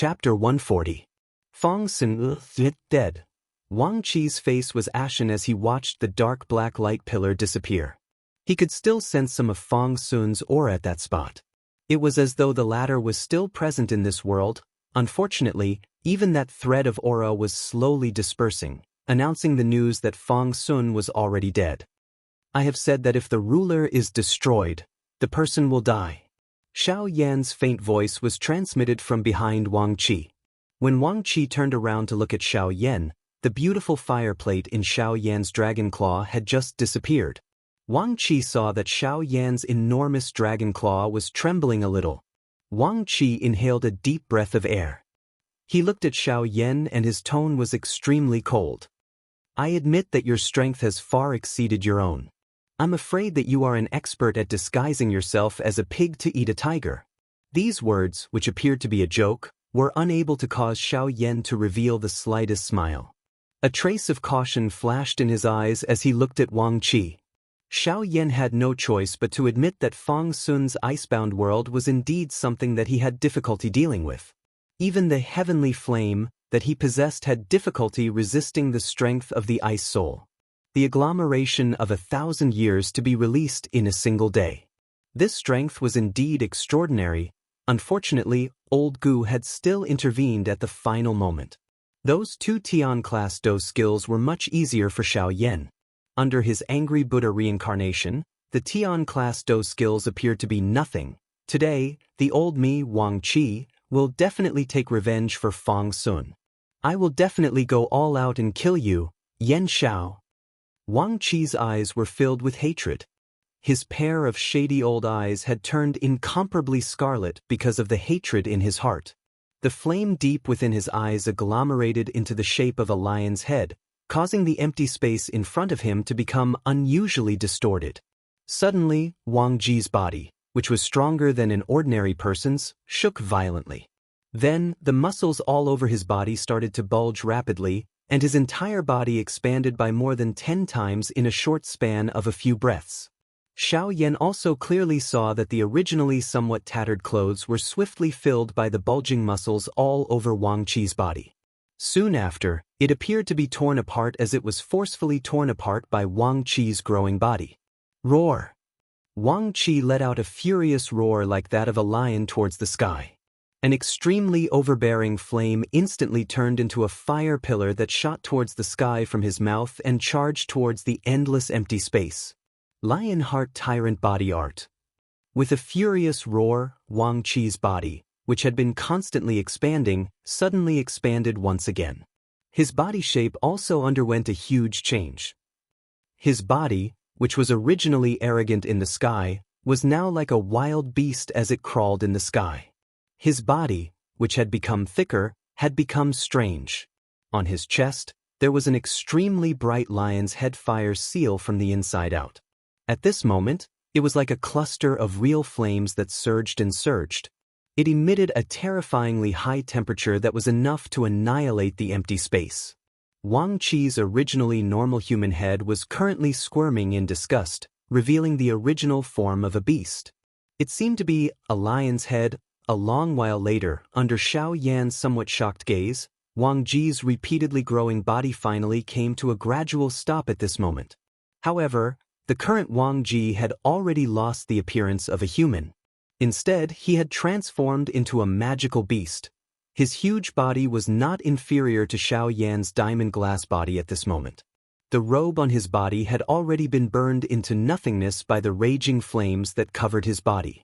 Chapter 140. Fong Sun dead. Wang Qi's face was ashen as he watched the dark black light pillar disappear. He could still sense some of Fong Sun's aura at that spot. It was as though the latter was still present in this world. Unfortunately, even that thread of aura was slowly dispersing, announcing the news that Fong Sun was already dead. I have said that if the ruler is destroyed, the person will die. Xiao Yan's faint voice was transmitted from behind Wang Qi. When Wang Qi turned around to look at Xiao Yan, the beautiful fireplate in Xiao Yan's dragon claw had just disappeared. Wang Qi saw that Xiao Yan's enormous dragon claw was trembling a little. Wang Qi inhaled a deep breath of air. He looked at Xiao Yan and his tone was extremely cold. I admit that your strength has far exceeded your own. I'm afraid that you are an expert at disguising yourself as a pig to eat a tiger. These words, which appeared to be a joke, were unable to cause Xiao Yan to reveal the slightest smile. A trace of caution flashed in his eyes as he looked at Wang Qi. Xiao Yan had no choice but to admit that Fong Sun's icebound world was indeed something that he had difficulty dealing with. Even the heavenly flame that he possessed had difficulty resisting the strength of the ice soul. The agglomeration of 1,000 years to be released in a single day. This strength was indeed extraordinary. Unfortunately, Old Gu had still intervened at the final moment. Those two Tian-class Do skills were much easier for Xiao Yan. Under his angry Buddha reincarnation, the Tian-class Do skills appeared to be nothing. Today, the old me, Wang Qi, will definitely take revenge for Fong Sun. I will definitely go all out and kill you, Yan Xiao. Wang Qi's eyes were filled with hatred. His pair of shady old eyes had turned incomparably scarlet because of the hatred in his heart. The flame deep within his eyes agglomerated into the shape of a lion's head, causing the empty space in front of him to become unusually distorted. Suddenly, Wang Ji's body, which was stronger than an ordinary person's, shook violently. Then, the muscles all over his body started to bulge rapidly, and his entire body expanded by more than 10 times in a short span of a few breaths. Xiao Yan also clearly saw that the originally somewhat tattered clothes were swiftly filled by the bulging muscles all over Wang Qi's body. Soon after, it appeared to be torn apart as it was forcefully torn apart by Wang Qi's growing body. Roar! Wang Qi let out a furious roar like that of a lion towards the sky. An extremely overbearing flame instantly turned into a fire pillar that shot towards the sky from his mouth and charged towards the endless empty space. Lionheart Tyrant Body Art. With a furious roar, Wang Qi's body, which had been constantly expanding, suddenly expanded once again. His body shape also underwent a huge change. His body, which was originally arrogant in the sky, was now like a wild beast as it crawled in the sky. His body, which had become thicker, had become strange. On his chest, there was an extremely bright lion's head fire seal from the inside out. At this moment, it was like a cluster of real flames that surged and surged. It emitted a terrifyingly high temperature that was enough to annihilate the empty space. Wang Qi's originally normal human head was currently squirming in disgust, revealing the original form of a beast. It seemed to be a lion's head. A long while later, under Xiao Yan's somewhat shocked gaze, Wang Ji's repeatedly growing body finally came to a gradual stop at this moment. However, the current Wang Ji had already lost the appearance of a human. Instead, he had transformed into a magical beast. His huge body was not inferior to Xiao Yan's diamond glass body at this moment. The robe on his body had already been burned into nothingness by the raging flames that covered his body.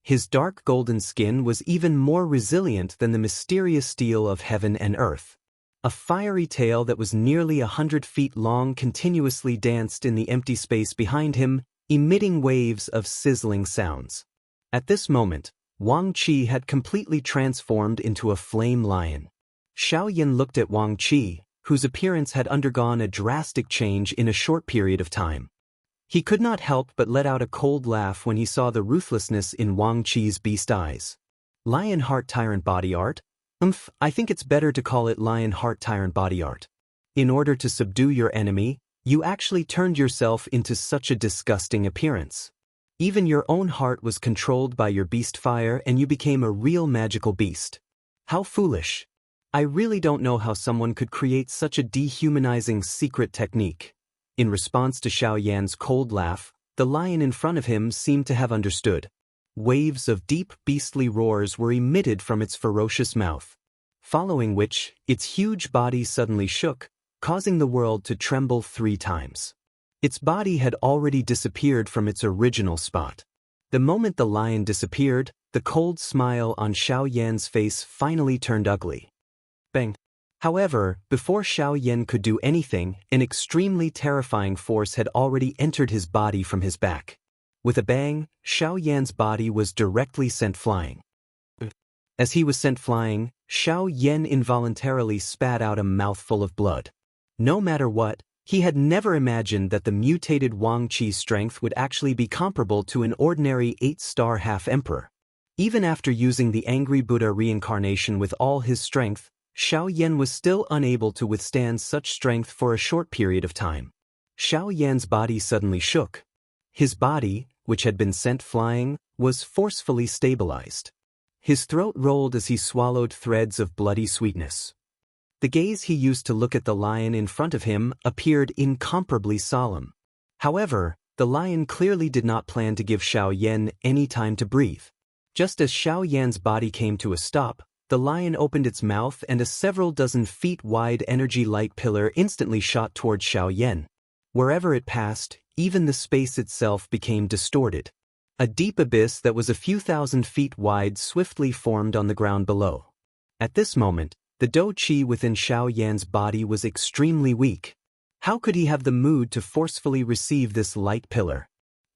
His dark golden skin was even more resilient than the mysterious steel of heaven and earth. A fiery tail that was nearly 100 feet long continuously danced in the empty space behind him, emitting waves of sizzling sounds. At this moment, Wang Qi had completely transformed into a flame lion. Xiao Yan looked at Wang Qi, whose appearance had undergone a drastic change in a short period of time. He could not help but let out a cold laugh when he saw the ruthlessness in Wang Qi's beast eyes. Lionheart Tyrant Body Art? I think it's better to call it Lionheart Tyrant Body Art. In order to subdue your enemy, you actually turned yourself into such a disgusting appearance. Even your own heart was controlled by your beast fire and you became a real magical beast. How foolish. I really don't know how someone could create such a dehumanizing secret technique. In response to Xiao Yan's cold laugh, the lion in front of him seemed to have understood. Waves of deep beastly roars were emitted from its ferocious mouth, following which, its huge body suddenly shook, causing the world to tremble 3 times. Its body had already disappeared from its original spot. The moment the lion disappeared, the cold smile on Xiao Yan's face finally turned ugly. Bang. However, before Xiao Yan could do anything, an extremely terrifying force had already entered his body from his back. With a bang, Xiao Yan's body was directly sent flying. As he was sent flying, Xiao Yan involuntarily spat out a mouthful of blood. No matter what, he had never imagined that the mutated Wang Qi's strength would actually be comparable to an ordinary 8-star half-emperor. Even after using the Angry Buddha reincarnation with all his strength, Xiao Yan was still unable to withstand such strength for a short period of time. Xiao Yan's body suddenly shook. His body, which had been sent flying, was forcefully stabilized. His throat rolled as he swallowed threads of bloody sweetness. The gaze he used to look at the lion in front of him appeared incomparably solemn. However, the lion clearly did not plan to give Xiao Yan any time to breathe. Just as Xiao Yan's body came to a stop, the lion opened its mouth and a several dozen feet wide energy light pillar instantly shot towards Xiao Yan. Wherever it passed, even the space itself became distorted. A deep abyss that was a few thousand feet wide swiftly formed on the ground below. At this moment, the Dou Qi within Xiao Yan's body was extremely weak. How could he have the mood to forcefully receive this light pillar?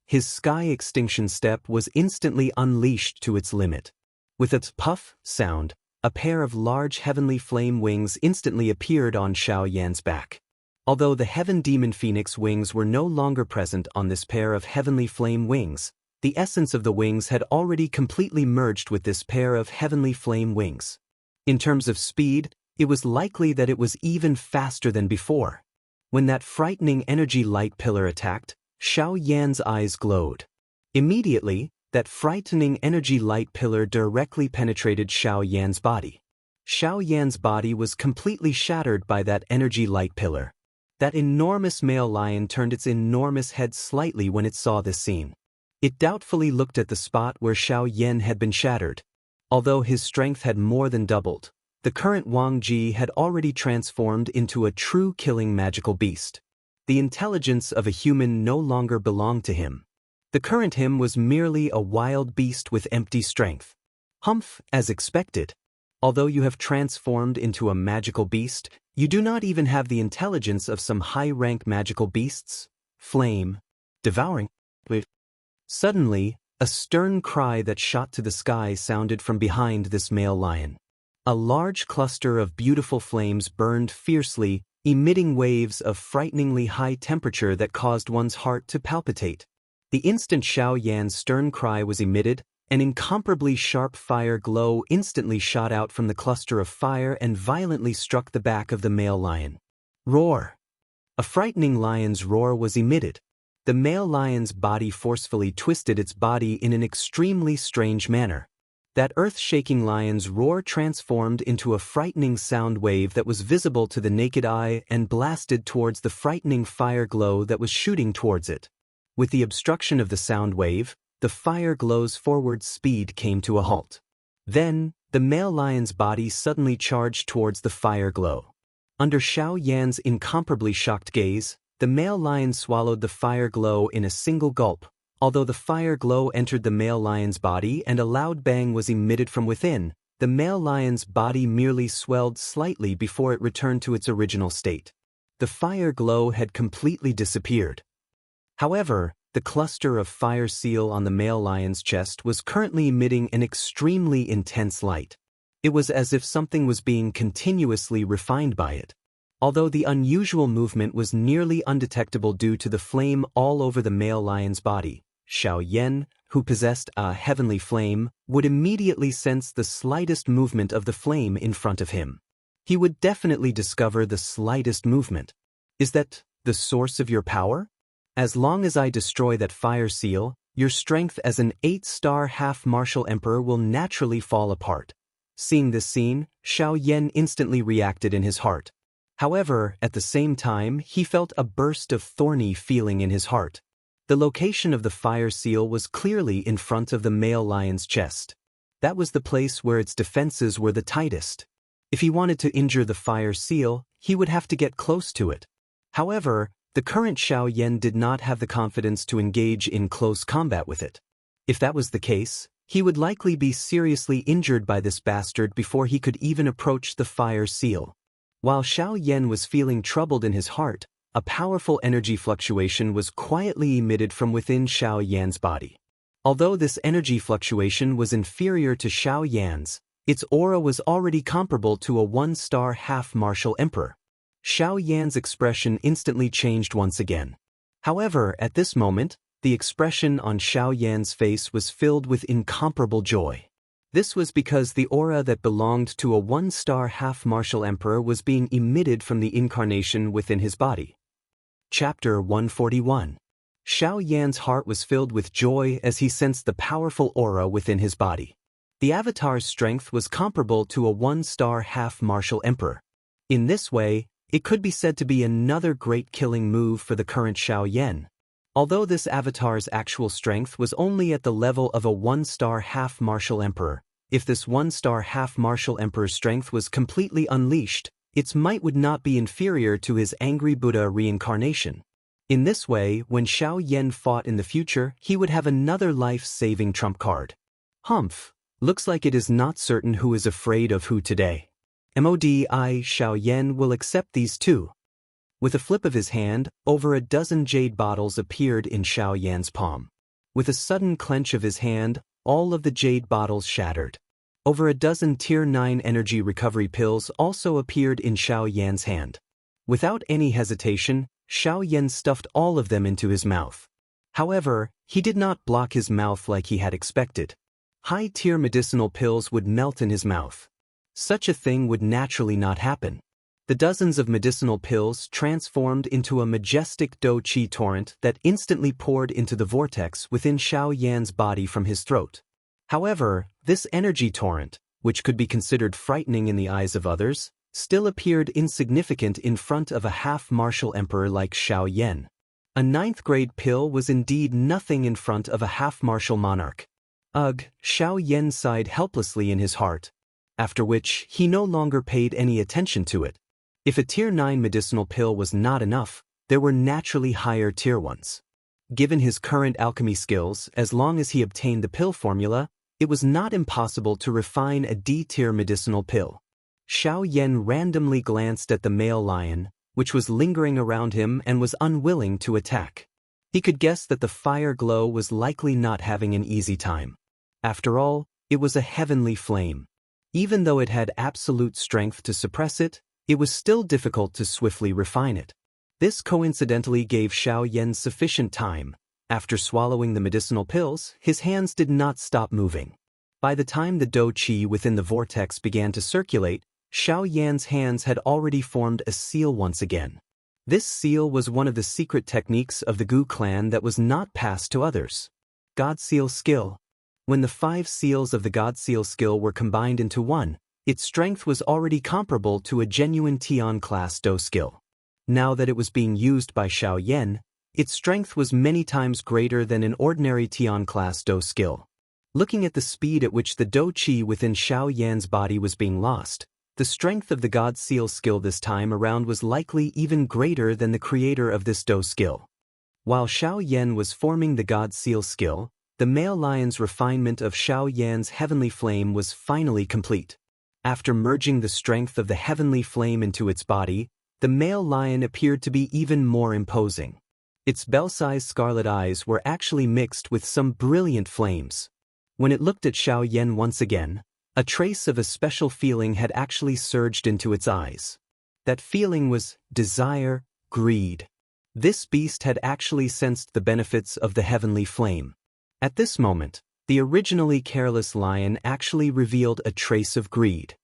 His sky extinction step was instantly unleashed to its limit. With its puff sound, a pair of large heavenly flame wings instantly appeared on Xiao Yan's back. Although the heaven demon phoenix wings were no longer present on this pair of heavenly flame wings, the essence of the wings had already completely merged with this pair of heavenly flame wings. In terms of speed, it was likely that it was even faster than before. When that frightening energy light pillar attacked, Xiao Yan's eyes glowed. Immediately, that frightening energy light pillar directly penetrated Xiao Yan's body. Xiao Yan's body was completely shattered by that energy light pillar. That enormous male lion turned its enormous head slightly when it saw this scene. It doubtfully looked at the spot where Xiao Yan had been shattered. Although his strength had more than doubled, the current Wang Ji had already transformed into a true killing magical beast. The intelligence of a human no longer belonged to him. The current him was merely a wild beast with empty strength. Humph, as expected. Although you have transformed into a magical beast, you do not even have the intelligence of some high-rank magical beasts. Flame. Devouring. Suddenly, a stern cry that shot to the sky sounded from behind this male lion. A large cluster of beautiful flames burned fiercely, emitting waves of frighteningly high temperature that caused one's heart to palpitate. The instant Xiao Yan's stern cry was emitted, an incomparably sharp fire glow instantly shot out from the cluster of fire and violently struck the back of the male lion. Roar! A frightening lion's roar was emitted. The male lion's body forcefully twisted its body in an extremely strange manner. That earth-shaking lion's roar transformed into a frightening sound wave that was visible to the naked eye and blasted towards the frightening fire glow that was shooting towards it. With the obstruction of the sound wave, the fire glow's forward speed came to a halt. Then, the male lion's body suddenly charged towards the fire glow. Under Xiao Yan's incomparably shocked gaze, the male lion swallowed the fire glow in a single gulp. Although the fire glow entered the male lion's body and a loud bang was emitted from within, the male lion's body merely swelled slightly before it returned to its original state. The fire glow had completely disappeared. However, the cluster of fire seal on the male lion's chest was currently emitting an extremely intense light. It was as if something was being continuously refined by it. Although the unusual movement was nearly undetectable due to the flame all over the male lion's body, Xiao Yan, who possessed a heavenly flame, would immediately sense the slightest movement of the flame in front of him. He would definitely discover the slightest movement. Is that the source of your power? As long as I destroy that fire seal, your strength as an 8-star half-martial emperor will naturally fall apart. Seeing this scene, Xiao Yan instantly reacted in his heart. However, at the same time, he felt a burst of thorny feeling in his heart. The location of the fire seal was clearly in front of the male lion's chest. That was the place where its defenses were the tightest. If he wanted to injure the fire seal, he would have to get close to it. However, the current Xiao Yan did not have the confidence to engage in close combat with it. If that was the case, he would likely be seriously injured by this bastard before he could even approach the fire seal. While Xiao Yan was feeling troubled in his heart, a powerful energy fluctuation was quietly emitted from within Xiao Yan's body. Although this energy fluctuation was inferior to Xiao Yan's, its aura was already comparable to a one-star half-martial emperor. Xiao Yan's expression instantly changed once again. However, at this moment, the expression on Xiao Yan's face was filled with incomparable joy. This was because the aura that belonged to a one-star half-martial emperor was being emitted from the incarnation within his body. Chapter 141. Xiao Yan's heart was filled with joy as he sensed the powerful aura within his body. The avatar's strength was comparable to a one-star half-martial emperor. In this way, it could be said to be another great killing move for the current Xiao Yan. Although this avatar's actual strength was only at the level of a one-star half-martial emperor, if this one-star half-martial emperor's strength was completely unleashed, its might would not be inferior to his angry Buddha reincarnation. In this way, when Xiao Yan fought in the future, he would have another life-saving trump card. Humph, looks like it is not certain who is afraid of who today. Modi Xiao Yan will accept these two. With a flip of his hand, over a dozen jade bottles appeared in Xiao Yan's palm. With a sudden clench of his hand, all of the jade bottles shattered. Over a dozen Tier 9 energy recovery pills also appeared in Xiao Yan's hand. Without any hesitation, Xiao Yan stuffed all of them into his mouth. However, he did not block his mouth like he had expected. High-tier medicinal pills would melt in his mouth. Such a thing would naturally not happen. The dozens of medicinal pills transformed into a majestic Do Qi torrent that instantly poured into the vortex within Xiao Yan's body from his throat. However, this energy torrent, which could be considered frightening in the eyes of others, still appeared insignificant in front of a half-martial emperor like Xiao Yan. A 9th-grade pill was indeed nothing in front of a half-martial monarch. Ugh, Xiao Yan sighed helplessly in his heart, after which he no longer paid any attention to it. If a Tier 9 medicinal pill was not enough, there were naturally higher tier ones. Given his current alchemy skills, as long as he obtained the pill formula, it was not impossible to refine a D-tier medicinal pill. Xiao Yan randomly glanced at the male lion, which was lingering around him and was unwilling to attack. He could guess that the fire glow was likely not having an easy time. After all, it was a heavenly flame. Even though it had absolute strength to suppress it, it was still difficult to swiftly refine it. This coincidentally gave Xiao Yan sufficient time. After swallowing the medicinal pills, his hands did not stop moving. By the time the Do Qi within the vortex began to circulate, Xiao Yan's hands had already formed a seal once again. This seal was one of the secret techniques of the Gu clan that was not passed to others. God Seal Skill. When the 5 seals of the God Seal skill were combined into one, its strength was already comparable to a genuine Tian class Do skill. Now that it was being used by Xiao Yan, its strength was many times greater than an ordinary Tian class Do skill. Looking at the speed at which the Do Qi within Xiao Yan's body was being lost, the strength of the God Seal skill this time around was likely even greater than the creator of this Do skill. While Xiao Yan was forming the God Seal skill, the male lion's refinement of Xiao Yan's heavenly flame was finally complete. After merging the strength of the heavenly flame into its body, the male lion appeared to be even more imposing. Its bell-sized scarlet eyes were actually mixed with some brilliant flames. When it looked at Xiao Yan once again, a trace of a special feeling had actually surged into its eyes. That feeling was desire, greed. This beast had actually sensed the benefits of the heavenly flame. At this moment, the originally careless lion actually revealed a trace of greed.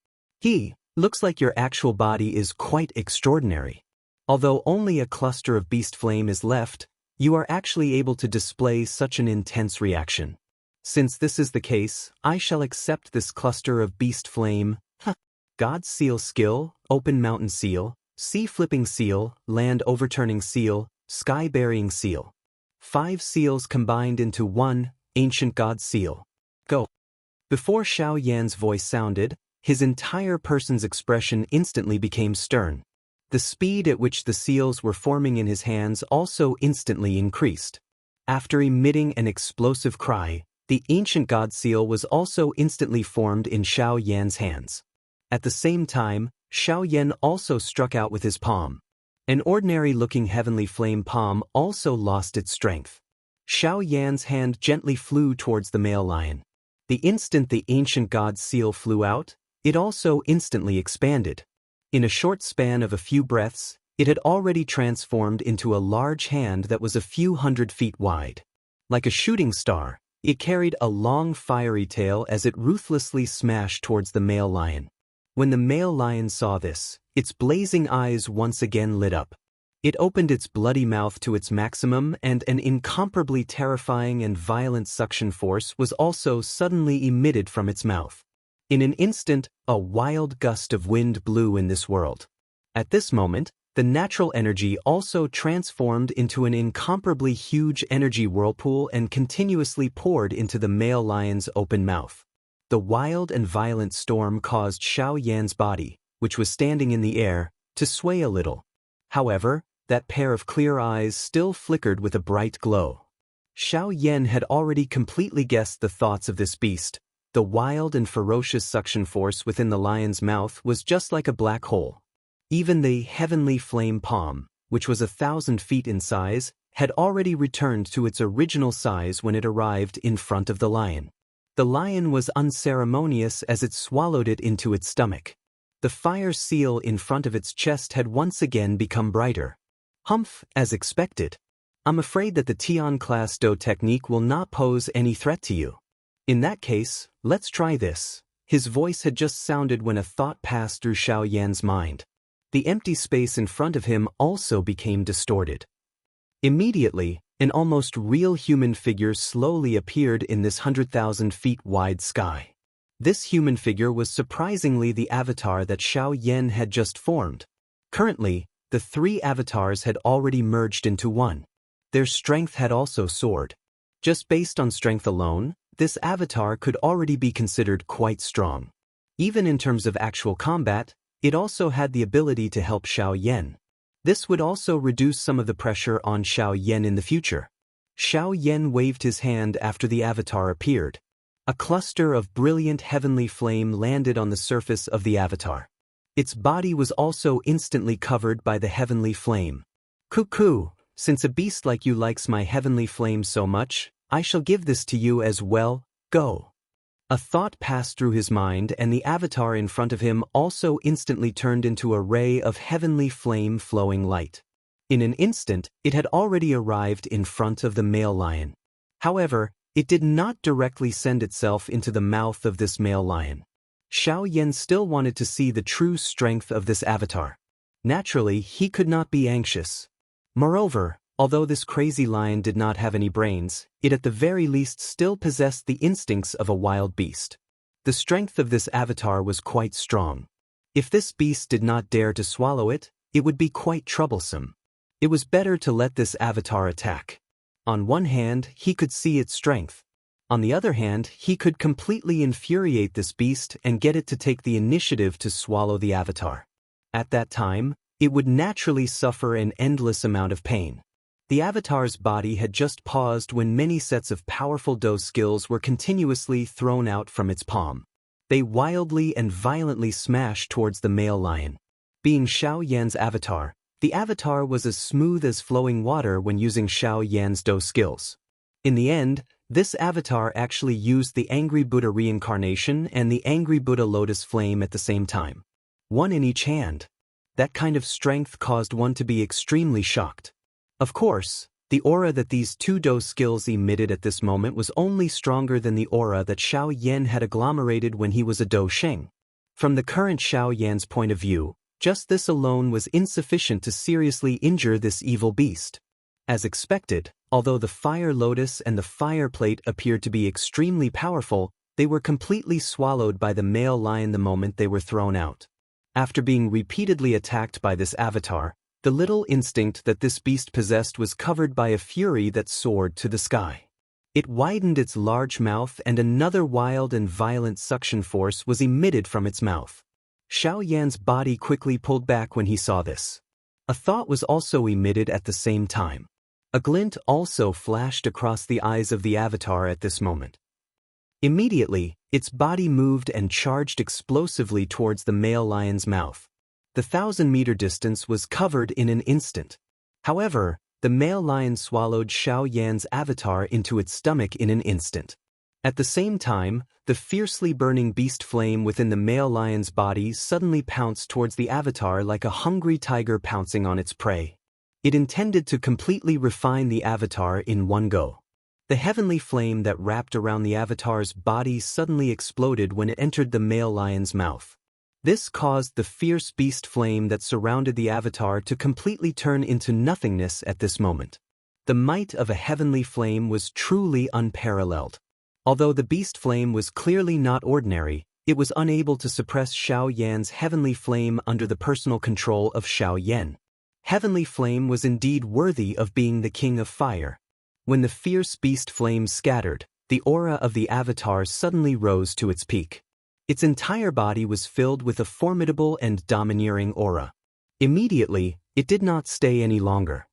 Looks like your actual body is quite extraordinary. Although only a cluster of beast flame is left, you are actually able to display such an intense reaction. Since this is the case, I shall accept this cluster of beast flame. God seal skill, open mountain seal, sea flipping seal, land overturning seal, sky burying seal. 5 seals combined into one, ancient god seal. Go. Before Xiao Yan's voice sounded, his entire person's expression instantly became stern. The speed at which the seals were forming in his hands also instantly increased. After emitting an explosive cry, the ancient god seal was also instantly formed in Xiao Yan's hands. At the same time, Xiao Yan also struck out with his palm. An ordinary-looking heavenly flame palm also lost its strength. Xiao Yan's hand gently flew towards the male lion. The instant the ancient god seal flew out, it also instantly expanded. In a short span of a few breaths, it had already transformed into a large hand that was a few hundred feet wide. Like a shooting star, it carried a long fiery tail as it ruthlessly smashed towards the male lion. When the male lion saw this, its blazing eyes once again lit up. It opened its bloody mouth to its maximum, and an incomparably terrifying and violent suction force was also suddenly emitted from its mouth. In an instant, a wild gust of wind blew in this world. At this moment, the natural energy also transformed into an incomparably huge energy whirlpool and continuously poured into the male lion's open mouth. The wild and violent storm caused Xiao Yan's body, which was standing in the air, to sway a little. However, that pair of clear eyes still flickered with a bright glow. Xiao Yan had already completely guessed the thoughts of this beast. The wild and ferocious suction force within the lion's mouth was just like a black hole. Even the heavenly flame palm, which was 1,000 feet in size, had already returned to its original size when it arrived in front of the lion. The lion was unceremonious as it swallowed it into its stomach. The fire seal in front of its chest had once again become brighter. Humph, as expected. I'm afraid that the Tian-class Do technique will not pose any threat to you. In that case, let's try this. His voice had just sounded when a thought passed through Xiao Yan's mind. The empty space in front of him also became distorted. Immediately, an almost real human figure slowly appeared in this 100,000 feet wide sky. This human figure was surprisingly the avatar that Xiao Yan had just formed. Currently, the 3 avatars had already merged into one. Their strength had also soared. Just based on strength alone, this avatar could already be considered quite strong. Even in terms of actual combat, it also had the ability to help Xiao Yan. This would also reduce some of the pressure on Xiao Yan in the future. Xiao Yan waved his hand after the avatar appeared. A cluster of brilliant heavenly flame landed on the surface of the avatar. Its body was also instantly covered by the heavenly flame. Cuckoo, since a beast like you likes my heavenly flame so much, I shall give this to you as well. Go. A thought passed through his mind, and the avatar in front of him also instantly turned into a ray of heavenly flame flowing light. In an instant, it had already arrived in front of the male lion. However, it did not directly send itself into the mouth of this male lion. Xiao Yan still wanted to see the true strength of this avatar. Naturally, he could not be anxious. Moreover, although this crazy lion did not have any brains, it at the very least still possessed the instincts of a wild beast. The strength of this avatar was quite strong. If this beast did not dare to swallow it, it would be quite troublesome. It was better to let this avatar attack. On one hand, he could see its strength. On the other hand, he could completely infuriate this beast and get it to take the initiative to swallow the avatar. At that time, it would naturally suffer an endless amount of pain. The avatar's body had just paused when many sets of powerful Do skills were continuously thrown out from its palm. They wildly and violently smashed towards the male lion. Being Xiao Yan's avatar, the avatar was as smooth as flowing water when using Xiao Yan's Do skills. In the end, this avatar actually used the Angry Buddha reincarnation and the Angry Buddha lotus flame at the same time. One in each hand. That kind of strength caused one to be extremely shocked. Of course, the aura that these 2 Do skills emitted at this moment was only stronger than the aura that Xiao Yan had agglomerated when he was a Do Sheng. From the current Xiao Yan's point of view, just this alone was insufficient to seriously injure this evil beast. As expected, although the fire lotus and the fire plate appeared to be extremely powerful, they were completely swallowed by the male lion the moment they were thrown out. After being repeatedly attacked by this avatar, the little instinct that this beast possessed was covered by a fury that soared to the sky. It widened its large mouth and another wild and violent suction force was emitted from its mouth. Xiaoyan's body quickly pulled back when he saw this. A thought was also emitted at the same time. A glint also flashed across the eyes of the avatar at this moment. Immediately, its body moved and charged explosively towards the male lion's mouth. The 1,000-meter distance was covered in an instant. However, the male lion swallowed Xiaoyan's avatar into its stomach in an instant. At the same time, the fiercely burning beast flame within the male lion's body suddenly pounced towards the avatar like a hungry tiger pouncing on its prey. It intended to completely refine the avatar in one go. The heavenly flame that wrapped around the avatar's body suddenly exploded when it entered the male lion's mouth. This caused the fierce beast flame that surrounded the avatar to completely turn into nothingness at this moment. The might of a heavenly flame was truly unparalleled. Although the beast flame was clearly not ordinary, it was unable to suppress Xiaoyan's heavenly flame under the personal control of Xiaoyan. Heavenly flame was indeed worthy of being the king of fire. When the fierce beast flame scattered, the aura of the avatar suddenly rose to its peak. Its entire body was filled with a formidable and domineering aura. Immediately, it did not stay any longer.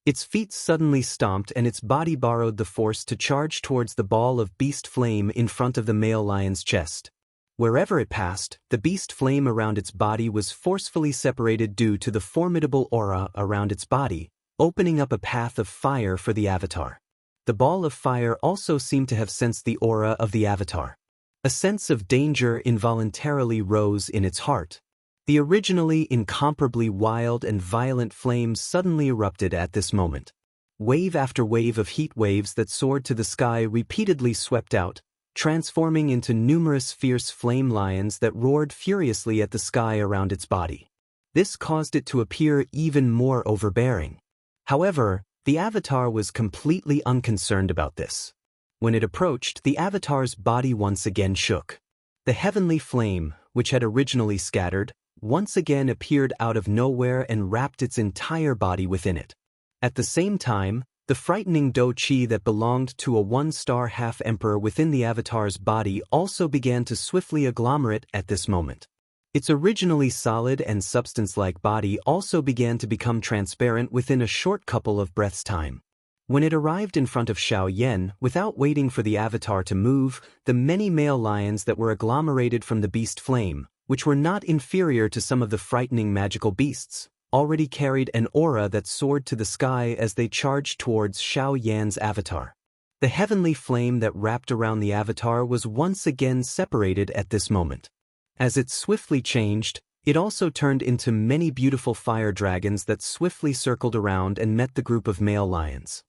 Its feet suddenly stomped and its body borrowed the force to charge towards the ball of beast flame in front of the male lion's chest. Wherever it passed, the beast flame around its body was forcefully separated due to the formidable aura around its body, opening up a path of fire for the avatar. The ball of fire also seemed to have sensed the aura of the avatar. A sense of danger involuntarily rose in its heart. The originally incomparably wild and violent flames suddenly erupted at this moment. Wave after wave of heat waves that soared to the sky repeatedly swept out, transforming into numerous fierce flame lions that roared furiously at the sky around its body. This caused it to appear even more overbearing. However, the avatar was completely unconcerned about this. When it approached, the avatar's body once again shook. The heavenly flame, which had originally scattered, once again appeared out of nowhere and wrapped its entire body within it. At the same time, the frightening Do Qi that belonged to a one-star half-emperor within the avatar's body also began to swiftly agglomerate at this moment. Its originally solid and substance-like body also began to become transparent within a short couple of breaths' time. When it arrived in front of Xiaoyan, without waiting for the avatar to move, the many male lions that were agglomerated from the beast flame, which were not inferior to some of the frightening magical beasts, already carried an aura that soared to the sky as they charged towards Xiaoyan's avatar. The heavenly flame that wrapped around the avatar was once again separated at this moment. As it swiftly changed, it also turned into many beautiful fire dragons that swiftly circled around and met the group of male lions.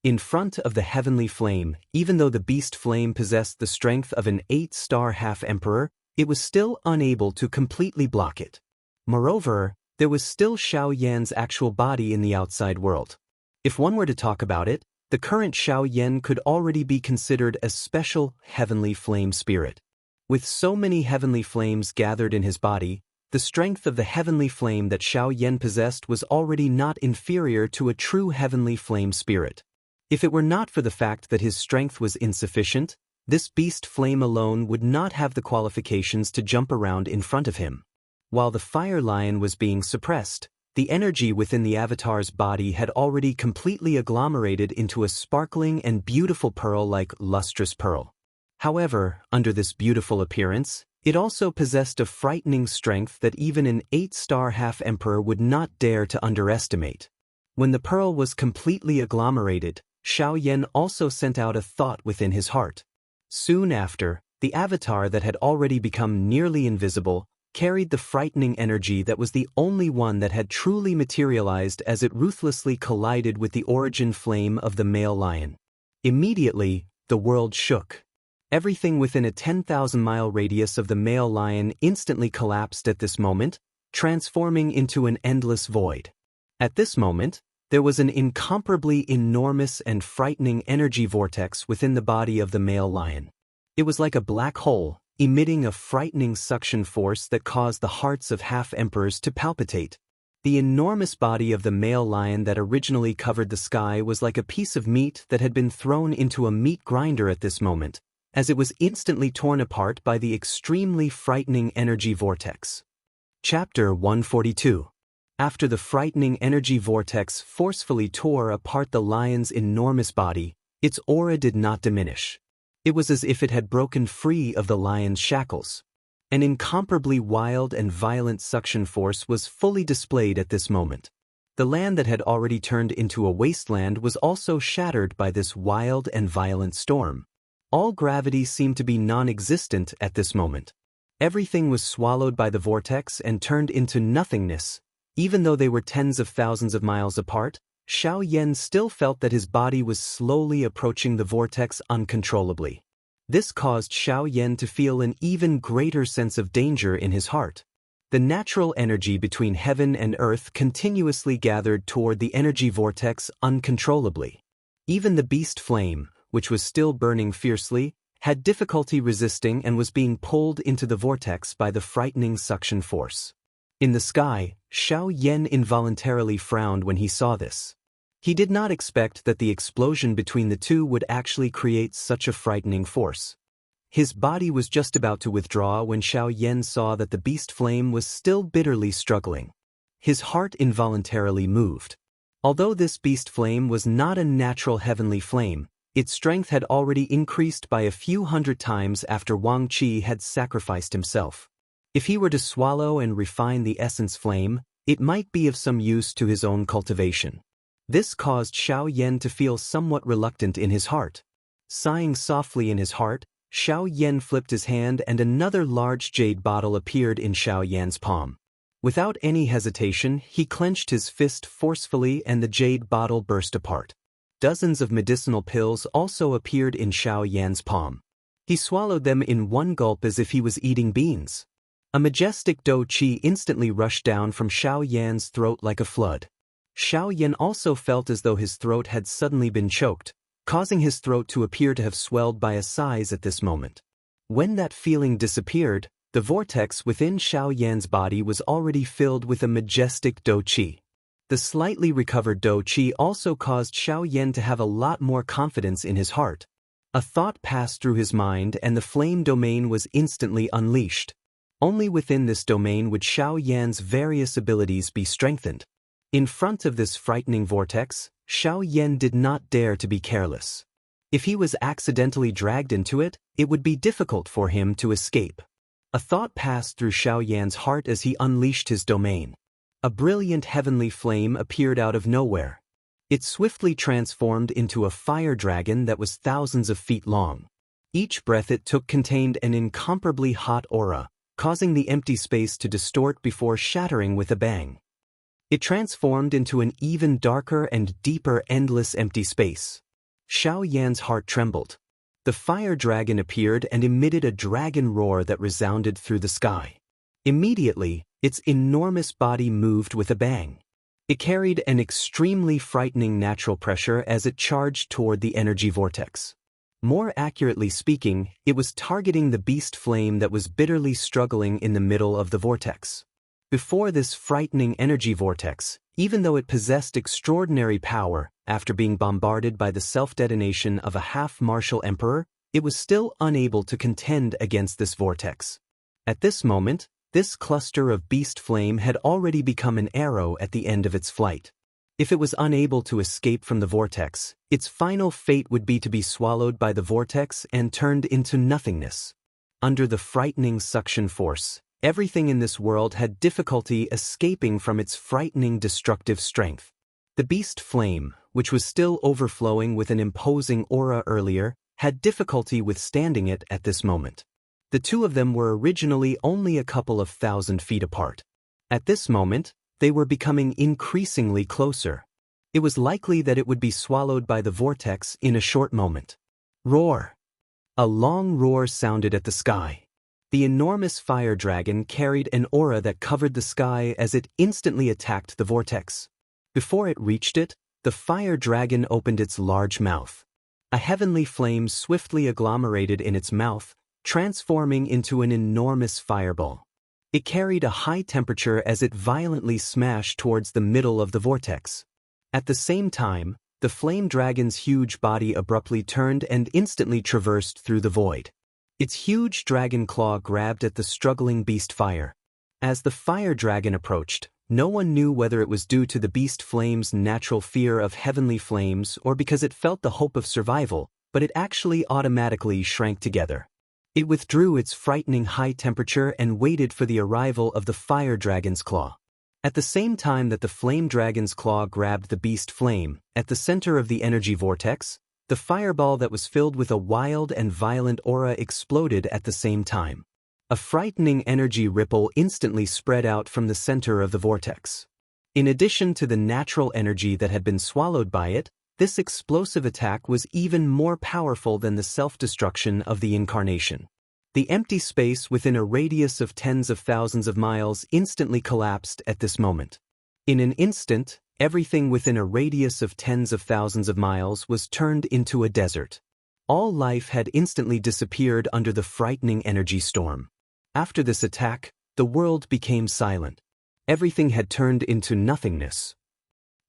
In front of the heavenly flame, even though the beast flame possessed the strength of an 8-star half-emperor, it was still unable to completely block it. Moreover, there was still Xiaoyan's actual body in the outside world. If one were to talk about it, the current Xiaoyan could already be considered a special heavenly flame spirit. With so many heavenly flames gathered in his body, the strength of the heavenly flame that Xiaoyan possessed was already not inferior to a true heavenly flame spirit. If it were not for the fact that his strength was insufficient, this beast flame alone would not have the qualifications to jump around in front of him. While the fire lion was being suppressed, the energy within the avatar's body had already completely agglomerated into a sparkling and beautiful pearl-like lustrous pearl. However, under this beautiful appearance, it also possessed a frightening strength that even an 8-star half-emperor would not dare to underestimate. When the pearl was completely agglomerated, Xiaoyan also sent out a thought within his heart. Soon after, the avatar that had already become nearly invisible carried the frightening energy that was the only one that had truly materialized as it ruthlessly collided with the origin flame of the male lion. Immediately, the world shook. Everything within a 10,000-mile radius of the male lion instantly collapsed at this moment, transforming into an endless void. At this moment, There was an incomparably enormous and frightening energy vortex within the body of the male lion. It was like a black hole, emitting a frightening suction force that caused the hearts of half-emperors to palpitate. The enormous body of the male lion that originally covered the sky was like a piece of meat that had been thrown into a meat grinder at this moment, as it was instantly torn apart by the extremely frightening energy vortex. Chapter 142. After the frightening energy vortex forcefully tore apart the lion's enormous body, its aura did not diminish. It was as if it had broken free of the lion's shackles. An incomparably wild and violent suction force was fully displayed at this moment. The land that had already turned into a wasteland was also shattered by this wild and violent storm. All gravity seemed to be non-existent at this moment. Everything was swallowed by the vortex and turned into nothingness. Even though they were tens of thousands of miles apart, Xiaoyan still felt that his body was slowly approaching the vortex uncontrollably. This caused Xiaoyan to feel an even greater sense of danger in his heart. The natural energy between heaven and earth continuously gathered toward the energy vortex uncontrollably. Even the beast flame, which was still burning fiercely, had difficulty resisting and was being pulled into the vortex by the frightening suction force. In the sky, Xiaoyan involuntarily frowned when he saw this. He did not expect that the explosion between the two would actually create such a frightening force. His body was just about to withdraw when Xiaoyan saw that the beast flame was still bitterly struggling. His heart involuntarily moved. Although this beast flame was not a natural heavenly flame, its strength had already increased by a few hundred times after Wang Qi had sacrificed himself. If he were to swallow and refine the essence flame, it might be of some use to his own cultivation. This caused Xiaoyan to feel somewhat reluctant in his heart. Sighing softly in his heart, Xiaoyan flipped his hand and another large jade bottle appeared in Xiaoyan's palm. Without any hesitation, he clenched his fist forcefully and the jade bottle burst apart. Dozens of medicinal pills also appeared in Xiaoyan's palm. He swallowed them in one gulp as if he was eating beans. A majestic dou qi instantly rushed down from Xiaoyan's throat like a flood. Xiaoyan also felt as though his throat had suddenly been choked, causing his throat to appear to have swelled by a size at this moment. When that feeling disappeared, the vortex within Xiaoyan's body was already filled with a majestic dou qi. The slightly recovered dou qi also caused Xiaoyan to have a lot more confidence in his heart. A thought passed through his mind and the flame domain was instantly unleashed. Only within this domain would Xiaoyan's various abilities be strengthened. In front of this frightening vortex, Xiaoyan did not dare to be careless. If he was accidentally dragged into it, it would be difficult for him to escape. A thought passed through Xiaoyan's heart as he unleashed his domain. A brilliant heavenly flame appeared out of nowhere. It swiftly transformed into a fire dragon that was thousands of feet long. Each breath it took contained an incomparably hot aura, causing the empty space to distort before shattering with a bang. It transformed into an even darker and deeper endless empty space. Xiaoyan's heart trembled. The fire dragon appeared and emitted a dragon roar that resounded through the sky. Immediately, its enormous body moved with a bang. It carried an extremely frightening natural pressure as it charged toward the energy vortex. More accurately speaking, it was targeting the beast flame that was bitterly struggling in the middle of the vortex. Before this frightening energy vortex, even though it possessed extraordinary power, after being bombarded by the self-detonation of a half-martial emperor, it was still unable to contend against this vortex. At this moment, this cluster of beast flame had already become an arrow at the end of its flight. If it was unable to escape from the vortex, its final fate would be to be swallowed by the vortex and turned into nothingness. Under the frightening suction force, everything in this world had difficulty escaping from its frightening destructive strength. The beast flame, which was still overflowing with an imposing aura earlier, had difficulty withstanding it at this moment. The two of them were originally only a couple of thousand feet apart. At this moment, they were becoming increasingly closer. It was likely that it would be swallowed by the vortex in a short moment. Roar! A long roar sounded at the sky. The enormous fire dragon carried an aura that covered the sky as it instantly attacked the vortex. Before it reached it, the fire dragon opened its large mouth. A heavenly flame swiftly agglomerated in its mouth, transforming into an enormous fireball. It carried a high temperature as it violently smashed towards the middle of the vortex. At the same time, the flame dragon's huge body abruptly turned and instantly traversed through the void. Its huge dragon claw grabbed at the struggling beast fire. As the fire dragon approached, no one knew whether it was due to the beast flame's natural fear of heavenly flames or because it felt the hope of survival, but it actually automatically shrank together. It withdrew its frightening high temperature and waited for the arrival of the fire dragon's claw. At the same time that the flame dragon's claw grabbed the beast flame, at the center of the energy vortex, the fireball that was filled with a wild and violent aura exploded at the same time. A frightening energy ripple instantly spread out from the center of the vortex. In addition to the natural energy that had been swallowed by it, this explosive attack was even more powerful than the self-destruction of the incarnation. The empty space within a radius of tens of thousands of miles instantly collapsed at this moment. In an instant, everything within a radius of tens of thousands of miles was turned into a desert. All life had instantly disappeared under the frightening energy storm. After this attack, the world became silent. Everything had turned into nothingness.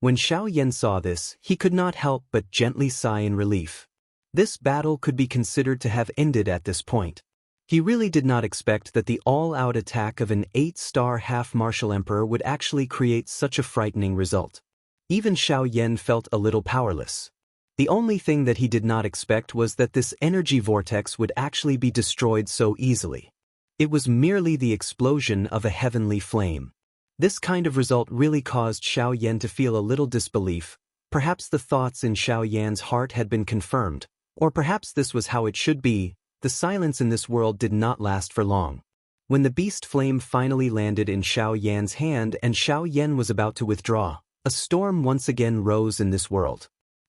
When Xiaoyan saw this, he could not help but gently sigh in relief. This battle could be considered to have ended at this point. He really did not expect that the all-out attack of an 8-star half-martial emperor would actually create such a frightening result. Even Xiaoyan felt a little powerless. The only thing that he did not expect was that this energy vortex would actually be destroyed so easily. It was merely the explosion of a heavenly flame. This kind of result really caused Xiaoyan to feel a little disbelief. Perhaps the thoughts in Xiaoyan's heart had been confirmed, or perhaps this was how it should be. The silence in this world did not last for long. When the beast flame finally landed in Xiaoyan's hand and Xiaoyan was about to withdraw, a storm once again rose in this world.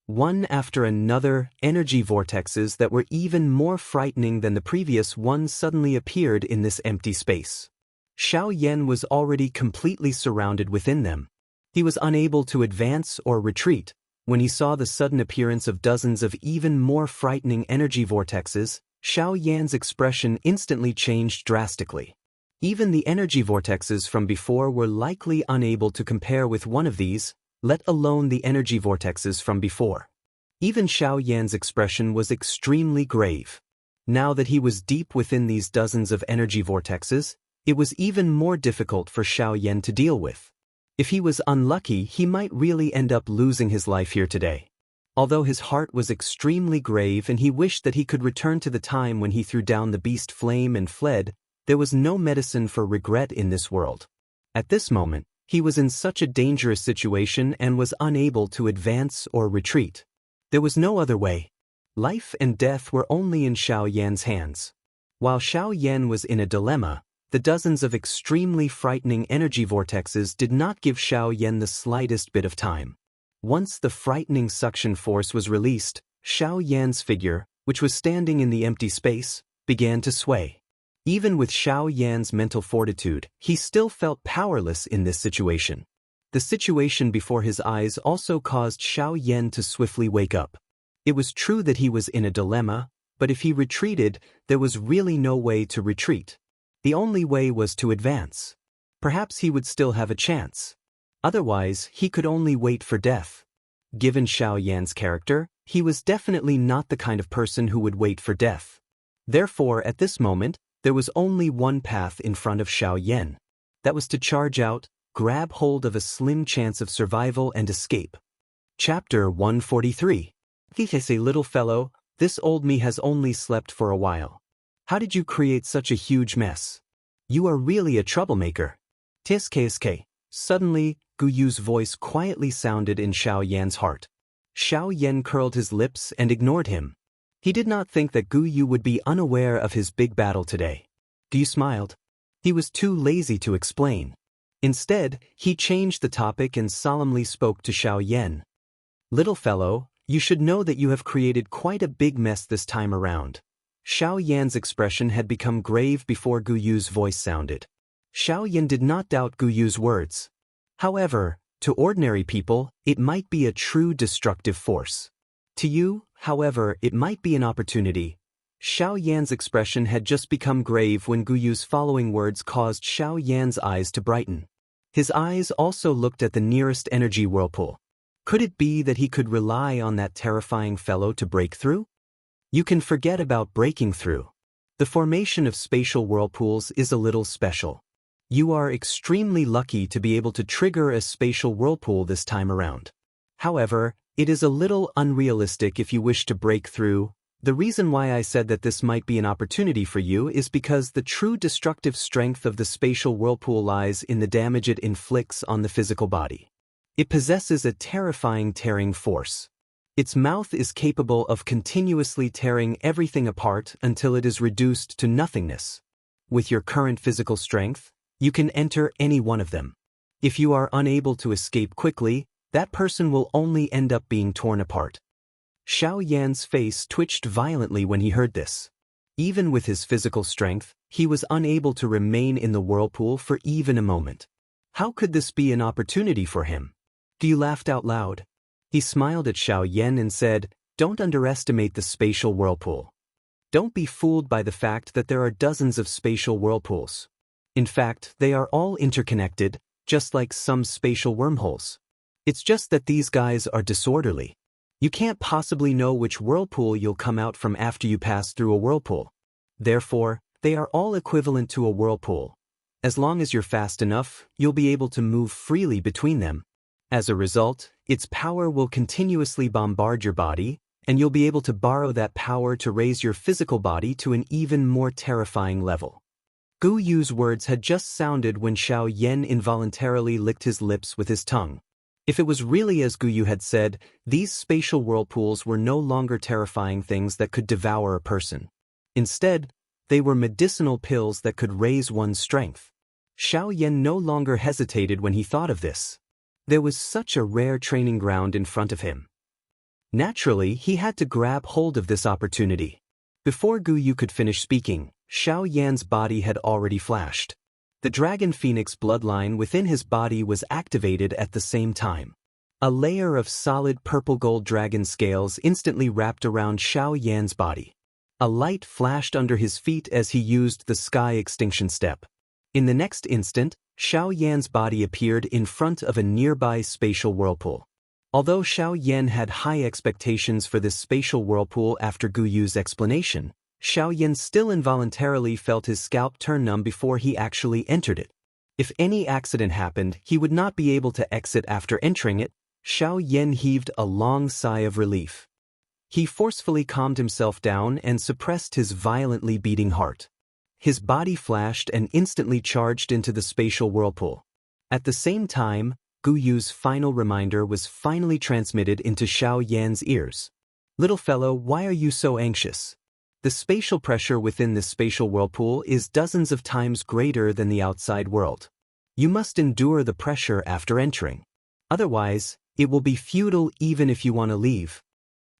One after another, energy vortexes that were even more frightening than the previous ones suddenly appeared in this empty space. Xiaoyan was already completely surrounded within them. He was unable to advance or retreat. When he saw the sudden appearance of dozens of even more frightening energy vortexes, Xiaoyan's expression instantly changed drastically. Even the energy vortexes from before were likely unable to compare with one of these, let alone the energy vortexes from before. Even Xiaoyan's expression was extremely grave. Now that he was deep within these dozens of energy vortexes, it was even more difficult for Xiaoyan to deal with. If he was unlucky, he might really end up losing his life here today. Although his heart was extremely grave and he wished that he could return to the time when he threw down the beast flame and fled, there was no medicine for regret in this world. At this moment, he was in such a dangerous situation and was unable to advance or retreat. There was no other way. Life and death were only in Xiaoyan's hands. While Xiaoyan was in a dilemma, the dozens of extremely frightening energy vortexes did not give Xiaoyan the slightest bit of time. Once the frightening suction force was released, Xiaoyan's figure, which was standing in the empty space, began to sway. Even with Xiaoyan's mental fortitude, he still felt powerless in this situation. The situation before his eyes also caused Xiaoyan to swiftly wake up. It was true that he was in a dilemma, but if he retreated, there was really no way to retreat. The only way was to advance. Perhaps he would still have a chance. Otherwise, he could only wait for death. Given Xiaoyan's character, he was definitely not the kind of person who would wait for death. Therefore, at this moment, there was only one path in front of Xiaoyan. That was to charge out, grab hold of a slim chance of survival and escape. Chapter 143. Say, little fellow, this old me has only slept for a while. How did you create such a huge mess? You are really a troublemaker. Tsk. Suddenly, Gu Yu's voice quietly sounded in Xiaoyan's heart. Xiaoyan curled his lips and ignored him. He did not think that Gu Yu would be unaware of his big battle today. Gu Yu smiled. He was too lazy to explain. Instead, he changed the topic and solemnly spoke to Xiaoyan. Little fellow, you should know that you have created quite a big mess this time around. Xiaoyan's expression had become grave before Gu Yu's voice sounded. Xiaoyan did not doubt Gu Yu's words. However, To ordinary people, it might be a true destructive force. To you, however, it might be an opportunity. Xiao Yan's expression had just become grave when Gu Yu's following words caused Xiao Yan's eyes to brighten. His eyes also looked at the nearest energy whirlpool. Could it be that he could rely on that terrifying fellow to break through? You can forget about breaking through. The formation of spatial whirlpools is a little special. You are extremely lucky to be able to trigger a spatial whirlpool this time around. However, it is a little unrealistic if you wish to break through. The reason why I said that this might be an opportunity for you is because the true destructive strength of the spatial whirlpool lies in the damage it inflicts on the physical body. It possesses a terrifying tearing force. Its mouth is capable of continuously tearing everything apart until it is reduced to nothingness. With your current physical strength, you can enter any one of them. If you are unable to escape quickly, that person will only end up being torn apart. Xiao Yan's face twitched violently when he heard this. Even with his physical strength, he was unable to remain in the whirlpool for even a moment. How could this be an opportunity for him? Gu laughed out loud. He smiled at Xiao Yan and said, "Don't underestimate the spatial whirlpool. Don't be fooled by the fact that there are dozens of spatial whirlpools. In fact, they are all interconnected, just like some spatial wormholes. It's just that these guys are disorderly. You can't possibly know which whirlpool you'll come out from after you pass through a whirlpool. Therefore, they are all equivalent to a whirlpool. As long as you're fast enough, you'll be able to move freely between them. As a result, its power will continuously bombard your body, and you'll be able to borrow that power to raise your physical body to an even more terrifying level." Gu Yu's words had just sounded when Xiao Yan involuntarily licked his lips with his tongue. If it was really as Gu Yu had said, these spatial whirlpools were no longer terrifying things that could devour a person. Instead, they were medicinal pills that could raise one's strength. Xiao Yan no longer hesitated when he thought of this. There was such a rare training ground in front of him. Naturally, he had to grab hold of this opportunity. Before Gu Yu could finish speaking, Xiao Yan's body had already flashed. The dragon phoenix bloodline within his body was activated at the same time. A layer of solid purple-gold dragon scales instantly wrapped around Xiao Yan's body. A light flashed under his feet as he used the sky extinction step. In the next instant, Xiao Yan's body appeared in front of a nearby spatial whirlpool. Although Xiao Yan had high expectations for this spatial whirlpool after Gu Yu's explanation, Xiao Yan still involuntarily felt his scalp turn numb before he actually entered it. If any accident happened, he would not be able to exit after entering it. Xiao Yan heaved a long sigh of relief. He forcefully calmed himself down and suppressed his violently beating heart. His body flashed and instantly charged into the spatial whirlpool. At the same time, Gu Yu's final reminder was finally transmitted into Xiao Yan's ears. "Little fellow, why are you so anxious? The spatial pressure within this spatial whirlpool is dozens of times greater than the outside world. You must endure the pressure after entering. Otherwise, it will be futile even if you want to leave."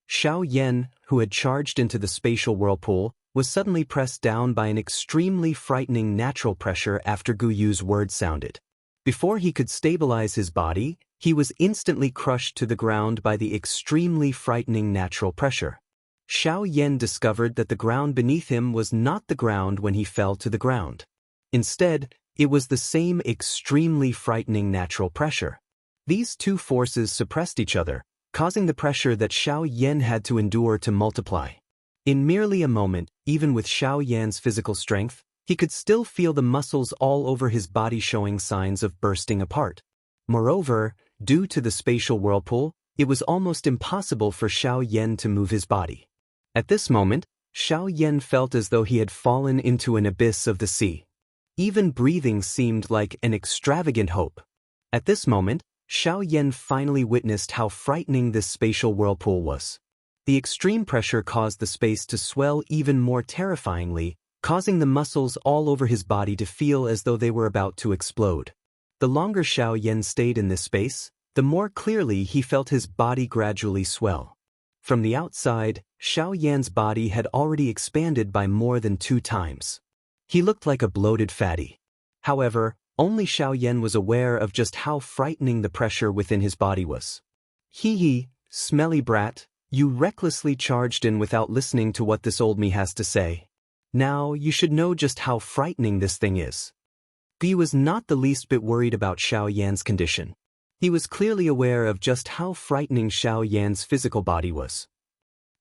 Xiao Yan, who had charged into the spatial whirlpool, was suddenly pressed down by an extremely frightening natural pressure after Gu Yu's words sounded. Before he could stabilize his body, he was instantly crushed to the ground by the extremely frightening natural pressure. Xiao Yan discovered that the ground beneath him was not the ground when he fell to the ground. Instead, it was the same extremely frightening natural pressure. These two forces suppressed each other, causing the pressure that Xiao Yan had to endure to multiply. In merely a moment, even with Xiao Yan's physical strength, he could still feel the muscles all over his body showing signs of bursting apart. Moreover, due to the spatial whirlpool, it was almost impossible for Xiao Yan to move his body. At this moment, Xiao Yan felt as though he had fallen into an abyss of the sea. Even breathing seemed like an extravagant hope. At this moment, Xiao Yan finally witnessed how frightening this spatial whirlpool was. The extreme pressure caused the space to swell even more terrifyingly, causing the muscles all over his body to feel as though they were about to explode. The longer Xiao Yan stayed in this space, the more clearly he felt his body gradually swell. From the outside, Xiao Yan's body had already expanded by more than 2 times. He looked like a bloated fatty. However, Only Xiao Yan was aware of just how frightening the pressure within his body was. Hee, smelly brat, you recklessly charged in without listening to what this old me has to say. Now, you should know just how frightening this thing is. He was not the least bit worried about Xiao Yan's condition. He was clearly aware of just how frightening Xiao Yan's physical body was.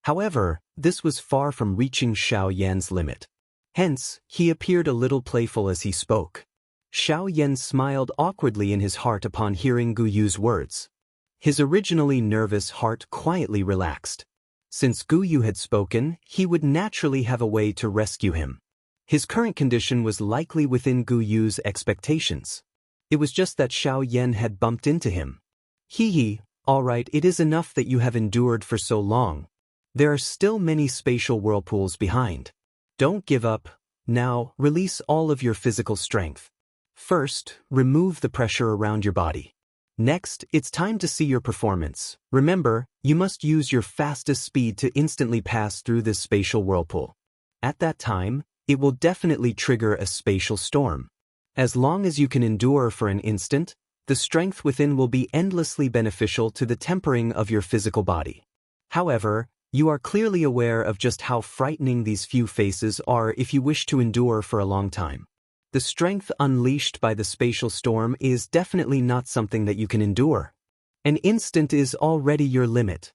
However, this was far from reaching Xiao Yan's limit. Hence, he appeared a little playful as he spoke. Xiao Yan smiled awkwardly in his heart upon hearing Gu Yu's words. His originally nervous heart quietly relaxed. Since Gu Yu had spoken, he would naturally have a way to rescue him. His current condition was likely within Gu Yu's expectations. It was just that Xiao Yan had bumped into him. All right, it is enough that you have endured for so long. There are still many spatial whirlpools behind. Don't give up. Now, release all of your physical strength. First, remove the pressure around your body. Next, it's time to see your performance. Remember, you must use your fastest speed to instantly pass through this spatial whirlpool. At that time, it will definitely trigger a spatial storm. As long as you can endure for an instant, the strength within will be endlessly beneficial to the tempering of your physical body. However, you are clearly aware of just how frightening these few phases are if you wish to endure for a long time. The strength unleashed by the spatial storm is definitely not something that you can endure. An instant is already your limit.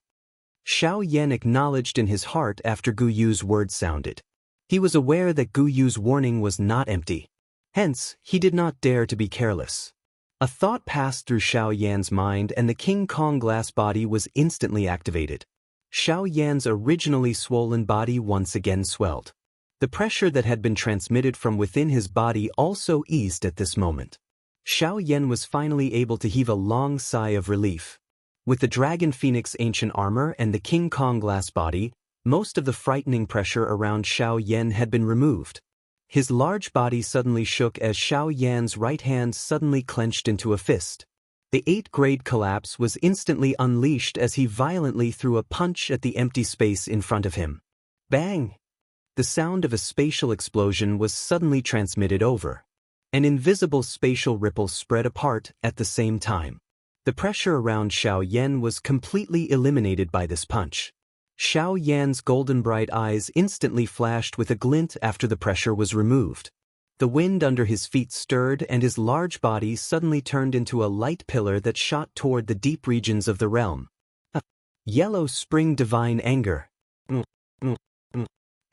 Xiao Yan acknowledged in his heart after Gu Yu's words sounded. He was aware that Gu Yu's warning was not empty. Hence, he did not dare to be careless. A thought passed through Xiao Yan's mind and the King Kong glass body was instantly activated. Xiao Yan's originally swollen body once again swelled. The pressure that had been transmitted from within his body also eased at this moment. Xiao Yan was finally able to heave a long sigh of relief. With the Dragon Phoenix ancient armor and the King Kong glass body, most of the frightening pressure around Xiao Yan had been removed. His large body suddenly shook as Xiao Yan's right hand suddenly clenched into a fist. The 8th-grade collapse was instantly unleashed as he violently threw a punch at the empty space in front of him. Bang! The sound of a spatial explosion was suddenly transmitted over. An invisible spatial ripple spread apart at the same time. The pressure around Xiao Yan was completely eliminated by this punch. Xiao Yan's golden bright eyes instantly flashed with a glint after the pressure was removed. The wind under his feet stirred and his large body suddenly turned into a light pillar that shot toward the deep regions of the realm. A yellow spring divine anger.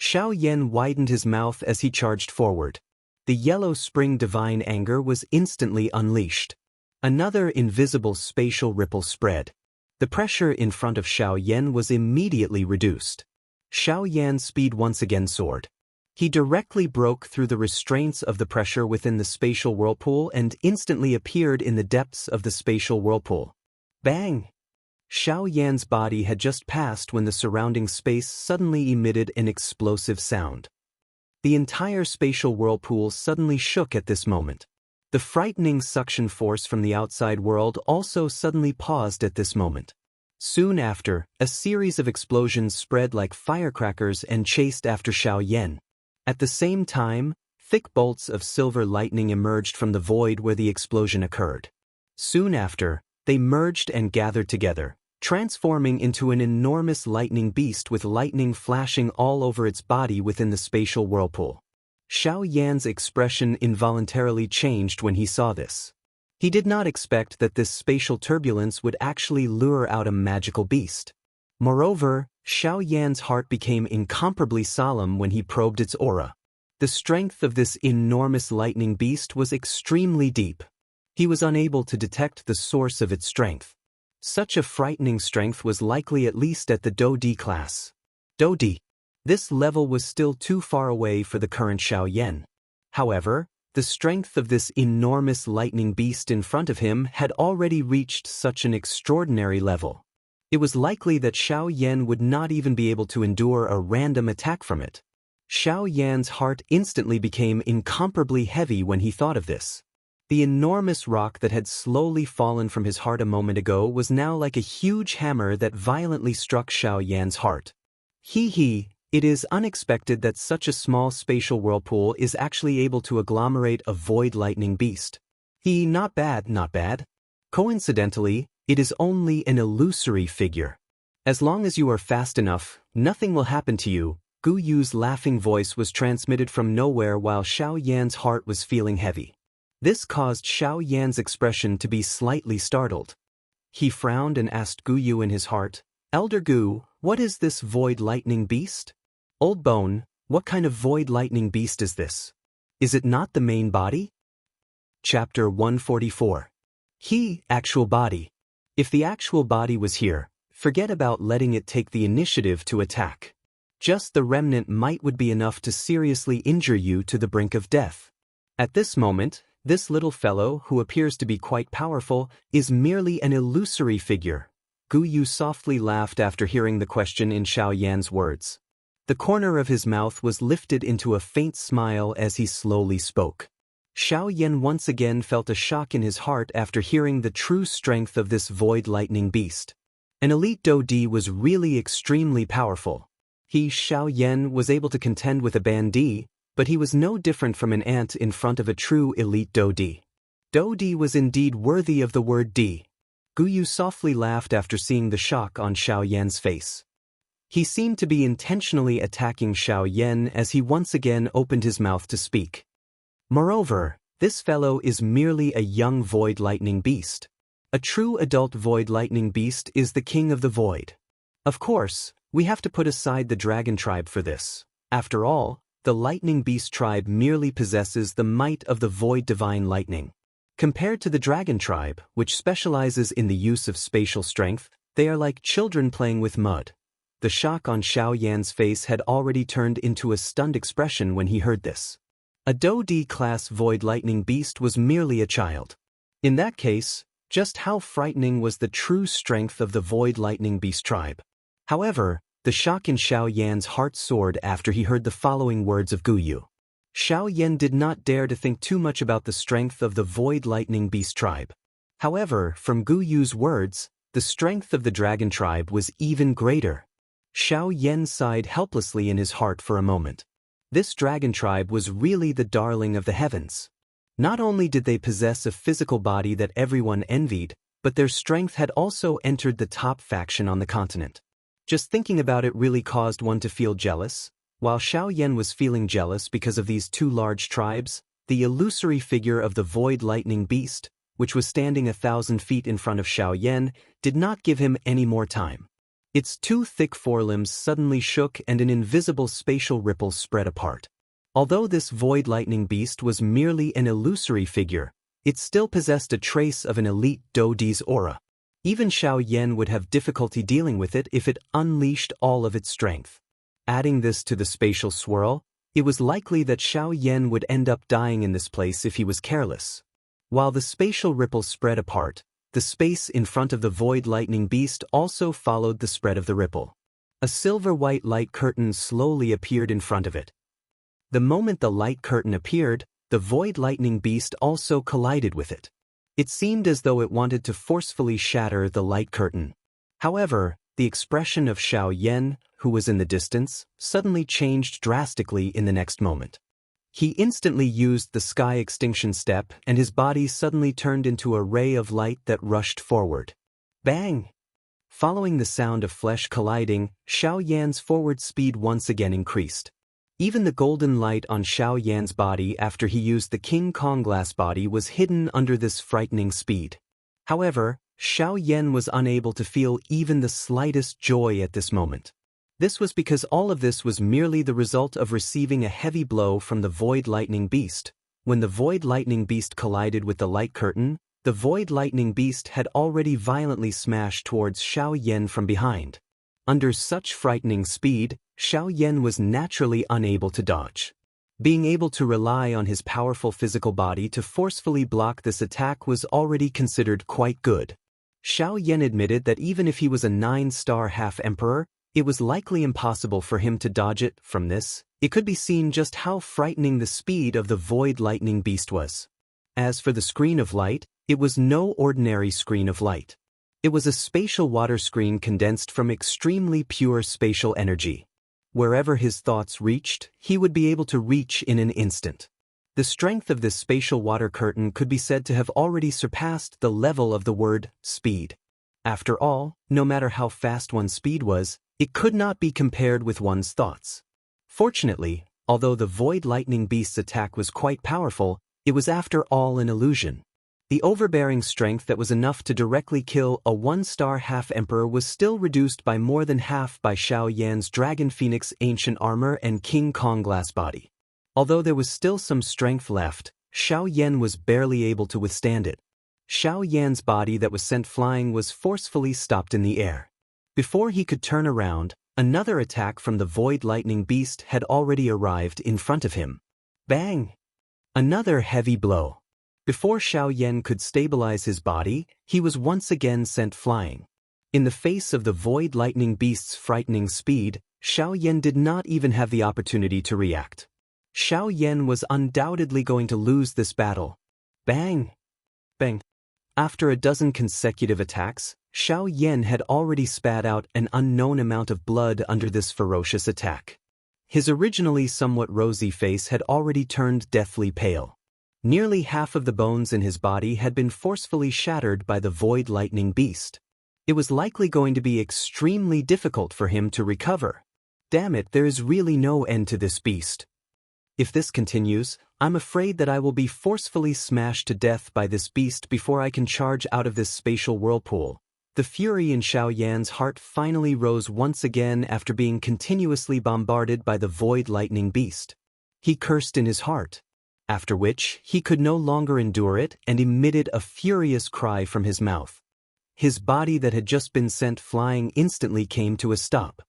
Xiao Yan widened his mouth as he charged forward. The yellow spring divine anger was instantly unleashed. Another invisible spatial ripple spread. The pressure in front of Xiao Yan was immediately reduced. Xiao Yan's speed once again soared. He directly broke through the restraints of the pressure within the spatial whirlpool and instantly appeared in the depths of the spatial whirlpool. Bang! Xiao Yan's body had just passed when the surrounding space suddenly emitted an explosive sound. The entire spatial whirlpool suddenly shook at this moment. The frightening suction force from the outside world also suddenly paused at this moment. Soon after, a series of explosions spread like firecrackers and chased after Xiao Yan. At the same time, thick bolts of silver lightning emerged from the void where the explosion occurred. Soon after, they merged and gathered together, transforming into an enormous lightning beast with lightning flashing all over its body within the spatial whirlpool. Xiao Yan's expression involuntarily changed when he saw this. He did not expect that this spatial turbulence would actually lure out a magical beast. Moreover, Xiao Yan's heart became incomparably solemn when he probed its aura. The strength of this enormous lightning beast was extremely deep. He was unable to detect the source of its strength. Such a frightening strength was likely at least at the Do D class. Do D. This level was still too far away for the current Xiao Yan. However, the strength of this enormous lightning beast in front of him had already reached such an extraordinary level. It was likely that Xiao Yan would not even be able to endure a random attack from it. Xiao Yan's heart instantly became incomparably heavy when he thought of this. The enormous rock that had slowly fallen from his heart a moment ago was now like a huge hammer that violently struck Xiao Yan's heart. It is unexpected that such a small spatial whirlpool is actually able to agglomerate a void lightning beast. Not bad, not bad. Coincidentally, it is only an illusory figure. As long as you are fast enough, nothing will happen to you. Gu Yu's laughing voice was transmitted from nowhere while Xiao Yan's heart was feeling heavy. This caused Xiao Yan's expression to be slightly startled. He frowned and asked Gu Yu in his heart, "Elder Gu, what is this void lightning beast? Old Bone, what kind of void lightning beast is this? Is it not the main body?" Chapter 144. Actual body. If the actual body was here, forget about letting it take the initiative to attack. Just the remnant might would be enough to seriously injure you to the brink of death. At this moment, this little fellow, who appears to be quite powerful, is merely an illusory figure. Gu Yu softly laughed after hearing the question in Xiao Yan's words. The corner of his mouth was lifted into a faint smile as he slowly spoke. Xiao Yan once again felt a shock in his heart after hearing the true strength of this void lightning beast. An elite Daoist was really extremely powerful. Xiao Yan was able to contend with a bandit, but he was no different from an ant in front of a true elite Daoist. Daoist was indeed worthy of the word D. Gu Yu softly laughed after seeing the shock on Xiao Yan's face. He seemed to be intentionally attacking Xiao Yan as he once again opened his mouth to speak. Moreover, this fellow is merely a young void lightning beast. A true adult void lightning beast is the king of the void. Of course, we have to put aside the dragon tribe for this. After all, the lightning beast tribe merely possesses the might of the void divine lightning. Compared to the dragon tribe, which specializes in the use of spatial strength, they are like children playing with mud. The shock on Xiao Yan's face had already turned into a stunned expression when he heard this. A Daoist-class void lightning beast was merely a child. In that case, just how frightening was the true strength of the void lightning beast tribe? However, the shock in Xiao Yan's heart soared after he heard the following words of Gu Yu. Xiao Yan did not dare to think too much about the strength of the void lightning beast tribe. However, from Gu Yu's words, the strength of the dragon tribe was even greater. Xiao Yan sighed helplessly in his heart for a moment. This dragon tribe was really the darling of the heavens. Not only did they possess a physical body that everyone envied, but their strength had also entered the top faction on the continent. Just thinking about it really caused one to feel jealous. While Xiao Yan was feeling jealous because of these two large tribes, the illusory figure of the void lightning beast, which was standing 1,000 feet in front of Xiao Yan, did not give him any more time. Its two thick forelimbs suddenly shook and an invisible spatial ripple spread apart. Although this void lightning beast was merely an illusory figure, it still possessed a trace of an elite Daoist aura. Even Xiao Yan would have difficulty dealing with it if it unleashed all of its strength. Adding this to the spatial swirl, it was likely that Xiao Yan would end up dying in this place if he was careless. While the spatial ripple spread apart, the space in front of the void lightning beast also followed the spread of the ripple. A silver-white light curtain slowly appeared in front of it. The moment the light curtain appeared, the void lightning beast also collided with it. It seemed as though it wanted to forcefully shatter the light curtain. However, the expression of Xiao Yan, who was in the distance, suddenly changed drastically in the next moment. He instantly used the sky extinction step and his body suddenly turned into a ray of light that rushed forward. Bang! Following the sound of flesh colliding, Xiao Yan's forward speed once again increased. Even the golden light on Xiao Yan's body after he used the King Kong glass body was hidden under this frightening speed. However, Xiao Yan was unable to feel even the slightest joy at this moment. This was because all of this was merely the result of receiving a heavy blow from the void lightning beast. When the void lightning beast collided with the light curtain, the void lightning beast had already violently smashed towards Xiao Yan from behind. Under such frightening speed, Xiao Yan was naturally unable to dodge. Being able to rely on his powerful physical body to forcefully block this attack was already considered quite good. Xiao Yan admitted that even if he was a 9-star half-emperor, it was likely impossible for him to dodge it. From this, it could be seen just how frightening the speed of the void lightning beast was. As for the screen of light, it was no ordinary screen of light. It was a spatial water screen condensed from extremely pure spatial energy. Wherever his thoughts reached, he would be able to reach in an instant. The strength of this spatial water curtain could be said to have already surpassed the level of the word speed. After all, no matter how fast one's speed was, it could not be compared with one's thoughts. Fortunately, although the Void Lightning Beast's attack was quite powerful, it was after all an illusion. The overbearing strength that was enough to directly kill a 1-star half-emperor was still reduced by more than half by Xiao Yan's Dragon Phoenix ancient armor and King Kong glass body. Although there was still some strength left, Xiao Yan was barely able to withstand it. Xiao Yan's body that was sent flying was forcefully stopped in the air. Before he could turn around, another attack from the Void Lightning Beast had already arrived in front of him. Bang! Another heavy blow. Before Xiao Yan could stabilize his body, he was once again sent flying. In the face of the Void Lightning Beast's frightening speed, Xiao Yan did not even have the opportunity to react. Xiao Yan was undoubtedly going to lose this battle. Bang! Bang! After a dozen consecutive attacks, Xiao Yan had already spat out an unknown amount of blood under this ferocious attack. His originally somewhat rosy face had already turned deathly pale. Nearly half of the bones in his body had been forcefully shattered by the Void Lightning Beast. It was likely going to be extremely difficult for him to recover. Damn it, there is really no end to this beast. If this continues, I'm afraid that I will be forcefully smashed to death by this beast before I can charge out of this spatial whirlpool. The fury in Xiao Yan's heart finally rose once again after being continuously bombarded by the Void Lightning Beast. He cursed in his heart, after which he could no longer endure it and emitted a furious cry from his mouth. His body that had just been sent flying instantly came to a stop.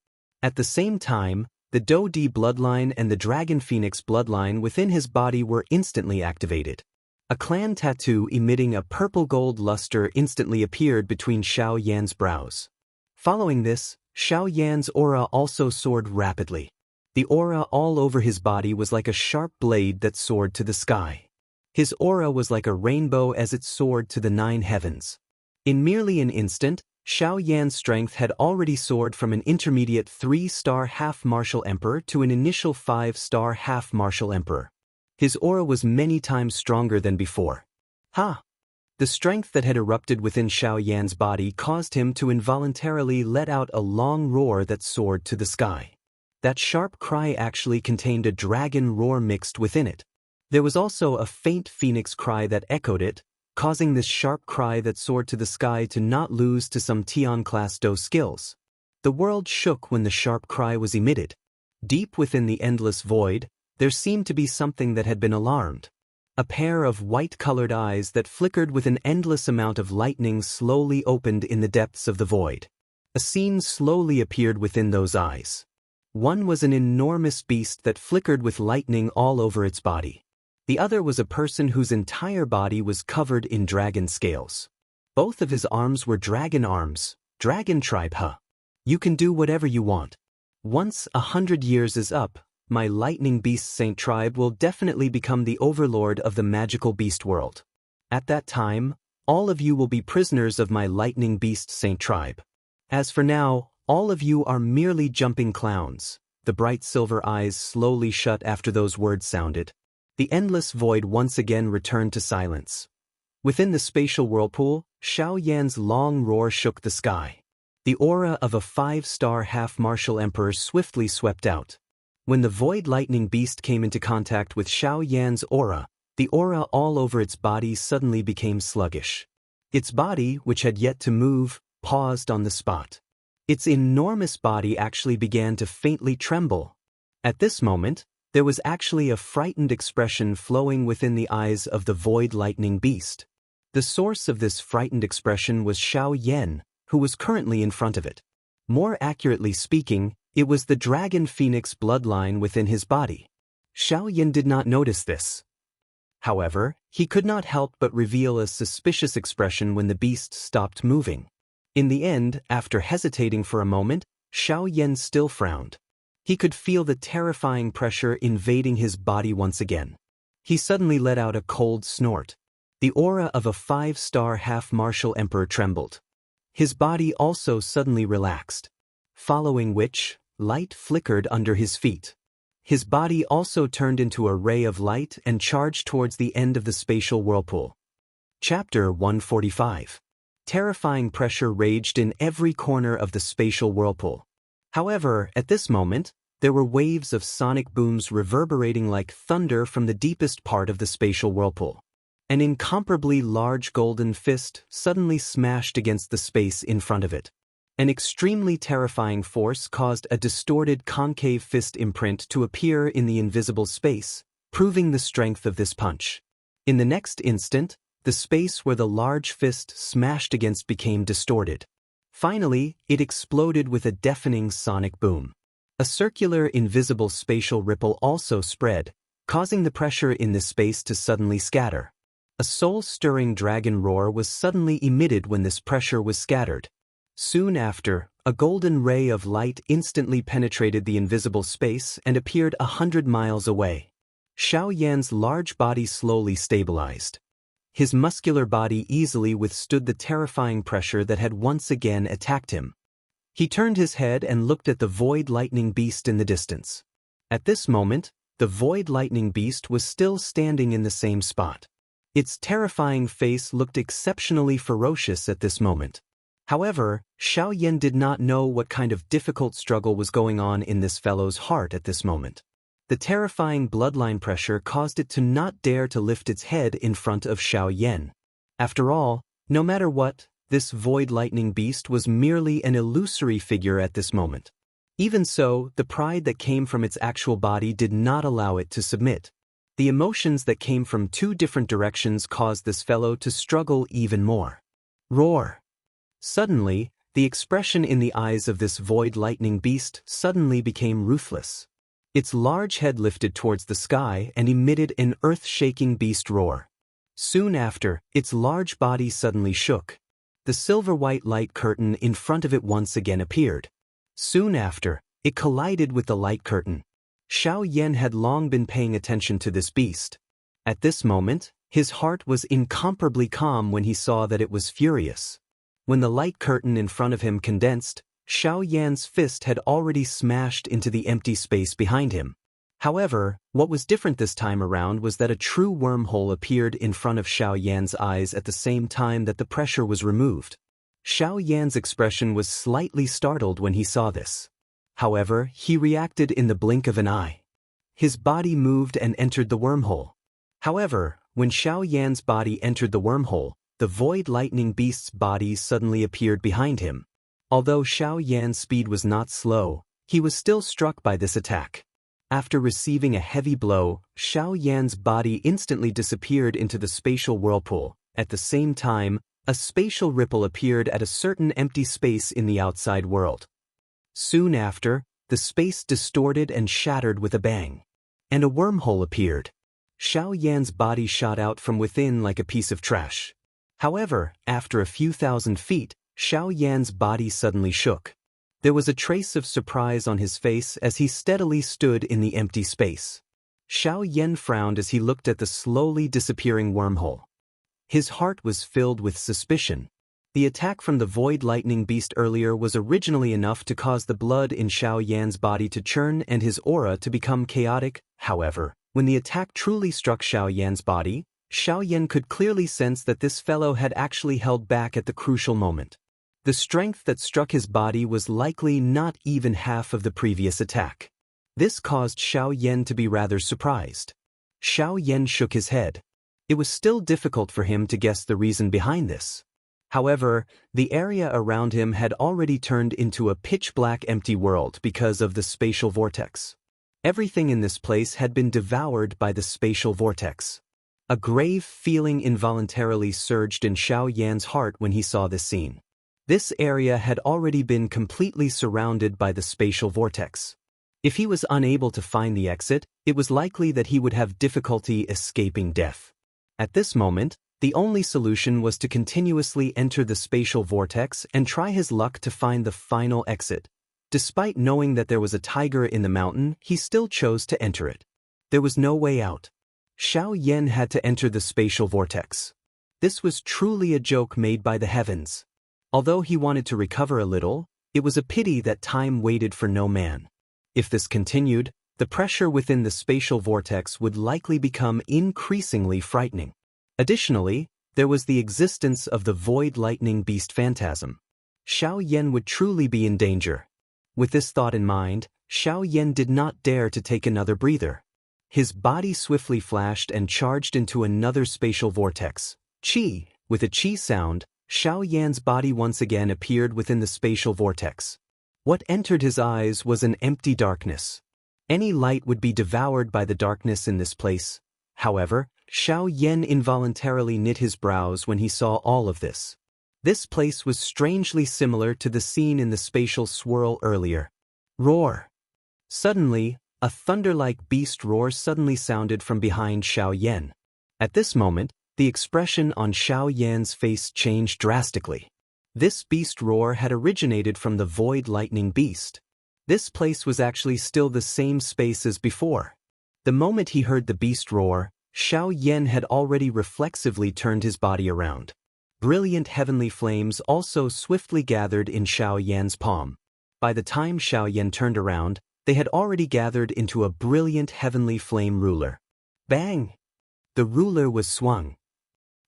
At the same time, the Dou Di bloodline and the Dragon Phoenix bloodline within his body were instantly activated. A clan tattoo emitting a purple-gold luster instantly appeared between Xiao Yan's brows. Following this, Xiao Yan's aura also soared rapidly. The aura all over his body was like a sharp blade that soared to the sky. His aura was like a rainbow as it soared to the 9 heavens. In merely an instant, Xiao Yan's strength had already soared from an intermediate 3-star half-martial emperor to an initial 5-star half-martial emperor. His aura was many times stronger than before. The strength that had erupted within Xiao Yan's body caused him to involuntarily let out a long roar that soared to the sky. That sharp cry actually contained a dragon roar mixed within it. There was also a faint phoenix cry that echoed it, causing this sharp cry that soared to the sky to not lose to some Tian-class Dou skills. The world shook when the sharp cry was emitted. Deep within the endless void, there seemed to be something that had been alarmed. A pair of white-colored eyes that flickered with an endless amount of lightning slowly opened in the depths of the void. A scene slowly appeared within those eyes. One was an enormous beast that flickered with lightning all over its body. The other was a person whose entire body was covered in dragon scales. Both of his arms were dragon arms. Dragon tribe, huh? You can do whatever you want. Once 100 years is up, my lightning beast saint tribe will definitely become the overlord of the magical beast world. At that time, all of you will be prisoners of my lightning beast saint tribe. As for now, all of you are merely jumping clowns. The bright silver eyes slowly shut after those words sounded. The endless void once again returned to silence. Within the spatial whirlpool, Xiao Yan's long roar shook the sky. The aura of a 5-star half-martial emperor swiftly swept out. When the Void Lightning Beast came into contact with Xiao Yan's aura, the aura all over its body suddenly became sluggish. Its body, which had yet to move, paused on the spot. Its enormous body actually began to faintly tremble. At this moment, there was actually a frightened expression flowing within the eyes of the Void Lightning Beast. The source of this frightened expression was Xiao Yan, who was currently in front of it. More accurately speaking, it was the Dragon Phoenix bloodline within his body. Xiao Yan did not notice this. However, he could not help but reveal a suspicious expression when the beast stopped moving. In the end, after hesitating for a moment, Xiao Yan still frowned. He could feel the terrifying pressure invading his body once again. He suddenly let out a cold snort. The aura of a 5-star half-martial emperor trembled. His body also suddenly relaxed. Following which, light flickered under his feet. his body also turned into a ray of light and charged towards the end of the spatial whirlpool. Chapter 145. Terrifying pressure raged in every corner of the spatial whirlpool. However, at this moment, there were waves of sonic booms reverberating like thunder from the deepest part of the spatial whirlpool. An incomparably large golden fist suddenly smashed against the space in front of it. An extremely terrifying force caused a distorted concave fist imprint to appear in the invisible space, proving the strength of this punch. In the next instant, the space where the large fist smashed against became distorted. Finally, it exploded with a deafening sonic boom. A circular invisible spatial ripple also spread, causing the pressure in this space to suddenly scatter. A soul-stirring dragon roar was suddenly emitted when this pressure was scattered. Soon after, a golden ray of light instantly penetrated the invisible space and appeared 100 miles away. Xiao Yan's large body slowly stabilized. His muscular body easily withstood the terrifying pressure that had once again attacked him. He turned his head and looked at the void lightning beast in the distance. At this moment, the void lightning beast was still standing in the same spot. Its terrifying face looked exceptionally ferocious at this moment. However, Xiao Yan did not know what kind of difficult struggle was going on in this fellow's heart at this moment. The terrifying bloodline pressure caused it to not dare to lift its head in front of Xiao Yan. After all, no matter what, this void lightning beast was merely an illusory figure at this moment. Even so, the pride that came from its actual body did not allow it to submit. The emotions that came from two different directions caused this fellow to struggle even more. Roar! Suddenly, the expression in the eyes of this void lightning beast suddenly became ruthless. Its large head lifted towards the sky and emitted an earth-shaking beast roar. Soon after, its large body suddenly shook. The silver-white light curtain in front of it once again appeared. Soon after, it collided with the light curtain. Xiao Yan had long been paying attention to this beast. At this moment, his heart was incomparably calm when he saw that it was furious. When the light curtain in front of him condensed, Xiao Yan's fist had already smashed into the empty space behind him. However, what was different this time around was that a true wormhole appeared in front of Xiao Yan's eyes at the same time that the pressure was removed. Xiao Yan's expression was slightly startled when he saw this. However, he reacted in the blink of an eye. His body moved and entered the wormhole. However, when Xiao Yan's body entered the wormhole, the void lightning beast's body suddenly appeared behind him. Although Xiao Yan's speed was not slow, he was still struck by this attack. After receiving a heavy blow, Xiao Yan's body instantly disappeared into the spatial whirlpool. At the same time, a spatial ripple appeared at a certain empty space in the outside world. Soon after, the space distorted and shattered with a bang. And a wormhole appeared. Xiao Yan's body shot out from within like a piece of trash. However, after a few thousand feet, Xiao Yan's body suddenly shook. There was a trace of surprise on his face as he steadily stood in the empty space. Xiao Yan frowned as he looked at the slowly disappearing wormhole. His heart was filled with suspicion. The attack from the void lightning beast earlier was originally enough to cause the blood in Xiao Yan's body to churn and his aura to become chaotic. However, when the attack truly struck Xiao Yan's body, Xiao Yan could clearly sense that this fellow had actually held back at the crucial moment. The strength that struck his body was likely not even half of the previous attack. This caused Xiao Yan to be rather surprised. Xiao Yan shook his head. It was still difficult for him to guess the reason behind this. However, the area around him had already turned into a pitch-black empty world because of the spatial vortex. Everything in this place had been devoured by the spatial vortex. A grave feeling involuntarily surged in Xiao Yan's heart when he saw this scene. This area had already been completely surrounded by the spatial vortex. If he was unable to find the exit, it was likely that he would have difficulty escaping death. At this moment, the only solution was to continuously enter the spatial vortex and try his luck to find the final exit. Despite knowing that there was a tiger in the mountain, he still chose to enter it. There was no way out. Xiao Yan had to enter the spatial vortex. This was truly a joke made by the heavens. Although he wanted to recover a little, it was a pity that time waited for no man. If this continued, The pressure within the spatial vortex would likely become increasingly frightening. Additionally, there was the existence of the void lightning beast phantasm. Xiao Yan would truly be in danger. With this thought in mind, Xiao Yan did not dare to take another breather. His body swiftly flashed and charged into another spatial vortex. Qi. With a qi sound, Xiao Yan's body once again appeared within the spatial vortex. What entered his eyes was an empty darkness. Any light would be devoured by the darkness in this place. However, Xiao Yan involuntarily knit his brows when he saw all of this. This place was strangely similar to the scene in the spatial swirl earlier. Roar! Suddenly, a thunder-like beast roar suddenly sounded from behind Xiao Yan. At this moment, the expression on Xiao Yan's face changed drastically. This beast roar had originated from the void lightning beast. This place was actually still the same space as before. The moment he heard the beast roar, Xiao Yan had already reflexively turned his body around. Brilliant heavenly flames also swiftly gathered in Xiao Yan's palm. By the time Xiao Yan turned around, they had already gathered into a brilliant heavenly flame ruler. Bang! The ruler was swung.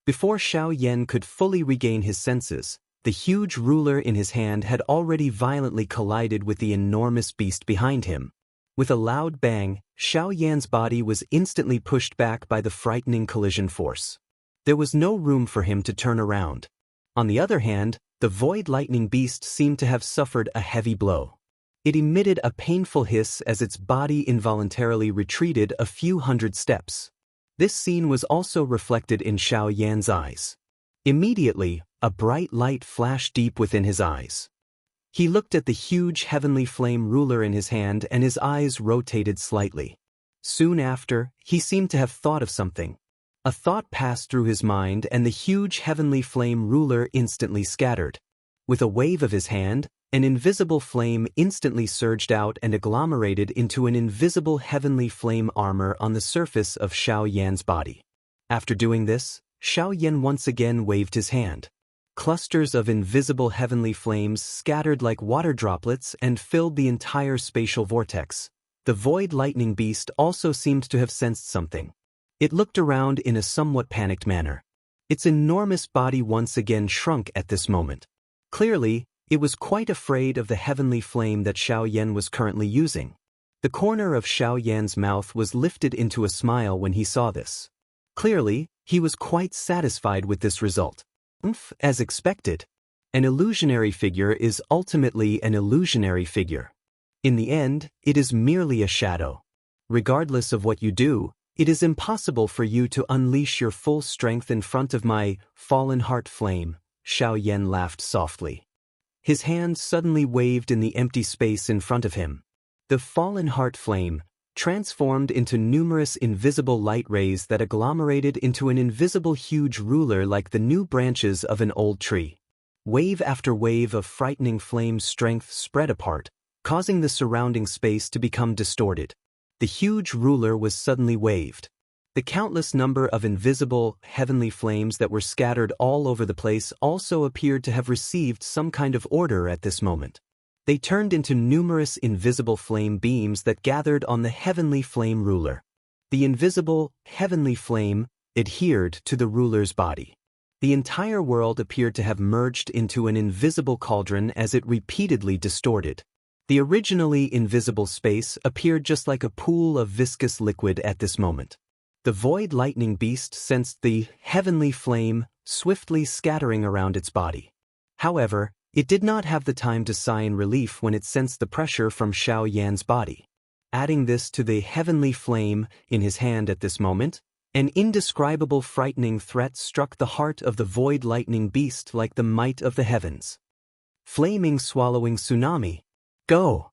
Before Xiao Yan could fully regain his senses, the huge ruler in his hand had already violently collided with the enormous beast behind him. With a loud bang, Xiao Yan's body was instantly pushed back by the frightening collision force. There was no room for him to turn around. On the other hand, the void lightning beast seemed to have suffered a heavy blow. It emitted a painful hiss as its body involuntarily retreated a few hundred steps. This scene was also reflected in Xiao Yan's eyes. Immediately, a bright light flashed deep within his eyes. He looked at the huge heavenly flame ruler in his hand and his eyes rotated slightly. Soon after, he seemed to have thought of something. A thought passed through his mind and the huge heavenly flame ruler instantly scattered. With a wave of his hand, an invisible flame instantly surged out and agglomerated into an invisible heavenly flame armor on the surface of Xiao Yan's body. After doing this, Xiao Yan once again waved his hand. Clusters of invisible heavenly flames scattered like water droplets and filled the entire spatial vortex. The void lightning beast also seemed to have sensed something. It looked around in a somewhat panicked manner. Its enormous body once again shrunk at this moment. Clearly, it was quite afraid of the heavenly flame that Xiao Yan was currently using. The corner of Xiao Yan's mouth was lifted into a smile when he saw this. Clearly, he was quite satisfied with this result. As expected. An illusionary figure is ultimately an illusionary figure. In the end, it is merely a shadow. Regardless of what you do, it is impossible for you to unleash your full strength in front of my fallen heart flame, Xiao Yan laughed softly. His hand suddenly waved in the empty space in front of him. The fallen heart flame transformed into numerous invisible light rays that agglomerated into an invisible huge ruler like the new branches of an old tree. Wave after wave of frightening flame strength spread apart, causing the surrounding space to become distorted. The huge ruler was suddenly waved. The countless number of invisible, heavenly flames that were scattered all over the place also appeared to have received some kind of order at this moment. They turned into numerous invisible flame beams that gathered on the heavenly flame ruler. The invisible, heavenly flame adhered to the ruler's body. The entire world appeared to have merged into an invisible cauldron as it repeatedly distorted. The originally invisible space appeared just like a pool of viscous liquid at this moment. The void lightning beast sensed the heavenly flame swiftly scattering around its body. However, it did not have the time to sigh in relief when it sensed the pressure from Xiao Yan's body. Adding this to the heavenly flame in his hand at this moment, an indescribable frightening threat struck the heart of the void lightning beast like the might of the heavens. Flaming swallowing tsunami. Go!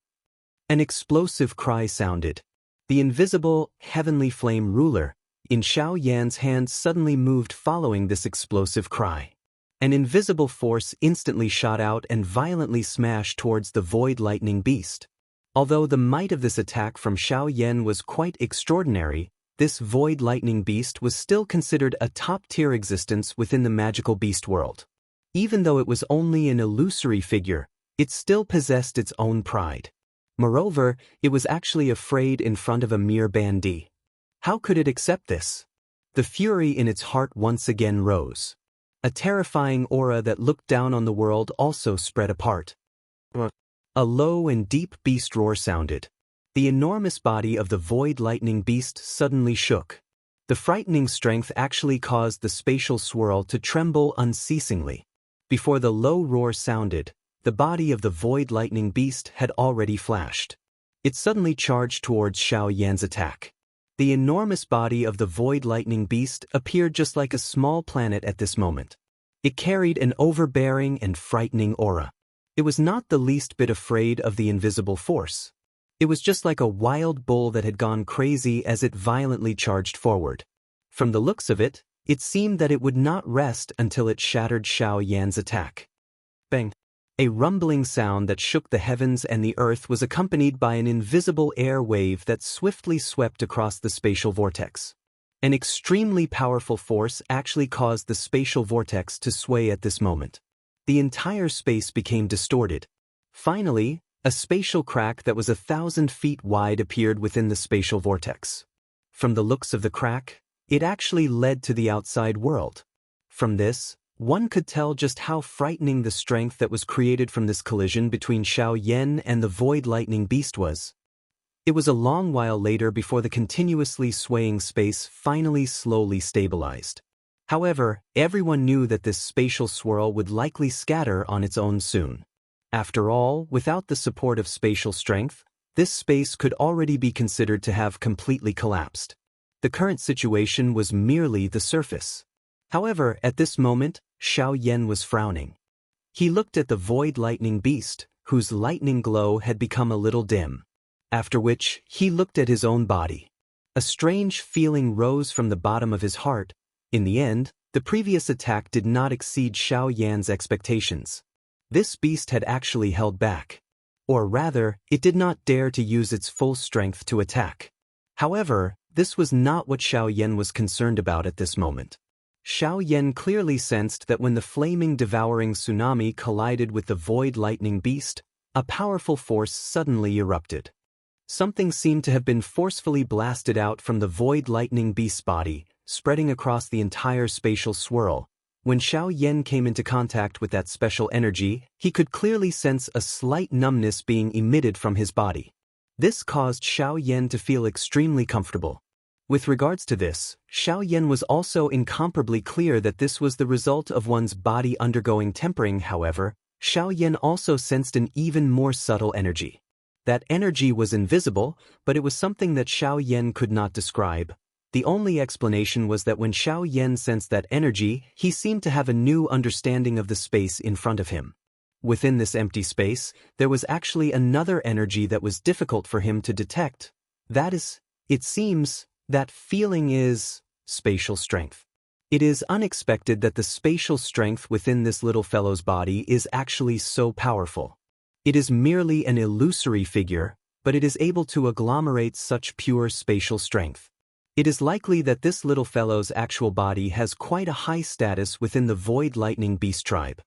An explosive cry sounded. The invisible, heavenly flame ruler in Xiao Yan's hand suddenly moved following this explosive cry. An invisible force instantly shot out and violently smashed towards the void lightning beast. Although the might of this attack from Xiao Yan was quite extraordinary, this void lightning beast was still considered a top-tier existence within the magical beast world. Even though it was only an illusory figure, it still possessed its own pride. Moreover, it was actually afraid in front of a mere bandit. How could it accept this? The fury in its heart once again rose. A terrifying aura that looked down on the world also spread apart. A low and deep beast roar sounded. The enormous body of the void lightning beast suddenly shook. The frightening strength actually caused the spatial swirl to tremble unceasingly. Before the low roar sounded, the body of the void lightning beast had already flashed. It suddenly charged towards Xiao Yan's attack. The enormous body of the void lightning beast appeared just like a small planet at this moment. It carried an overbearing and frightening aura. It was not the least bit afraid of the invisible force. It was just like a wild bull that had gone crazy as it violently charged forward. From the looks of it, it seemed that it would not rest until it shattered Xiao Yan's attack. Bang! A rumbling sound that shook the heavens and the earth was accompanied by an invisible air wave that swiftly swept across the spatial vortex. An extremely powerful force actually caused the spatial vortex to sway at this moment. The entire space became distorted. Finally, a spatial crack that was 1,000 feet wide appeared within the spatial vortex. From the looks of the crack, it actually led to the outside world. From this, one could tell just how frightening the strength that was created from this collision between Xiao Yan and the void lightning beast was. It was a long while later before the continuously swaying space finally slowly stabilized. However, everyone knew that this spatial swirl would likely scatter on its own soon. After all, without the support of spatial strength, this space could already be considered to have completely collapsed. The current situation was merely the surface. However, at this moment, Xiao Yan was frowning. He looked at the void lightning beast, whose lightning glow had become a little dim. After which, he looked at his own body. A strange feeling rose from the bottom of his heart. In the end, the previous attack did not exceed Xiao Yan's expectations. This beast had actually held back. Or rather, it did not dare to use its full strength to attack. However, this was not what Xiao Yan was concerned about at this moment. Xiao Yan clearly sensed that when the flaming devouring tsunami collided with the void lightning beast, a powerful force suddenly erupted. Something seemed to have been forcefully blasted out from the void lightning beast's body, spreading across the entire spatial swirl. When Xiao Yan came into contact with that special energy, he could clearly sense a slight numbness being emitted from his body. This caused Xiao Yan to feel extremely comfortable. With regards to this, Xiao Yan was also incomparably clear that this was the result of one's body undergoing tempering. However, Xiao Yan also sensed an even more subtle energy. That energy was invisible, but it was something that Xiao Yan could not describe. The only explanation was that when Xiao Yan sensed that energy, he seemed to have a new understanding of the space in front of him. Within this empty space, there was actually another energy that was difficult for him to detect. That is, it seems, that feeling is spatial strength. It is unexpected that the spatial strength within this little fellow's body is actually so powerful. It is merely an illusory figure, but it is able to agglomerate such pure spatial strength. It is likely that this little fellow's actual body has quite a high status within the void lightning beast tribe.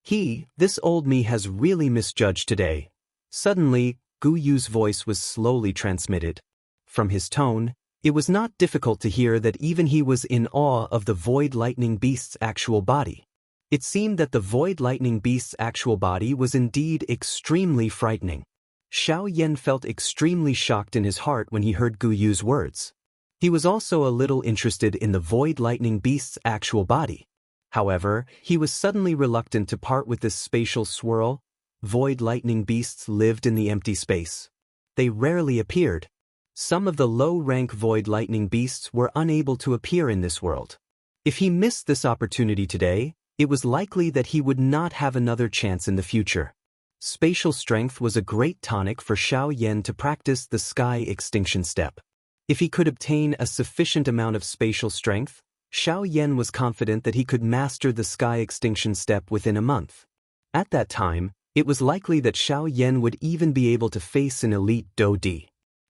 This old me has really misjudged today. Suddenly, Gu Yu's voice was slowly transmitted. From his tone, it was not difficult to hear that even he was in awe of the void lightning beast's actual body. It seemed that the void lightning beast's actual body was indeed extremely frightening. Xiao Yan felt extremely shocked in his heart when he heard Gu Yu's words. He was also a little interested in the void lightning beast's actual body. However, he was suddenly reluctant to part with this spatial swirl. Void lightning beasts lived in the empty space. They rarely appeared. Some of the low-rank void lightning beasts were unable to appear in this world. If he missed this opportunity today, it was likely that he would not have another chance in the future. Spatial strength was a great tonic for Xiao Yan to practice the sky extinction step. If he could obtain a sufficient amount of spatial strength, Xiao Yan was confident that he could master the sky extinction step within a month. At that time, it was likely that Xiao Yan would even be able to face an elite Do Di.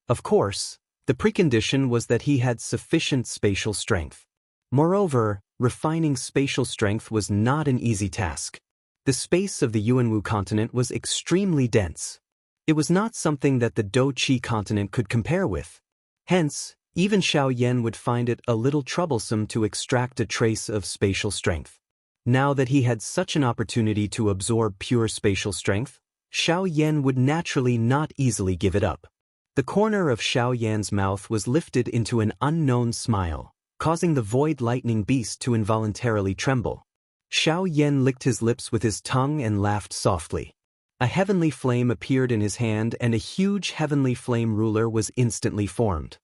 Of course, the precondition was that he had sufficient spatial strength. Moreover, refining spatial strength was not an easy task. The space of the Yuanwu continent was extremely dense. It was not something that the Dou-Qi continent could compare with. Hence, even Xiao Yan would find it a little troublesome to extract a trace of spatial strength. Now that he had such an opportunity to absorb pure spatial strength, Xiao Yan would naturally not easily give it up. The corner of Xiao Yan's mouth was lifted into an unknown smile, causing the void lightning beast to involuntarily tremble. Xiao Yan licked his lips with his tongue and laughed softly. A heavenly flame appeared in his hand and a huge heavenly flame ruler was instantly formed.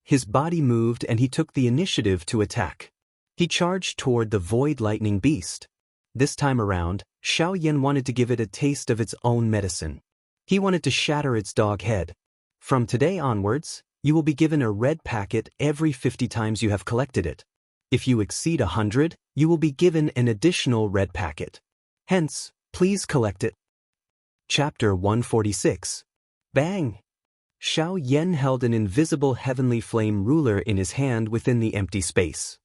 His body moved and he took the initiative to attack. He charged toward the void lightning beast. This time around, Xiao Yan wanted to give it a taste of its own medicine. He wanted to shatter its dog head. From today onwards, you will be given a red packet every 50 times you have collected it. If you exceed 100, you will be given an additional red packet. Hence, please collect it. Chapter 146. Bang! Xiao Yan held an invisible heavenly flame ruler in his hand within the empty space.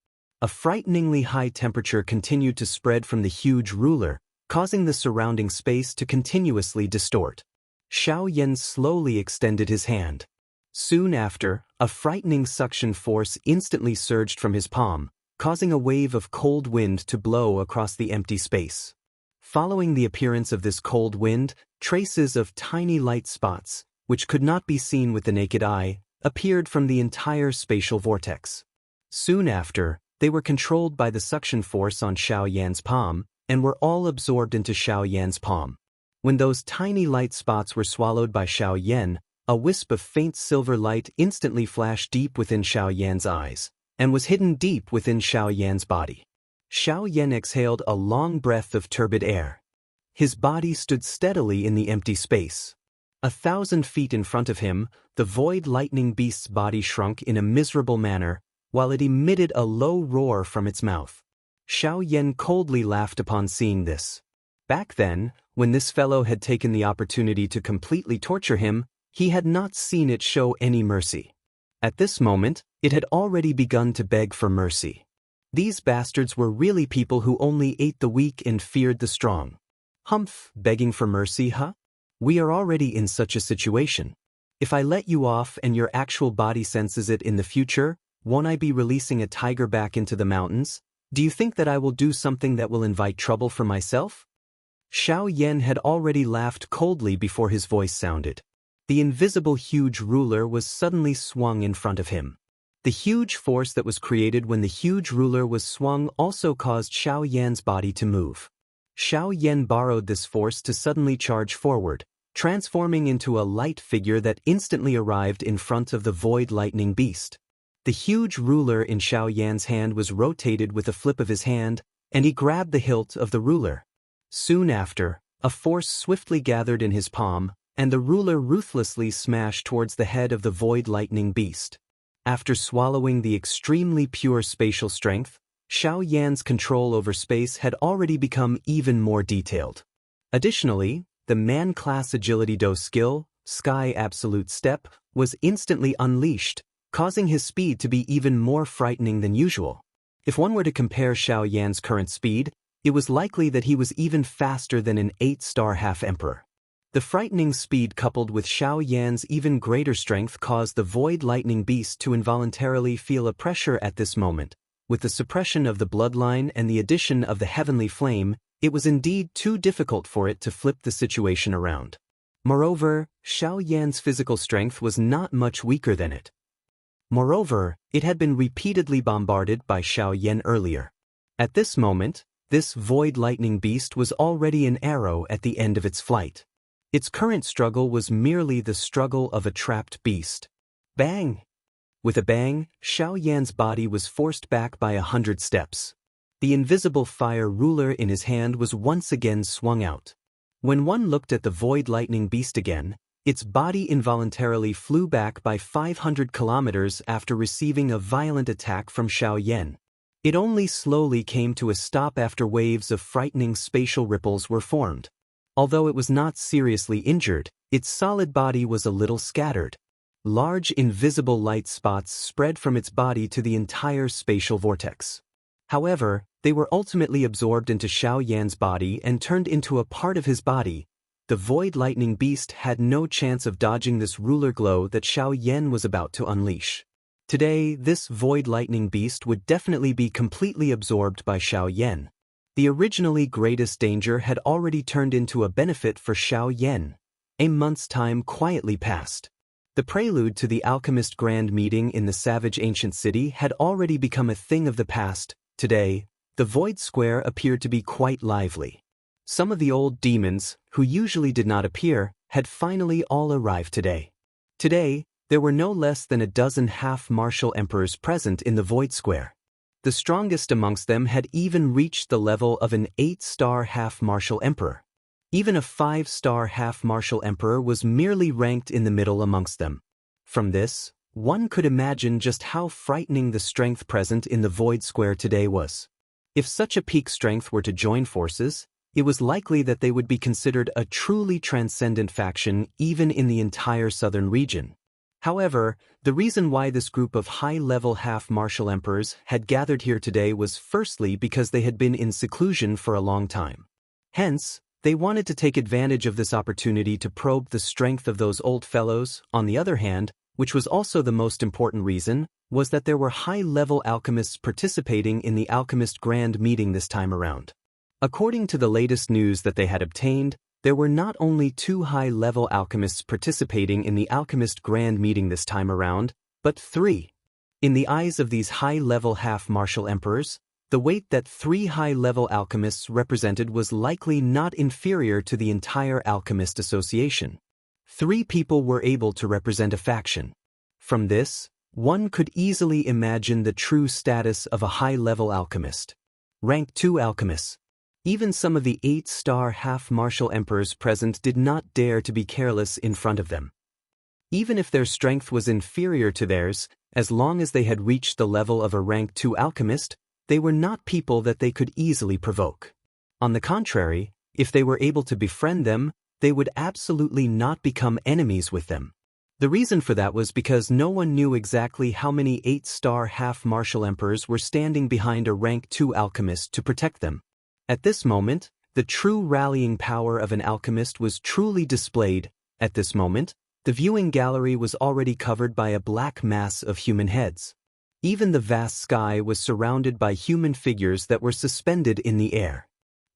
A frighteningly high temperature continued to spread from the huge ruler, causing the surrounding space to continuously distort. Xiao Yan slowly extended his hand. Soon after, a frightening suction force instantly surged from his palm, causing a wave of cold wind to blow across the empty space. Following the appearance of this cold wind, traces of tiny light spots, which could not be seen with the naked eye, appeared from the entire spatial vortex. Soon after, they were controlled by the suction force on Xiao Yan's palm, and were all absorbed into Xiao Yan's palm. When those tiny light spots were swallowed by Xiao Yan, a wisp of faint silver light instantly flashed deep within Xiao Yan's eyes, and was hidden deep within Xiao Yan's body. Xiao Yan exhaled a long breath of turbid air. His body stood steadily in the empty space. 1,000 feet in front of him, the void lightning beast's body shrunk in a miserable manner, while it emitted a low roar from its mouth. Xiao Yan coldly laughed upon seeing this. Back then, when this fellow had taken the opportunity to completely torture him, he had not seen it show any mercy. At this moment, it had already begun to beg for mercy. These bastards were really people who only ate the weak and feared the strong. Humph, begging for mercy, huh? We are already in such a situation. If I let you off and your actual body senses it in the future, won't I be releasing a tiger back into the mountains? Do you think that I will do something that will invite trouble for myself? Xiao Yan had already laughed coldly before his voice sounded. The invisible huge ruler was suddenly swung in front of him. The huge force that was created when the huge ruler was swung also caused Xiao Yan's body to move. Xiao Yan borrowed this force to suddenly charge forward, transforming into a light figure that instantly arrived in front of the void lightning beast. The huge ruler in Xiao Yan's hand was rotated with a flip of his hand, and he grabbed the hilt of the ruler. Soon after, a force swiftly gathered in his palm, and the ruler ruthlessly smashed towards the head of the void lightning beast. After swallowing the extremely pure spatial strength, Xiao Yan's control over space had already become even more detailed. Additionally, the man-class agility Dou skill, Sky Absolute Step, was instantly unleashed, causing his speed to be even more frightening than usual. If one were to compare Xiao Yan's current speed, it was likely that he was even faster than an 8-star half-emperor. The frightening speed coupled with Xiao Yan's even greater strength caused the void lightning beast to involuntarily feel a pressure at this moment. With the suppression of the bloodline and the addition of the heavenly flame, it was indeed too difficult for it to flip the situation around. Moreover, Xiao Yan's physical strength was not much weaker than it. Moreover, it had been repeatedly bombarded by Xiao Yan earlier. At this moment, this void lightning beast was already an arrow at the end of its flight. Its current struggle was merely the struggle of a trapped beast. Bang! With a bang, Xiao Yan's body was forced back by 100 steps. The invisible fire ruler in his hand was once again swung out. When one looked at the void lightning beast again, its body involuntarily flew back by 500 kilometers after receiving a violent attack from Xiao Yan. It only slowly came to a stop after waves of frightening spatial ripples were formed. Although it was not seriously injured, its solid body was a little scattered. Large invisible light spots spread from its body to the entire spatial vortex. However, they were ultimately absorbed into Xiao Yan's body and turned into a part of his body, the void lightning beast had no chance of dodging this ruler glow that Xiao Yan was about to unleash. Today, this void lightning beast would definitely be completely absorbed by Xiao Yan. The originally greatest danger had already turned into a benefit for Xiao Yan. A month's time quietly passed. The prelude to the alchemist grand meeting in the savage ancient city had already become a thing of the past. Today, the void square appeared to be quite lively. Some of the old demons, who usually did not appear, had finally all arrived today. Today, there were no less than a dozen half-martial emperors present in the void square. The strongest amongst them had even reached the level of an 8-star half-martial emperor. Even a 5-star half-martial emperor was merely ranked in the middle amongst them. From this, one could imagine just how frightening the strength present in the void square today was. If such a peak strength were to join forces, it was likely that they would be considered a truly transcendent faction even in the entire southern region. However, the reason why this group of high-level half-martial emperors had gathered here today was firstly because they had been in seclusion for a long time. Hence, they wanted to take advantage of this opportunity to probe the strength of those old fellows. On the other hand, which was also the most important reason, was that there were high-level alchemists participating in the alchemist grand meeting this time around. According to the latest news that they had obtained, there were not only 2 high-level alchemists participating in the alchemist grand meeting this time around, but 3. In the eyes of these high-level half-martial emperors, the weight that 3 high-level alchemists represented was likely not inferior to the entire alchemist association. 3 people were able to represent a faction. From this, one could easily imagine the true status of a high-level alchemist. Rank 2 alchemists. Even some of the 8-star half-martial emperors present did not dare to be careless in front of them. Even if their strength was inferior to theirs, as long as they had reached the level of a rank 2 alchemist, they were not people that they could easily provoke. On the contrary, if they were able to befriend them, they would absolutely not become enemies with them. The reason for that was because no one knew exactly how many 8-star half-martial emperors were standing behind a rank 2 alchemist to protect them. At this moment, the true rallying power of an alchemist was truly displayed. At this moment, the viewing gallery was already covered by a black mass of human heads. Even the vast sky was surrounded by human figures that were suspended in the air.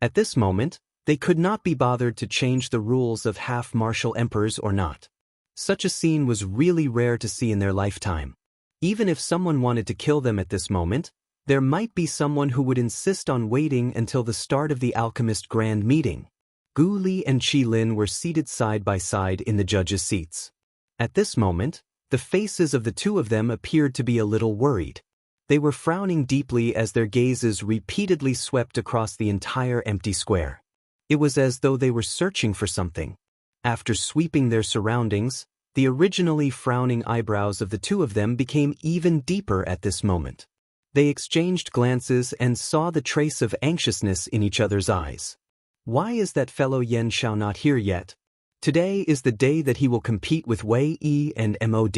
At this moment, they could not be bothered to change the rules of half-martial emperors or not. Such a scene was really rare to see in their lifetime. Even if someone wanted to kill them at this moment, there might be someone who would insist on waiting until the start of the alchemist grand meeting. Gu Li and Qi Lin were seated side by side in the judges' seats. At this moment, the faces of the 2 of them appeared to be a little worried. They were frowning deeply as their gazes repeatedly swept across the entire empty square. It was as though they were searching for something. After sweeping their surroundings, the originally frowning eyebrows of the 2 of them became even deeper at this moment. They exchanged glances and saw the trace of anxiousness in each other's eyes. Why is that fellow Yan Xiao not here yet? Today is the day that he will compete with Wei Yi and Mod.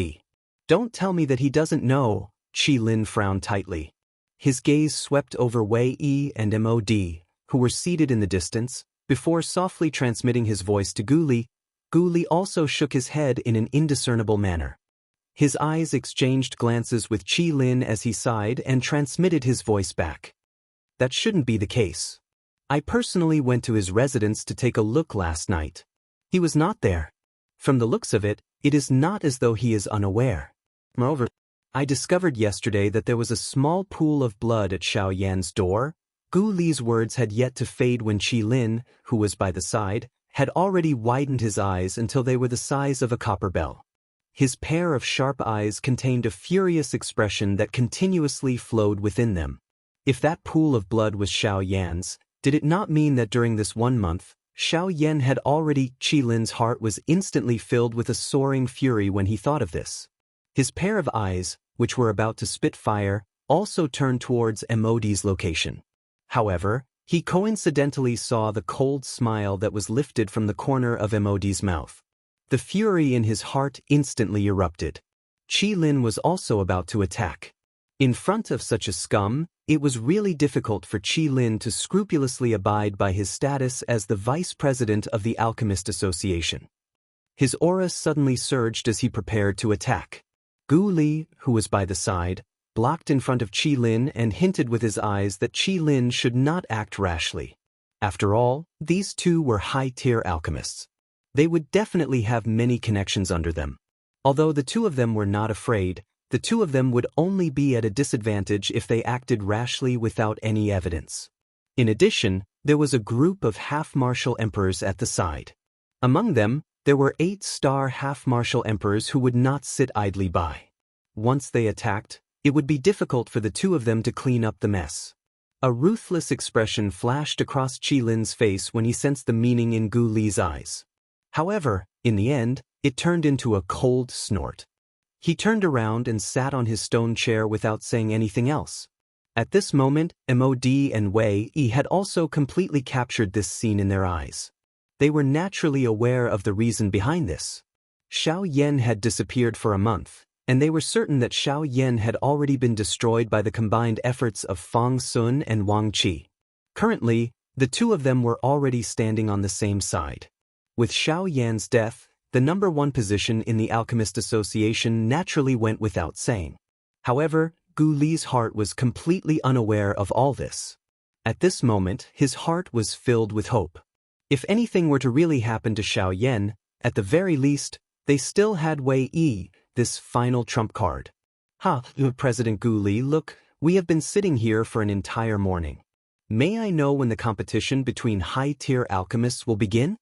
Don't tell me that he doesn't know. Qi Lin frowned tightly. His gaze swept over Wei Yi and Mod, who were seated in the distance, before softly transmitting his voice to Gu Li. Gu Li also shook his head in an indiscernible manner. His eyes exchanged glances with Qi Lin as he sighed and transmitted his voice back. That shouldn't be the case. I personally went to his residence to take a look last night. He was not there. From the looks of it, it is not as though he is unaware. Moreover, I discovered yesterday that there was a small pool of blood at Xiao Yan's door. Gu Li's words had yet to fade when Qi Lin, who was by the side, had already widened his eyes until they were the size of a copper bell. His pair of sharp eyes contained a furious expression that continuously flowed within them. If that pool of blood was Xiao Yan's, did it not mean that during this 1 month, Xiao Yan had already? Qi Lin's heart was instantly filled with a soaring fury when he thought of this. His pair of eyes, which were about to spit fire, also turned towards Mod's location. However, he coincidentally saw the cold smile that was lifted from the corner of Mod's mouth. The fury in his heart instantly erupted. Qi Lin was also about to attack. In front of such a scum, it was really difficult for Qi Lin to scrupulously abide by his status as the vice president of the Alchemist Association. His aura suddenly surged as he prepared to attack. Gu Li, who was by the side, blocked in front of Qi Lin and hinted with his eyes that Qi Lin should not act rashly. After all, these two were high-tier alchemists. They would definitely have many connections under them. Although the two of them were not afraid, the two of them would only be at a disadvantage if they acted rashly without any evidence. In addition, there was a group of half-martial emperors at the side. Among them, there were 8-star half-martial emperors who would not sit idly by. Once they attacked, it would be difficult for the two of them to clean up the mess. A ruthless expression flashed across Qi Lin's face when he sensed the meaning in Gu Li's eyes. However, in the end, it turned into a cold snort. He turned around and sat on his stone chair without saying anything else. At this moment, Mod and Wei Yi had also completely captured this scene in their eyes. They were naturally aware of the reason behind this. Xiao Yan had disappeared for a month, and they were certain that Xiao Yan had already been destroyed by the combined efforts of Fang Sun and Wang Qi. Currently, the two of them were already standing on the same side. With Xiao Yan's death, the number one position in the Alchemist Association naturally went without saying. However, Gu Li's heart was completely unaware of all this. At this moment, his heart was filled with hope. If anything were to really happen to Xiao Yan, at the very least, they still had Wei Yi, this final trump card. President Gu Li, look, we have been sitting here for an entire morning. May I know when the competition between high-tier alchemists will begin?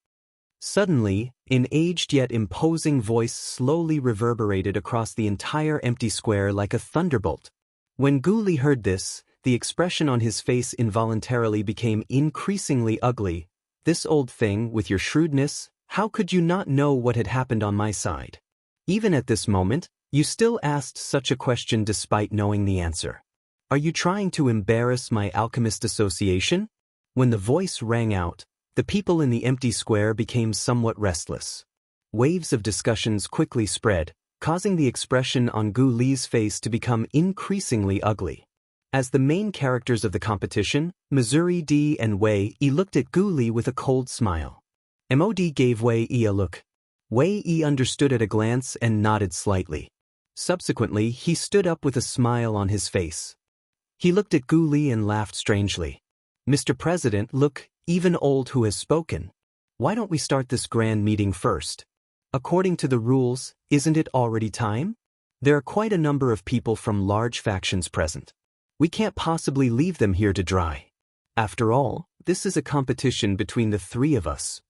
Suddenly, an aged yet imposing voice slowly reverberated across the entire empty square like a thunderbolt. When Gu Li heard this, the expression on his face involuntarily became increasingly ugly. This old thing, with your shrewdness, how could you not know what had happened on my side? Even at this moment, you still asked such a question despite knowing the answer. Are you trying to embarrass my Alchemist Association? When the voice rang out, the people in the empty square became somewhat restless. Waves of discussions quickly spread, causing the expression on Gu Li's face to become increasingly ugly. As the main characters of the competition, Missouri D and Wei Yi looked at Gu Li with a cold smile. Mod gave Wei Yi a look. Wei Yi understood at a glance and nodded slightly. Subsequently, he stood up with a smile on his face. He looked at Gu Li and laughed strangely. Mr. President, look, even old who has spoken. Why don't we start this grand meeting first? According to the rules, isn't it already time? There are quite a number of people from large factions present. We can't possibly leave them here to dry. After all, this is a competition between the three of us.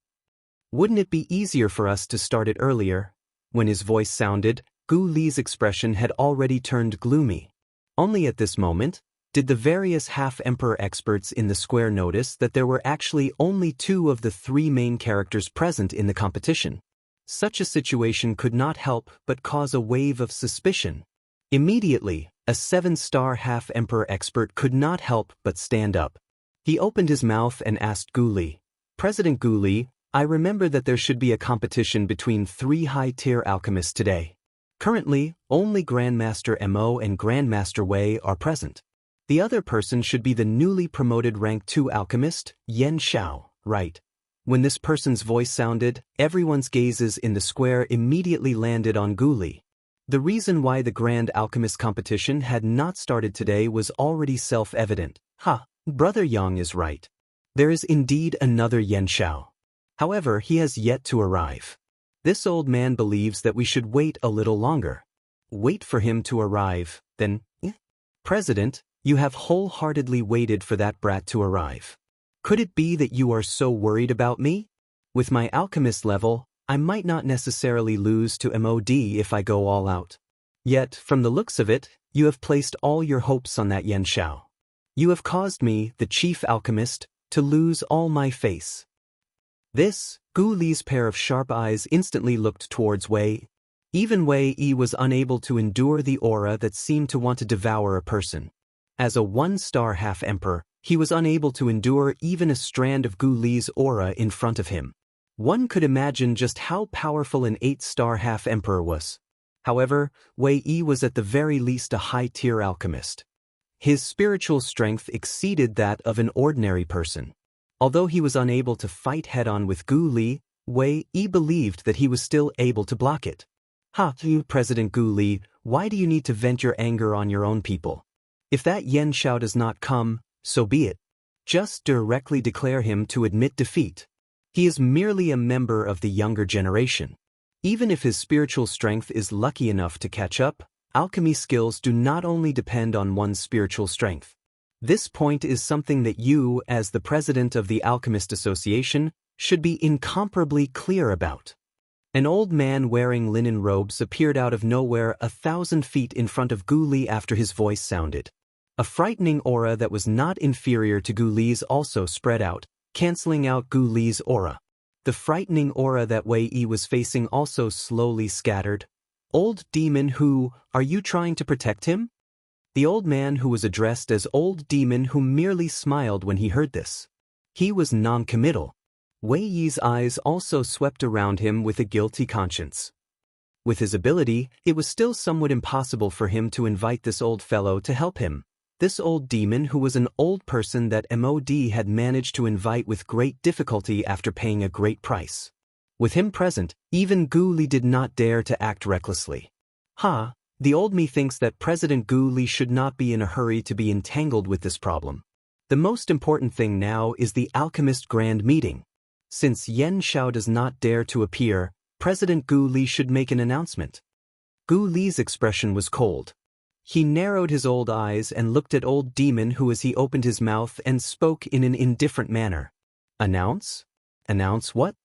Wouldn't it be easier for us to start it earlier? When his voice sounded, Gu Li's expression had already turned gloomy. Only at this moment did the various half-emperor experts in the square notice that there were actually only 2 of the 3 main characters present in the competition. Such a situation could not help but cause a wave of suspicion. Immediately, a 7-star half-emperor expert could not help but stand up. He opened his mouth and asked Gu Li, President Gu Li, I remember that there should be a competition between 3 high-tier alchemists today. Currently, only Grandmaster Mo and Grandmaster Wei are present. The other person should be the newly promoted rank 2 alchemist, Yan Xiao, right? When this person's voice sounded, everyone's gazes in the square immediately landed on Gu Li. The reason why the Grand Alchemist competition had not started today was already self-evident. Brother Yang is right. There is indeed another Yan Xiao. However, he has yet to arrive. This old man believes that we should wait a little longer. Wait for him to arrive, then, President, you have wholeheartedly waited for that brat to arrive. Could it be that you are so worried about me? With my alchemist level, I might not necessarily lose to Mod if I go all out. Yet, from the looks of it, you have placed all your hopes on that Yan Xiao. You have caused me, the chief alchemist, to lose all my face. This, Gu Li's pair of sharp eyes instantly looked towards Wei. Even Wei Yi was unable to endure the aura that seemed to want to devour a person. As a 1-star half-emperor, he was unable to endure even a strand of Gu Li's aura in front of him. One could imagine just how powerful an 8-star half-emperor was. However, Wei Yi was at the very least a high-tier alchemist. His spiritual strength exceeded that of an ordinary person. Although he was unable to fight head-on with Gu Li, Wei Yi believed that he was still able to block it. President Gu Li, why do you need to vent your anger on your own people? If that Yan Xiao does not come, so be it. Just directly declare him to admit defeat. He is merely a member of the younger generation. Even if his spiritual strength is lucky enough to catch up, alchemy skills do not only depend on one's spiritual strength. This point is something that you, as the president of the Alchemist Association, should be incomparably clear about. An old man wearing linen robes appeared out of nowhere 1,000 feet in front of Gu Li after his voice sounded. A frightening aura that was not inferior to Gu Li's also spread out, canceling out Gu Li's aura. The frightening aura that Wei Yi was facing also slowly scattered. Old demon who, are you trying to protect him? The old man who was addressed as Old Demon who merely smiled when he heard this. He was non-committal. Wei Yi's eyes also swept around him with a guilty conscience. With his ability, it was still somewhat impossible for him to invite this old fellow to help him. This old demon who was an old person that MOD had managed to invite with great difficulty after paying a great price. With him present, even Gu Li did not dare to act recklessly. The old me thinks that President Gu Li should not be in a hurry to be entangled with this problem. The most important thing now is the Alchemist Grand Meeting. Since Yan Xiao does not dare to appear, President Gu Li should make an announcement. Gu Li's expression was cold. He narrowed his old eyes and looked at Old Demon who as he opened his mouth and spoke in an indifferent manner. Announce? Announce what?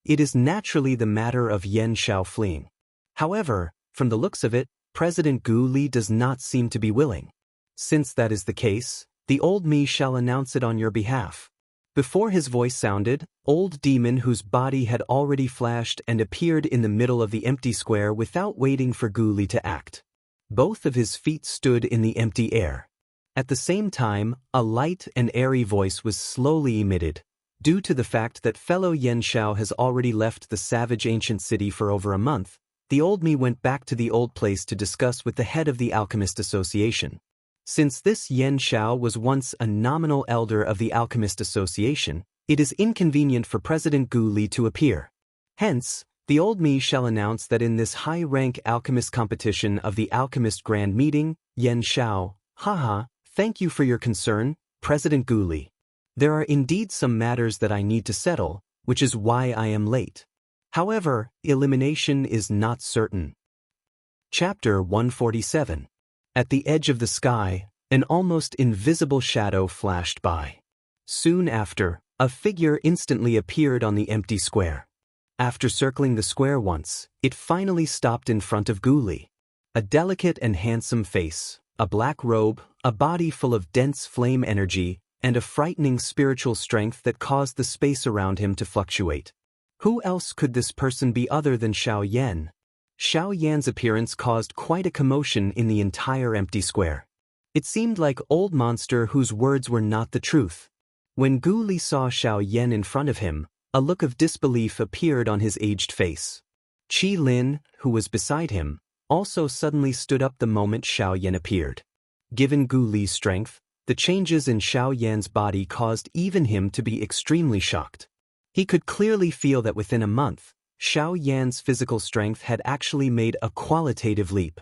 It is naturally the matter of Yan Xiao fleeing. However, from the looks of it, President Gu Li does not seem to be willing. Since that is the case, the old me shall announce it on your behalf. Before his voice sounded, Old Demon whose body had already flashed and appeared in the middle of the empty square without waiting for Gu Li to act. Both of his feet stood in the empty air. At the same time, a light and airy voice was slowly emitted. Due to the fact that fellow Yan Xiao has already left the savage ancient city for over a month, the old me went back to the old place to discuss with the head of the Alchemist Association. Since this Yan Xiao was once a nominal elder of the Alchemist Association, it is inconvenient for President Gu Li to appear. Hence, the old me shall announce that in this high-rank alchemist competition of the Alchemist Grand Meeting, Yan Xiao, thank you for your concern, President Gu Li. There are indeed some matters that I need to settle, which is why I am late. However, elimination is not certain. Chapter 147. At the edge of the sky, an almost invisible shadow flashed by. Soon after, a figure instantly appeared on the empty square. After circling the square once, it finally stopped in front of Gu Li. A delicate and handsome face, a black robe, a body full of dense flame energy, and a frightening spiritual strength that caused the space around him to fluctuate. Who else could this person be other than Xiao Yan? Xiao Yan's appearance caused quite a commotion in the entire empty square. It seemed like old monster whose words were not the truth. When Gu Li saw Xiao Yan in front of him, a look of disbelief appeared on his aged face. Qi Lin, who was beside him, also suddenly stood up the moment Xiao Yan appeared. Given Gu Li's strength, the changes in Xiao Yan's body caused even him to be extremely shocked. He could clearly feel that within a month, Xiao Yan's physical strength had actually made a qualitative leap.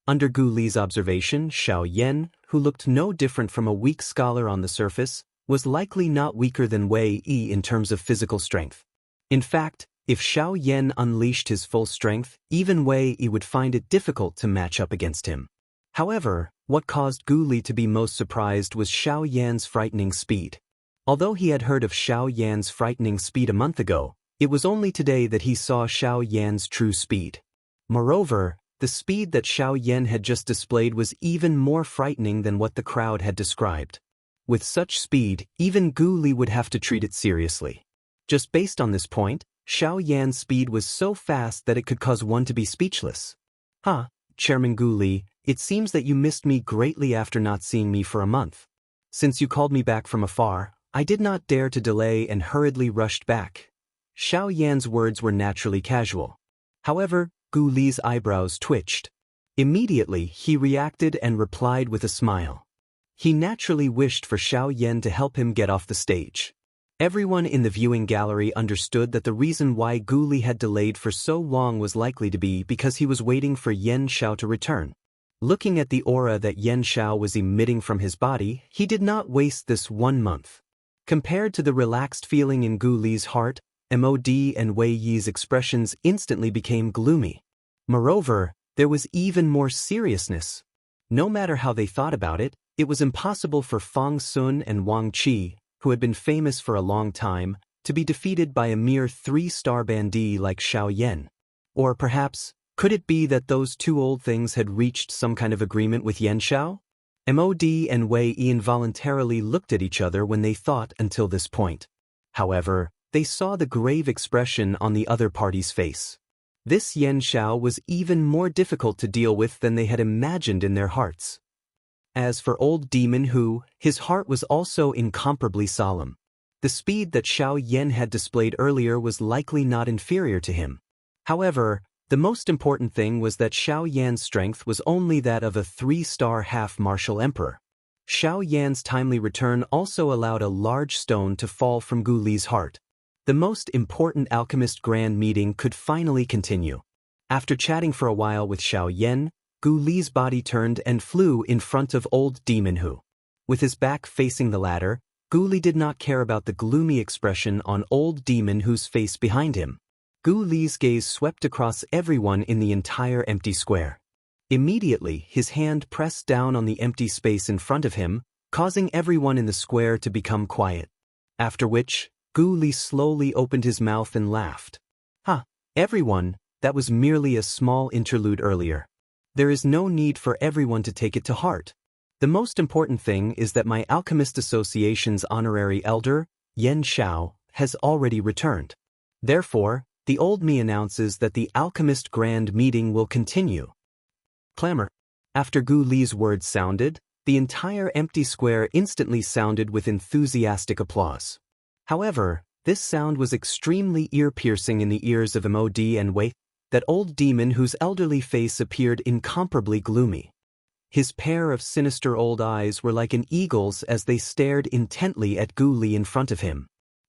Under Gu Li's observation, Xiao Yan, who looked no different from a weak scholar on the surface, was likely not weaker than Wei Yi in terms of physical strength. In fact, if Xiao Yan unleashed his full strength, even Wei Yi would find it difficult to match up against him. However, what caused Gu Li to be most surprised was Xiao Yan's frightening speed. Although he had heard of Xiao Yan's frightening speed a month ago, it was only today that he saw Xiao Yan's true speed. Moreover, the speed that Xiao Yan had just displayed was even more frightening than what the crowd had described. With such speed, even Gu Li would have to treat it seriously. Just based on this point, Xiao Yan's speed was so fast that it could cause one to be speechless. Chairman Gu Li, it seems that you missed me greatly after not seeing me for a month. Since you called me back from afar, I did not dare to delay and hurriedly rushed back. Xiao Yan's words were naturally casual. However, Gu Li's eyebrows twitched. Immediately, he reacted and replied with a smile. He naturally wished for Xiao Yan to help him get off the stage. Everyone in the viewing gallery understood that the reason why Gu Li had delayed for so long was likely to be because he was waiting for Yan Xiao to return. Looking at the aura that Yan Xiao was emitting from his body, he did not waste this 1 month. Compared to the relaxed feeling in Gu Li's heart, Mod and Wei Yi's expressions instantly became gloomy. Moreover, there was even more seriousness. No matter how they thought about it, it was impossible for Fang Sun and Wang Qi, who had been famous for a long time, to be defeated by a mere 3-star bandit like Xiao Yan. Or perhaps, could it be that those two old things had reached some kind of agreement with Yan Xiao? Mod and Wei Yi involuntarily looked at each other when they thought until this point. However, they saw the grave expression on the other party's face. This Yan Xiao was even more difficult to deal with than they had imagined in their hearts. As for old demon Hu, his heart was also incomparably solemn. The speed that Xiao Yan had displayed earlier was likely not inferior to him. However, the most important thing was that Xiao Yan's strength was only that of a 3-star half-martial emperor. Xiao Yan's timely return also allowed a large stone to fall from Gu Li's heart. The most important alchemist grand meeting could finally continue. After chatting for a while with Xiao Yan, Gu Li's body turned and flew in front of old demon Hu. With his back facing the latter, Gu Li did not care about the gloomy expression on old demon Hu's face behind him. Gu Li's gaze swept across everyone in the entire empty square. Immediately, his hand pressed down on the empty space in front of him, causing everyone in the square to become quiet. After which, Gu Li slowly opened his mouth and laughed. Everyone, that was merely a small interlude earlier. There is no need for everyone to take it to heart. The most important thing is that my Alchemist Association's honorary elder, Yan Xiao, has already returned. Therefore, the old me announces that the Alchemist Grand Meeting will continue. Clamor. After Gu Li's words sounded, the entire empty square instantly sounded with enthusiastic applause. However, this sound was extremely ear-piercing in the ears of Mod and Wei, that old demon whose elderly face appeared incomparably gloomy. His pair of sinister old eyes were like an eagle's as they stared intently at Gu Li in front of him.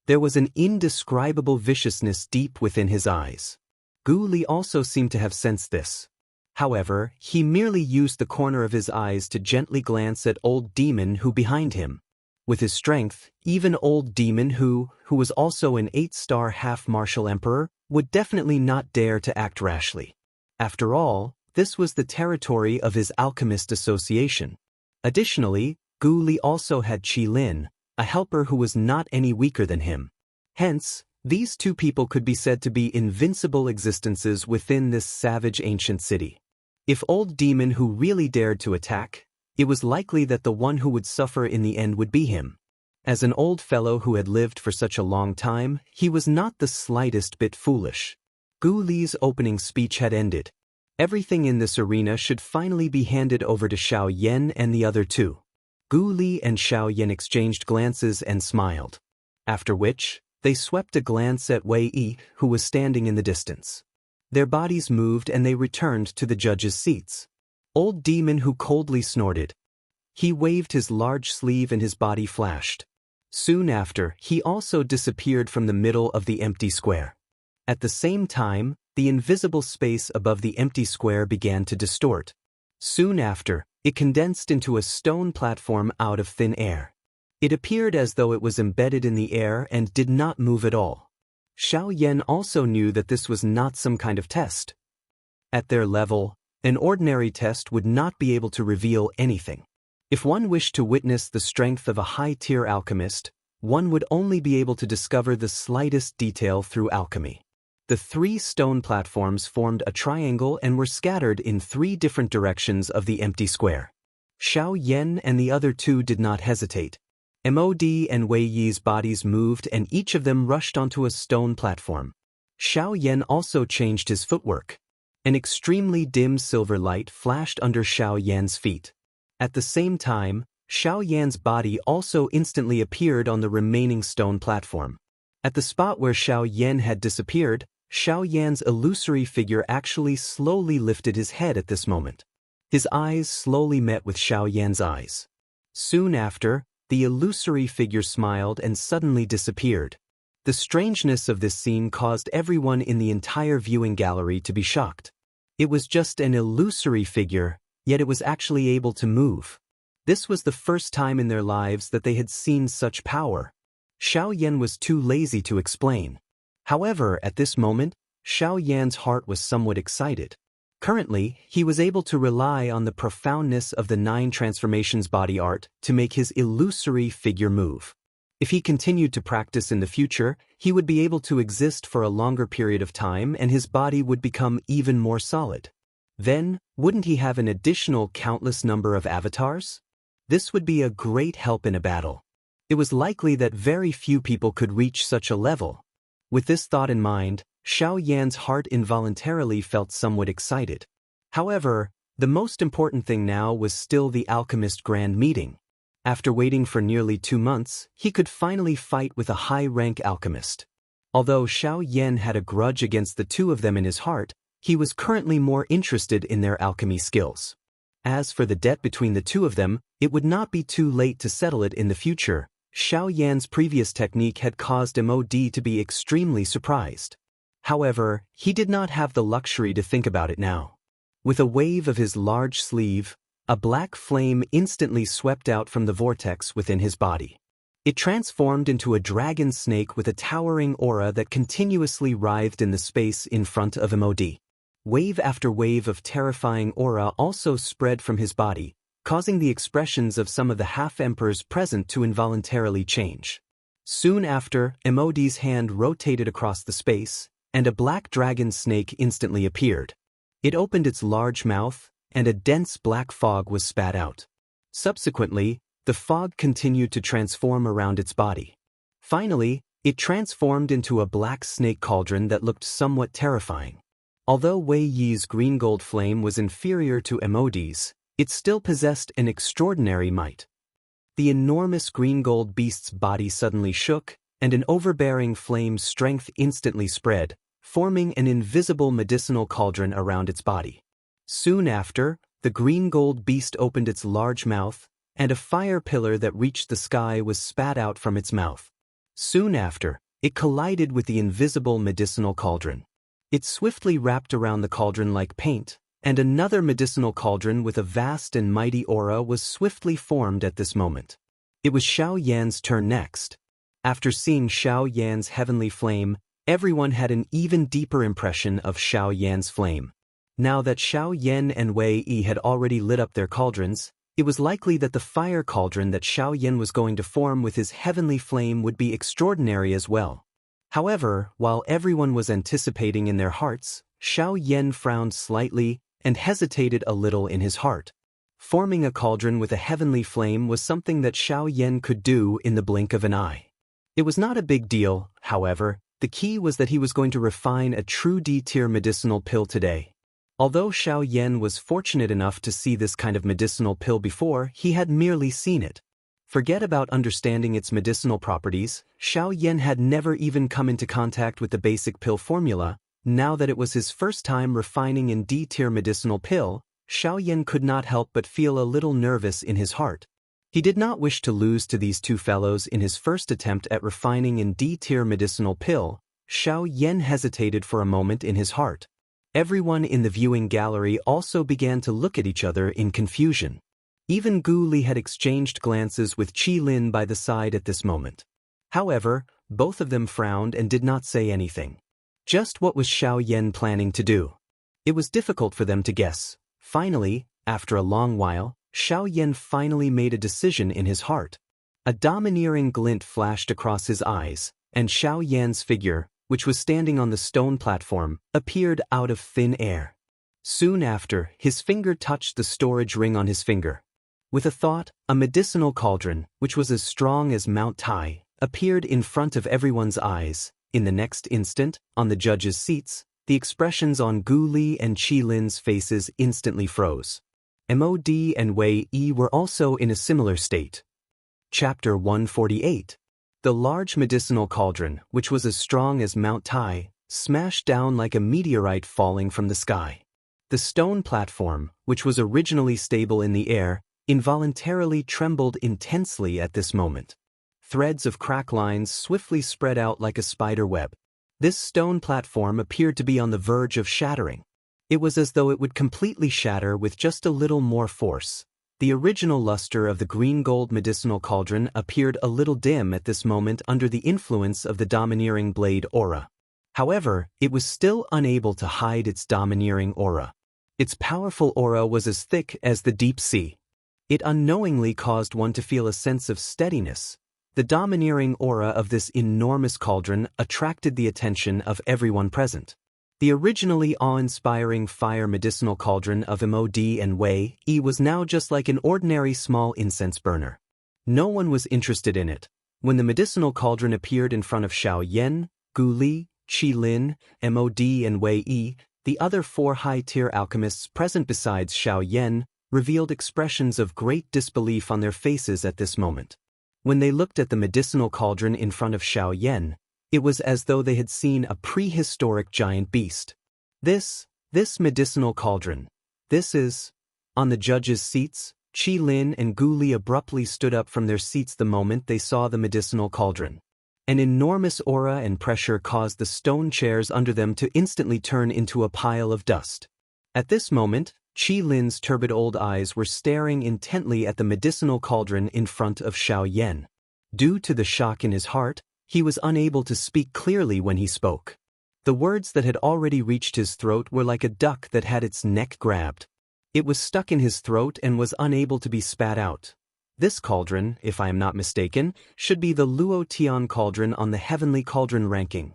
There was an indescribable viciousness deep within his eyes. Gu Li also seemed to have sensed this. However, he merely used the corner of his eyes to gently glance at old demon Hu behind him. With his strength, even old demon Hu was also an 8-star half-martial emperor, would definitely not dare to act rashly. After all, this was the territory of his Alchemist Association. Additionally, Gu Li also had Qi Lin, a helper who was not any weaker than him. Hence, these two people could be said to be invincible existences within this savage ancient city. If old demon Hu really dared to attack, it was likely that the one who would suffer in the end would be him. As an old fellow who had lived for such a long time, he was not the slightest bit foolish. Gu Li's opening speech had ended. Everything in this arena should finally be handed over to Xiao Yan and the other two. Gu Li and Xiao Yan exchanged glances and smiled. After which, they swept a glance at Wei Yi, who was standing in the distance. Their bodies moved and they returned to the judges' seats. Old demon Hu coldly snorted. He waved his large sleeve and his body flashed. Soon after, he also disappeared from the middle of the empty square. At the same time, the invisible space above the empty square began to distort. Soon after, it condensed into a stone platform out of thin air. It appeared as though it was embedded in the air and did not move at all. Xiao Yan also knew that this was not some kind of test. At their level, an ordinary test would not be able to reveal anything. If one wished to witness the strength of a high-tier alchemist, one would only be able to discover the slightest detail through alchemy. The 3 stone platforms formed a triangle and were scattered in 3 different directions of the empty square. Xiao Yan and the other two did not hesitate. Mod and Wei Yi's bodies moved and each of them rushed onto a stone platform. Xiao Yan also changed his footwork. An extremely dim silver light flashed under Xiao Yan's feet. At the same time, Xiao Yan's body also instantly appeared on the remaining stone platform. At the spot where Xiao Yan had disappeared, Xiao Yan's illusory figure actually slowly lifted his head at this moment. His eyes slowly met with Xiao Yan's eyes. Soon after, the illusory figure smiled and suddenly disappeared. The strangeness of this scene caused everyone in the entire viewing gallery to be shocked. It was just an illusory figure, yet it was actually able to move. This was the first time in their lives that they had seen such power. Xiao Yan was too lazy to explain. However, at this moment, Xiao Yan's heart was somewhat excited. Currently, he was able to rely on the profoundness of the 9 transformations body art to make his illusory figure move. If he continued to practice in the future, he would be able to exist for a longer period of time and his body would become even more solid. Then, wouldn't he have an additional countless number of avatars? This would be a great help in a battle. It was likely that very few people could reach such a level. With this thought in mind, Xiao Yan's heart involuntarily felt somewhat excited. However, the most important thing now was still the alchemist grand meeting. After waiting for nearly 2 months, he could finally fight with a high-rank alchemist. Although Xiao Yan had a grudge against the 2 of them in his heart, he was currently more interested in their alchemy skills. As for the debt between the 2 of them, it would not be too late to settle it in the future. Xiao Yan's previous technique had caused MOD to be extremely surprised. However, he did not have the luxury to think about it now. With a wave of his large sleeve, a black flame instantly swept out from the vortex within his body. It transformed into a dragon snake with a towering aura that continuously writhed in the space in front of MOD. Wave after wave of terrifying aura also spread from his body, causing the expressions of some of the half-emperors present to involuntarily change. Soon after, MOD's hand rotated across the space, and a black dragon snake instantly appeared. It opened its large mouth, and a dense black fog was spat out. Subsequently, the fog continued to transform around its body. Finally, it transformed into a black snake cauldron that looked somewhat terrifying. Although Wei Yi's green gold flame was inferior to MOD's, it still possessed an extraordinary might. The enormous green gold beast's body suddenly shook, and an overbearing flame's strength instantly spread, forming an invisible medicinal cauldron around its body. Soon after, the green gold beast opened its large mouth, and a fire pillar that reached the sky was spat out from its mouth. Soon after, it collided with the invisible medicinal cauldron. It swiftly wrapped around the cauldron like paint, and another medicinal cauldron with a vast and mighty aura was swiftly formed at this moment. It was Xiao Yan's turn next. After seeing Xiao Yan's heavenly flame, everyone had an even deeper impression of Xiao Yan's flame. Now that Xiao Yan and Wei Yi had already lit up their cauldrons, it was likely that the fire cauldron that Xiao Yan was going to form with his heavenly flame would be extraordinary as well. However, while everyone was anticipating in their hearts, Xiao Yan frowned slightly and hesitated a little in his heart. Forming a cauldron with a heavenly flame was something that Xiao Yan could do in the blink of an eye. It was not a big deal, however. The key was that he was going to refine a true D-tier medicinal pill today. Although Xiao Yan was fortunate enough to see this kind of medicinal pill before, he had merely seen it. Forget about understanding its medicinal properties, Xiao Yan had never even come into contact with the basic pill formula. Now that it was his first time refining in D-tier medicinal pill, Xiao Yan could not help but feel a little nervous in his heart. He did not wish to lose to these 2 fellows in his first attempt at refining in D-tier medicinal pill. Xiao Yan hesitated for a moment in his heart. Everyone in the viewing gallery also began to look at each other in confusion. Even Gu Li had exchanged glances with Qi Lin by the side at this moment. However, both of them frowned and did not say anything. Just what was Xiao Yan planning to do? It was difficult for them to guess. Finally, after a long while, Xiao Yan finally made a decision in his heart. A domineering glint flashed across his eyes, and Xiao Yan's figure, which was standing on the stone platform, appeared out of thin air. Soon after, his finger touched the storage ring on his finger. With a thought, a medicinal cauldron, which was as strong as Mount Tai, appeared in front of everyone's eyes. In the next instant, on the judges' seats, the expressions on Gu Li and Qi Lin's faces instantly froze. MOD and Wei Yi were also in a similar state. Chapter 148. The large medicinal cauldron, which was as strong as Mount Tai, smashed down like a meteorite falling from the sky. The stone platform, which was originally stable in the air, involuntarily trembled intensely at this moment. Threads of crack lines swiftly spread out like a spider web. This stone platform appeared to be on the verge of shattering. It was as though it would completely shatter with just a little more force. The original luster of the green-gold medicinal cauldron appeared a little dim at this moment under the influence of the domineering blade aura. However, it was still unable to hide its domineering aura. Its powerful aura was as thick as the deep sea. It unknowingly caused one to feel a sense of steadiness. The domineering aura of this enormous cauldron attracted the attention of everyone present. The originally awe-inspiring fire medicinal cauldron of Mod and Wei Yi was now just like an ordinary small incense burner. No one was interested in it. When the medicinal cauldron appeared in front of Xiao Yan, Gu Li, Qi Lin, Mod and Wei Yi, the other 4 high-tier alchemists present besides Xiao Yan revealed expressions of great disbelief on their faces at this moment. When they looked at the medicinal cauldron in front of Xiao Yan, it was as though they had seen a prehistoric giant beast. This medicinal cauldron. This is... On the judges' seats, Qi Lin and Gu Li abruptly stood up from their seats the moment they saw the medicinal cauldron. An enormous aura and pressure caused the stone chairs under them to instantly turn into a pile of dust. At this moment, Qi Lin's turbid old eyes were staring intently at the medicinal cauldron in front of Xiao Yan. Due to the shock in his heart, he was unable to speak clearly when he spoke. The words that had already reached his throat were like a duck that had its neck grabbed. It was stuck in his throat and was unable to be spat out. This cauldron, if I am not mistaken, should be the Luo Tian cauldron on the heavenly cauldron ranking.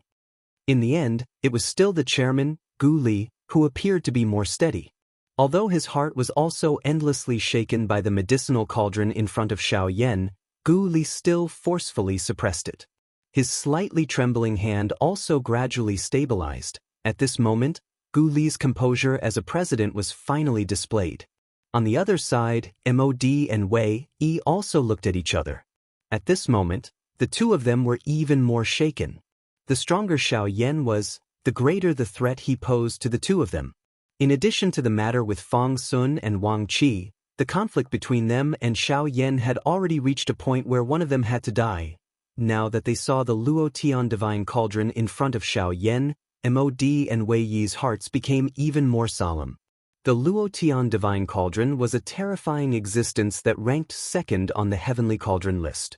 In the end, it was still the chairman, Gu Li, who appeared to be more steady. Although his heart was also endlessly shaken by the medicinal cauldron in front of Xiao Yan, Gu Li still forcefully suppressed it. His slightly trembling hand also gradually stabilized. At this moment, Gu Li's composure as a president was finally displayed. On the other side, Mod and Wei Yi also looked at each other. At this moment, the two of them were even more shaken. The stronger Xiao Yan was, the greater the threat he posed to the two of them. In addition to the matter with Fang Sun and Wang Qi, the conflict between them and Xiao Yan had already reached a point where one of them had to die. Now that they saw the Luo Tian divine cauldron in front of Xiao Yan, Mod and Wei Yi's hearts became even more solemn. The Luo Tian divine cauldron was a terrifying existence that ranked second on the heavenly cauldron list.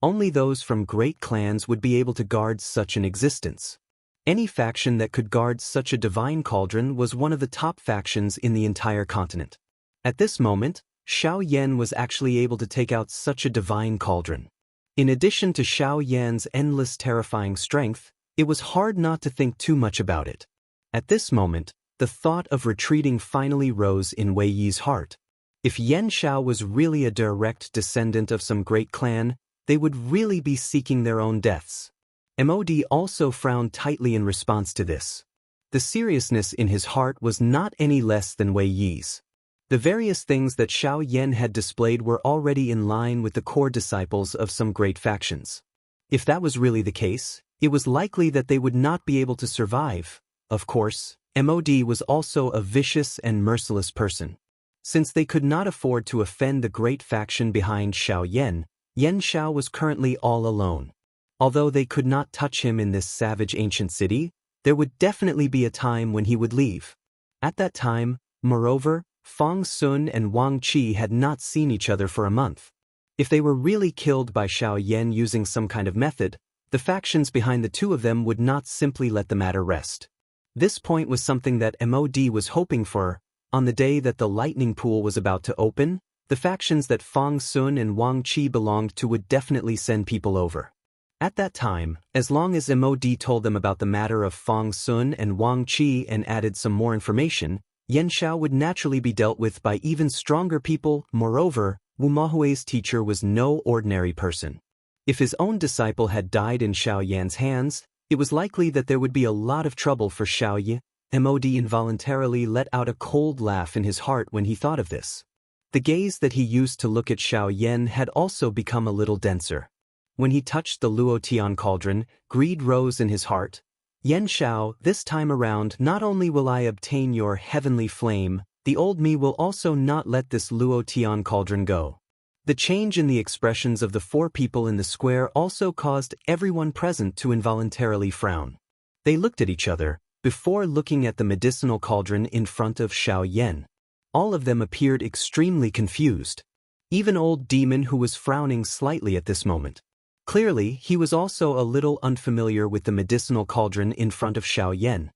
Only those from great clans would be able to guard such an existence. Any faction that could guard such a divine cauldron was one of the top factions in the entire continent. At this moment, Xiao Yan was actually able to take out such a divine cauldron. In addition to Xiao Yan's endless terrifying strength, it was hard not to think too much about it. At this moment, the thought of retreating finally rose in Wei Yi's heart. If Yan Xiao was really a direct descendant of some great clan, they would really be seeking their own deaths. Mod also frowned tightly in response to this. The seriousness in his heart was not any less than Wei Yi's. The various things that Xiao Yan had displayed were already in line with the core disciples of some great factions. If that was really the case, it was likely that they would not be able to survive. Of course, Mod was also a vicious and merciless person. Since they could not afford to offend the great faction behind Xiao Yan, Yan Xiao was currently all alone. Although they could not touch him in this savage ancient city, there would definitely be a time when he would leave. At that time, moreover, Fang Sun and Wang Qi had not seen each other for a month. If they were really killed by Xiao Yan using some kind of method, the factions behind the two of them would not simply let the matter rest. This point was something that Mod was hoping for. On the day that the lightning pool was about to open, the factions that Fang Sun and Wang Qi belonged to would definitely send people over. At that time, as long as Mod told them about the matter of Fang Sun and Wang Qi and added some more information, Yan Xiao would naturally be dealt with by even stronger people. Moreover, Wu Mahui's teacher was no ordinary person. If his own disciple had died in Xiao Yan's hands, it was likely that there would be a lot of trouble for Xiao Yan. Mod involuntarily let out a cold laugh in his heart when he thought of this. The gaze that he used to look at Xiao Yan had also become a little denser. When he touched the Luo Tian cauldron, greed rose in his heart. Yen Xiao, this time around not only will I obtain your heavenly flame, the old me will also not let this Luo Tian cauldron go. The change in the expressions of the four people in the square also caused everyone present to involuntarily frown. They looked at each other, before looking at the medicinal cauldron in front of Xiao Yan. All of them appeared extremely confused. Even old demon who was frowning slightly at this moment. Clearly, he was also a little unfamiliar with the medicinal cauldron in front of Xiao Yan.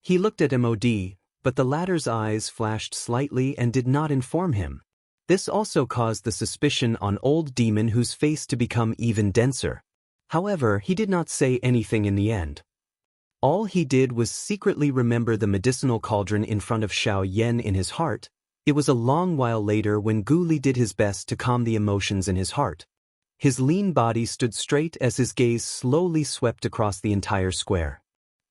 He looked at MOD, but the latter's eyes flashed slightly and did not inform him. This also caused the suspicion on old demon whose face to become even denser. However, he did not say anything in the end. All he did was secretly remember the medicinal cauldron in front of Xiao Yan in his heart. It was a long while later when Gu Li did his best to calm the emotions in his heart. His lean body stood straight as his gaze slowly swept across the entire square.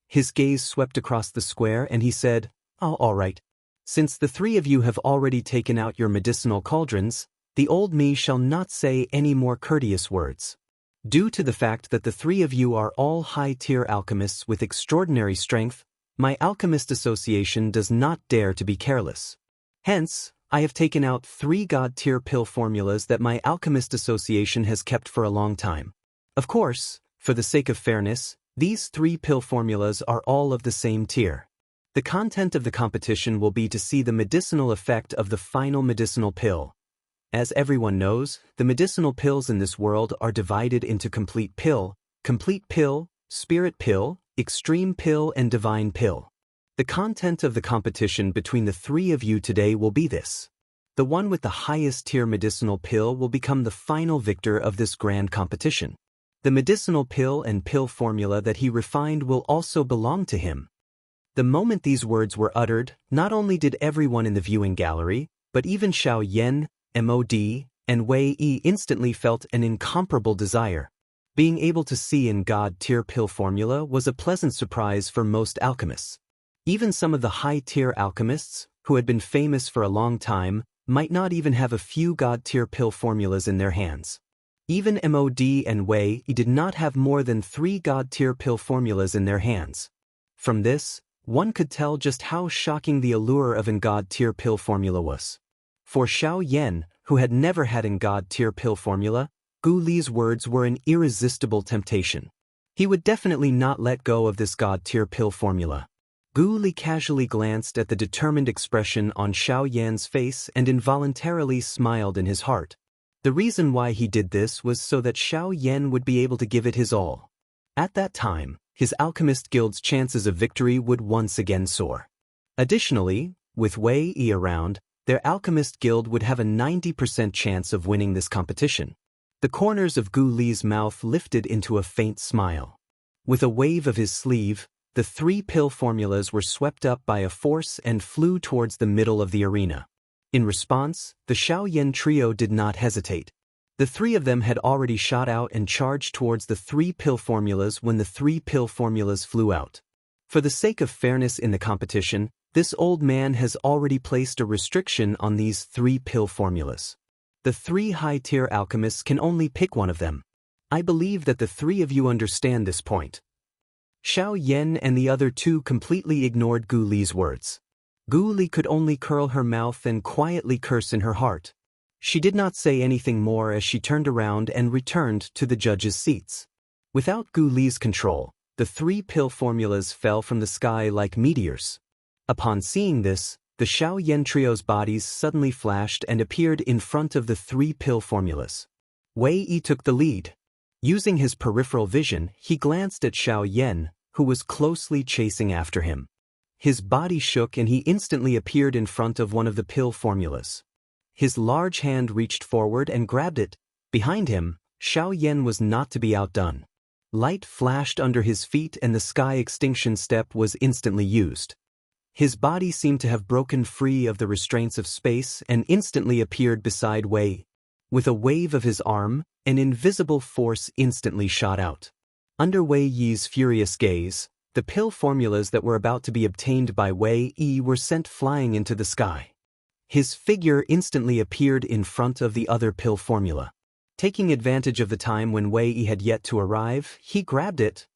His gaze swept across the square and he said, "Oh, all right. Since the three of you have already taken out your medicinal cauldrons, the old me shall not say any more courteous words. Due to the fact that the three of you are all high-tier alchemists with extraordinary strength, my alchemist association does not dare to be careless. Hence, I have taken out 3 god-tier pill formulas that my alchemist association has kept for a long time. Of course, for the sake of fairness, these 3 pill formulas are all of the same tier. The content of the competition will be to see the medicinal effect of the final medicinal pill. As everyone knows, the medicinal pills in this world are divided into complete pill, spirit pill, extreme pill and divine pill. The content of the competition between the 3 of you today will be this. The one with the highest tier medicinal pill will become the final victor of this grand competition. The medicinal pill and pill formula that he refined will also belong to him. The moment these words were uttered, not only did everyone in the viewing gallery, but even Xiao Yan, MOD, and Wei Yi instantly felt an incomparable desire. Being able to see in god-tier pill formula was a pleasant surprise for most alchemists. Even some of the high-tier alchemists, who had been famous for a long time, might not even have a few god-tier pill formulas in their hands. Even MOD and Wei Yi did not have more than 3 god-tier pill formulas in their hands. From this, one could tell just how shocking the allure of an god-tier pill formula was. For Xiao Yan, who had never had an god-tier pill formula, Gu Li's words were an irresistible temptation. He would definitely not let go of this god-tier pill formula. Gu Li casually glanced at the determined expression on Xiao Yan's face and involuntarily smiled in his heart. The reason why he did this was so that Xiao Yan would be able to give it his all. At that time, his Alchemist Guild's chances of victory would once again soar. Additionally, with Wei Yi around, their Alchemist Guild would have a 90% chance of winning this competition. The corners of Gu Li's mouth lifted into a faint smile. With a wave of his sleeve, the 3 pill formulas were swept up by a force and flew towards the middle of the arena. In response, the Xiao Yan trio did not hesitate. The 3 of them had already shot out and charged towards the 3 pill formulas when the 3 pill formulas flew out. For the sake of fairness in the competition, this old man has already placed a restriction on these 3 pill formulas. The 3 high-tier alchemists can only pick one of them. I believe that the 3 of you understand this point. Xiao Yan and the other 2 completely ignored Gu Li's words. Gu Li could only curl her mouth and quietly curse in her heart. She did not say anything more as she turned around and returned to the judges' seats. Without Gu Li's control, the 3 pill formulas fell from the sky like meteors. Upon seeing this, the Xiao Yan trio's bodies suddenly flashed and appeared in front of the 3 pill formulas. Wei Yi took the lead. Using his peripheral vision, he glanced at Xiao Yan, who was closely chasing after him. His body shook and he instantly appeared in front of one of the pill formulas. His large hand reached forward and grabbed it. Behind him, Xiao Yan was not to be outdone. Light flashed under his feet and the sky extinction step was instantly used. His body seemed to have broken free of the restraints of space and instantly appeared beside Wei Yi. With a wave of his arm, an invisible force instantly shot out. Under Wei Yi's furious gaze, the pill formulas that were about to be obtained by Wei Yi were sent flying into the sky. His figure instantly appeared in front of the other pill formula. Taking advantage of the time when Wei Yi had yet to arrive, he grabbed it.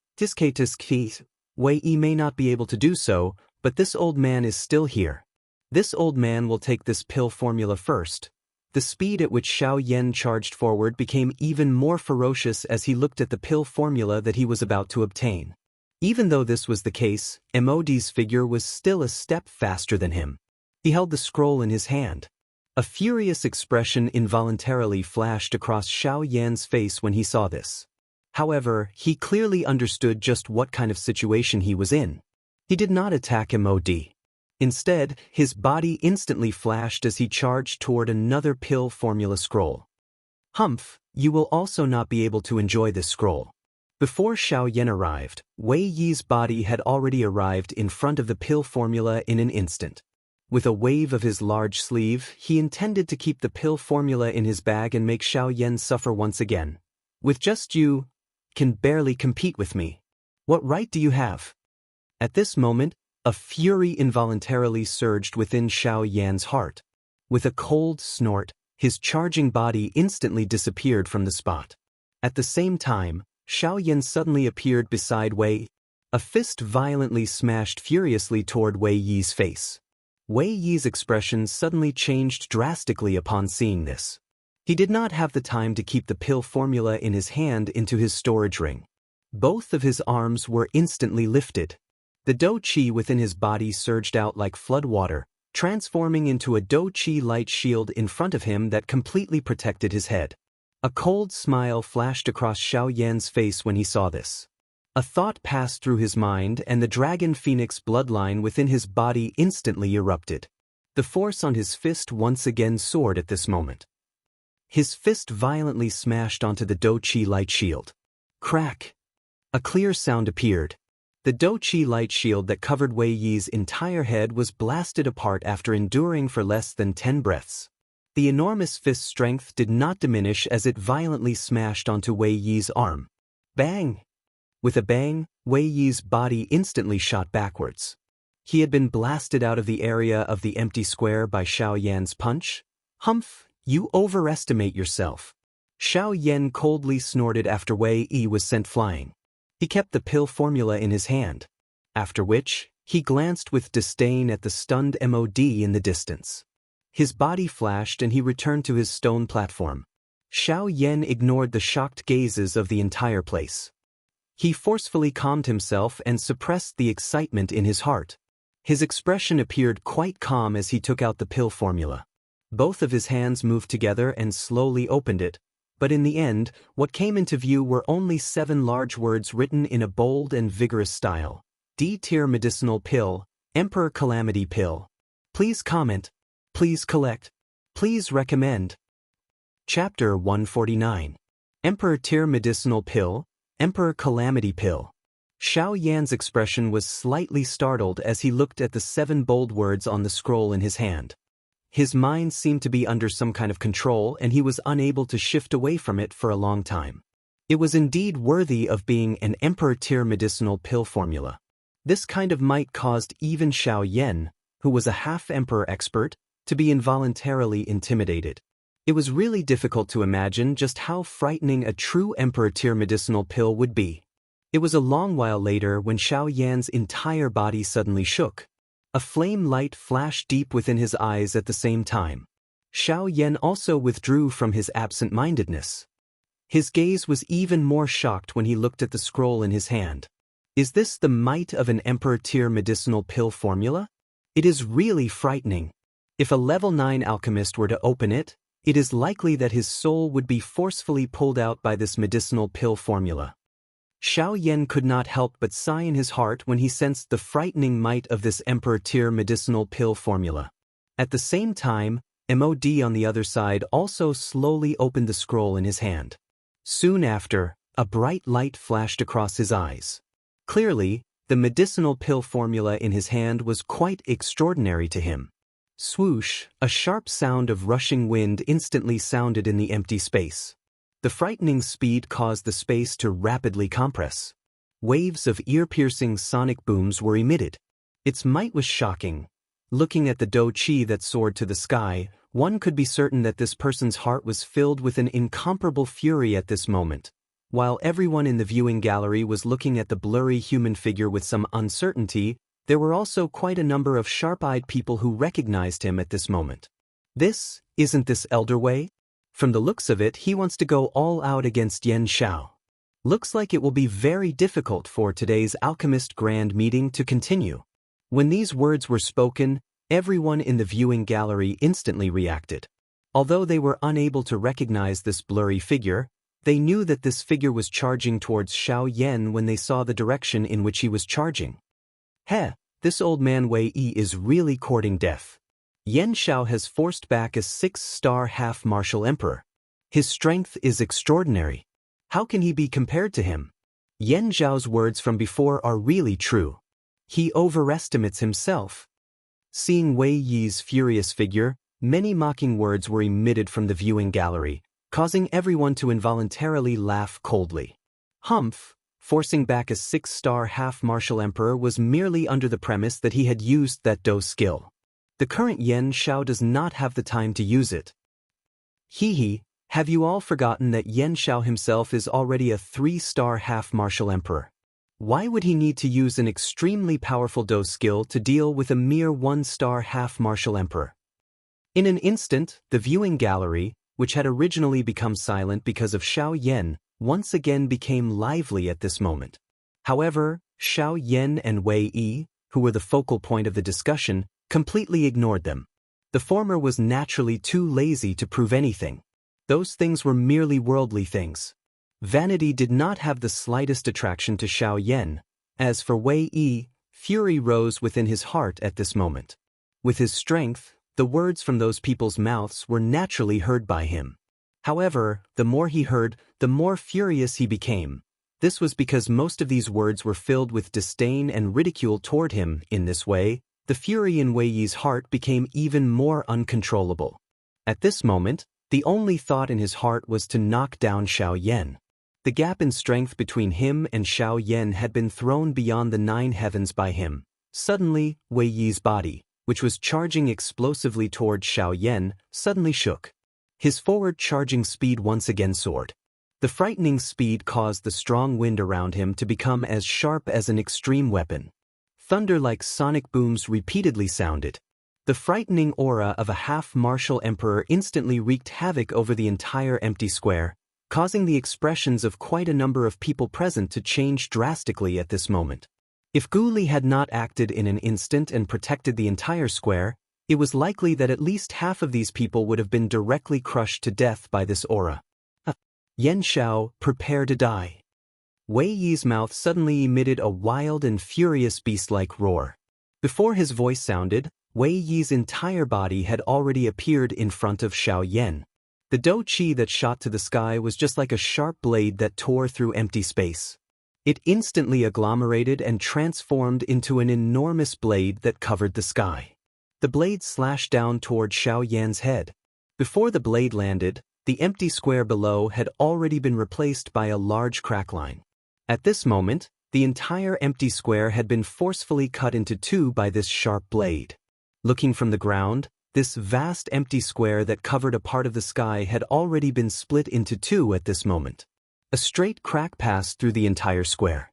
Wei Yi may not be able to do so, but this old man is still here. This old man will take this pill formula first. The speed at which Xiao Yan charged forward became even more ferocious as he looked at the pill formula that he was about to obtain. Even though this was the case, Emodi's figure was still a step faster than him. He held the scroll in his hand. A furious expression involuntarily flashed across Xiao Yan's face when he saw this. However, he clearly understood just what kind of situation he was in. He did not attack Emodi. Instead, his body instantly flashed as he charged toward another pill formula scroll. Humph, you will also not be able to enjoy this scroll. Before Xiao Yan arrived, Wei Yi's body had already arrived in front of the pill formula in an instant. With a wave of his large sleeve, he intended to keep the pill formula in his bag and make Xiao Yan suffer once again. With just you, can barely compete with me. What right do you have? At this moment, a fury involuntarily surged within Xiao Yan's heart. With a cold snort, his charging body instantly disappeared from the spot. At the same time, Xiao Yan suddenly appeared beside Wei. A fist violently smashed furiously toward Wei Yi's face. Wei Yi's expression suddenly changed drastically upon seeing this. He did not have the time to keep the pill formula in his hand into his storage ring. Both of his arms were instantly lifted. The Dou Qi within his body surged out like flood water, transforming into a Dou Qi light shield in front of him that completely protected his head. A cold smile flashed across Xiao Yan's face when he saw this. A thought passed through his mind and the dragon phoenix bloodline within his body instantly erupted. The force on his fist once again soared at this moment. His fist violently smashed onto the Dou Qi light shield. Crack! A clear sound appeared. The Dou Qi light shield that covered Wei Yi's entire head was blasted apart after enduring for less than 10 breaths. The enormous fist strength did not diminish as it violently smashed onto Wei Yi's arm. Bang! With a bang, Wei Yi's body instantly shot backwards. He had been blasted out of the area of the empty square by Xiao Yan's punch. Humph, you overestimate yourself. Xiao Yan coldly snorted after Wei Yi was sent flying. He kept the pill formula in his hand. After which, he glanced with disdain at the stunned MOD in the distance. His body flashed and he returned to his stone platform. Xiao Yan ignored the shocked gazes of the entire place. He forcefully calmed himself and suppressed the excitement in his heart. His expression appeared quite calm as he took out the pill formula. Both of his hands moved together and slowly opened it, but in the end, what came into view were only 7 large words written in a bold and vigorous style. D-tier medicinal pill, Emperor Calamity pill. Please comment. Please collect. Please recommend. Chapter 149. Emperor Tier Medicinal Pill, Emperor Calamity Pill. Xiao Yan's expression was slightly startled as he looked at the 7 bold words on the scroll in his hand. His mind seemed to be under some kind of control and he was unable to shift away from it for a long time. It was indeed worthy of being an Emperor Tier Medicinal Pill formula. This kind of might caused even Xiao Yan, who was a half-emperor expert, to be involuntarily intimidated. It was really difficult to imagine just how frightening a true Emperor Tier medicinal pill would be. It was a long while later when Xiao Yan's entire body suddenly shook. A flame light flashed deep within his eyes at the same time. Xiao Yan also withdrew from his absent-mindedness. His gaze was even more shocked when he looked at the scroll in his hand. Is this the might of an Emperor Tier medicinal pill formula? It is really frightening. If a level 9 alchemist were to open it, it is likely that his soul would be forcefully pulled out by this medicinal pill formula. Xiao Yan could not help but sigh in his heart when he sensed the frightening might of this Emperor Tier medicinal pill formula. At the same time, MOD on the other side also slowly opened the scroll in his hand. Soon after, a bright light flashed across his eyes. Clearly, the medicinal pill formula in his hand was quite extraordinary to him. Swoosh, a sharp sound of rushing wind instantly sounded in the empty space. The frightening speed caused the space to rapidly compress. Waves of ear-piercing sonic booms were emitted. Its might was shocking. Looking at the Dou Qi that soared to the sky, one could be certain that this person's heart was filled with an incomparable fury at this moment. While everyone in the viewing gallery was looking at the blurry human figure with some uncertainty, there were also quite a number of sharp-eyed people who recognized him at this moment. Isn't this Elder Wei? From the looks of it, he wants to go all out against Yan Xiao. Looks like it will be very difficult for today's alchemist grand meeting to continue. When these words were spoken, everyone in the viewing gallery instantly reacted. Although they were unable to recognize this blurry figure, they knew that this figure was charging towards Xiao Yan when they saw the direction in which he was charging. This old man Wei Yi is really courting death. Yan Xiao has forced back a 6-star half-martial emperor. His strength is extraordinary. How can he be compared to him? Yan Zhao's words from before are really true. He overestimates himself. Seeing Wei Yi's furious figure, many mocking words were emitted from the viewing gallery, causing everyone to involuntarily laugh coldly. Forcing back a 6-star half-martial emperor was merely under the premise that he had used that Do skill. The current Yan Xiao does not have the time to use it. Have you all forgotten that Yan Xiao himself is already a 3-star half-martial emperor? Why would he need to use an extremely powerful Do skill to deal with a mere 1-star half-martial emperor? In an instant, the viewing gallery, which had originally become silent because of Xiao Yan, once again became lively at this moment. However, Xiao Yan and Wei Yi, who were the focal point of the discussion, completely ignored them. The former was naturally too lazy to prove anything. Those things were merely worldly things. Vanity did not have the slightest attraction to Xiao Yan. As for Wei Yi, fury rose within his heart at this moment. With his strength, the words from those people's mouths were naturally heard by him. However, the more he heard, the more furious he became. This was because most of these words were filled with disdain and ridicule toward him. In this way, the fury in Wei Yi's heart became even more uncontrollable. At this moment, the only thought in his heart was to knock down Xiao Yan. The gap in strength between him and Xiao Yan had been thrown beyond the 9 heavens by him. Suddenly, Wei Yi's body, which was charging explosively toward Xiao Yan, suddenly shook. His forward charging speed once again soared. The frightening speed caused the strong wind around him to become as sharp as an extreme weapon. Thunder like sonic booms repeatedly sounded. The frightening aura of a half-martial emperor instantly wreaked havoc over the entire empty square, causing the expressions of quite a number of people present to change drastically at this moment. If Gu Li had not acted in an instant and protected the entire square, it was likely that at least half of these people would have been directly crushed to death by this aura. Yan Xiao, prepare to die. Wei Yi's mouth suddenly emitted a wild and furious beast-like roar. Before his voice sounded, Wei Yi's entire body had already appeared in front of Xiao Yan. The Do Qi that shot to the sky was just like a sharp blade that tore through empty space. It instantly agglomerated and transformed into an enormous blade that covered the sky. The blade slashed down toward Xiao Yan's head. Before the blade landed, the empty square below had already been replaced by a large crack line. At this moment, the entire empty square had been forcefully cut into 2 by this sharp blade. Looking from the ground, this vast empty square that covered a part of the sky had already been split into 2 at this moment. A straight crack passed through the entire square.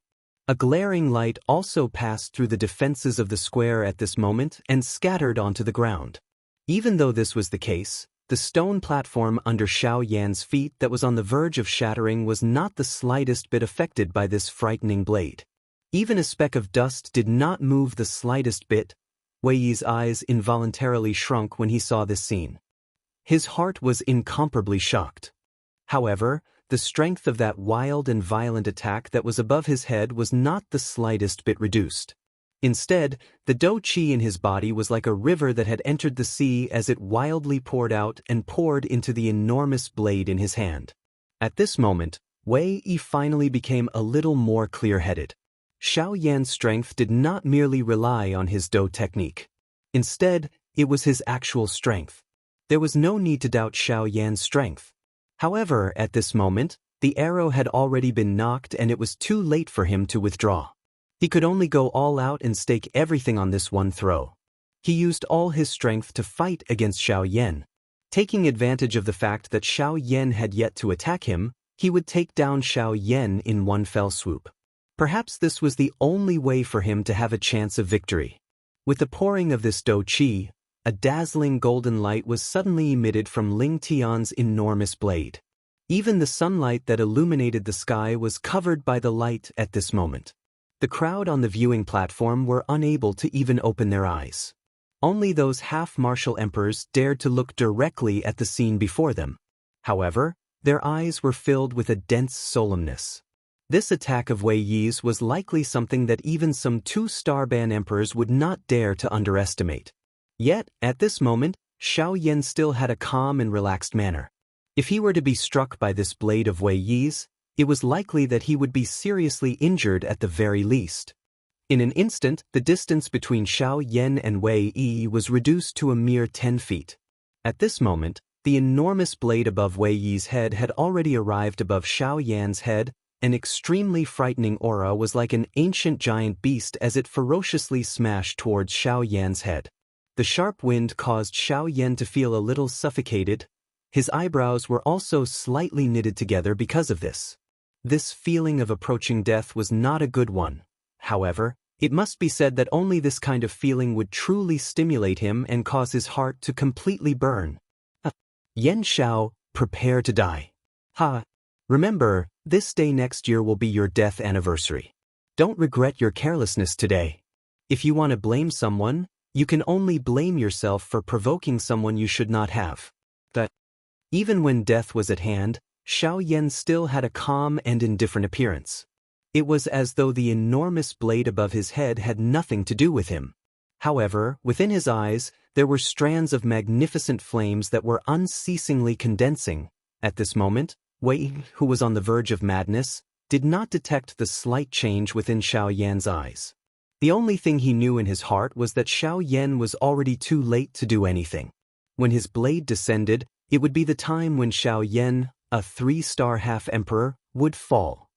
A glaring light also passed through the defenses of the square at this moment and scattered onto the ground. Even though this was the case, the stone platform under Xiao Yan's feet that was on the verge of shattering was not the slightest bit affected by this frightening blade. Even a speck of dust did not move the slightest bit. Wei Yi's eyes involuntarily shrunk when he saw this scene. His heart was incomparably shocked. However, the strength of that wild and violent attack that was above his head was not the slightest bit reduced. Instead, the Do Qi in his body was like a river that had entered the sea as it wildly poured out and poured into the enormous blade in his hand. At this moment, Wei Yi finally became a little more clear-headed. Xiao Yan's strength did not merely rely on his Do technique. Instead, it was his actual strength. There was no need to doubt Xiao Yan's strength. However, at this moment, the arrow had already been knocked and it was too late for him to withdraw. He could only go all out and stake everything on this one throw. He used all his strength to fight against Xiao Yan. Taking advantage of the fact that Xiao Yan had yet to attack him, he would take down Xiao Yan in one fell swoop. Perhaps this was the only way for him to have a chance of victory. With the pouring of this Dou Qi, a dazzling golden light was suddenly emitted from Ling Tian's enormous blade. Even the sunlight that illuminated the sky was covered by the light at this moment. The crowd on the viewing platform were unable to even open their eyes. Only those half-martial emperors dared to look directly at the scene before them. However, their eyes were filled with a dense solemnness. This attack of Wei Yi's was likely something that even some 2-star ban emperors would not dare to underestimate. Yet, at this moment, Xiao Yan still had a calm and relaxed manner. If he were to be struck by this blade of Wei Yi's, it was likely that he would be seriously injured at the very least. In an instant, the distance between Xiao Yan and Wei Yi was reduced to a mere 10 feet. At this moment, the enormous blade above Wei Yi's head had already arrived above Xiao Yan's head. An extremely frightening aura was like an ancient giant beast as it ferociously smashed towards Xiao Yan's head. The sharp wind caused Xiao Yan to feel a little suffocated. His eyebrows were also slightly knitted together because of this. This feeling of approaching death was not a good one. However, it must be said that only this kind of feeling would truly stimulate him and cause his heart to completely burn. Yan Xiao, prepare to die. Ha! Remember, this day next year will be your death anniversary. Don't regret your carelessness today. If you want to blame someone, you can only blame yourself for provoking someone you should not have. But even when death was at hand, Xiao Yan still had a calm and indifferent appearance. It was as though the enormous blade above his head had nothing to do with him. However, within his eyes, there were strands of magnificent flames that were unceasingly condensing. At this moment, Wei, who was on the verge of madness, did not detect the slight change within Xiao Yan's eyes. The only thing he knew in his heart was that Xiao Yan was already too late to do anything. When his blade descended, it would be the time when Xiao Yan, a 3-star half-emperor, would fall.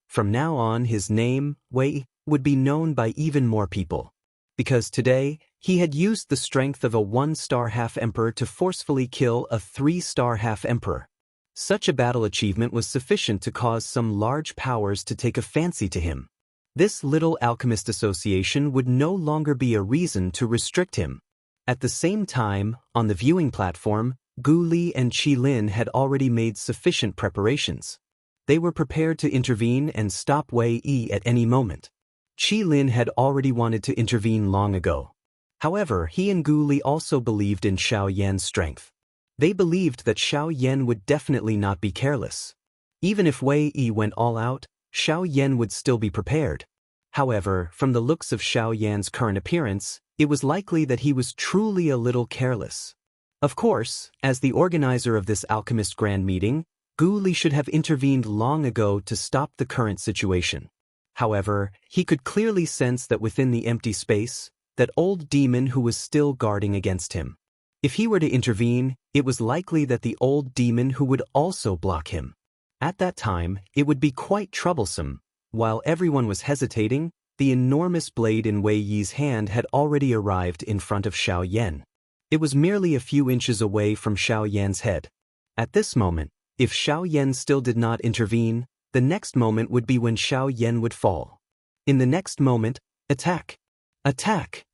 From now on, his name, Wei, would be known by even more people. Because today, he had used the strength of a 1-star half-emperor to forcefully kill a 3-star half-emperor. Such a battle achievement was sufficient to cause some large powers to take a fancy to him. This little alchemist association would no longer be a reason to restrict him. At the same time, on the viewing platform, Gu Li and Qi Lin had already made sufficient preparations. They were prepared to intervene and stop Wei Yi at any moment. Qi Lin had already wanted to intervene long ago. However, he and Gu Li also believed in Xiao Yan's strength. They believed that Xiao Yan would definitely not be careless. Even if Wei Yi went all out, Xiao Yan would still be prepared. However, from the looks of Xiao Yan's current appearance, it was likely that he was truly a little careless. Of course, as the organizer of this alchemist grand meeting, Gu Li should have intervened long ago to stop the current situation. However, he could clearly sense that within the empty space, that old demon who was still guarding against him. If he were to intervene, it was likely that the old demon who would also block him. At that time, it would be quite troublesome. While everyone was hesitating, the enormous blade in Wei Yi's hand had already arrived in front of Xiao Yan. It was merely a few inches away from Xiao Yan's head. At this moment, if Xiao Yan still did not intervene, the next moment would be when Xiao Yan would fall. In the next moment, attack! Attack!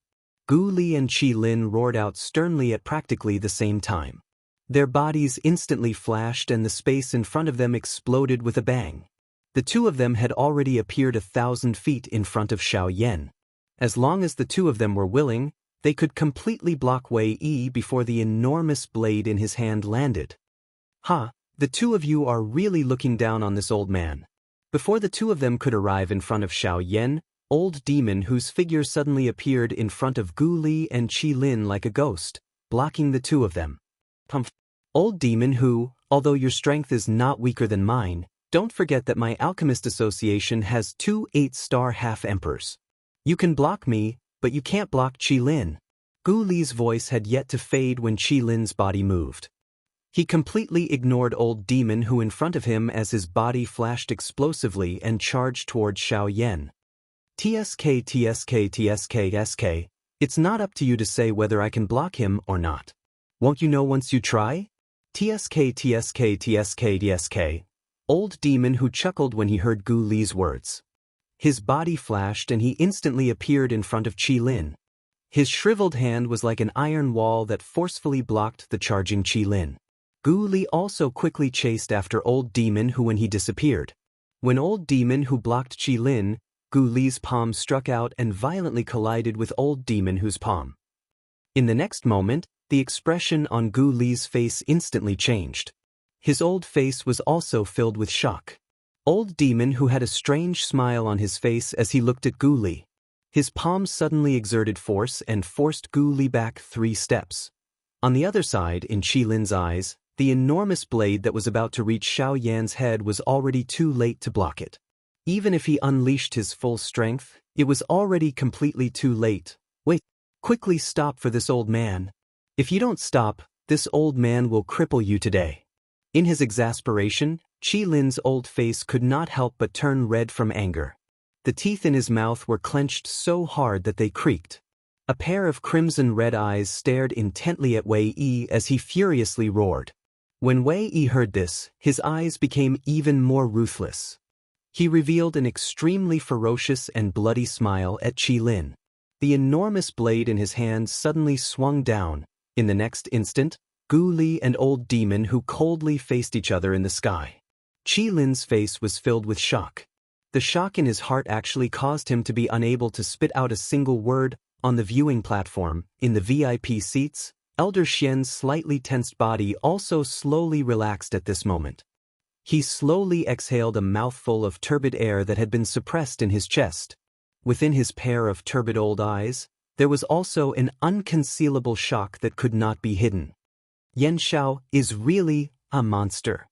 Gu Li and Qi Lin roared out sternly at practically the same time. Their bodies instantly flashed and the space in front of them exploded with a bang. The two of them had already appeared 1,000 feet in front of Xiao Yan. As long as the two of them were willing, they could completely block Wei Yi before the enormous blade in his hand landed. Ha! The two of you are really looking down on this old man. Before the two of them could arrive in front of Xiao Yan, old demon whose figure suddenly appeared in front of Gu Li and Qi Lin like a ghost, blocking the two of them. Old demon who, although your strength is not weaker than mine, don't forget that my alchemist association has 2 8-star half-emperors. You can block me, but you can't block Qi Lin. Gu Li's voice had yet to fade when Qi Lin's body moved. He completely ignored old demon who in front of him as his body flashed explosively and charged towards Xiao Yan. TSK TSK TSK SK, it's not up to you to say whether I can block him or not. Won't you know once you try? TSK TSK TSK TSK. old demon who chuckled when he heard Gu Li's words. His body flashed and he instantly appeared in front of Qi Lin. His shriveled hand was like an iron wall that forcefully blocked the charging Qi Lin. Gu Li also quickly chased after old demon who when he disappeared. When old demon who blocked Qi Lin, Gu Li's palm struck out and violently collided with old demon whose palm. In the next moment, the expression on Gu Li's face instantly changed. His old face was also filled with shock. Old demon who had a strange smile on his face as he looked at Gu Li. His palm suddenly exerted force and forced Gu Li back 3 steps. On the other side, in Qi Lin's eyes, the enormous blade that was about to reach Xiao Yan's head was already too late to block it. Even if he unleashed his full strength, it was already completely too late. Wait, quickly stop for this old man. If you don't stop, this old man will cripple you today. In his exasperation, Qi Lin's old face could not help but turn red from anger. The teeth in his mouth were clenched so hard that they creaked. A pair of crimson-red eyes stared intently at Wei Yi as he furiously roared. When Wei Yi heard this, his eyes became even more ruthless. He revealed an extremely ferocious and bloody smile at Qi Lin. The enormous blade in his hand suddenly swung down. In the next instant, Gu Li and old demon who coldly faced each other in the sky. Qi Lin's face was filled with shock. The shock in his heart actually caused him to be unable to spit out a single word. On the viewing platform, in the VIP seats, Elder Xian's slightly tensed body also slowly relaxed at this moment. He slowly exhaled a mouthful of turbid air that had been suppressed in his chest. Within his pair of turbid old eyes, there was also an unconcealable shock that could not be hidden. Yan Xiao is really a monster.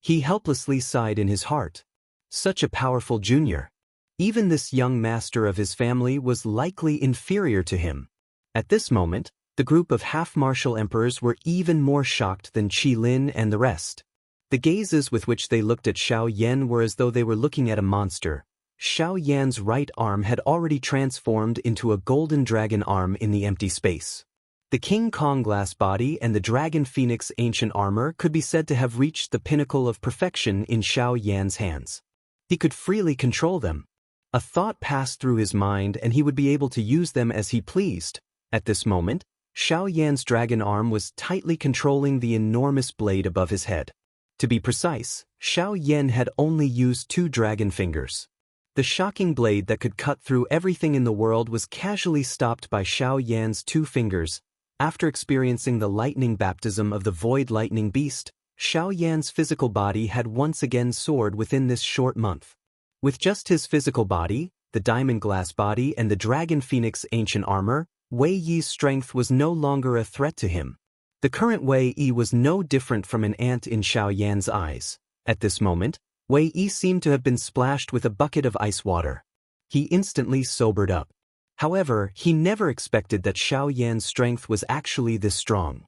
He helplessly sighed in his heart. Such a powerful junior. Even this young master of his family was likely inferior to him. At this moment, the group of half-martial emperors were even more shocked than Qi Lin and the rest. The gazes with which they looked at Xiao Yan were as though they were looking at a monster. Xiao Yan's right arm had already transformed into a golden dragon arm in the empty space. The King Kong glass body and the Dragon Phoenix ancient armor could be said to have reached the pinnacle of perfection in Xiao Yan's hands. He could freely control them. A thought passed through his mind and he would be able to use them as he pleased. At this moment, Xiao Yan's dragon arm was tightly controlling the enormous blade above his head. To be precise, Xiao Yan had only used 2 dragon fingers. The shocking blade that could cut through everything in the world was casually stopped by Xiao Yan's 2 fingers. After experiencing the lightning baptism of the void lightning beast, Xiao Yan's physical body had once again soared within this short month. With just his physical body, the diamond glass body and the Dragon Phoenix ancient armor, Wei Yi's strength was no longer a threat to him. The current Wei Yi was no different from an ant in Xiao Yan's eyes. At this moment, Wei Yi seemed to have been splashed with a bucket of ice water. He instantly sobered up. However, he never expected that Xiao Yan's strength was actually this strong.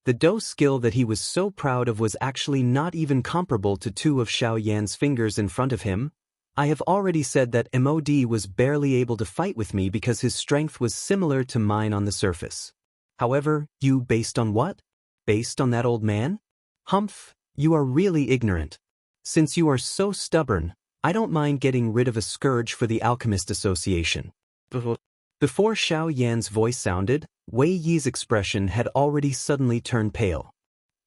The Daoist skill that he was so proud of was actually not even comparable to 2 of Xiao Yan's fingers in front of him. I have already said that MOD was barely able to fight with me because his strength was similar to mine on the surface. However, you based on what? Based on that old man? Humph, you are really ignorant. Since you are so stubborn, I don't mind getting rid of a scourge for the Alchemist Association. Before Xiao Yan's voice sounded, Wei Yi's expression had already suddenly turned pale.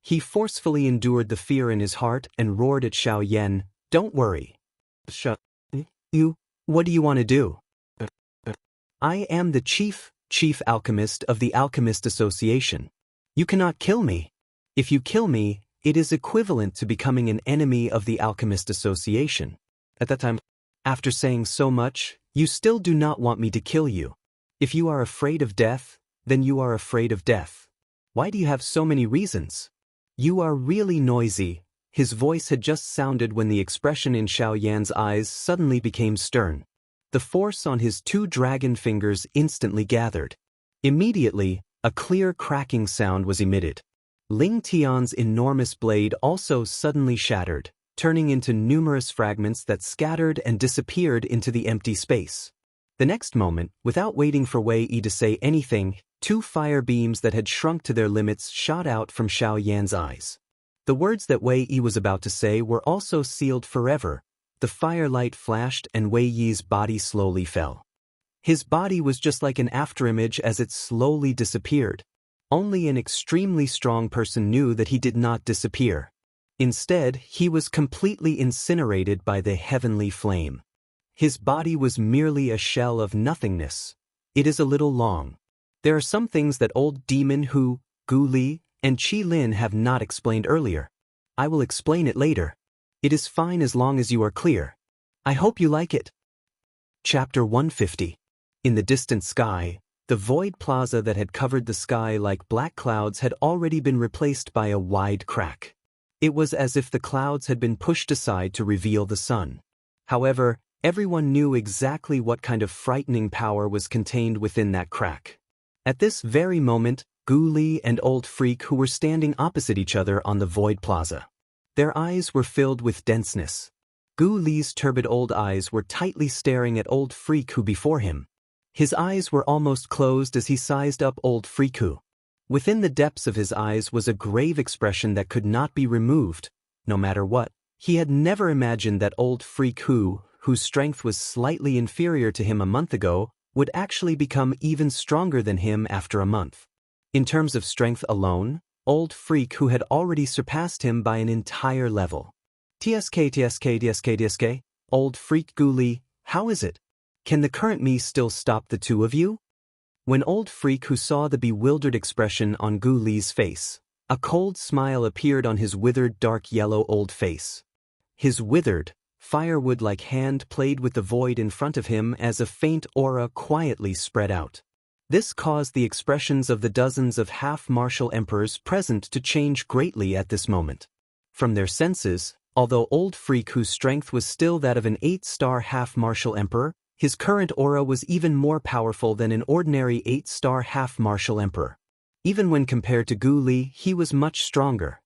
He forcefully endured the fear in his heart and roared at Xiao Yan, "Don't worry." "Shut you, what do you want to do?" "I am the chief alchemist of the Alchemist Association. You cannot kill me. If you kill me, it is equivalent to becoming an enemy of the Alchemist Association." At that time, after saying so much, you still do not want me to kill you. If you are afraid of death, then you are afraid of death. Why do you have so many reasons? You are really noisy. His voice had just sounded when the expression in Xiao Yan's eyes suddenly became stern. The force on his 2 dragon fingers instantly gathered. Immediately, a clear cracking sound was emitted. Ling Tian's enormous blade also suddenly shattered, turning into numerous fragments that scattered and disappeared into the empty space. The next moment, without waiting for Wei Yi to say anything, 2 fire beams that had shrunk to their limits shot out from Xiao Yan's eyes. The words that Wei Yi was about to say were also sealed forever. The firelight flashed and Wei Yi's body slowly fell. His body was just like an afterimage as it slowly disappeared. Only an extremely strong person knew that he did not disappear. Instead, he was completely incinerated by the heavenly flame. His body was merely a shell of nothingness. It is a little long. There are some things that old demon Hu, Gu Li, and Qi Lin have not explained earlier. I will explain it later. It is fine as long as you are clear. I hope you like it. Chapter 150. In the distant sky, the void plaza that had covered the sky like black clouds had already been replaced by a wide crack. It was as if the clouds had been pushed aside to reveal the sun. However, everyone knew exactly what kind of frightening power was contained within that crack. At this very moment, Gu Li and Old Freak who were standing opposite each other on the void plaza. Their eyes were filled with denseness. Gu Li's turbid old eyes were tightly staring at Old Freak who before him. His eyes were almost closed as he sized up Old Freak who. Within the depths of his eyes was a grave expression that could not be removed, no matter what. He had never imagined that Old Freak who, whose strength was slightly inferior to him a month ago, would actually become even stronger than him after a month. In terms of strength alone, Old Freak who had already surpassed him by an entire level. TSK, Old Freak Gu Li, how is it? Can the current me still stop the two of you? When Old Freak who saw the bewildered expression on Gu Li's face, a cold smile appeared on his withered dark yellow old face. His withered, firewood-like hand played with the void in front of him as a faint aura quietly spread out. This caused the expressions of the dozens of half-martial emperors present to change greatly at this moment. From their senses, although Old Freak whose strength was still that of an 8-star half-martial emperor, his current aura was even more powerful than an ordinary 8-star half-martial emperor. Even when compared to Gu Li, he was much stronger.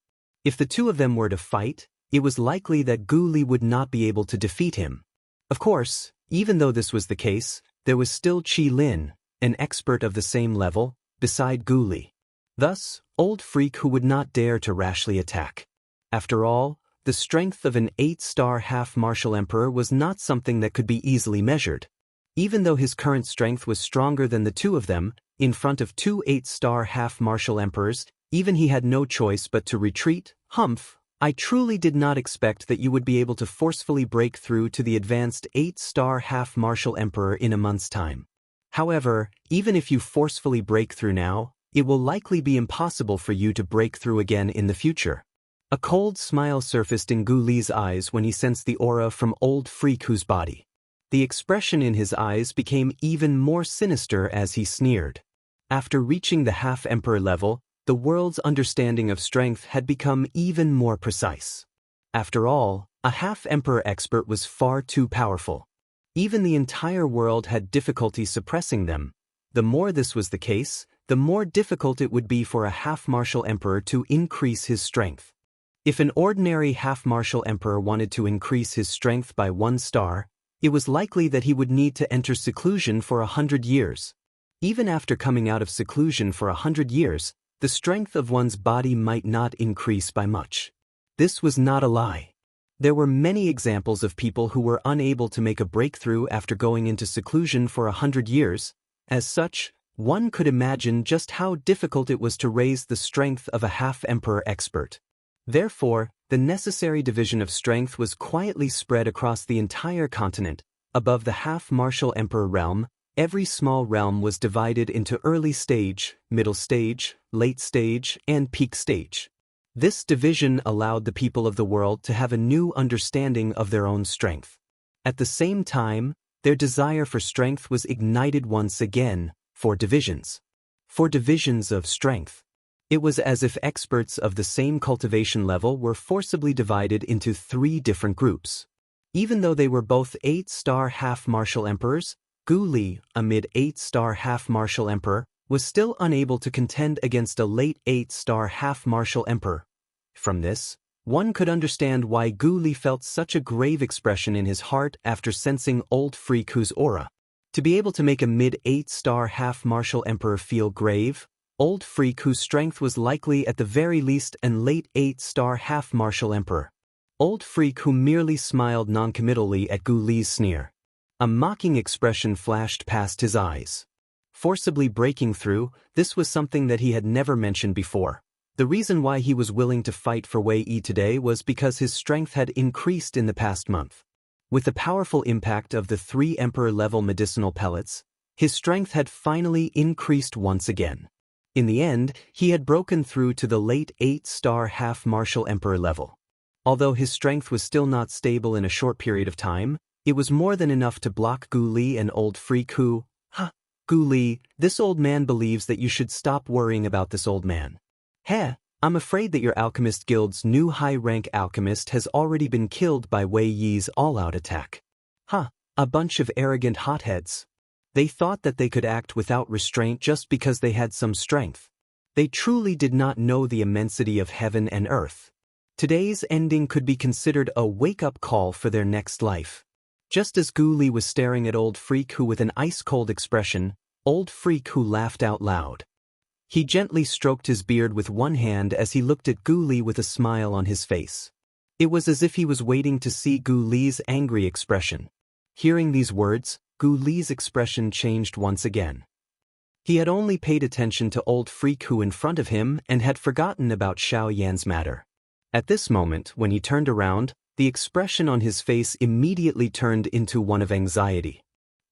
If the two of them were to fight, it was likely that Gu Li would not be able to defeat him. Of course, even though this was the case, there was still Qi Lin, an expert of the same level, beside Gu Li. Thus, Old Freak who would not dare to rashly attack. After all, the strength of an 8-star half-martial emperor was not something that could be easily measured. Even though his current strength was stronger than the two of them, in front of two 8-star half-martial emperors, even he had no choice but to retreat. Humph, I truly did not expect that you would be able to forcefully break through to the advanced 8-star half-martial emperor in a month's time. However, even if you forcefully break through now, it will likely be impossible for you to break through again in the future. A cold smile surfaced in Gu Li's eyes when he sensed the aura from Old Freak whose body. The expression in his eyes became even more sinister as he sneered. After reaching the half-emperor level, the world's understanding of strength had become even more precise. After all, a half-emperor expert was far too powerful. Even the entire world had difficulty suppressing them. The more this was the case, the more difficult it would be for a half-martial emperor to increase his strength. If an ordinary half-martial emperor wanted to increase his strength by 1 star, it was likely that he would need to enter seclusion for 100 years. Even after coming out of seclusion for 100 years, the strength of one's body might not increase by much. This was not a lie. There were many examples of people who were unable to make a breakthrough after going into seclusion for 100 years. As such, one could imagine just how difficult it was to raise the strength of a half-emperor expert. Therefore, the necessary division of strength was quietly spread across the entire continent. Above the half-martial emperor realm, every small realm was divided into early stage, middle stage, late stage, and peak stage. This division allowed the people of the world to have a new understanding of their own strength. At the same time, their desire for strength was ignited once again, for divisions of strength. It was as if experts of the same cultivation level were forcibly divided into 3 different groups. Even though they were both 8-star half-martial emperors, Gu Li, a mid-8-star half-martial emperor, was still unable to contend against a late 8-star half-martial emperor. From this, one could understand why Gu Li felt such a grave expression in his heart after sensing Old Freak whose aura. To be able to make a mid-8-star half-martial emperor feel grave, old freak whose strength was likely at the very least an late 8-star half-martial emperor. Old freak who merely smiled noncommittally at Gu Li's sneer. A mocking expression flashed past his eyes. Forcibly breaking through, this was something that he had never mentioned before. The reason why he was willing to fight for Wei Yi today was because his strength had increased in the past month. With the powerful impact of the 3 emperor-level medicinal pellets, his strength had finally increased once again. In the end, he had broken through to the late 8-star half-martial emperor level. Although his strength was still not stable in a short period of time, it was more than enough to block Gu Li and old freak who, Gu Li, this old man believes that you should stop worrying about this old man. Heh, I'm afraid that your alchemist guild's new high-rank alchemist has already been killed by Wei Yi's all-out attack. A bunch of arrogant hotheads. They thought that they could act without restraint just because they had some strength. They truly did not know the immensity of heaven and earth. Today's ending could be considered a wake-up call for their next life. Just as Gu Li was staring at old freak who with an ice-cold expression, old freak who laughed out loud. He gently stroked his beard with one hand as he looked at Gu Li with a smile on his face. It was as if he was waiting to see Gu Li's angry expression. Hearing these words, Gu Li's expression changed once again. He had only paid attention to old freak who in front of him and had forgotten about Xiao Yan's matter. At this moment, when he turned around, the expression on his face immediately turned into one of anxiety.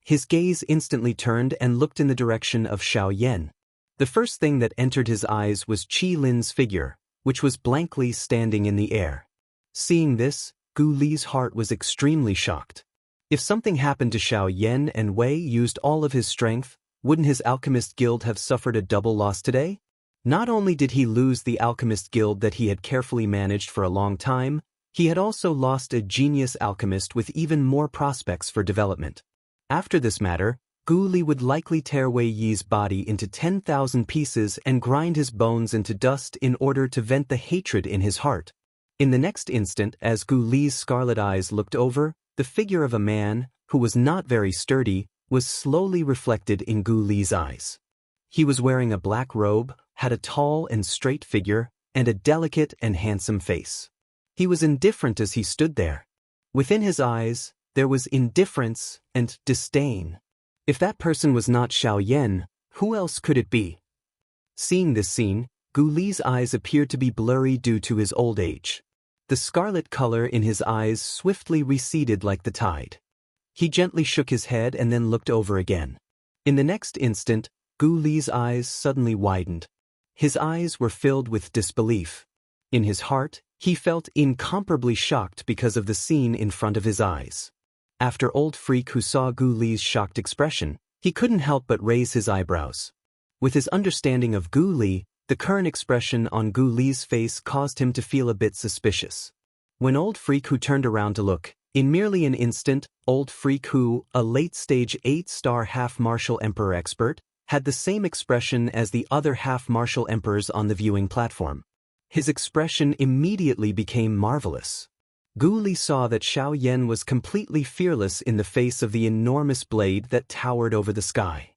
His gaze instantly turned and looked in the direction of Xiao Yan. The first thing that entered his eyes was Qi Lin's figure, which was blankly standing in the air. Seeing this, Gu Li's heart was extremely shocked. If something happened to Xiao Yan and Wei used all of his strength, wouldn't his alchemist guild have suffered a double loss today? Not only did he lose the alchemist guild that he had carefully managed for a long time, he had also lost a genius alchemist with even more prospects for development. After this matter, Gu Li would likely tear Wei Yi's body into 10,000 pieces and grind his bones into dust in order to vent the hatred in his heart. In the next instant, as Gu Li's scarlet eyes looked over, the figure of a man, who was not very sturdy, was slowly reflected in Gu Li's eyes. He was wearing a black robe, had a tall and straight figure, and a delicate and handsome face. He was indifferent as he stood there. Within his eyes, there was indifference and disdain. If that person was not Xiao Yan, who else could it be? Seeing this scene, Gu Li's eyes appeared to be blurry due to his old age. The scarlet color in his eyes swiftly receded like the tide. He gently shook his head and then looked over again. In the next instant, Gu Li's eyes suddenly widened. His eyes were filled with disbelief. In his heart, he felt incomparably shocked because of the scene in front of his eyes. After old freak who saw Gu Li's shocked expression, he couldn't help but raise his eyebrows. With his understanding of Gu Li, the current expression on Gu Li's face caused him to feel a bit suspicious. When old freak who turned around to look, in merely an instant, old freak who, a late-stage 8-star half-martial emperor expert, had the same expression as the other half-martial emperors on the viewing platform. His expression immediately became marvelous. Gu Li saw that Xiao Yan was completely fearless in the face of the enormous blade that towered over the sky.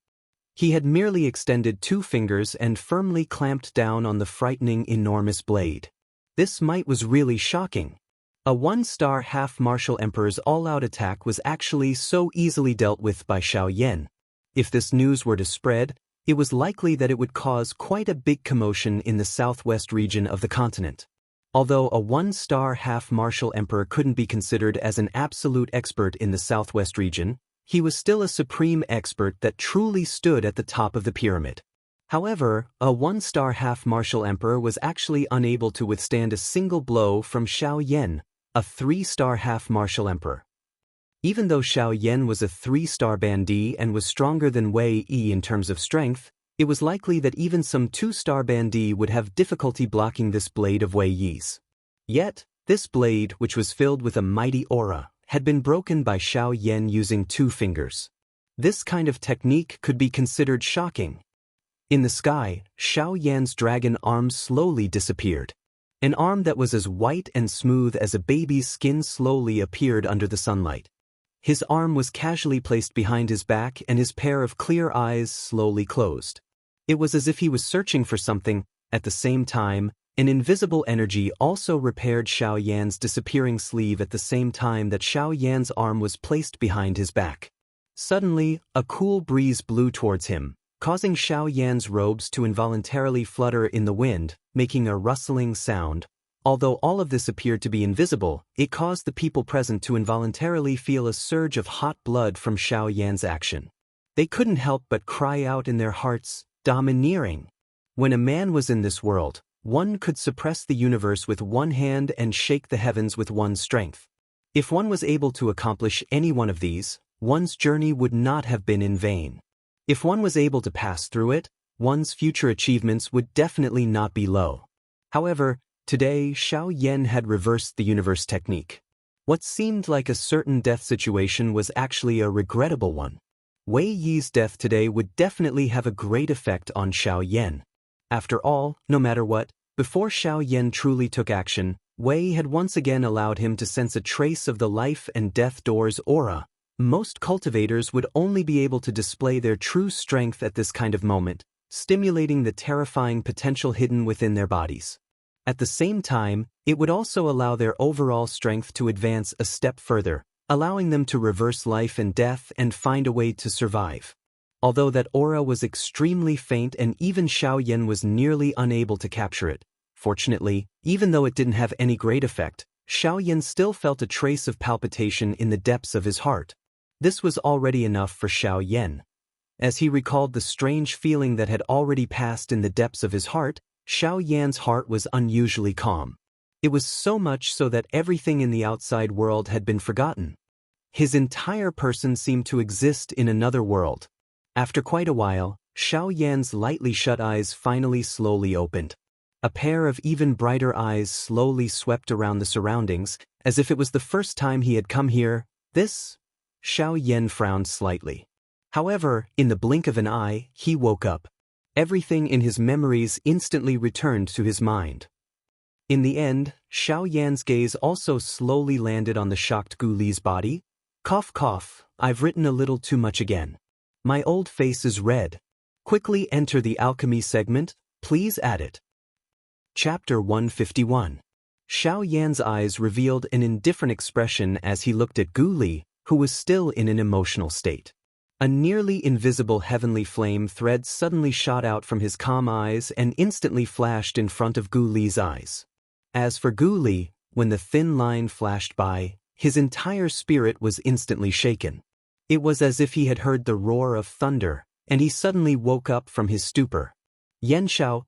He had merely extended 2 fingers and firmly clamped down on the frightening enormous blade. This might was really shocking. A 1-star half-martial emperor's all-out attack was actually so easily dealt with by Xiao Yan. If this news were to spread, it was likely that it would cause quite a big commotion in the southwest region of the continent. Although a 1-star half-martial emperor couldn't be considered as an absolute expert in the southwest region, he was still a supreme expert that truly stood at the top of the pyramid. However, a 1-star half-martial emperor was actually unable to withstand a single blow from Xiao Yan, a 3-star half-martial emperor. Even though Xiao Yan was a 3-star bandit and was stronger than Wei Yi in terms of strength, it was likely that even some 2-star bandit would have difficulty blocking this blade of Wei Yi's. Yet, this blade, which was filled with a mighty aura, had been broken by Xiao Yan using 2 fingers. This kind of technique could be considered shocking. In the sky, Xiao Yan's dragon arm slowly disappeared. An arm that was as white and smooth as a baby's skin slowly appeared under the sunlight. His arm was casually placed behind his back and his pair of clear eyes slowly closed. It was as if he was searching for something. At the same time, an invisible energy also repaired Xiao Yan's disappearing sleeve at the same time that Xiao Yan's arm was placed behind his back. Suddenly, a cool breeze blew towards him, causing Xiao Yan's robes to involuntarily flutter in the wind, making a rustling sound. Although all of this appeared to be invisible, it caused the people present to involuntarily feel a surge of hot blood from Xiao Yan's action. They couldn't help but cry out in their hearts, "Domineering!" When a man was in this world, one could suppress the universe with one hand and shake the heavens with one's strength. If one was able to accomplish any one of these, one's journey would not have been in vain. If one was able to pass through it, one's future achievements would definitely not be low. However, today Xiao Yan had reversed the universe technique. What seemed like a certain death situation was actually a regrettable one. Wei Yi's death today would definitely have a great effect on Xiao Yan. After all, no matter what, before Xiao Yan truly took action, Wei had once again allowed him to sense a trace of the life and death door's aura. Most cultivators would only be able to display their true strength at this kind of moment, stimulating the terrifying potential hidden within their bodies. At the same time, it would also allow their overall strength to advance a step further, allowing them to reverse life and death and find a way to survive. Although that aura was extremely faint and even Xiao Yan was nearly unable to capture it. Fortunately, even though it didn't have any great effect, Xiao Yan still felt a trace of palpitation in the depths of his heart. This was already enough for Xiao Yan. As he recalled the strange feeling that had already passed in the depths of his heart, Xiao Yan's heart was unusually calm. It was so much so that everything in the outside world had been forgotten. His entire person seemed to exist in another world. After quite a while, Xiao Yan's lightly shut eyes finally slowly opened. A pair of even brighter eyes slowly swept around the surroundings, as if it was the first time he had come here. Xiao Yan frowned slightly. However, in the blink of an eye, he woke up. Everything in his memories instantly returned to his mind. In the end, Xiao Yan's gaze also slowly landed on the shocked Gu Li's body. Cough cough, I've written a little too much again. My old face is red. Quickly enter the alchemy segment, please add it. Chapter 151. Xiao Yan's eyes revealed an indifferent expression as he looked at Gu Li, who was still in an emotional state. A nearly invisible heavenly flame thread suddenly shot out from his calm eyes and instantly flashed in front of Gu Li's eyes. As for Gu Li, when the thin line flashed by, his entire spirit was instantly shaken. It was as if he had heard the roar of thunder, and he suddenly woke up from his stupor. Yan Xiao,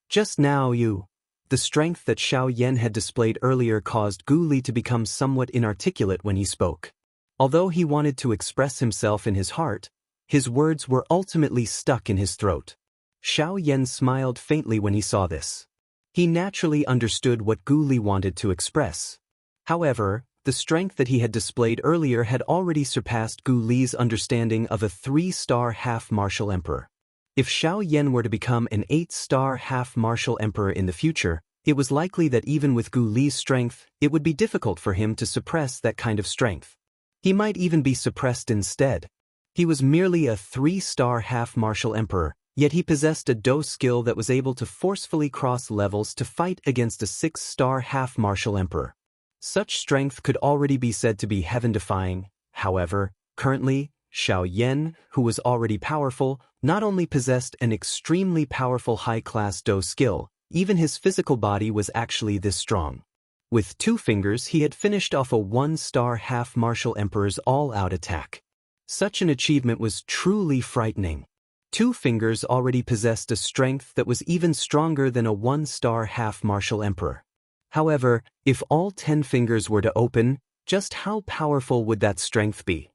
just now you. The strength that Xiao Yan had displayed earlier caused Gu Li to become somewhat inarticulate when he spoke. Although he wanted to express himself in his heart, his words were ultimately stuck in his throat. Xiao Yan smiled faintly when he saw this. He naturally understood what Gu Li wanted to express. However, the strength that he had displayed earlier had already surpassed Gu Li's understanding of a 3-star half-martial emperor. If Xiao Yan were to become an 8-star half-martial emperor in the future, it was likely that even with Gu Li's strength, it would be difficult for him to suppress that kind of strength. He might even be suppressed instead. He was merely a 3-star half-martial emperor, yet he possessed a Dao skill that was able to forcefully cross levels to fight against a 6-star half-martial emperor. Such strength could already be said to be heaven-defying. However, currently, Xiao Yan, who was already powerful, not only possessed an extremely powerful high-class Dao skill, even his physical body was actually this strong. With 2 fingers he had finished off a 1-star half-martial emperor's all-out attack. Such an achievement was truly frightening. 2 fingers already possessed a strength that was even stronger than a 1-star half-martial emperor. However, if all 10 fingers were to open, just how powerful would that strength be?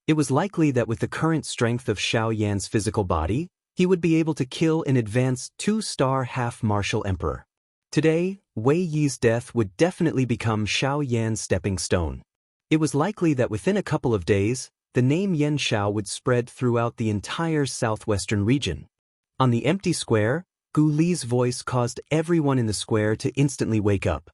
It was likely that with the current strength of Xiao Yan's physical body, he would be able to kill an advanced 2-star half-martial emperor. Today, Wei Yi's death would definitely become Xiao Yan's stepping stone. It was likely that within a couple of days, the name Yan Xiao would spread throughout the entire southwestern region. On the empty square, Gu Li's voice caused everyone in the square to instantly wake up.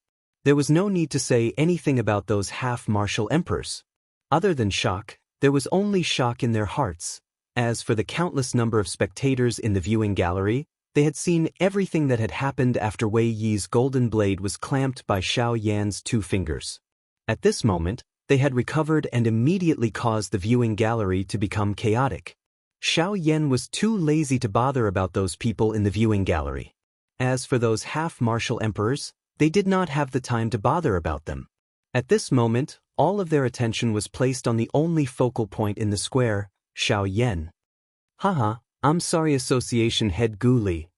There was no need to say anything about those half-martial emperors. Other than shock, there was only shock in their hearts. As for the countless number of spectators in the viewing gallery, they had seen everything that had happened after Wei Yi's golden blade was clamped by Xiao Yan's 2 fingers. At this moment, they had recovered and immediately caused the viewing gallery to become chaotic. Xiao Yan was too lazy to bother about those people in the viewing gallery. As for those half-martial emperors, they did not have the time to bother about them. At this moment, all of their attention was placed on the only focal point in the square, Xiao Yan. Haha, I'm sorry, Association Head Gu Li.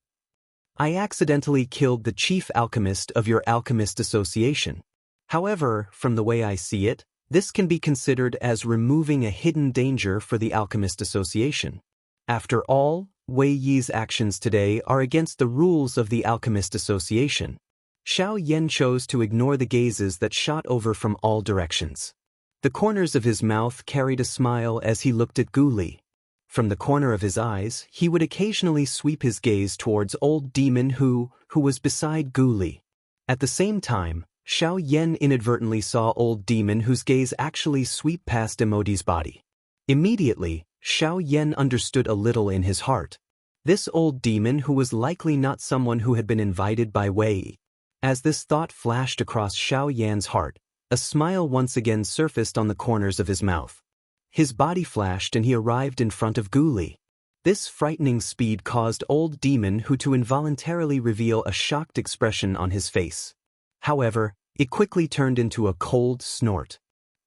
I accidentally killed the chief alchemist of your alchemist association. However, from the way I see it, this can be considered as removing a hidden danger for the alchemist association. After all, Wei Yi's actions today are against the rules of the alchemist association. Xiao Yan chose to ignore the gazes that shot over from all directions. The corners of his mouth carried a smile as he looked at Gu Li. From the corner of his eyes, he would occasionally sweep his gaze towards old demon who was beside Gu Li. At the same time, Xiao Yan inadvertently saw old demon whose gaze actually sweep past Emoti's body. Immediately, Xiao Yan understood a little in his heart. This old demon who was likely not someone who had been invited by Wei. As this thought flashed across Xiao Yan's heart, a smile once again surfaced on the corners of his mouth. His body flashed and he arrived in front of Gu Li. This frightening speed caused old demon who to involuntarily reveal a shocked expression on his face. However, it quickly turned into a cold snort.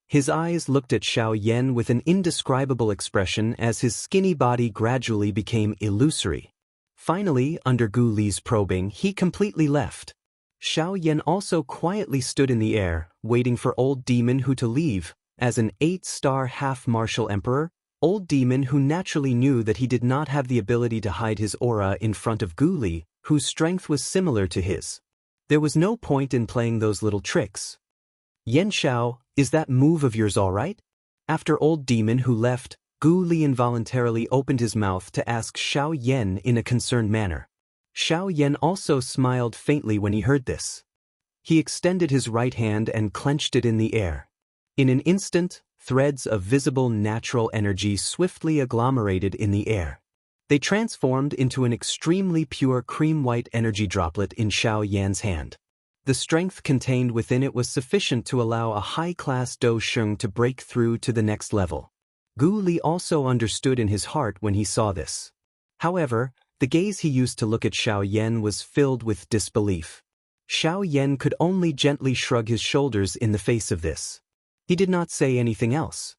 His eyes looked at Xiao Yan with an indescribable expression as his skinny body gradually became illusory. Finally, under Gu Li's probing, he completely left. Xiao Yan also quietly stood in the air, waiting for old demon who to leave. As an 8-star half-martial emperor, old demon who naturally knew that he did not have the ability to hide his aura in front of Gu Li, whose strength was similar to his. There was no point in playing those little tricks. Yan Xiao, is that move of yours all right? After old demon who left, Gu Li involuntarily opened his mouth to ask Xiao Yan in a concerned manner. Xiao Yan also smiled faintly when he heard this. He extended his right hand and clenched it in the air. In an instant, threads of visible natural energy swiftly agglomerated in the air. They transformed into an extremely pure cream-white energy droplet in Xiao Yan's hand. The strength contained within it was sufficient to allow a high-class Do Sheng to break through to the next level. Gu Li also understood in his heart when he saw this. However, the gaze he used to look at Xiao Yan was filled with disbelief. Xiao Yan could only gently shrug his shoulders in the face of this. He did not say anything else.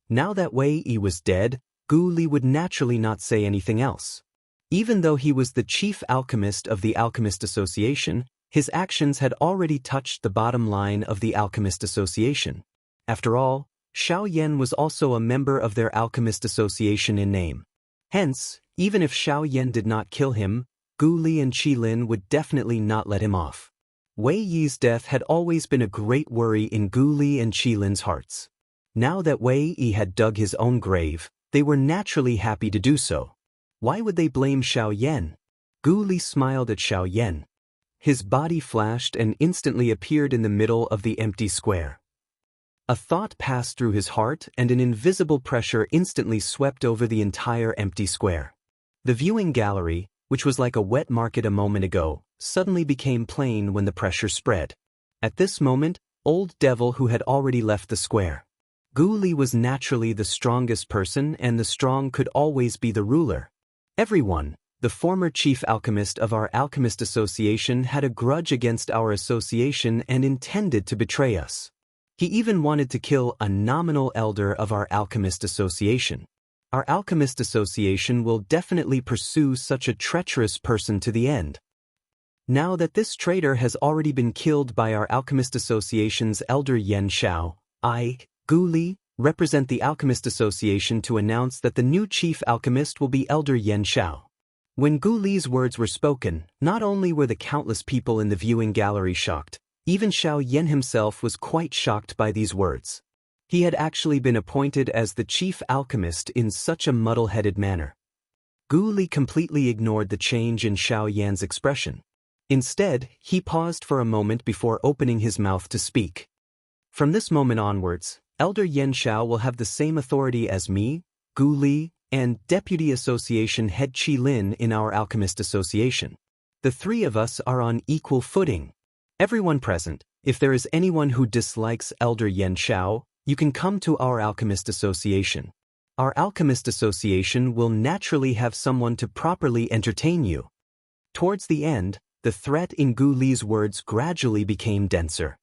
Now that Wei Yi was dead, Gu Li would naturally not say anything else. Even though he was the chief alchemist of the Alchemist Association, his actions had already touched the bottom line of the Alchemist Association. After all, Xiao Yan was also a member of their Alchemist Association in name. Hence, even if Xiao Yan did not kill him, Gu Li and Qi Lin would definitely not let him off. Wei Yi's death had always been a great worry in Gu Li and Qi Lin's hearts. Now that Wei Yi had dug his own grave, they were naturally happy to do so. Why would they blame Xiao Yan? Gu Li smiled at Xiao Yan. His body flashed and instantly appeared in the middle of the empty square. A thought passed through his heart and an invisible pressure instantly swept over the entire empty square. The viewing gallery, which was like a wet market a moment ago, suddenly became plain when the pressure spread. At this moment, old devil who had already left the square. Gu Li was naturally the strongest person and the strong could always be the ruler. Everyone, the former chief alchemist of our Alchemist Association, had a grudge against our association and intended to betray us. He even wanted to kill a nominal elder of our Alchemist Association. Our Alchemist Association will definitely pursue such a treacherous person to the end. Now that this traitor has already been killed by our Alchemist Association's elder Yan Xiao, I, Gu Li, represent the Alchemist Association to announce that the new chief alchemist will be Elder Yan Xiao. When Gu Li's words were spoken, not only were the countless people in the viewing gallery shocked, even Xiao Yan himself was quite shocked by these words. He had actually been appointed as the chief alchemist in such a muddle-headed manner. Gu Li completely ignored the change in Xiao Yan's expression. Instead, he paused for a moment before opening his mouth to speak. From this moment onwards, Elder Yan Xiao will have the same authority as me, Gu Li, and Deputy Association Head Qi Lin in our Alchemist Association. The three of us are on equal footing. Everyone present, if there is anyone who dislikes Elder Yan Xiao, you can come to our Alchemist Association. Our Alchemist Association will naturally have someone to properly entertain you. Towards the end, the threat in Gu Li's words gradually became denser.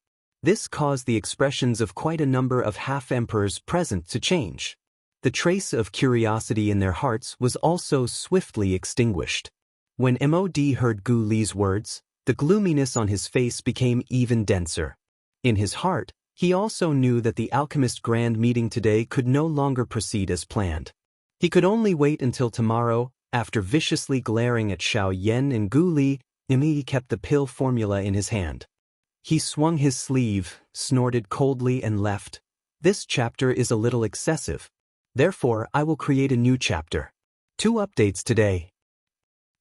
This caused the expressions of quite a number of half-emperors present to change. The trace of curiosity in their hearts was also swiftly extinguished. When Mod heard Gu Li's words, the gloominess on his face became even denser. In his heart, he also knew that the Alchemist Grand Meeting today could no longer proceed as planned. He could only wait until tomorrow. After viciously glaring at Xiao Yan and Gu Li, Imi kept the pill formula in his hand. He swung his sleeve, snorted coldly and left. This chapter is a little excessive. Therefore, I will create a new chapter. 2 updates today.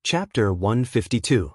Chapter 152.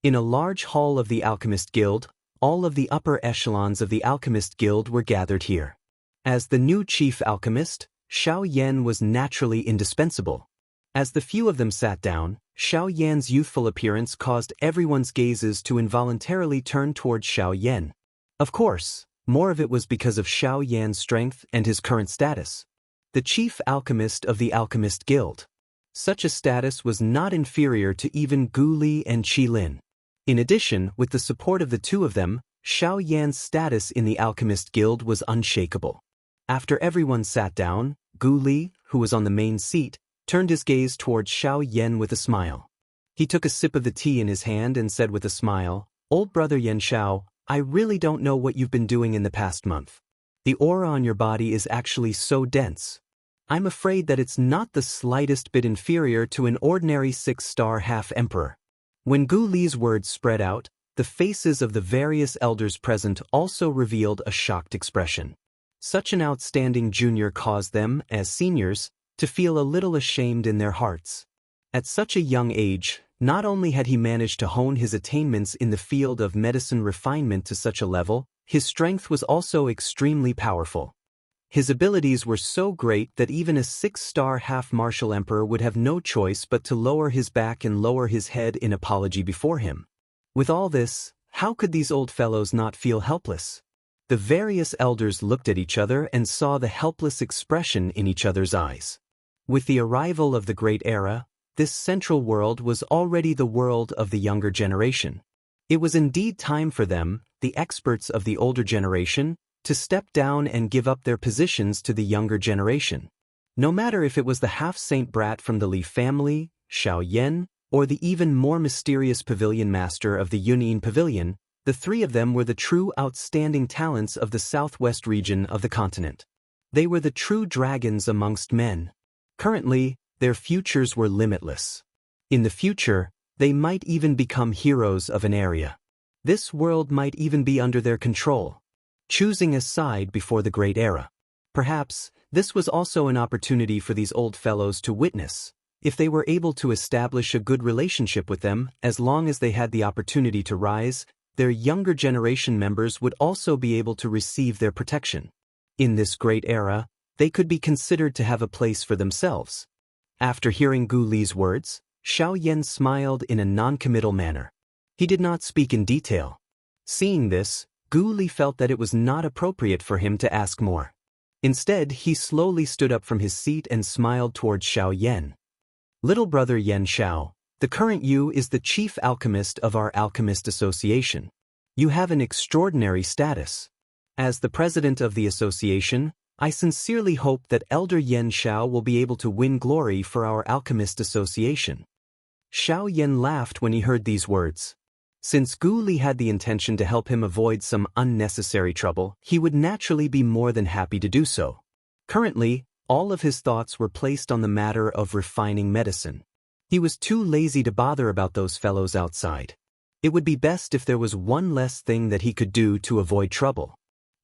In a large hall of the Alchemist Guild, all of the upper echelons of the Alchemist Guild were gathered here. As the new chief alchemist, Xiao Yan was naturally indispensable. As the few of them sat down, Xiao Yan's youthful appearance caused everyone's gazes to involuntarily turn towards Xiao Yan. Of course, more of it was because of Xiao Yan's strength and his current status. The chief alchemist of the Alchemist Guild. Such a status was not inferior to even Gu Li and Qi Lin. In addition, with the support of the two of them, Xiao Yan's status in the Alchemist Guild was unshakable. After everyone sat down, Gu Li, who was on the main seat, turned his gaze towards Xiao Yan with a smile. He took a sip of the tea in his hand and said with a smile, "Old brother Yan Xiao, I really don't know what you've been doing in the past month. The aura on your body is actually so dense. I'm afraid that it's not the slightest bit inferior to an ordinary 6-star half-emperor." When Gu Li's words spread out, the faces of the various elders present also revealed a shocked expression. Such an outstanding junior caused them, as seniors, to feel a little ashamed in their hearts. At such a young age, not only had he managed to hone his attainments in the field of medicine refinement to such a level, his strength was also extremely powerful. His abilities were so great that even a 6-star half-martial emperor would have no choice but to lower his back and lower his head in apology before him. With all this, how could these old fellows not feel helpless? The various elders looked at each other and saw the helpless expression in each other's eyes. With the arrival of the Great Era, this central world was already the world of the younger generation. It was indeed time for them, the experts of the older generation, to step down and give up their positions to the younger generation. No matter if it was the half-saint brat from the Li family, Xiao Yan, or the even more mysterious pavilion master of the Yunyin Pavilion, the three of them were the true outstanding talents of the southwest region of the continent. They were the true dragons amongst men. Currently, their futures were limitless. In the future, they might even become heroes of an area. This world might even be under their control, choosing a side before the Great Era. Perhaps, this was also an opportunity for these old fellows to witness. If they were able to establish a good relationship with them, as long as they had the opportunity to rise, their younger generation members would also be able to receive their protection. In this Great Era, they could be considered to have a place for themselves. After hearing Gu Li's words, Xiao Yan smiled in a non-committal manner. He did not speak in detail. Seeing this, Gu Li felt that it was not appropriate for him to ask more. Instead, he slowly stood up from his seat and smiled towards Xiao Yan. "Little brother Yan Xiao, the current you is the chief alchemist of our Alchemist Association. You have an extraordinary status. As the president of the association, I sincerely hope that Elder Yan Xiao will be able to win glory for our Alchemist Association." Xiao Yan laughed when he heard these words. Since Gu Li had the intention to help him avoid some unnecessary trouble, he would naturally be more than happy to do so. Currently, all of his thoughts were placed on the matter of refining medicine. He was too lazy to bother about those fellows outside. It would be best if there was one less thing that he could do to avoid trouble.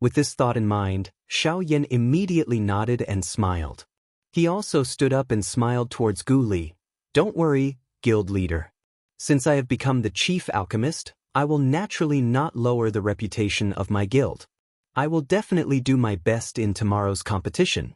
With this thought in mind, Xiao Yan immediately nodded and smiled. He also stood up and smiled towards Gu Li. "Don't worry, guild leader. Since I have become the chief alchemist, I will naturally not lower the reputation of my guild. I will definitely do my best in tomorrow's competition."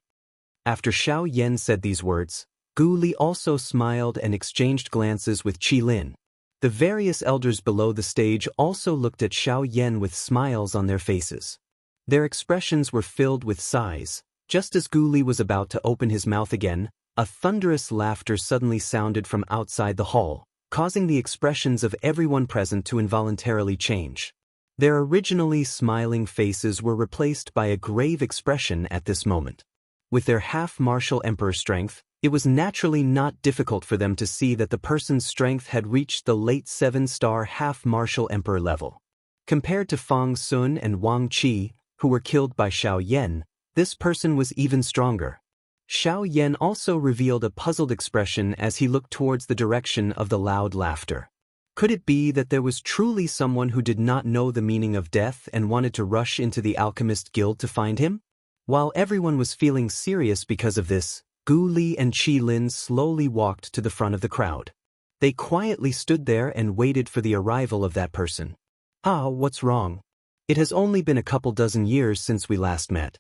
After Xiao Yan said these words, Gu Li also smiled and exchanged glances with Qi Lin. The various elders below the stage also looked at Xiao Yan with smiles on their faces. Their expressions were filled with sighs. Just as Gu Li was about to open his mouth again, a thunderous laughter suddenly sounded from outside the hall, causing the expressions of everyone present to involuntarily change. Their originally smiling faces were replaced by a grave expression at this moment. With their half-martial emperor strength, it was naturally not difficult for them to see that the person's strength had reached the late 7-star half-martial emperor level. Compared to Fang Sun and Wang Qi, who were killed by Xiao Yan, this person was even stronger. Xiao Yan also revealed a puzzled expression as he looked towards the direction of the loud laughter. Could it be that there was truly someone who did not know the meaning of death and wanted to rush into the Alchemist Guild to find him? While everyone was feeling serious because of this, Gu Li and Qi Lin slowly walked to the front of the crowd. They quietly stood there and waited for the arrival of that person. What's wrong? It has only been a couple dozen years since we last met.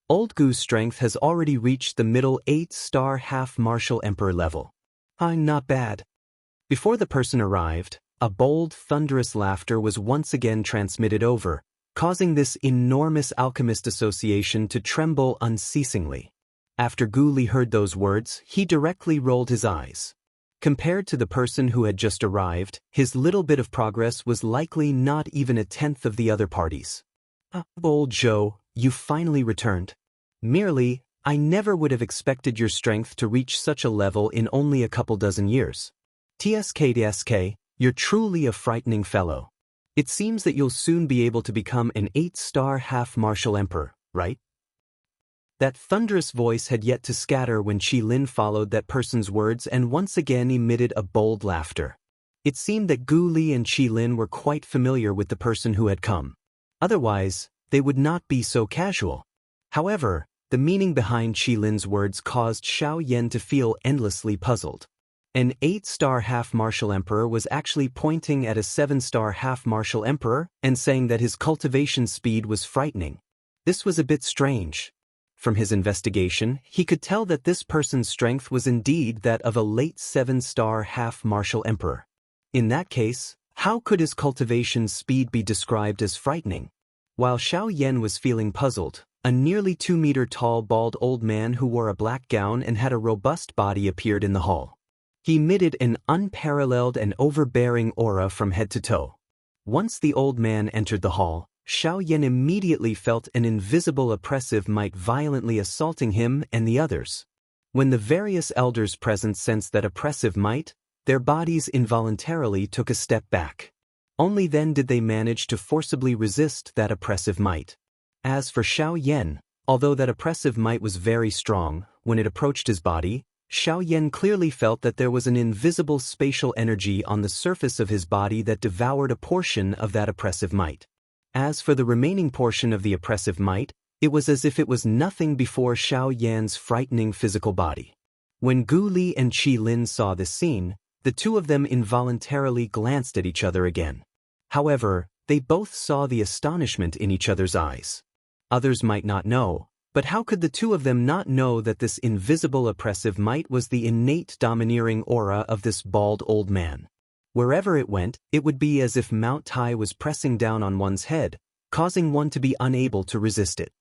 Old Gu's strength has already reached the middle 8-star half-martial emperor level. Not bad. Before the person arrived, a bold, thunderous laughter was once again transmitted over, causing this enormous alchemist association to tremble unceasingly. After Gu Li heard those words, he directly rolled his eyes. Compared to the person who had just arrived, his little bit of progress was likely not even a tenth of the other parties. Old Zhou, you finally returned. Merely, I never would have expected your strength to reach such a level in only a couple dozen years. TSK, you're truly a frightening fellow. It seems that you'll soon be able to become an 8-star half-martial emperor, right? That thunderous voice had yet to scatter when Qi Lin followed that person's words and once again emitted a bold laughter. It seemed that Gu Li and Qi Lin were quite familiar with the person who had come. Otherwise, they would not be so casual. However, the meaning behind Qi Lin's words caused Xiao Yan to feel endlessly puzzled. An 8-star half-martial emperor was actually pointing at a 7-star half-martial emperor and saying that his cultivation speed was frightening. This was a bit strange. From his investigation, he could tell that this person's strength was indeed that of a late 7-star half-martial emperor. In that case, how could his cultivation speed be described as frightening? While Xiao Yan was feeling puzzled, a nearly 2-meter-tall bald old man who wore a black gown and had a robust body appeared in the hall. He emitted an unparalleled and overbearing aura from head to toe. Once the old man entered the hall, Xiao Yan immediately felt an invisible oppressive might violently assaulting him and the others. When the various elders present sensed that oppressive might, their bodies involuntarily took a step back. Only then did they manage to forcibly resist that oppressive might. As for Xiao Yan, although that oppressive might was very strong, when it approached his body, Xiao Yan clearly felt that there was an invisible spatial energy on the surface of his body that devoured a portion of that oppressive might. As for the remaining portion of the oppressive might, it was as if it was nothing before Xiao Yan's frightening physical body. When Gu Li and Qi Lin saw this scene, the two of them involuntarily glanced at each other again. However, they both saw the astonishment in each other's eyes. Others might not know, but how could the two of them not know that this invisible oppressive might was the innate domineering aura of this bald old man? Wherever it went, it would be as if Mount Tai was pressing down on one's head, causing one to be unable to resist it.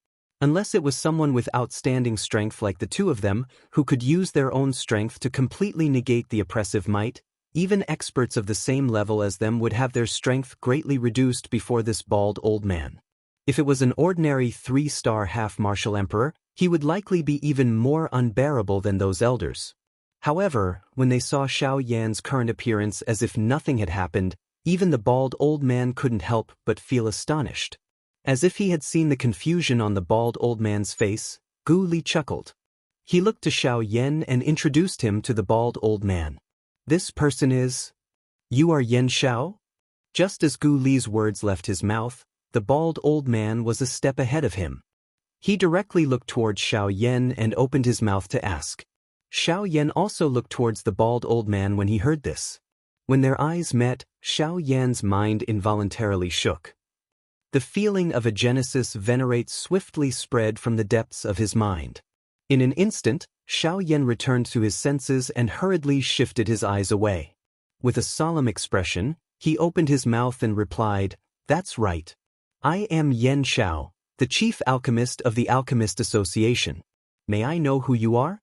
Unless it was someone with outstanding strength like the two of them, who could use their own strength to completely negate the oppressive might, even experts of the same level as them would have their strength greatly reduced before this bald old man. If it was an ordinary 3-star half-martial emperor, he would likely be even more unbearable than those elders. However, when they saw Xiao Yan's current appearance as if nothing had happened, even the bald old man couldn't help but feel astonished. As if he had seen the confusion on the bald old man's face, Gu Li chuckled. He looked to Xiao Yan and introduced him to the bald old man. This person is... You are Yan Xiao? Just as Gu Li's words left his mouth, the bald old man was a step ahead of him. He directly looked towards Xiao Yan and opened his mouth to ask. Xiao Yan also looked towards the bald old man when he heard this. When their eyes met, Xiao Yan's mind involuntarily shook. The feeling of a Genesis venerate swiftly spread from the depths of his mind. In an instant, Xiao Yan returned to his senses and hurriedly shifted his eyes away. With a solemn expression, he opened his mouth and replied, "That's right. I am Yan Xiao, the chief alchemist of the Alchemist Association. May I know who you are?"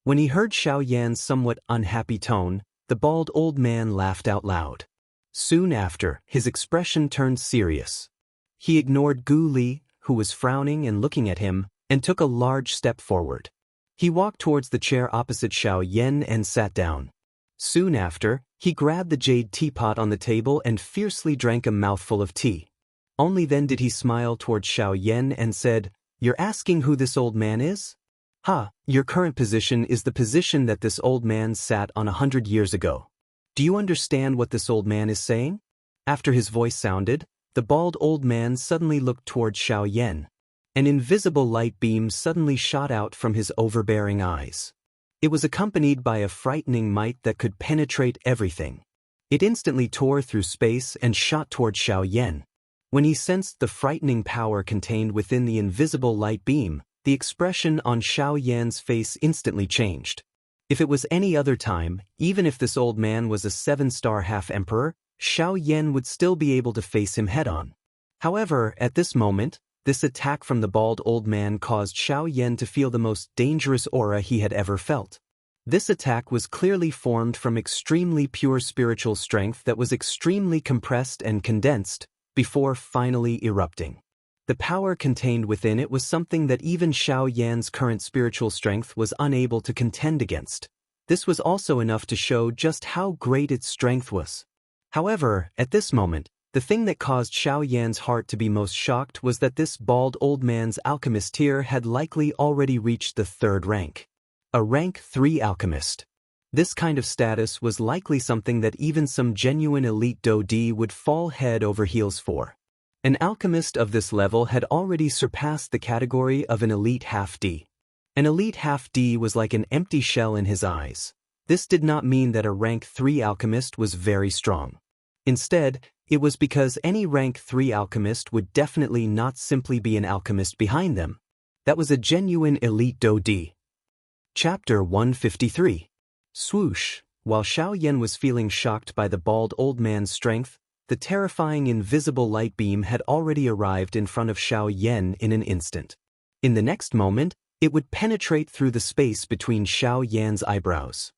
When he heard Xiao Yan's somewhat unhappy tone, the bald old man laughed out loud. Soon after, his expression turned serious. He ignored Gu Li, who was frowning and looking at him, and took a large step forward. He walked towards the chair opposite Xiao Yan and sat down. Soon after, he grabbed the jade teapot on the table and fiercely drank a mouthful of tea. Only then did he smile towards Xiao Yan and said, "You're asking who this old man is? Ha, your current position is the position that this old man sat on 100 years ago. Do you understand what this old man is saying?" After his voice sounded, the bald old man suddenly looked towards Xiao Yan. An invisible light beam suddenly shot out from his overbearing eyes. It was accompanied by a frightening might that could penetrate everything. It instantly tore through space and shot toward Xiao Yan. When he sensed the frightening power contained within the invisible light beam, the expression on Xiao Yan's face instantly changed. If it was any other time, even if this old man was a 7-star half-emperor, Xiao Yan would still be able to face him head-on. However, at this moment, this attack from the bald old man caused Xiao Yan to feel the most dangerous aura he had ever felt. This attack was clearly formed from extremely pure spiritual strength that was extremely compressed and condensed, before finally erupting. The power contained within it was something that even Xiao Yan's current spiritual strength was unable to contend against. This was also enough to show just how great its strength was. However, at this moment, the thing that caused Xiao Yan's heart to be most shocked was that this bald old man's alchemist tier had likely already reached the 3rd rank. A rank 3 alchemist. This kind of status was likely something that even some genuine elite Do-D would fall head over heels for. An alchemist of this level had already surpassed the category of an elite half-D. An elite half-D was like an empty shell in his eyes. This did not mean that a rank 3 alchemist was very strong. Instead, it was because any rank 3 alchemist would definitely not simply be an alchemist behind them. That was a genuine elite Do-D. Chapter 153. Swoosh. While Xiao Yan was feeling shocked by the bald old man's strength, the terrifying invisible light beam had already arrived in front of Xiao Yan in an instant. In the next moment, it would penetrate through the space between Xiao Yan's eyebrows.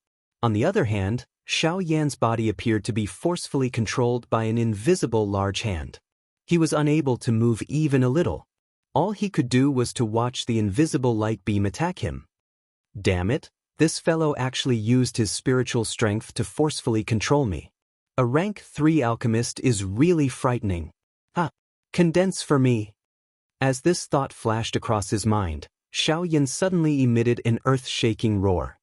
On the other hand, Xiao Yan's body appeared to be forcefully controlled by an invisible large hand. He was unable to move even a little. All he could do was to watch the invisible light beam attack him. Damn it, this fellow actually used his spiritual strength to forcefully control me. A rank 3 alchemist is really frightening. Condense for me. As this thought flashed across his mind, Xiao Yan suddenly emitted an earth-shaking roar.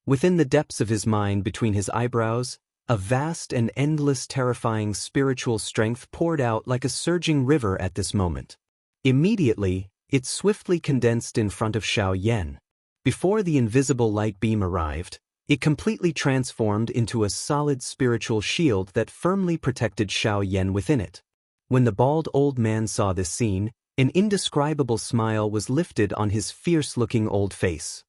Within the depths of his mind between his eyebrows, a vast and endless terrifying spiritual strength poured out like a surging river at this moment. Immediately, it swiftly condensed in front of Xiao Yan. Before the invisible light beam arrived, it completely transformed into a solid spiritual shield that firmly protected Xiao Yan within it. When the bald old man saw this scene, an indescribable smile was lifted on his fierce-looking old face.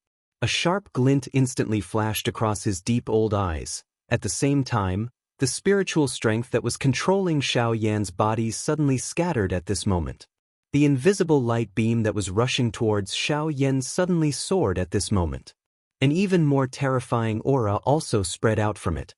A sharp glint instantly flashed across his deep old eyes. At the same time, the spiritual strength that was controlling Xiao Yan's body suddenly scattered at this moment. The invisible light beam that was rushing towards Xiao Yan suddenly soared at this moment. An even more terrifying aura also spread out from it.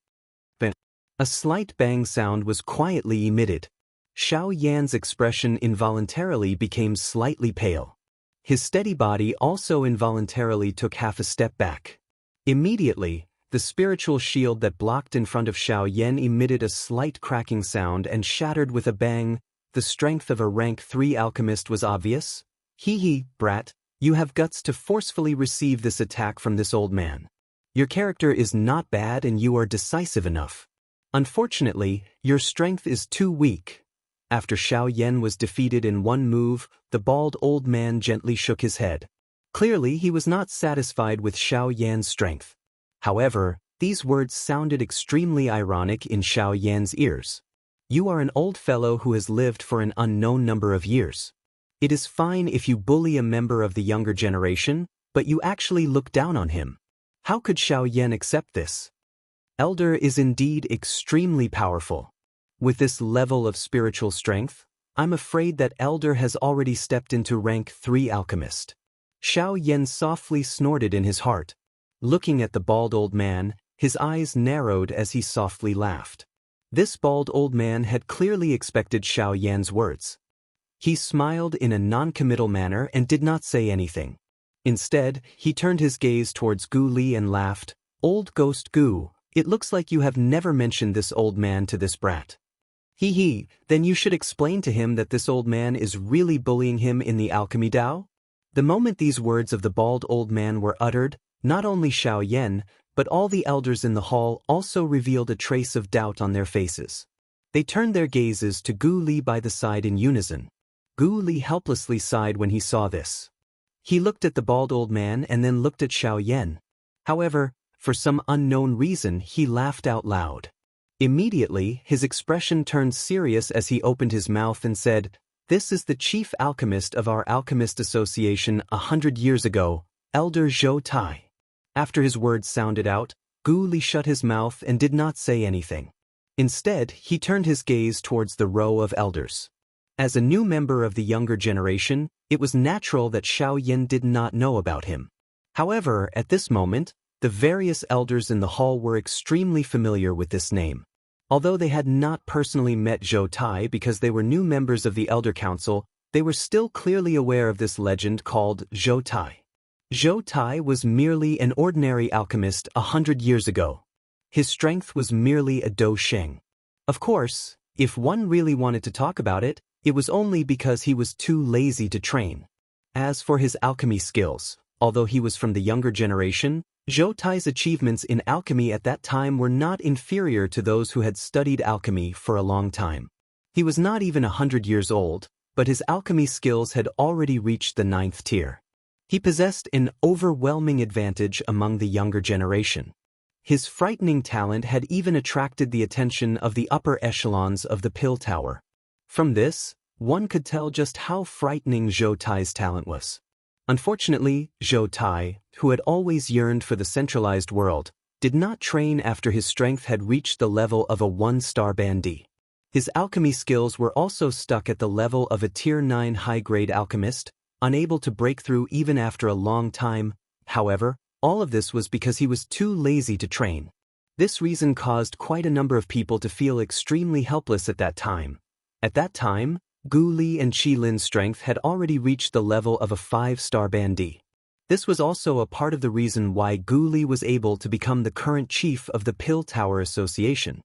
A slight bang sound was quietly emitted. Xiao Yan's expression involuntarily became slightly pale. His steady body also involuntarily took half a step back. Immediately, the spiritual shield that blocked in front of Xiao Yan emitted a slight cracking sound and shattered with a bang. The strength of a rank 3 alchemist was obvious. Hee, brat, you have guts to forcefully receive this attack from this old man. Your character is not bad and you are decisive enough. Unfortunately, your strength is too weak. After Xiao Yan was defeated in one move, the bald old man gently shook his head. Clearly, he was not satisfied with Xiao Yan's strength. However, these words sounded extremely ironic in Xiao Yan's ears. You are an old fellow who has lived for an unknown number of years. It is fine if you bully a member of the younger generation, but you actually look down on him. How could Xiaoyan accept this? Elder is indeed extremely powerful. With this level of spiritual strength, I'm afraid that Elder has already stepped into rank 3 alchemist. Xiaoyan softly snorted in his heart. Looking at the bald old man, his eyes narrowed as he softly laughed. This bald old man had clearly expected Xiaoyan's words. He smiled in a non-committal manner and did not say anything. Instead, he turned his gaze towards Gu Li and laughed. "Old ghost Gu, it looks like you have never mentioned this old man to this brat. He, then you should explain to him that this old man is really bullying him in the alchemy Dao?" The moment these words of the bald old man were uttered, not only Xiaoyan, but all the elders in the hall also revealed a trace of doubt on their faces. They turned their gazes to Gu Li by the side in unison. Gu Li helplessly sighed when he saw this. He looked at the bald old man and then looked at Xiaoyan. However, for some unknown reason he laughed out loud. Immediately, his expression turned serious as he opened his mouth and said, "This is the chief alchemist of our alchemist association 100 years ago, Elder Zhou Tai." After his words sounded out, Gu Li shut his mouth and did not say anything. Instead, he turned his gaze towards the row of elders. As a new member of the younger generation, it was natural that Xiaoyan did not know about him. However, at this moment, the various elders in the hall were extremely familiar with this name. Although they had not personally met Zhou Tai because they were new members of the Elder Council, they were still clearly aware of this legend called Zhou Tai. Zhou Tai was merely an ordinary alchemist 100 years ago. His strength was merely a dou sheng. Of course, if one really wanted to talk about it, it was only because he was too lazy to train. As for his alchemy skills, although he was from the younger generation, Zhou Tai's achievements in alchemy at that time were not inferior to those who had studied alchemy for a long time. He was not even 100 years old, but his alchemy skills had already reached the 9th tier. He possessed an overwhelming advantage among the younger generation. His frightening talent had even attracted the attention of the upper echelons of the Pill Tower. From this, one could tell just how frightening Zhou Tai's talent was. Unfortunately, Zhou Tai, who had always yearned for the centralized world, did not train after his strength had reached the level of a 1-star bandit. His alchemy skills were also stuck at the level of a Tier 9 high-grade alchemist, unable to break through even after a long time. However, all of this was because he was too lazy to train. This reason caused quite a number of people to feel extremely helpless at that time. At that time, Gu Li and Qi Lin's strength had already reached the level of a 5-star bandit. This was also a part of the reason why Gu Li was able to become the current chief of the Pill Tower Association.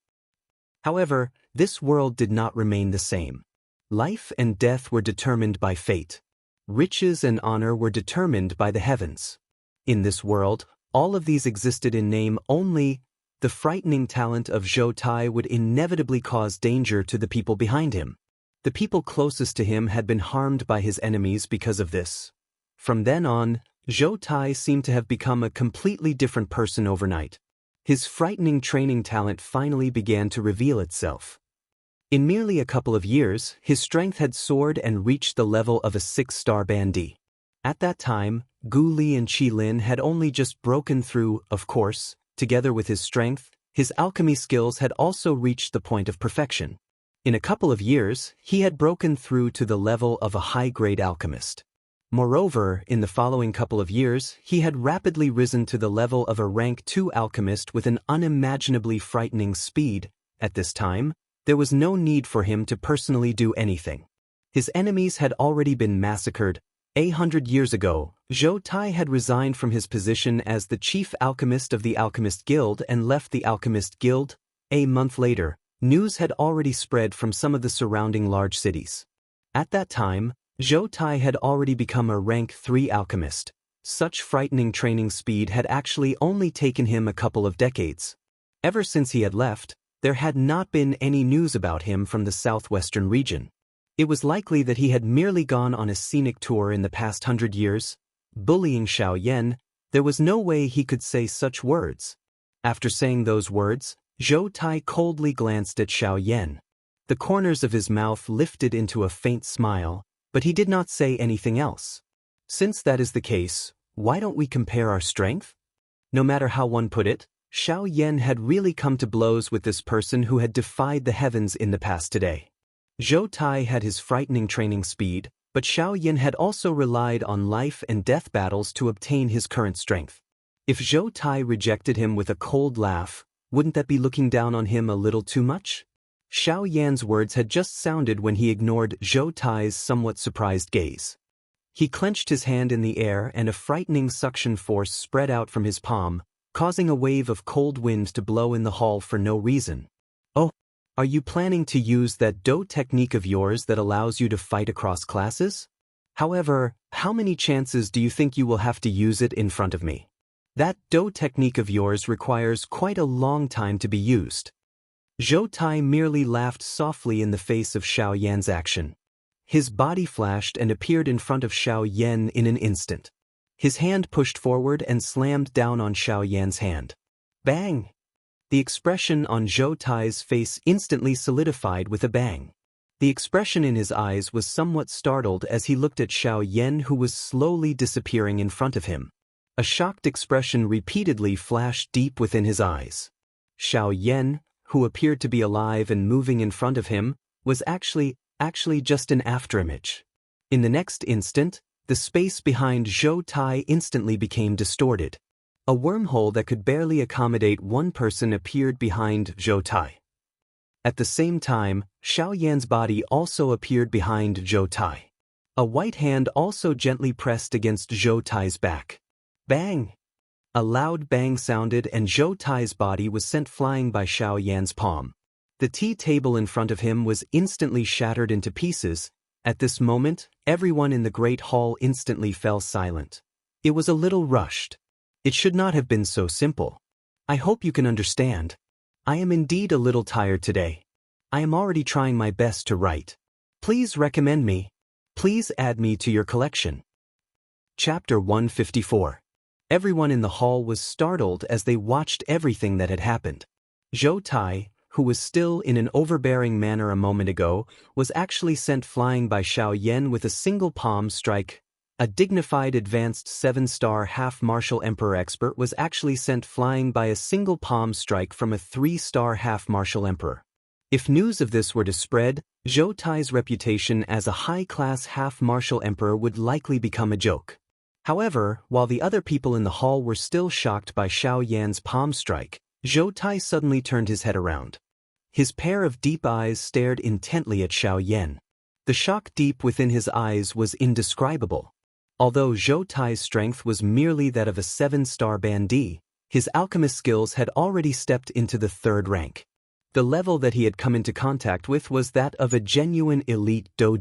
However, this world did not remain the same. Life and death were determined by fate. Riches and honor were determined by the heavens. In this world, all of these existed in name only. The frightening talent of Zhou Tai would inevitably cause danger to the people behind him. The people closest to him had been harmed by his enemies because of this. From then on, Zhou Tai seemed to have become a completely different person overnight. His frightening training talent finally began to reveal itself. In merely a couple of years, his strength had soared and reached the level of a 6-star bandit. At that time, Gu Li and Qi Lin had only just broken through. Of course, together with his strength, his alchemy skills had also reached the point of perfection. In a couple of years, he had broken through to the level of a high-grade alchemist. Moreover, in the following couple of years, he had rapidly risen to the level of a rank 2 alchemist with an unimaginably frightening speed. At this time, there was no need for him to personally do anything. His enemies had already been massacred. 100 years ago, Zhou Tai had resigned from his position as the chief alchemist of the Alchemist Guild and left the Alchemist Guild. A month later, news had already spread from some of the surrounding large cities. At that time, Zhou Tai had already become a rank 3 alchemist. Such frightening training speed had actually only taken him a couple of decades. Ever since he had left, there had not been any news about him from the southwestern region. It was likely that he had merely gone on a scenic tour in the past 100 years. Bullying Xiaoyan, there was no way he could say such words. After saying those words, Zhou Tai coldly glanced at Xiaoyan. The corners of his mouth lifted into a faint smile, but he did not say anything else. Since that is the case, Why don't we compare our strength? No matter how one put it, Xiao Yan had really come to blows with this person who had defied the heavens in the past today. Zhou Tai had his frightening training speed, but Xiao Yan had also relied on life and death battles to obtain his current strength. If Zhou Tai rejected him with a cold laugh, wouldn't that be looking down on him a little too much? Xiao Yan's words had just sounded when he ignored Zhou Tai's somewhat surprised gaze. He clenched his hand in the air and a frightening suction force spread out from his palm, causing a wave of cold wind to blow in the hall for no reason. Oh, are you planning to use that Dou technique of yours that allows you to fight across classes? However, how many chances do you think you will have to use it in front of me? That Dou technique of yours requires quite a long time to be used. Zhou Tai merely laughed softly in the face of Xiao Yan's action. His body flashed and appeared in front of Xiao Yan in an instant. His hand pushed forward and slammed down on Xiao Yan's hand. Bang! The expression on Zhou Tai's face instantly solidified with a bang. The expression in his eyes was somewhat startled as he looked at Xiao Yan, who was slowly disappearing in front of him. A shocked expression repeatedly flashed deep within his eyes. Xiao Yan, who appeared to be alive and moving in front of him, was actually just an afterimage. In the next instant, the space behind Zhou Tai instantly became distorted. A wormhole that could barely accommodate one person appeared behind Zhou Tai. At the same time, Xiao Yan's body also appeared behind Zhou Tai. A white hand also gently pressed against Zhou Tai's back. Bang! A loud bang sounded and Zhou Tai's body was sent flying by Xiao Yan's palm. The tea table in front of him was instantly shattered into pieces. At this moment, everyone in the great hall instantly fell silent. It was a little rushed. It should not have been so simple. I hope you can understand. I am indeed a little tired today. I am already trying my best to write. Please recommend me. Please add me to your collection. Chapter 154. Everyone in the hall was startled as they watched everything that had happened. Zhou Tai, who was still in an overbearing manner a moment ago, was actually sent flying by Xiao Yan with a single palm strike. A dignified advanced 7-star half-martial emperor expert was actually sent flying by a single palm strike from a 3-star half-martial emperor. If news of this were to spread, Zhou Tai's reputation as a high-class half-martial emperor would likely become a joke. However, while the other people in the hall were still shocked by Xiao Yan's palm strike, Zhou Tai suddenly turned his head around. His pair of deep eyes stared intently at Xiao Yan. The shock deep within his eyes was indescribable. Although Zhou Tai's strength was merely that of a 7-star bandit, his alchemist skills had already stepped into the 3rd rank. The level that he had come into contact with was that of a genuine elite Dou.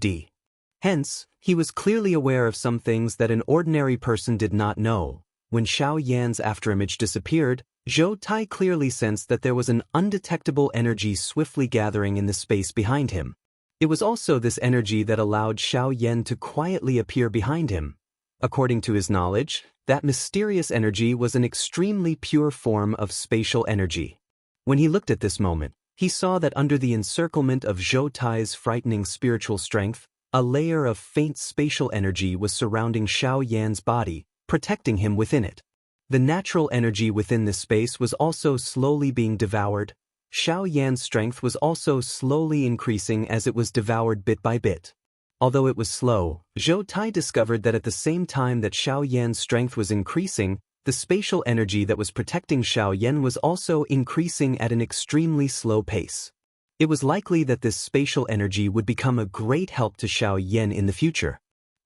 Hence, he was clearly aware of some things that an ordinary person did not know. When Xiao Yan's afterimage disappeared, Zhou Tai clearly sensed that there was an undetectable energy swiftly gathering in the space behind him. It was also this energy that allowed Xiao Yan to quietly appear behind him. According to his knowledge, that mysterious energy was an extremely pure form of spatial energy. When he looked at this moment, he saw that under the encirclement of Zhou Tai's frightening spiritual strength, a layer of faint spatial energy was surrounding Xiao Yan's body, protecting him within it. The natural energy within this space was also slowly being devoured. Xiao Yan's strength was also slowly increasing as it was devoured bit by bit. Although it was slow, Zhou Tai discovered that at the same time that Xiao Yan's strength was increasing, the spatial energy that was protecting Xiao Yan was also increasing at an extremely slow pace. It was likely that this spatial energy would become a great help to Xiao Yan in the future.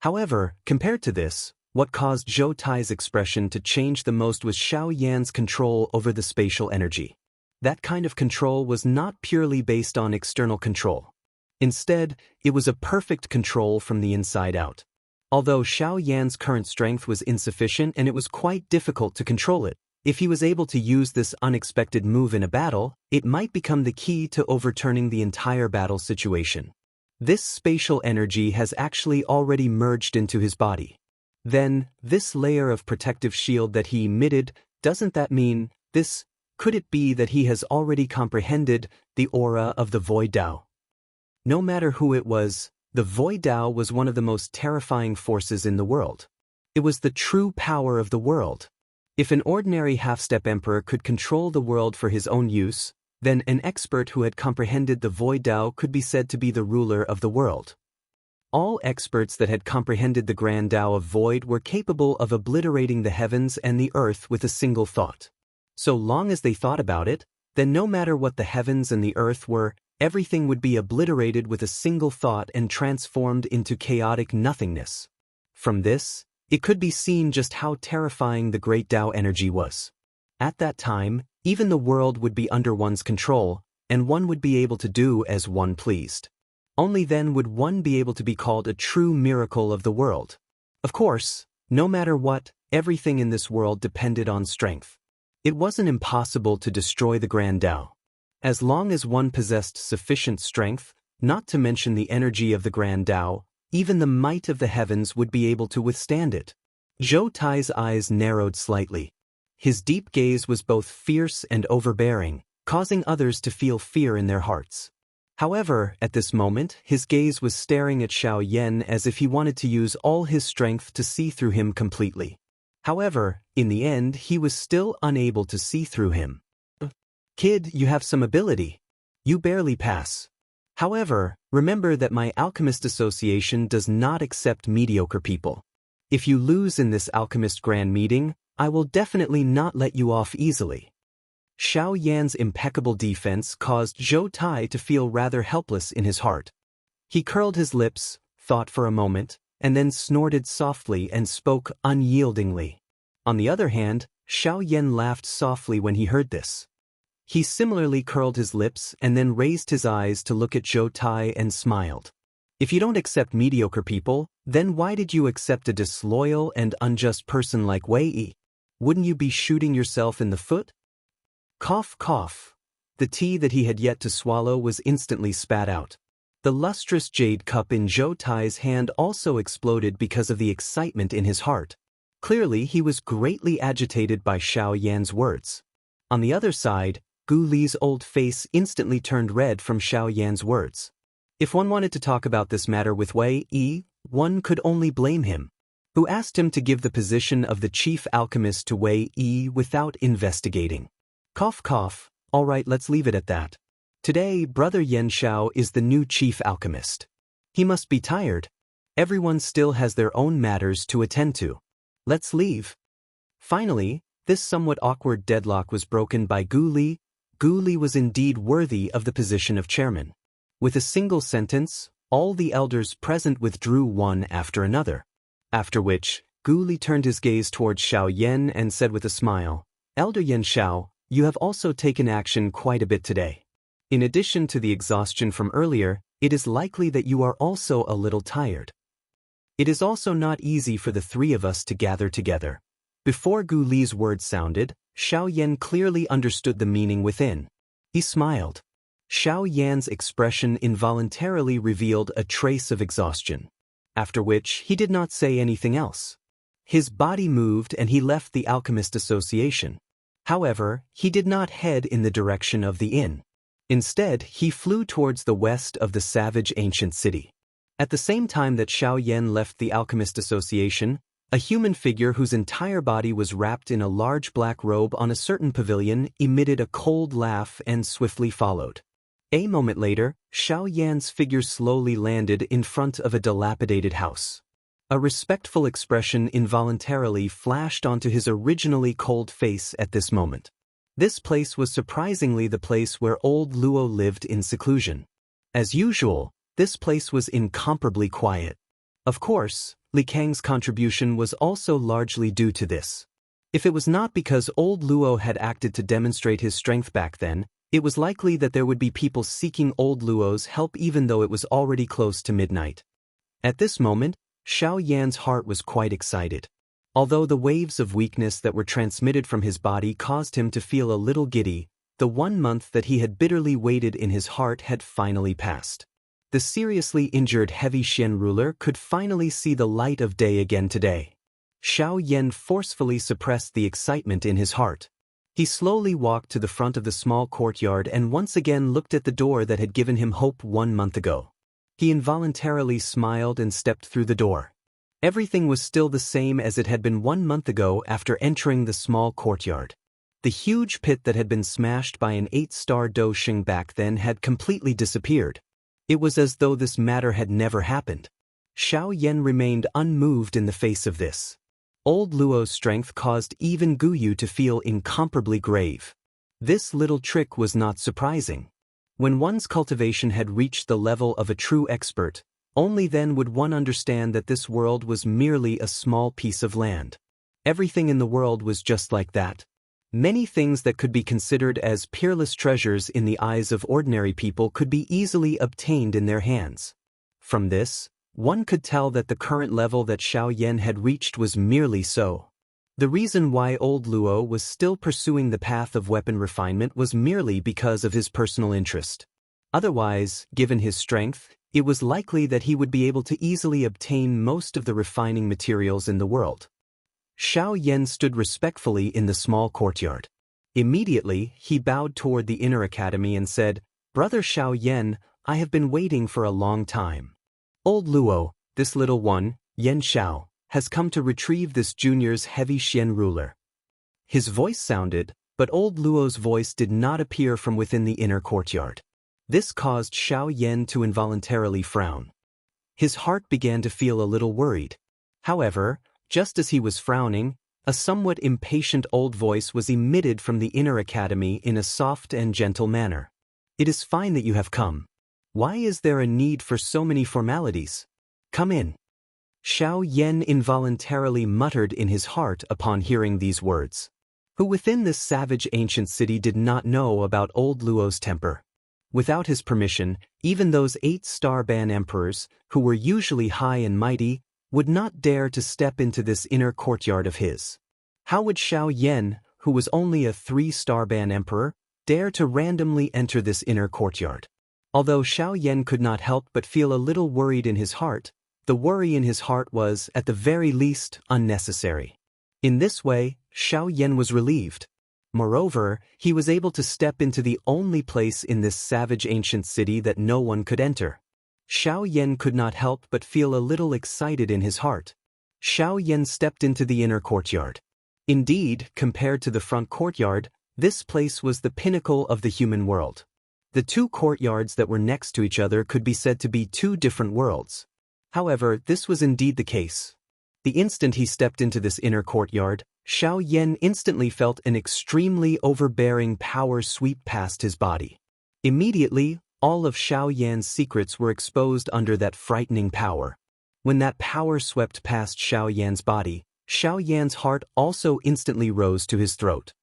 However, compared to this, what caused Zhou Tai's expression to change the most was Xiao Yan's control over the spatial energy. That kind of control was not purely based on external control. Instead, it was a perfect control from the inside out. Although Xiao Yan's current strength was insufficient and it was quite difficult to control it, if he was able to use this unexpected move in a battle, it might become the key to overturning the entire battle situation. This spatial energy has actually already merged into his body. Then, this layer of protective shield that he emitted, doesn't that mean this? Could it be that he has already comprehended the aura of the Void Dao? No matter who it was, the Void Dao was one of the most terrifying forces in the world. It was the true power of the world. If an ordinary half-step emperor could control the world for his own use, then an expert who had comprehended the void Tao could be said to be the ruler of the world. All experts that had comprehended the grand Tao of void were capable of obliterating the heavens and the earth with a single thought. So long as they thought about it, then no matter what the heavens and the earth were, everything would be obliterated with a single thought and transformed into chaotic nothingness. From this, it could be seen just how terrifying the great Tao energy was. At that time, even the world would be under one's control, and one would be able to do as one pleased. Only then would one be able to be called a true miracle of the world. Of course, no matter what, everything in this world depended on strength. It wasn't impossible to destroy the grand Tao. As long as one possessed sufficient strength, not to mention the energy of the grand Tao, even the might of the heavens would be able to withstand it. Zhou Tai's eyes narrowed slightly. His deep gaze was both fierce and overbearing, causing others to feel fear in their hearts. However, at this moment, his gaze was staring at Xiao Yan as if he wanted to use all his strength to see through him completely. However, in the end, he was still unable to see through him. "Kid, you have some ability. You barely pass. However, remember that my Alchemist Association does not accept mediocre people. If you lose in this Alchemist Grand Meeting, I will definitely not let you off easily." Xiao Yan's impeccable defense caused Zhou Tai to feel rather helpless in his heart. He curled his lips, thought for a moment, and then snorted softly and spoke unyieldingly. On the other hand, Xiao Yan laughed softly when he heard this. He similarly curled his lips and then raised his eyes to look at Zhou Tai and smiled. "If you don't accept mediocre people, then why did you accept a disloyal and unjust person like Wei Yi? Wouldn't you be shooting yourself in the foot?" Cough, cough. The tea that he had yet to swallow was instantly spat out. The lustrous jade cup in Zhou Tai's hand also exploded because of the excitement in his heart. Clearly, he was greatly agitated by Xiao Yan's words. On the other side, Gu Li's old face instantly turned red from Xiao Yan's words. If one wanted to talk about this matter with Wei Yi, one could only blame him, who asked him to give the position of the chief alchemist to Wei Yi without investigating. Cough, cough. All right, let's leave it at that. Today, Brother Yan Xiao is the new chief alchemist. He must be tired. Everyone still has their own matters to attend to. Let's leave. Finally, this somewhat awkward deadlock was broken by Gu Li. Gu Li was indeed worthy of the position of chairman. With a single sentence, all the elders present withdrew one after another. After which, Gu Li turned his gaze towards Xiao Yan and said with a smile, "Elder Yan Xiao, you have also taken action quite a bit today. In addition to the exhaustion from earlier, it is likely that you are also a little tired. It is also not easy for the three of us to gather together." Before Gu Li's words sounded, Xiao Yan clearly understood the meaning within. He smiled. Xiao Yan's expression involuntarily revealed a trace of exhaustion. After which, he did not say anything else. His body moved and he left the Alchemist Association. However, he did not head in the direction of the inn. Instead, he flew towards the west of the savage ancient city. At the same time that Xiao Yan left the Alchemist Association, a human figure whose entire body was wrapped in a large black robe on a certain pavilion emitted a cold laugh and swiftly followed. A moment later, Xiao Yan's figure slowly landed in front of a dilapidated house. A respectful expression involuntarily flashed onto his originally cold face at this moment. This place was surprisingly the place where old Luo lived in seclusion. As usual, this place was incomparably quiet. Of course, Li Kang's contribution was also largely due to this. If it was not because old Luo had acted to demonstrate his strength back then, it was likely that there would be people seeking old Luo's help even though it was already close to midnight. At this moment, Xiao Yan's heart was quite excited. Although the waves of weakness that were transmitted from his body caused him to feel a little giddy, the 1 month that he had bitterly waited in his heart had finally passed. The seriously injured heavy Xian ruler could finally see the light of day again today. Xiao Yan forcefully suppressed the excitement in his heart. He slowly walked to the front of the small courtyard and once again looked at the door that had given him hope 1 month ago. He involuntarily smiled and stepped through the door. Everything was still the same as it had been 1 month ago after entering the small courtyard. The huge pit that had been smashed by an 8-star Daoist back then had completely disappeared. It was as though this matter had never happened. Xiao Yan remained unmoved in the face of this. Old Luo's strength caused even Gu Yu to feel incomparably grave. This little trick was not surprising. When one's cultivation had reached the level of a true expert, only then would one understand that this world was merely a small piece of land. Everything in the world was just like that. Many things that could be considered as peerless treasures in the eyes of ordinary people could be easily obtained in their hands. From this, one could tell that the current level that Xiao Yan had reached was merely so. The reason why old Luo was still pursuing the path of weapon refinement was merely because of his personal interest. Otherwise, given his strength, it was likely that he would be able to easily obtain most of the refining materials in the world. Xiao Yan stood respectfully in the small courtyard. Immediately, he bowed toward the inner academy and said, "Brother Xiao Yan, I have been waiting for a long time. Old Luo, this little one, Yan Xiao, has come to retrieve this junior's heavy Xian ruler." His voice sounded, but old Luo's voice did not appear from within the inner courtyard. This caused Xiao Yan to involuntarily frown. His heart began to feel a little worried. However, just as he was frowning, a somewhat impatient old voice was emitted from the inner academy in a soft and gentle manner. "It is fine that you have come. Why is there a need for so many formalities? Come in." Xiao Yan involuntarily muttered in his heart upon hearing these words. Who within this savage ancient city did not know about old Luo's temper? Without his permission, even those 8-star ban emperors, who were usually high and mighty, would not dare to step into this inner courtyard of his. How would Xiao Yan, who was only a 3-star ban emperor, dare to randomly enter this inner courtyard? Although Xiao Yan could not help but feel a little worried in his heart, the worry in his heart was, at the very least, unnecessary. In this way, Xiao Yan was relieved. Moreover, he was able to step into the only place in this savage ancient city that no one could enter. Xiao Yan could not help but feel a little excited in his heart. Xiao Yan stepped into the inner courtyard. Indeed, compared to the front courtyard, this place was the pinnacle of the human world. The two courtyards that were next to each other could be said to be two different worlds. However, this was indeed the case. The instant he stepped into this inner courtyard, Xiao Yan instantly felt an extremely overbearing power sweep past his body. Immediately, all of Xiao Yan's secrets were exposed under that frightening power. When that power swept past Xiao Yan's body, Xiao Yan's heart also instantly rose to his throat.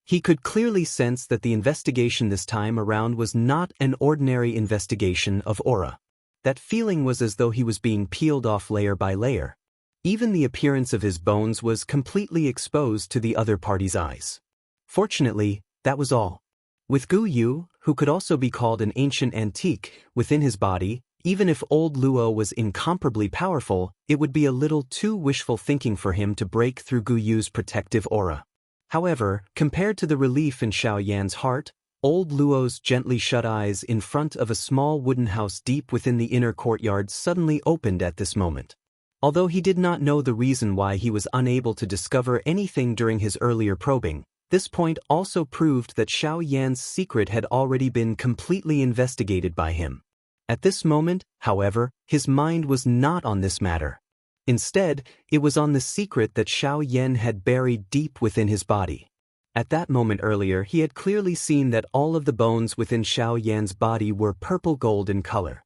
He could clearly sense that the investigation this time around was not an ordinary investigation of aura. That feeling was as though he was being peeled off layer by layer. Even the appearance of his bones was completely exposed to the other party's eyes. Fortunately, that was all. With Gu Yu, who could also be called an ancient antique, within his body, even if old Luo was incomparably powerful, it would be a little too wishful thinking for him to break through Gu Yu's protective aura. However, compared to the relief in Xiao Yan's heart, old Luo's gently shut eyes in front of a small wooden house deep within the inner courtyard suddenly opened at this moment. Although he did not know the reason why he was unable to discover anything during his earlier probing, this point also proved that Xiao Yan's secret had already been completely investigated by him. At this moment, however, his mind was not on this matter. Instead, it was on the secret that Xiao Yan had buried deep within his body. At that moment earlier, he had clearly seen that all of the bones within Xiao Yan's body were purple gold in color.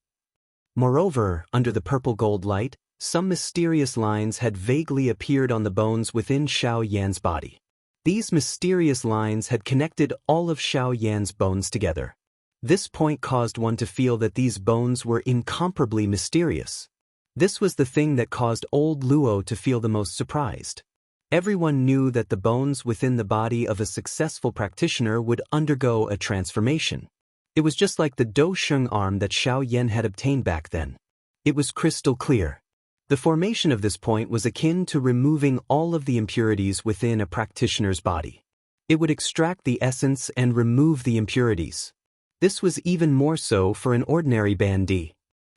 Moreover, under the purple gold light, some mysterious lines had vaguely appeared on the bones within Xiao Yan's body. These mysterious lines had connected all of Xiao Yan's bones together. This point caused one to feel that these bones were incomparably mysterious. This was the thing that caused old Luo to feel the most surprised. Everyone knew that the bones within the body of a successful practitioner would undergo a transformation. It was just like the Daoist arm that Xiao Yan had obtained back then. It was crystal clear. The formation of this point was akin to removing all of the impurities within a practitioner's body. It would extract the essence and remove the impurities. This was even more so for an ordinary bandee.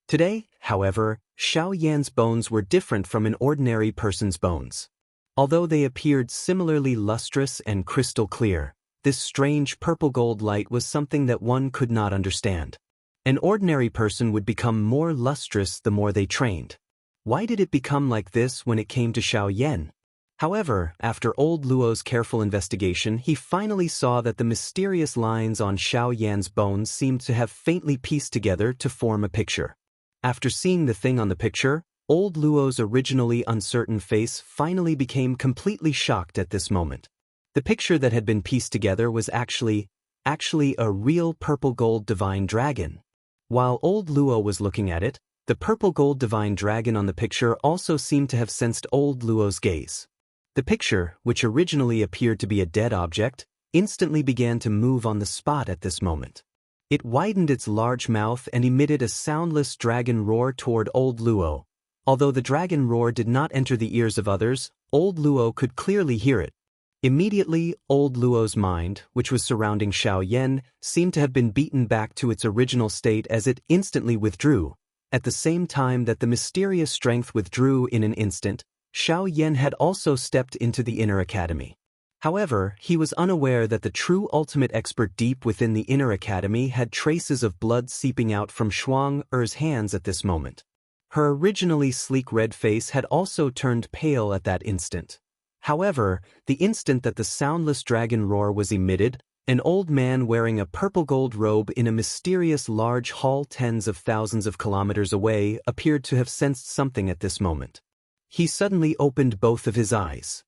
Today, However, Xiao Yan's bones were different from an ordinary person's bones. Although they appeared similarly lustrous and crystal clear, this strange purple-gold light was something that one could not understand. An ordinary person would become more lustrous the more they trained. Why did it become like this when it came to Xiao Yan? However, after old Luo's careful investigation, he finally saw that the mysterious lines on Xiao Yan's bones seemed to have faintly pieced together to form a picture. After seeing the thing on the picture, old Luo's originally uncertain face finally became completely shocked at this moment. The picture that had been pieced together was actually a real purple-gold divine dragon. While old Luo was looking at it, the purple-gold divine dragon on the picture also seemed to have sensed old Luo's gaze. The picture, which originally appeared to be a dead object, instantly began to move on the spot at this moment. It widened its large mouth and emitted a soundless dragon roar toward old Luo. Although the dragon roar did not enter the ears of others, old Luo could clearly hear it. Immediately, old Luo's mind, which was surrounding Xiao Yan, seemed to have been beaten back to its original state as it instantly withdrew. At the same time that the mysterious strength withdrew in an instant, Xiao Yan had also stepped into the inner academy. However, he was unaware that the true ultimate expert deep within the inner academy had traces of blood seeping out from Shuang Er's hands at this moment. Her originally sleek red face had also turned pale at that instant. However, the instant that the soundless dragon roar was emitted, an old man wearing a purple-gold robe in a mysterious large hall tens of thousands of kilometers away appeared to have sensed something at this moment. He suddenly opened both of his eyes.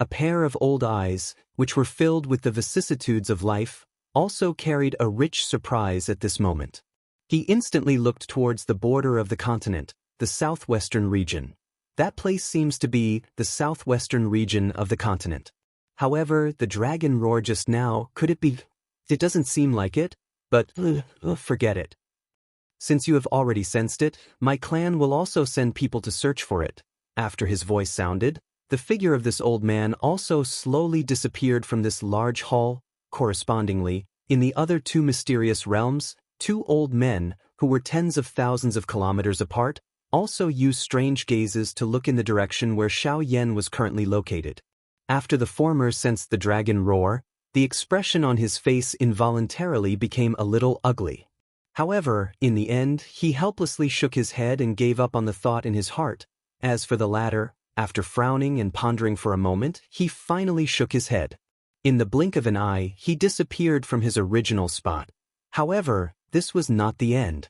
A pair of old eyes, which were filled with the vicissitudes of life, also carried a rich surprise at this moment. He instantly looked towards the border of the continent, the southwestern region. That place seems to be the southwestern region of the continent. However, the dragon roar just now, could it be? It doesn't seem like it, but forget it. Since you have already sensed it, my clan will also send people to search for it. After his voice sounded, the figure of this old man also slowly disappeared from this large hall. Correspondingly, in the other two mysterious realms, two old men, who were tens of thousands of kilometers apart, also used strange gazes to look in the direction where Xiao Yan was currently located. After the former sensed the dragon roar, the expression on his face involuntarily became a little ugly. However, in the end, he helplessly shook his head and gave up on the thought in his heart. As for the latter, after frowning and pondering for a moment, he finally shook his head. In the blink of an eye, he disappeared from his original spot. However, this was not the end.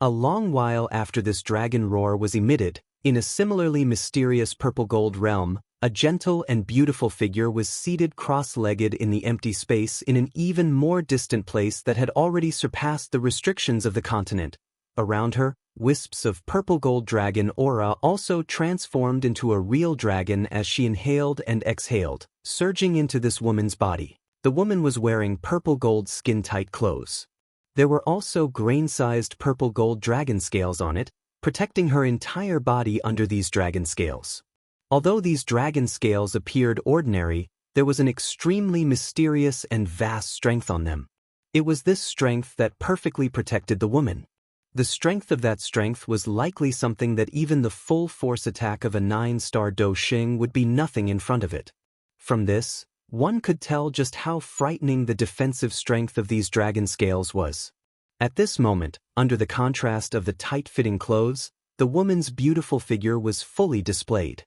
A long while after this dragon roar was emitted, in a similarly mysterious purple-gold realm, a gentle and beautiful figure was seated cross-legged in the empty space in an even more distant place that had already surpassed the restrictions of the continent. Around her, wisps of purple-gold dragon aura also transformed into a real dragon as she inhaled and exhaled, surging into this woman's body. The woman was wearing purple-gold skin-tight clothes. There were also grain-sized purple-gold dragon scales on it, protecting her entire body under these dragon scales. Although these dragon scales appeared ordinary, there was an extremely mysterious and vast strength on them. It was this strength that perfectly protected the woman. The strength of that strength was likely something that even the full-force attack of a 9-star Do Xing would be nothing in front of it. From this, one could tell just how frightening the defensive strength of these dragon scales was. At this moment, under the contrast of the tight-fitting clothes, the woman's beautiful figure was fully displayed.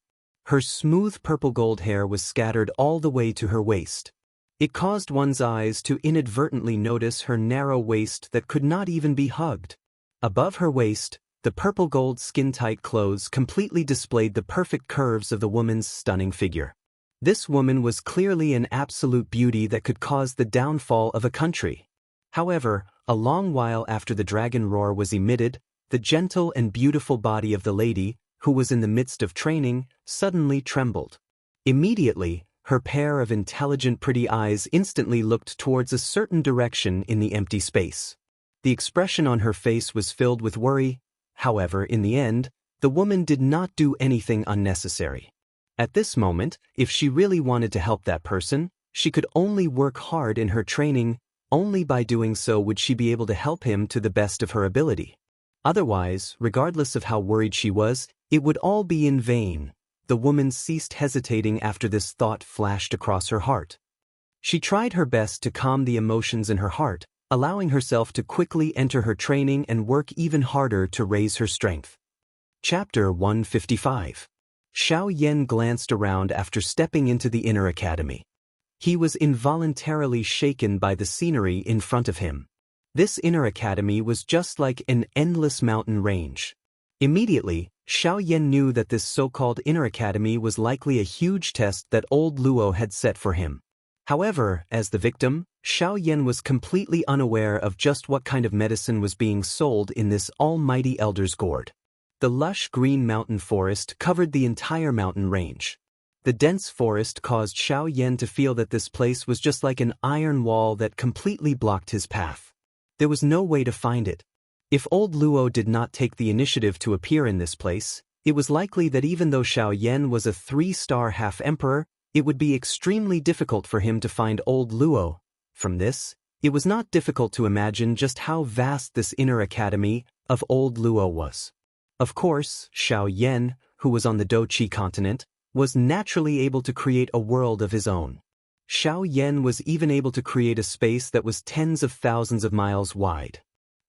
Her smooth purple-gold hair was scattered all the way to her waist. It caused one's eyes to inadvertently notice her narrow waist that could not even be hugged. Above her waist, the purple-gold skin-tight clothes completely displayed the perfect curves of the woman's stunning figure. This woman was clearly an absolute beauty that could cause the downfall of a country. However, a long while after the dragon roar was emitted, the gentle and beautiful body of the lady, who was in the midst of training, suddenly trembled. Immediately, her pair of intelligent pretty eyes instantly looked towards a certain direction in the empty space. The expression on her face was filled with worry. However, in the end, the woman did not do anything unnecessary. At this moment, if she really wanted to help that person, she could only work hard in her training. Only by doing so would she be able to help him to the best of her ability. Otherwise, regardless of how worried she was, it would all be in vain. The woman ceased hesitating after this thought flashed across her heart. She tried her best to calm the emotions in her heart, allowing herself to quickly enter her training and work even harder to raise her strength. Chapter 155. Xiao Yan glanced around after stepping into the inner academy. He was involuntarily shaken by the scenery in front of him. This inner academy was just like an endless mountain range. Immediately, Xiao Yan knew that this so-called inner academy was likely a huge test that old Luo had set for him. However, as the victim, Xiao Yan was completely unaware of just what kind of medicine was being sold in this almighty elder's gourd. The lush green mountain forest covered the entire mountain range. The dense forest caused Xiao Yan to feel that this place was just like an iron wall that completely blocked his path. There was no way to find it. If old Luo did not take the initiative to appear in this place, it was likely that even though Xiao Yan was a 3-star half-emperor, it would be extremely difficult for him to find old Luo. From this, it was not difficult to imagine just how vast this inner academy of old Luo was. Of course, Xiao Yan, who was on the Douqi continent, was naturally able to create a world of his own. Xiao Yan was even able to create a space that was tens of thousands of miles wide.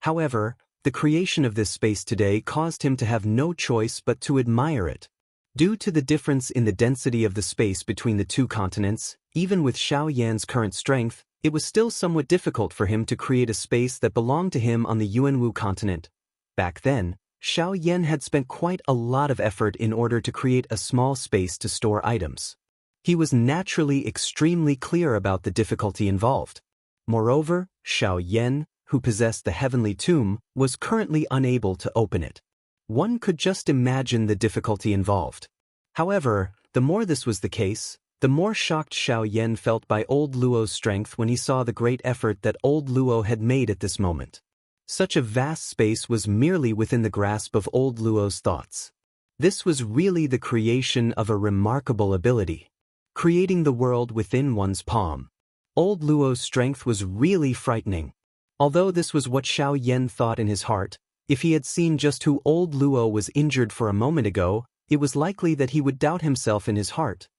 However, the creation of this space today caused him to have no choice but to admire it. Due to the difference in the density of the space between the two continents, even with Xiao Yan's current strength, it was still somewhat difficult for him to create a space that belonged to him on the Yuanwu continent. Back then, Xiao Yan had spent quite a lot of effort in order to create a small space to store items. He was naturally extremely clear about the difficulty involved. Moreover, Xiao Yan, who possessed the heavenly tomb, was currently unable to open it. One could just imagine the difficulty involved. However, the more this was the case, the more shocked Xiao Yan felt by old Luo's strength when he saw the great effort that old Luo had made at this moment. Such a vast space was merely within the grasp of old Luo's thoughts. This was really the creation of a remarkable ability. Creating the world within one's palm. Old Luo's strength was really frightening. Although this was what Xiao Yan thought in his heart, if he had seen just who old Luo was injured for a moment ago, it was likely that he would doubt himself in his heart.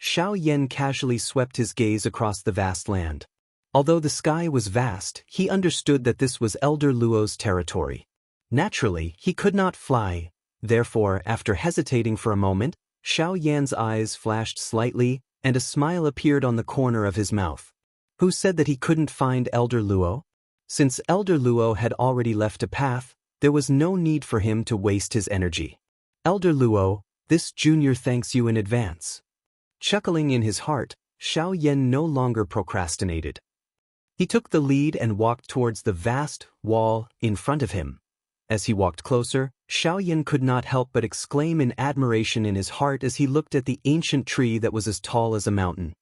Xiao Yan casually swept his gaze across the vast land. Although the sky was vast, he understood that this was Elder Luo's territory. Naturally, he could not fly. Therefore, after hesitating for a moment, Xiao Yan's eyes flashed slightly, and a smile appeared on the corner of his mouth. Who said that he couldn't find Elder Luo? Since Elder Luo had already left a path, there was no need for him to waste his energy. Elder Luo, this junior thanks you in advance. Chuckling in his heart, Xiao Yan no longer procrastinated. He took the lead and walked towards the vast wall in front of him. As he walked closer, Xiao Yan could not help but exclaim in admiration in his heart as he looked at the ancient tree that was as tall as a mountain.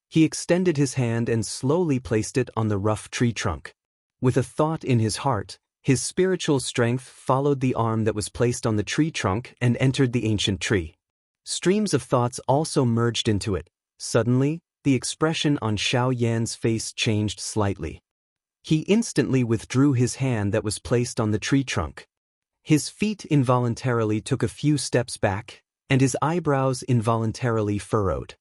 He extended his hand and slowly placed it on the rough tree trunk. With a thought in his heart, his spiritual strength followed the arm that was placed on the tree trunk and entered the ancient tree. Streams of thoughts also merged into it. Suddenly, the expression on Xiao Yan's face changed slightly. He instantly withdrew his hand that was placed on the tree trunk. His feet involuntarily took a few steps back, and his eyebrows involuntarily furrowed.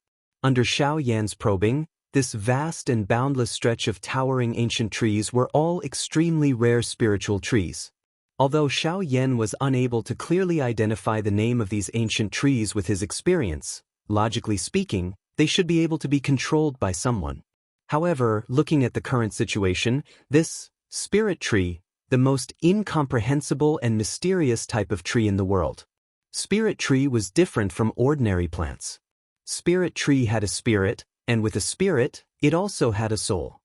Under Xiao Yan's probing, this vast and boundless stretch of towering ancient trees were all extremely rare spiritual trees. Although Xiao Yan was unable to clearly identify the name of these ancient trees with his experience, logically speaking, they should be able to be controlled by someone. However, looking at the current situation, this spirit tree, the most incomprehensible and mysterious type of tree in the world. Spirit tree was different from ordinary plants. Spirit tree had a spirit, and with a spirit, it also had a soul.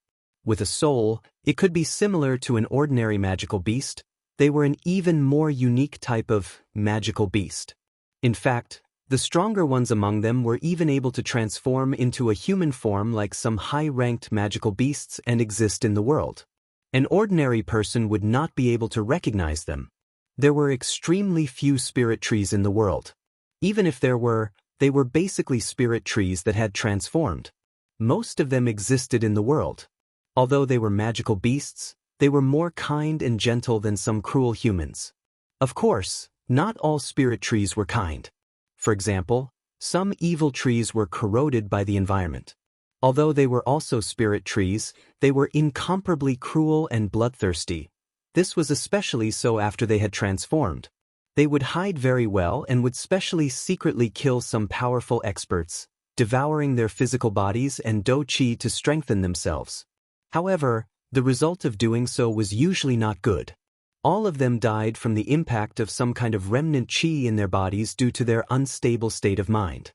With a soul, it could be similar to an ordinary magical beast. They were an even more unique type of magical beast. In fact, the stronger ones among them were even able to transform into a human form like some high-ranked magical beasts and exist in the world. An ordinary person would not be able to recognize them. There were extremely few spirit trees in the world. Even if there were, they were basically spirit trees that had transformed. Most of them existed in the world. Although they were magical beasts, they were more kind and gentle than some cruel humans. Of course, not all spirit trees were kind. For example, some evil trees were corroded by the environment. Although they were also spirit trees, they were incomparably cruel and bloodthirsty. This was especially so after they had transformed. They would hide very well and would specially secretly kill some powerful experts, devouring their physical bodies and do qi to strengthen themselves. However, the result of doing so was usually not good. All of them died from the impact of some kind of remnant qi in their bodies due to their unstable state of mind.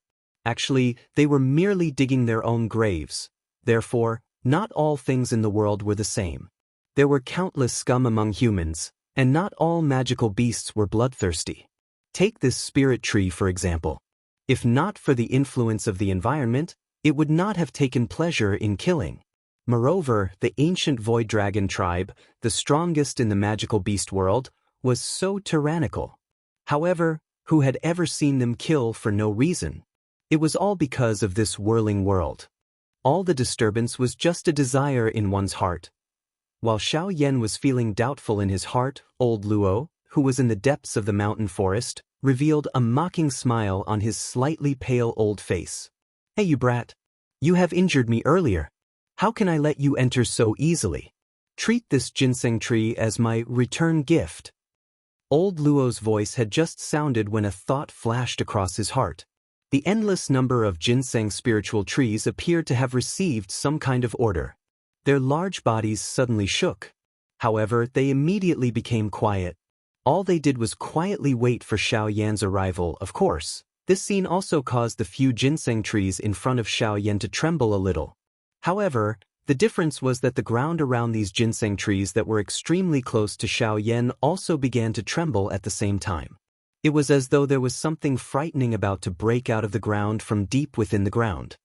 Actually, they were merely digging their own graves. Therefore, not all things in the world were the same. There were countless scum among humans, and not all magical beasts were bloodthirsty. Take this spirit tree for example. If not for the influence of the environment, it would not have taken pleasure in killing. Moreover, the ancient void dragon tribe, the strongest in the magical beast world, was so tyrannical. However, who had ever seen them kill for no reason? It was all because of this whirling world. All the disturbance was just a desire in one's heart. While Xiaoyan was feeling doubtful in his heart, old Luo, who was in the depths of the mountain forest, revealed a mocking smile on his slightly pale old face. "Hey you brat! You have injured me earlier. How can I let you enter so easily? Treat this ginseng tree as my return gift." Old Luo's voice had just sounded when a thought flashed across his heart. The endless number of ginseng spiritual trees appeared to have received some kind of order. Their large bodies suddenly shook. However, they immediately became quiet. All they did was quietly wait for Xiaoyan's arrival, of course. This scene also caused the few ginseng trees in front of Xiaoyan to tremble a little. However, the difference was that the ground around these ginseng trees that were extremely close to Xiaoyan also began to tremble at the same time. It was as though there was something frightening about to break out of the ground from deep within the ground.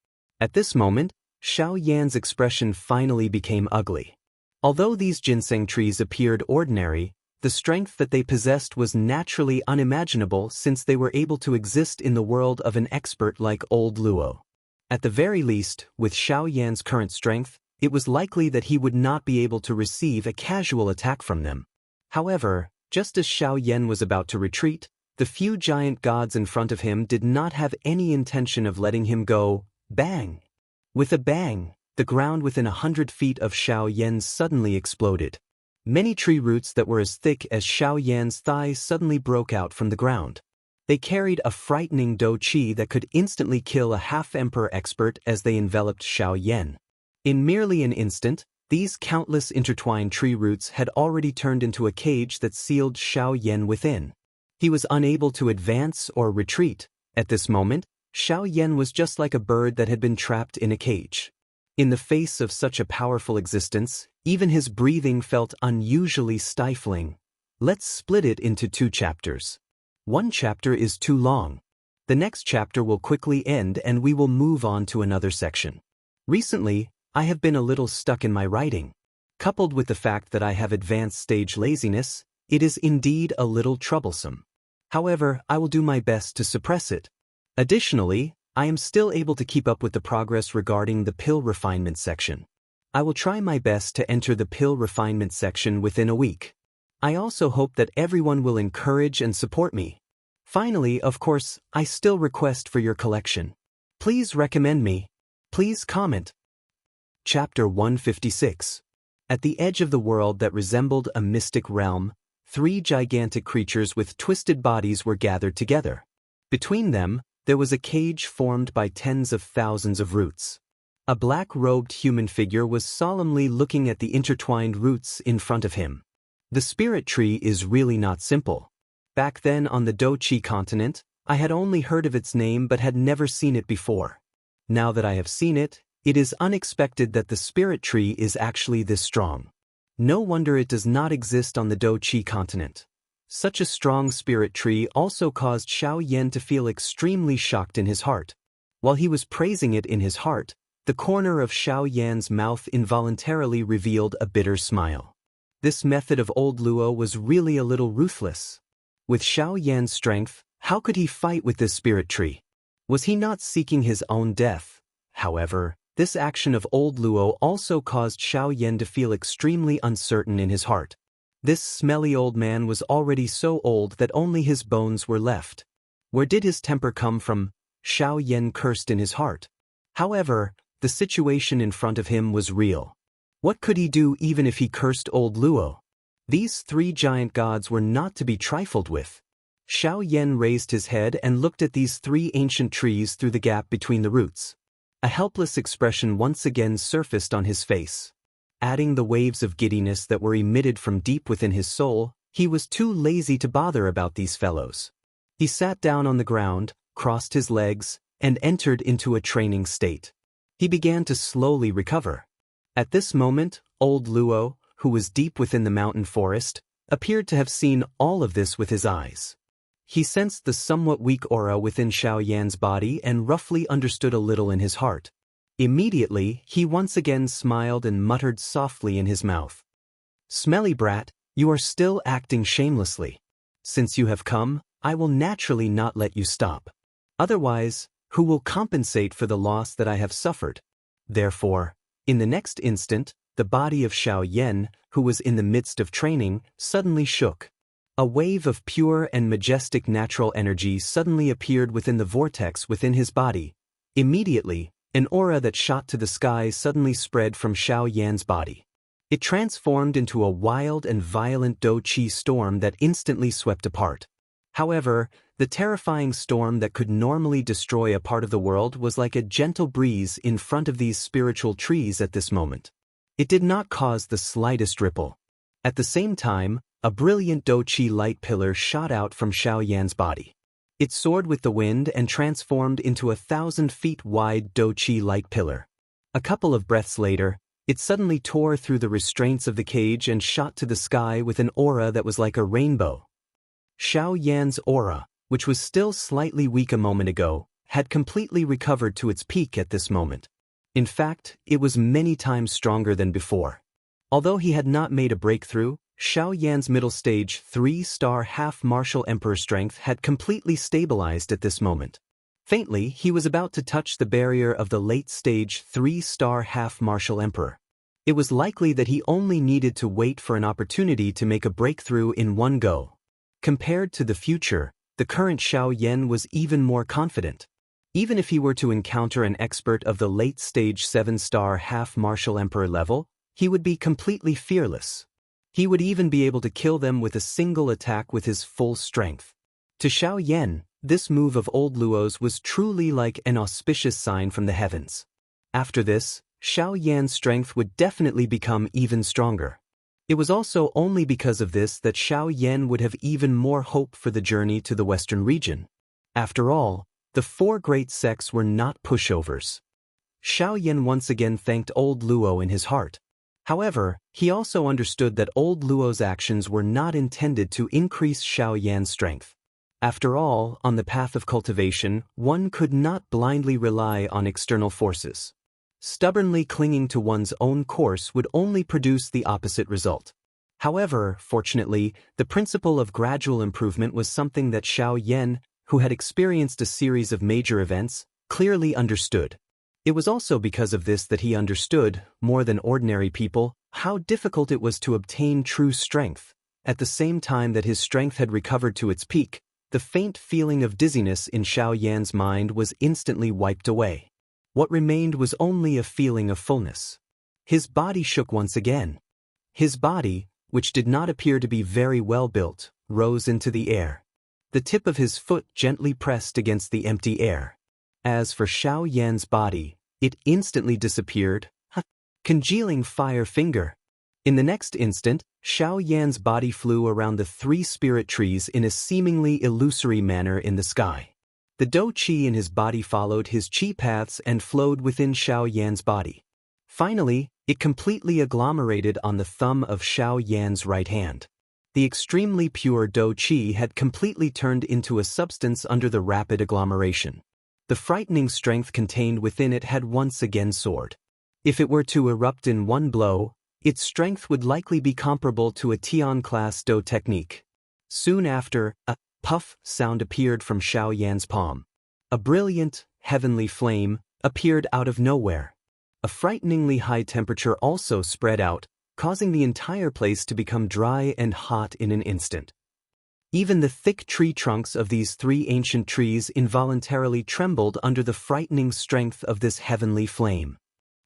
At this moment, Xiaoyan's expression finally became ugly. Although these ginseng trees appeared ordinary, the strength that they possessed was naturally unimaginable since they were able to exist in the world of an expert like old Luo. At the very least, with Xiaoyan's current strength, it was likely that he would not be able to receive a casual attack from them. However, just as Xiaoyan was about to retreat, the few giant gods in front of him did not have any intention of letting him go. Bang! With a bang, the ground within 100 feet of Xiaoyan suddenly exploded. Many tree roots that were as thick as Xiaoyan's thighs suddenly broke out from the ground. They carried a frightening do qi that could instantly kill a half-emperor expert as they enveloped Xiaoyan. In merely an instant, these countless intertwined tree roots had already turned into a cage that sealed Xiaoyan within. He was unable to advance or retreat. At this moment, Xiaoyan was just like a bird that had been trapped in a cage. In the face of such a powerful existence, even his breathing felt unusually stifling. Let's split it into 2 chapters. One chapter is too long. The next chapter will quickly end and we will move on to another section. Recently, I have been a little stuck in my writing. Coupled with the fact that I have advanced stage laziness, it is indeed a little troublesome. However, I will do my best to suppress it. Additionally, I am still able to keep up with the progress regarding the pill refinement section. I will try my best to enter the pill refinement section within a week. I also hope that everyone will encourage and support me. Finally, of course, I still request for your collection. Please recommend me. Please comment. Chapter 156. At the edge of the world that resembled a mystic realm, 3 gigantic creatures with twisted bodies were gathered together. Between them, there was a cage formed by tens of thousands of roots. A black-robed human figure was solemnly looking at the intertwined roots in front of him. The spirit tree is really not simple. Back then on the Do Qi continent, I had only heard of its name but had never seen it before. Now that I have seen it, it is unexpected that the spirit tree is actually this strong. No wonder it does not exist on the Do Qi continent. Such a strong spirit tree also caused Xiaoyan to feel extremely shocked in his heart. While he was praising it in his heart, the corner of Xiaoyan's mouth involuntarily revealed a bitter smile. This method of old Luo was really a little ruthless. With Xiaoyan's strength, how could he fight with this spirit tree? Was he not seeking his own death? However, this action of old Luo also caused Xiaoyan to feel extremely uncertain in his heart. This smelly old man was already so old that only his bones were left. Where did his temper come from? Xiao Yan cursed in his heart. However, the situation in front of him was real. What could he do even if he cursed old Luo? These three giant gods were not to be trifled with. Xiao Yan raised his head and looked at these three ancient trees through the gap between the roots. A helpless expression once again surfaced on his face. Adding the waves of giddiness that were emitted from deep within his soul, he was too lazy to bother about these fellows. He sat down on the ground, crossed his legs, and entered into a training state. He began to slowly recover. At this moment, old Luo, who was deep within the mountain forest, appeared to have seen all of this with his eyes. He sensed the somewhat weak aura within Xiao Yan's body and roughly understood a little in his heart. Immediately, he once again smiled and muttered softly in his mouth. "Smelly brat, you are still acting shamelessly. Since you have come, I will naturally not let you stop. Otherwise, who will compensate for the loss that I have suffered?" Therefore, in the next instant, the body of Xiao Yan, who was in the midst of training, suddenly shook. A wave of pure and majestic natural energy suddenly appeared within the vortex within his body. Immediately, an aura that shot to the sky suddenly spread from Xiao Yan's body. It transformed into a wild and violent Dou-Qi storm that instantly swept apart. However, the terrifying storm that could normally destroy a part of the world was like a gentle breeze in front of these spiritual trees at this moment. It did not cause the slightest ripple. At the same time, a brilliant Dou-Qi light pillar shot out from Xiao Yan's body. It soared with the wind and transformed into a 1,000 feet wide Dou-Qi light pillar. A couple of breaths later, it suddenly tore through the restraints of the cage and shot to the sky with an aura that was like a rainbow. Xiao Yan's aura, which was still slightly weak a moment ago, had completely recovered to its peak at this moment. In fact, it was many times stronger than before. Although he had not made a breakthrough, Xiao Yan's middle stage 3-star half-martial emperor strength had completely stabilized at this moment. Faintly, he was about to touch the barrier of the late stage 3-star half-martial emperor. It was likely that he only needed to wait for an opportunity to make a breakthrough in one go. Compared to the future, the current Xiao Yan was even more confident. Even if he were to encounter an expert of the late stage 7-star half-martial emperor level, he would be completely fearless. He would even be able to kill them with a single attack with his full strength. To Xiao Yan, this move of old Luo's was truly like an auspicious sign from the heavens. After this, Xiao Yan's strength would definitely become even stronger. It was also only because of this that Xiao Yan would have even more hope for the journey to the western region. After all, the four great sects were not pushovers. Xiao Yan once again thanked old Luo in his heart. However, he also understood that old Luo's actions were not intended to increase Xiao Yan's strength. After all, on the path of cultivation, one could not blindly rely on external forces. Stubbornly clinging to one's own course would only produce the opposite result. However, fortunately, the principle of gradual improvement was something that Xiao Yan, who had experienced a series of major events, clearly understood. It was also because of this that he understood, more than ordinary people, how difficult it was to obtain true strength. At the same time that his strength had recovered to its peak, the faint feeling of dizziness in Xiao Yan's mind was instantly wiped away. What remained was only a feeling of fullness. His body shook once again. His body, which did not appear to be very well built, rose into the air. The tip of his foot gently pressed against the empty air. As for Xiao Yan's body, it instantly disappeared. Congealing fire finger. In the next instant, Xiao Yan's body flew around the three spirit trees in a seemingly illusory manner in the sky. The Dou-Qi in his body followed his Qi paths and flowed within Xiao Yan's body. Finally, it completely agglomerated on the thumb of Xiao Yan's right hand. The extremely pure Dou-Qi had completely turned into a substance under the rapid agglomeration. The frightening strength contained within it had once again soared. If it were to erupt in one blow, its strength would likely be comparable to a Tian-class Dou technique. Soon after, a puff sound appeared from Xiao Yan's palm. A brilliant, heavenly flame appeared out of nowhere. A frighteningly high temperature also spread out, causing the entire place to become dry and hot in an instant. Even the thick tree trunks of these three ancient trees involuntarily trembled under the frightening strength of this heavenly flame.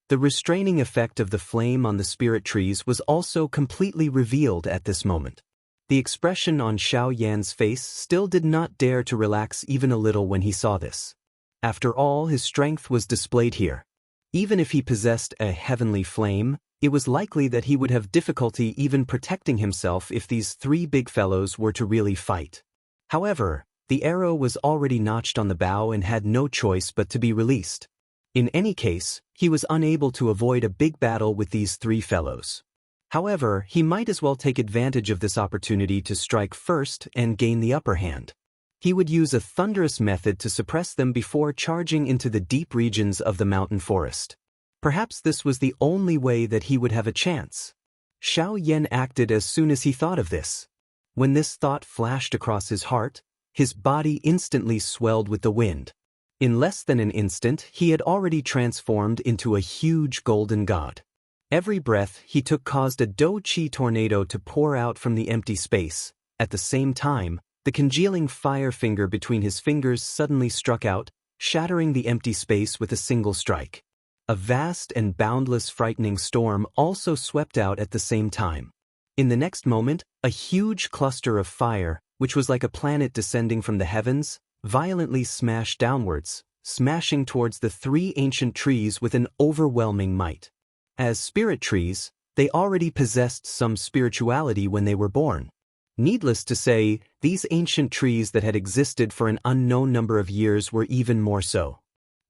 The restraining effect of the flame on the spirit trees was also completely revealed at this moment. The expression on Xiao Yan's face still did not dare to relax even a little when he saw this. After all, his strength was displayed here. Even if he possessed a heavenly flame, it was likely that he would have difficulty even protecting himself if these three big fellows were to really fight. However, the arrow was already notched on the bow and had no choice but to be released. In any case, he was unable to avoid a big battle with these three fellows. However, he might as well take advantage of this opportunity to strike first and gain the upper hand. He would use a thunderous method to suppress them before charging into the deep regions of the mountain forest. Perhaps this was the only way that he would have a chance. Xiao Yan acted as soon as he thought of this. When this thought flashed across his heart, his body instantly swelled with the wind. In less than an instant, he had already transformed into a huge golden god. Every breath he took caused a Dou-Qi tornado to pour out from the empty space. At the same time, the congealing fire finger between his fingers suddenly struck out, shattering the empty space with a single strike. A vast and boundless frightening storm also swept out at the same time. In the next moment, a huge cluster of fire, which was like a planet descending from the heavens, violently smashed downwards, smashing towards the three ancient trees with an overwhelming might. As spirit trees, they already possessed some spirituality when they were born. Needless to say, these ancient trees that had existed for an unknown number of years were even more so.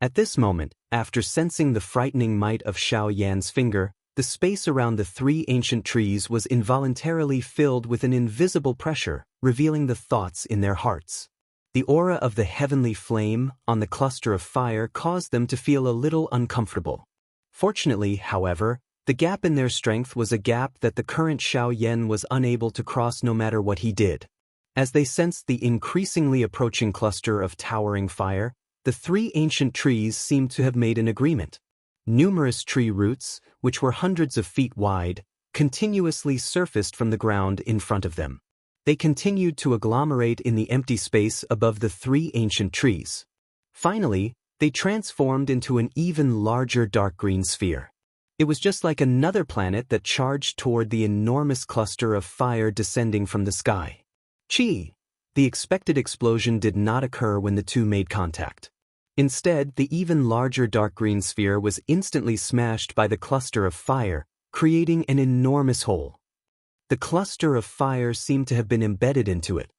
At this moment, after sensing the frightening might of Xiao Yan's finger, the space around the three ancient trees was involuntarily filled with an invisible pressure, revealing the thoughts in their hearts. The aura of the heavenly flame on the cluster of fire caused them to feel a little uncomfortable. Fortunately, however, the gap in their strength was a gap that the current Xiao Yan was unable to cross no matter what he did. As they sensed the increasingly approaching cluster of towering fire, the three ancient trees seemed to have made an agreement. Numerous tree roots, which were hundreds of feet wide, continuously surfaced from the ground in front of them. They continued to agglomerate in the empty space above the three ancient trees. Finally, they transformed into an even larger dark green sphere. It was just like another planet that charged toward the enormous cluster of fire descending from the sky. Chi! The expected explosion did not occur when the two made contact. Instead, the even larger dark green sphere was instantly smashed by the cluster of fire, creating an enormous hole. The cluster of fire seemed to have been embedded into it.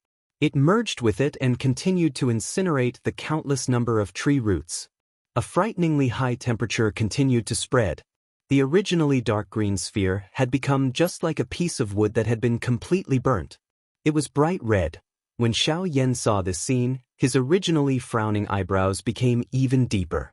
It merged with it and continued to incinerate the countless number of tree roots. A frighteningly high temperature continued to spread. The originally dark green sphere had become just like a piece of wood that had been completely burnt. It was bright red. When Xiao Yan saw this scene, his originally frowning eyebrows became even deeper.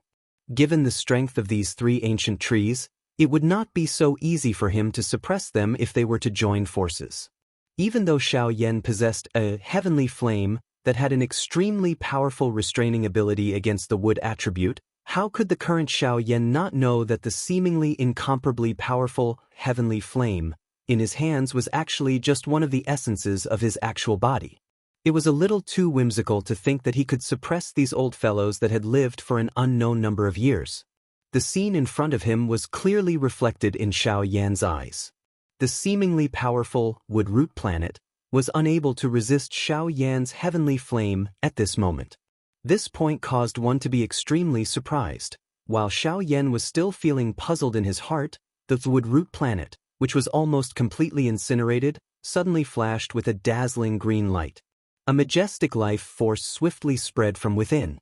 Given the strength of these three ancient trees, it would not be so easy for him to suppress them if they were to join forces. Even though Xiao Yan possessed a heavenly flame that had an extremely powerful restraining ability against the wood attribute, how could the current Xiao Yan not know that the seemingly incomparably powerful heavenly flame in his hands was actually just one of the essences of his actual body? It was a little too whimsical to think that he could suppress these old fellows that had lived for an unknown number of years. The scene in front of him was clearly reflected in Xiao Yan's eyes. The seemingly powerful wood-root planet was unable to resist Xiao Yan's heavenly flame at this moment. This point caused one to be extremely surprised. While Xiao Yan was still feeling puzzled in his heart, the wood-root planet, which was almost completely incinerated, suddenly flashed with a dazzling green light. A majestic life force swiftly spread from within.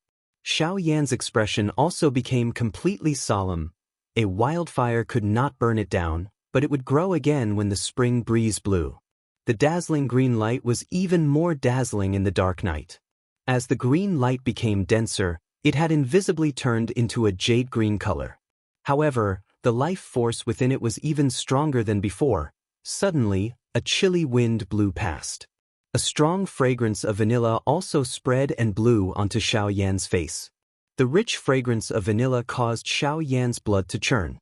Xiao Yan's expression also became completely solemn. A wildfire could not burn it down, but it would grow again when the spring breeze blew. The dazzling green light was even more dazzling in the dark night. As the green light became denser, it had invisibly turned into a jade green color. However, the life force within it was even stronger than before. Suddenly, a chilly wind blew past. A strong fragrance of vanilla also spread and blew onto Xiao Yan's face. The rich fragrance of vanilla caused Xiao Yan's blood to churn.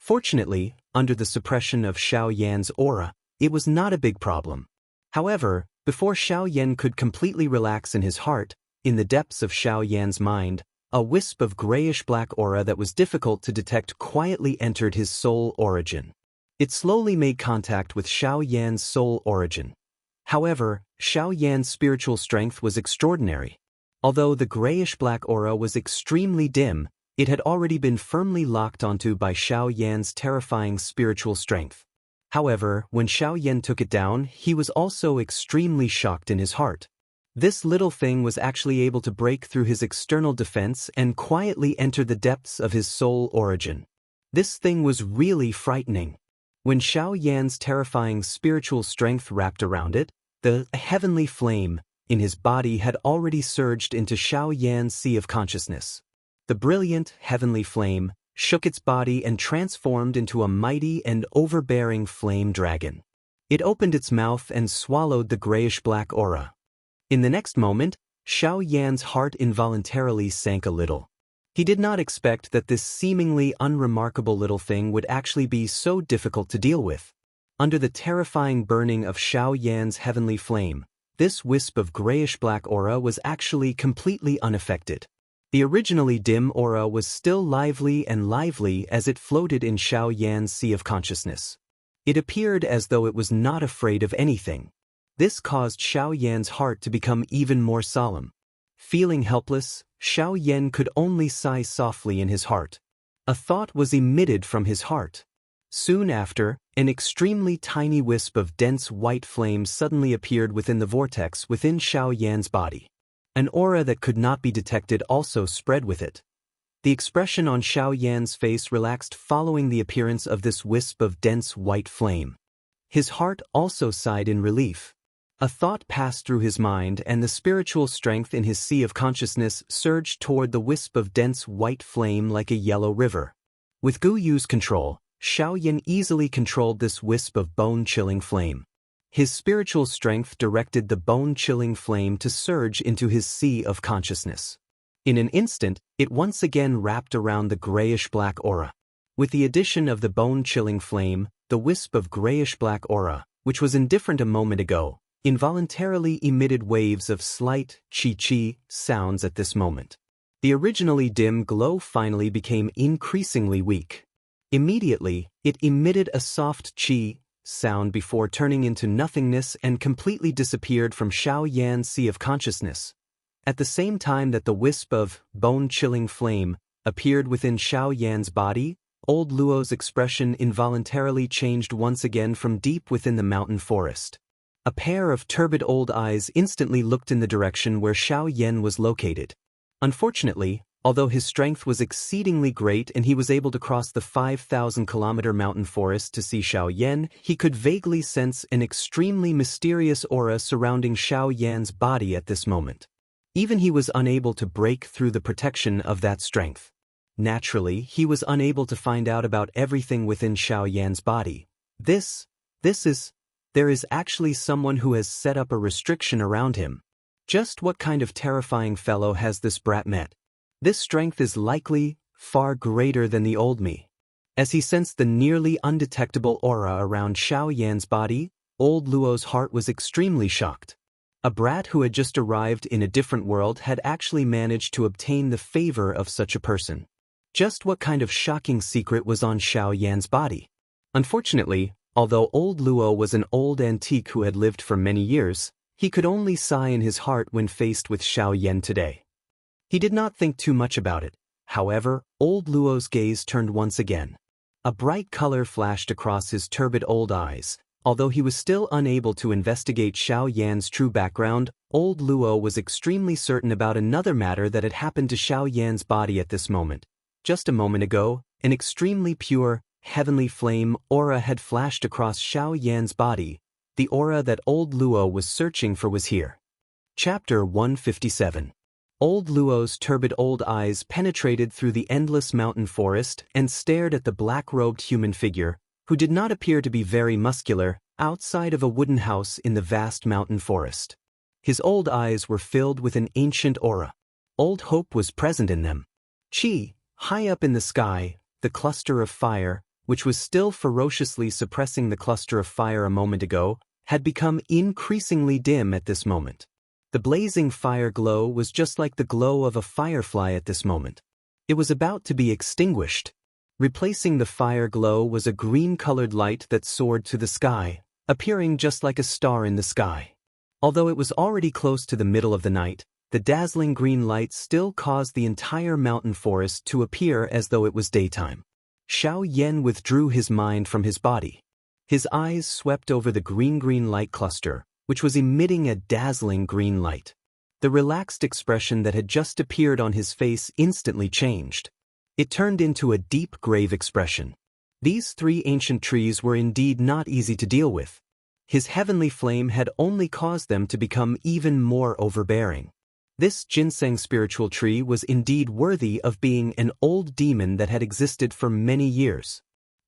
Fortunately, under the suppression of Xiao Yan's aura, it was not a big problem. However, before Xiao Yan could completely relax in his heart, in the depths of Xiao Yan's mind, a wisp of grayish-black aura that was difficult to detect quietly entered his soul origin. It slowly made contact with Xiao Yan's soul origin. However, Xiao Yan's spiritual strength was extraordinary. Although the grayish-black aura was extremely dim, it had already been firmly locked onto by Xiao Yan's terrifying spiritual strength. However, when Xiao Yan took it down, he was also extremely shocked in his heart. This little thing was actually able to break through his external defense and quietly enter the depths of his soul origin. This thing was really frightening. When Xiao Yan's terrifying spiritual strength wrapped around it, the heavenly flame in his body had already surged into Xiao Yan's sea of consciousness. The brilliant heavenly flame shook its body and transformed into a mighty and overbearing flame dragon. It opened its mouth and swallowed the grayish-black aura. In the next moment, Xiao Yan's heart involuntarily sank a little. He did not expect that this seemingly unremarkable little thing would actually be so difficult to deal with. Under the terrifying burning of Xiao Yan's heavenly flame, this wisp of grayish-black aura was actually completely unaffected. The originally dim aura was still lively as it floated in Xiao Yan's sea of consciousness. It appeared as though it was not afraid of anything. This caused Xiao Yan's heart to become even more solemn. Feeling helpless, Xiao Yan could only sigh softly in his heart. A thought was emitted from his heart. Soon after, an extremely tiny wisp of dense white flame suddenly appeared within the vortex within Xiao Yan's body. An aura that could not be detected also spread with it. The expression on Xiao Yan's face relaxed following the appearance of this wisp of dense white flame. His heart also sighed in relief. A thought passed through his mind and the spiritual strength in his sea of consciousness surged toward the wisp of dense white flame like a yellow river. With Gu Yu's control, Xiao Yan easily controlled this wisp of bone-chilling flame. His spiritual strength directed the bone-chilling flame to surge into his sea of consciousness. In an instant, it once again wrapped around the grayish-black aura. With the addition of the bone-chilling flame, the wisp of grayish-black aura, which was indifferent a moment ago, involuntarily emitted waves of slight chi-chi sounds at this moment. The originally dim glow finally became increasingly weak. Immediately, it emitted a soft chi sound before turning into nothingness and completely disappeared from Xiao Yan's sea of consciousness. At the same time that the wisp of bone-chilling flame appeared within Xiao Yan's body, old Luo's expression involuntarily changed once again from deep within the mountain forest. A pair of turbid old eyes instantly looked in the direction where Xiao Yan was located. Unfortunately, although his strength was exceedingly great and he was able to cross the 5,000-kilometer mountain forest to see Xiao Yan, he could vaguely sense an extremely mysterious aura surrounding Xiao Yan's body at this moment. Even he was unable to break through the protection of that strength. Naturally, he was unable to find out about everything within Xiao Yan's body. There is actually someone who has set up a restriction around him. Just what kind of terrifying fellow has this brat met? This strength is likely far greater than the old me. As he sensed the nearly undetectable aura around Xiao Yan's body, old Luo's heart was extremely shocked. A brat who had just arrived in a different world had actually managed to obtain the favor of such a person. Just what kind of shocking secret was on Xiao Yan's body? Unfortunately, although old Luo was an old antique who had lived for many years, he could only sigh in his heart when faced with Xiao Yan today. He did not think too much about it. However, old Luo's gaze turned once again. A bright color flashed across his turbid old eyes. Although he was still unable to investigate Xiao Yan's true background, old Luo was extremely certain about another matter that had happened to Xiao Yan's body at this moment. Just a moment ago, an extremely pure, heavenly flame aura had flashed across Xiao Yan's body. The aura that old Luo was searching for was here. Chapter 157. Old Luo's turbid old eyes penetrated through the endless mountain forest and stared at the black-robed human figure, who did not appear to be very muscular, outside of a wooden house in the vast mountain forest. His old eyes were filled with an ancient aura. Old hope was present in them. High up in the sky, the cluster of fire, which was still ferociously suppressing the cluster of fire a moment ago, had become increasingly dim at this moment. The blazing fire glow was just like the glow of a firefly at this moment. It was about to be extinguished. Replacing the fire glow was a green-colored light that soared to the sky, appearing just like a star in the sky. Although it was already close to the middle of the night, the dazzling green light still caused the entire mountain forest to appear as though it was daytime. Xiao Yan withdrew his mind from his body. His eyes swept over the green light cluster, which was emitting a dazzling green light. The relaxed expression that had just appeared on his face instantly changed. It turned into a deep, grave expression. These three ancient trees were indeed not easy to deal with. His heavenly flame had only caused them to become even more overbearing. This ginseng spiritual tree was indeed worthy of being an old demon that had existed for many years.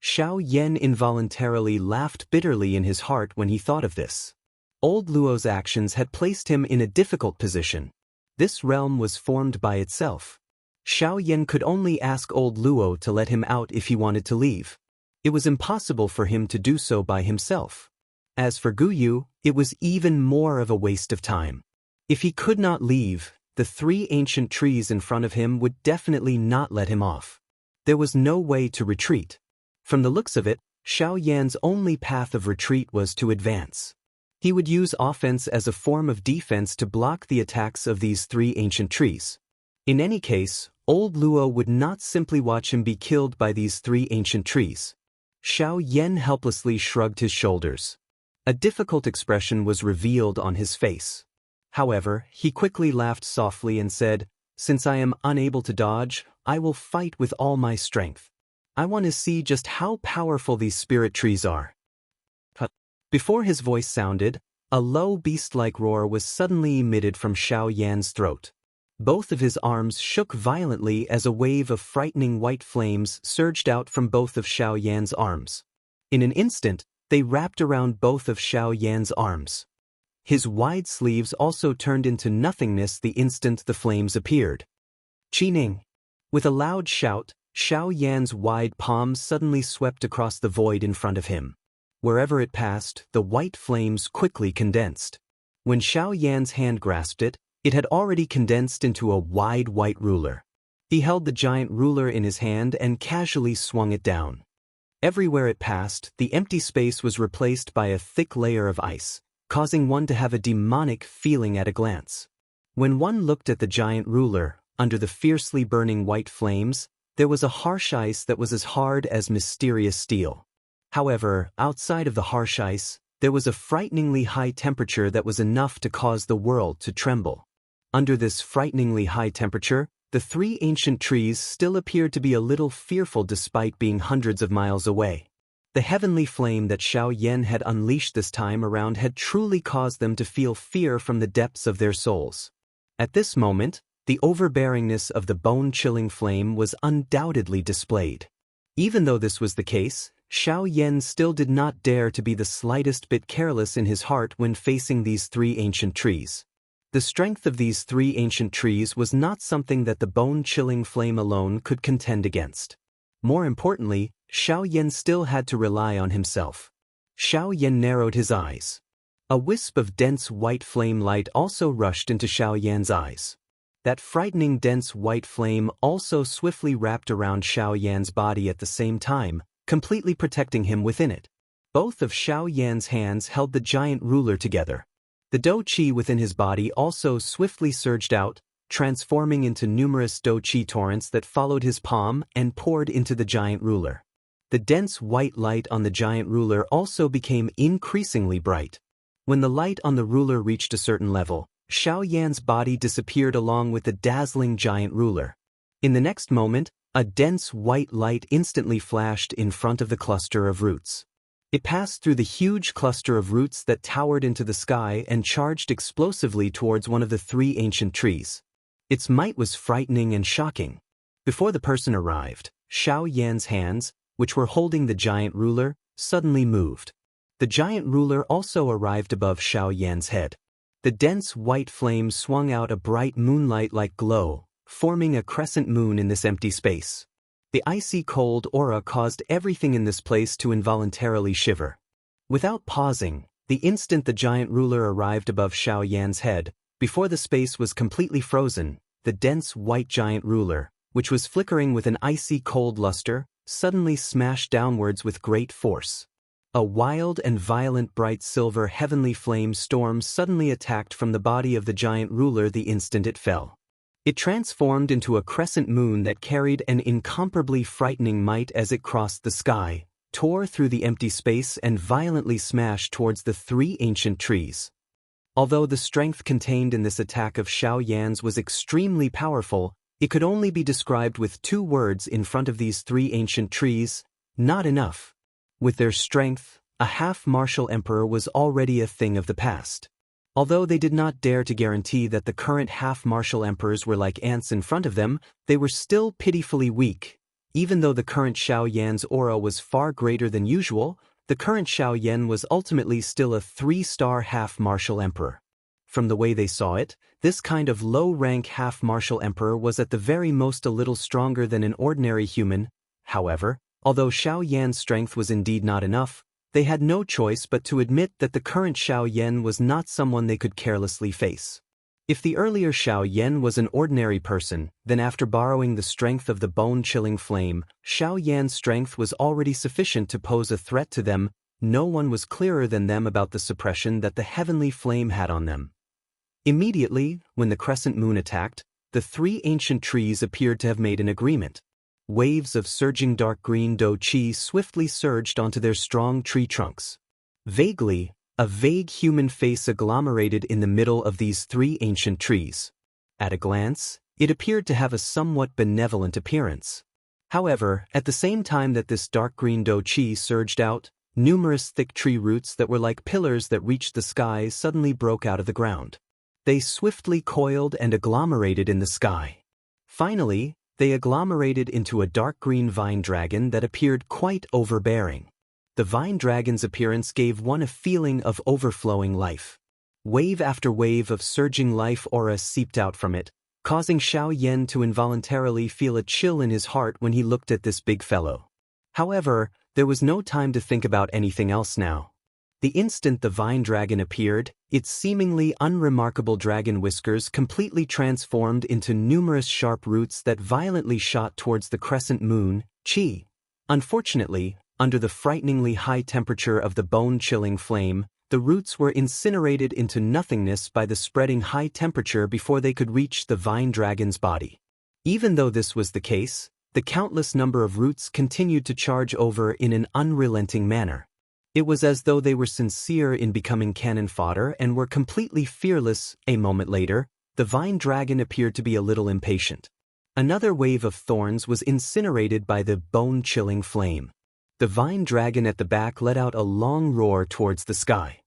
Xiao Yan involuntarily laughed bitterly in his heart when he thought of this. Old Luo's actions had placed him in a difficult position. This realm was formed by itself. Xiao Yan could only ask old Luo to let him out if he wanted to leave. It was impossible for him to do so by himself. As for Guyu, it was even more of a waste of time. If he could not leave, the three ancient trees in front of him would definitely not let him off. There was no way to retreat. From the looks of it, Xiao Yan's only path of retreat was to advance. He would use offense as a form of defense to block the attacks of these three ancient trees. In any case, old Luo would not simply watch him be killed by these three ancient trees. Xiao Yan helplessly shrugged his shoulders. A difficult expression was revealed on his face. However, he quickly laughed softly and said, "Since I am unable to dodge, I will fight with all my strength. I want to see just how powerful these spirit trees are." Before his voice sounded, a low beast-like roar was suddenly emitted from Xiao Yan's throat. Both of his arms shook violently as a wave of frightening white flames surged out from both of Xiao Yan's arms. In an instant, they wrapped around both of Xiao Yan's arms. His wide sleeves also turned into nothingness the instant the flames appeared. Qining! With a loud shout, Xiao Yan's wide palms suddenly swept across the void in front of him. Wherever it passed, the white flames quickly condensed. When Xiao Yan's hand grasped it, it had already condensed into a wide white ruler. He held the giant ruler in his hand and casually swung it down. Everywhere it passed, the empty space was replaced by a thick layer of ice, causing one to have a demonic feeling at a glance. When one looked at the giant ruler, under the fiercely burning white flames, there was a harsh ice that was as hard as mysterious steel. However, outside of the harsh ice, there was a frighteningly high temperature that was enough to cause the world to tremble. Under this frighteningly high temperature, the three ancient trees still appeared to be a little fearful despite being hundreds of miles away. The heavenly flame that Xiao Yan had unleashed this time around had truly caused them to feel fear from the depths of their souls. At this moment, the overbearingness of the bone-chilling flame was undoubtedly displayed. Even though this was the case, Xiao Yan still did not dare to be the slightest bit careless in his heart when facing these three ancient trees. The strength of these three ancient trees was not something that the bone-chilling flame alone could contend against. More importantly, Xiao Yan still had to rely on himself. Xiao Yan narrowed his eyes. A wisp of dense white flame light also rushed into Xiao Yan's eyes. That frightening dense white flame also swiftly wrapped around Xiao Yan's body at the same time, completely protecting him within it. Both of Xiao Yan's hands held the giant ruler together. The dou qi within his body also swiftly surged out, transforming into numerous dou qi torrents that followed his palm and poured into the giant ruler. The dense white light on the giant ruler also became increasingly bright. When the light on the ruler reached a certain level, Xiao Yan's body disappeared along with the dazzling giant ruler. In the next moment, a dense white light instantly flashed in front of the cluster of roots. It passed through the huge cluster of roots that towered into the sky and charged explosively towards one of the three ancient trees. Its might was frightening and shocking. Before the person arrived, Xiao Yan's hands, which were holding the giant ruler, suddenly moved. The giant ruler also arrived above Xiao Yan's head. The dense white flame swung out a bright moonlight-like glow, forming a crescent moon in this empty space. The icy cold aura caused everything in this place to involuntarily shiver. Without pausing, the instant the giant ruler arrived above Xiao Yan's head, before the space was completely frozen, the dense white giant ruler, which was flickering with an icy cold luster, suddenly smashed downwards with great force. A wild and violent bright silver heavenly flame storm suddenly attacked from the body of the giant ruler the instant it fell. It transformed into a crescent moon that carried an incomparably frightening might as it crossed the sky, tore through the empty space and violently smashed towards the three ancient trees. Although the strength contained in this attack of Xiao Yan's was extremely powerful, it could only be described with two words in front of these three ancient trees: not enough. With their strength, a half-martial emperor was already a thing of the past. Although they did not dare to guarantee that the current half-martial emperors were like ants in front of them, they were still pitifully weak. Even though the current Xiao Yan's aura was far greater than usual, the current Xiao Yan was ultimately still a 3-star half-martial emperor. From the way they saw it, this kind of low-rank half-martial emperor was at the very most a little stronger than an ordinary human. However, although Xiao Yan's strength was indeed not enough, they had no choice but to admit that the current Xiao Yan was not someone they could carelessly face. If the earlier Xiao Yan was an ordinary person, then after borrowing the strength of the bone-chilling flame, Xiao Yan's strength was already sufficient to pose a threat to them. No one was clearer than them about the suppression that the heavenly flame had on them. Immediately, when the crescent moon attacked, the three ancient trees appeared to have made an agreement. Waves of surging dark green do qi swiftly surged onto their strong tree trunks. Vaguely, a vague human face agglomerated in the middle of these three ancient trees. At a glance, it appeared to have a somewhat benevolent appearance. However, at the same time that this dark green do qi surged out, numerous thick tree roots that were like pillars that reached the sky suddenly broke out of the ground. They swiftly coiled and agglomerated in the sky. Finally, they agglomerated into a dark green vine dragon that appeared quite overbearing. The vine dragon's appearance gave one a feeling of overflowing life. Wave after wave of surging life aura seeped out from it, causing Xiao Yan to involuntarily feel a chill in his heart when he looked at this big fellow. However, there was no time to think about anything else now. The instant the vine dragon appeared, its seemingly unremarkable dragon whiskers completely transformed into numerous sharp roots that violently shot towards the crescent moon, Qi. Unfortunately, under the frighteningly high temperature of the bone-chilling flame, the roots were incinerated into nothingness by the spreading high temperature before they could reach the vine dragon's body. Even though this was the case, the countless number of roots continued to charge over in an unrelenting manner. It was as though they were sincere in becoming cannon fodder and were completely fearless. A moment later, the vine dragon appeared to be a little impatient. Another wave of thorns was incinerated by the bone-chilling flame. The vine dragon at the back let out a long roar towards the sky.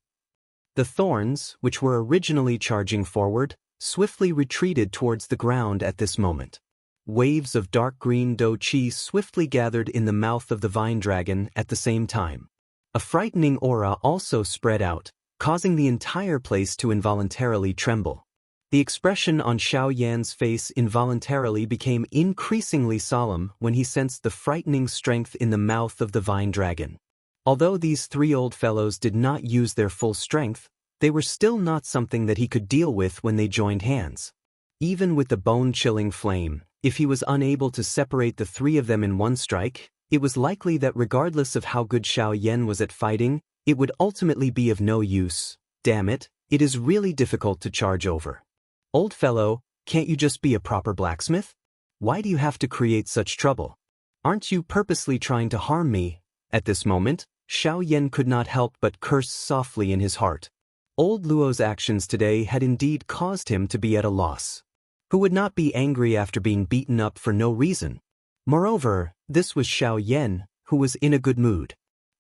The thorns, which were originally charging forward, swiftly retreated towards the ground at this moment. Waves of dark green do qi swiftly gathered in the mouth of the vine dragon at the same time. A frightening aura also spread out, causing the entire place to involuntarily tremble. The expression on Xiao Yan's face involuntarily became increasingly solemn when he sensed the frightening strength in the mouth of the vine dragon. Although these three old fellows did not use their full strength, they were still not something that he could deal with when they joined hands. Even with the bone-chilling flame, if he was unable to separate the three of them in one strike, it was likely that regardless of how good Xiao Yan was at fighting, it would ultimately be of no use. Damn it, it is really difficult to charge over. Old fellow, can't you just be a proper blacksmith? Why do you have to create such trouble? Aren't you purposely trying to harm me? At this moment, Xiao Yan could not help but curse softly in his heart. Old Luo's actions today had indeed caused him to be at a loss. Who would not be angry after being beaten up for no reason? Moreover, this was Xiao Yan, who was in a good mood.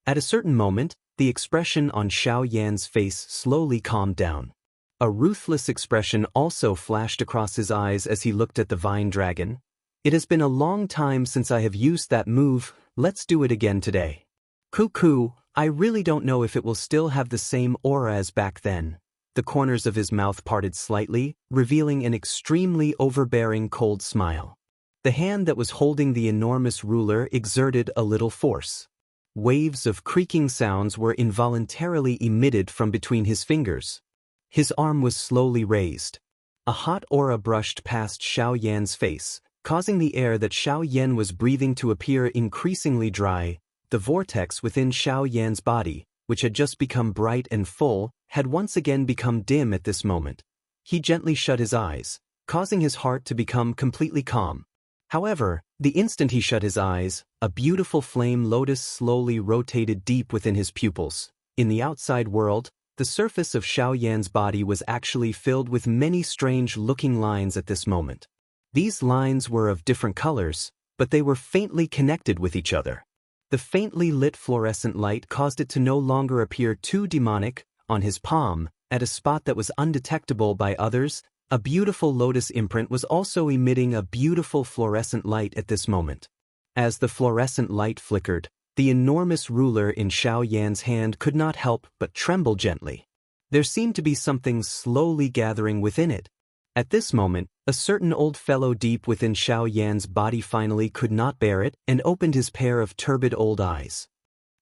At a certain moment, the expression on Xiao Yan's face slowly calmed down. A ruthless expression also flashed across his eyes as he looked at the vine dragon. It has been a long time since I have used that move, let's do it again today. Cuckoo, I really don't know if it will still have the same aura as back then. The corners of his mouth parted slightly, revealing an extremely overbearing cold smile. The hand that was holding the enormous ruler exerted a little force. Waves of creaking sounds were involuntarily emitted from between his fingers. His arm was slowly raised. A hot aura brushed past Xiao Yan's face, causing the air that Xiao Yan was breathing to appear increasingly dry. The vortex within Xiao Yan's body, which had just become bright and full, had once again become dim at this moment. He gently shut his eyes, causing his heart to become completely calm. However, the instant he shut his eyes, a beautiful flame lotus slowly rotated deep within his pupils. In the outside world, the surface of Xiao Yan's body was actually filled with many strange-looking lines at this moment. These lines were of different colors, but they were faintly connected with each other. The faintly lit fluorescent light caused it to no longer appear too demonic. On his palm, at a spot that was undetectable by others, a beautiful lotus imprint was also emitting a beautiful fluorescent light at this moment. As the fluorescent light flickered, the enormous ruler in Xiao Yan's hand could not help but tremble gently. There seemed to be something slowly gathering within it. At this moment, a certain old fellow deep within Xiao Yan's body finally could not bear it and opened his pair of turbid old eyes.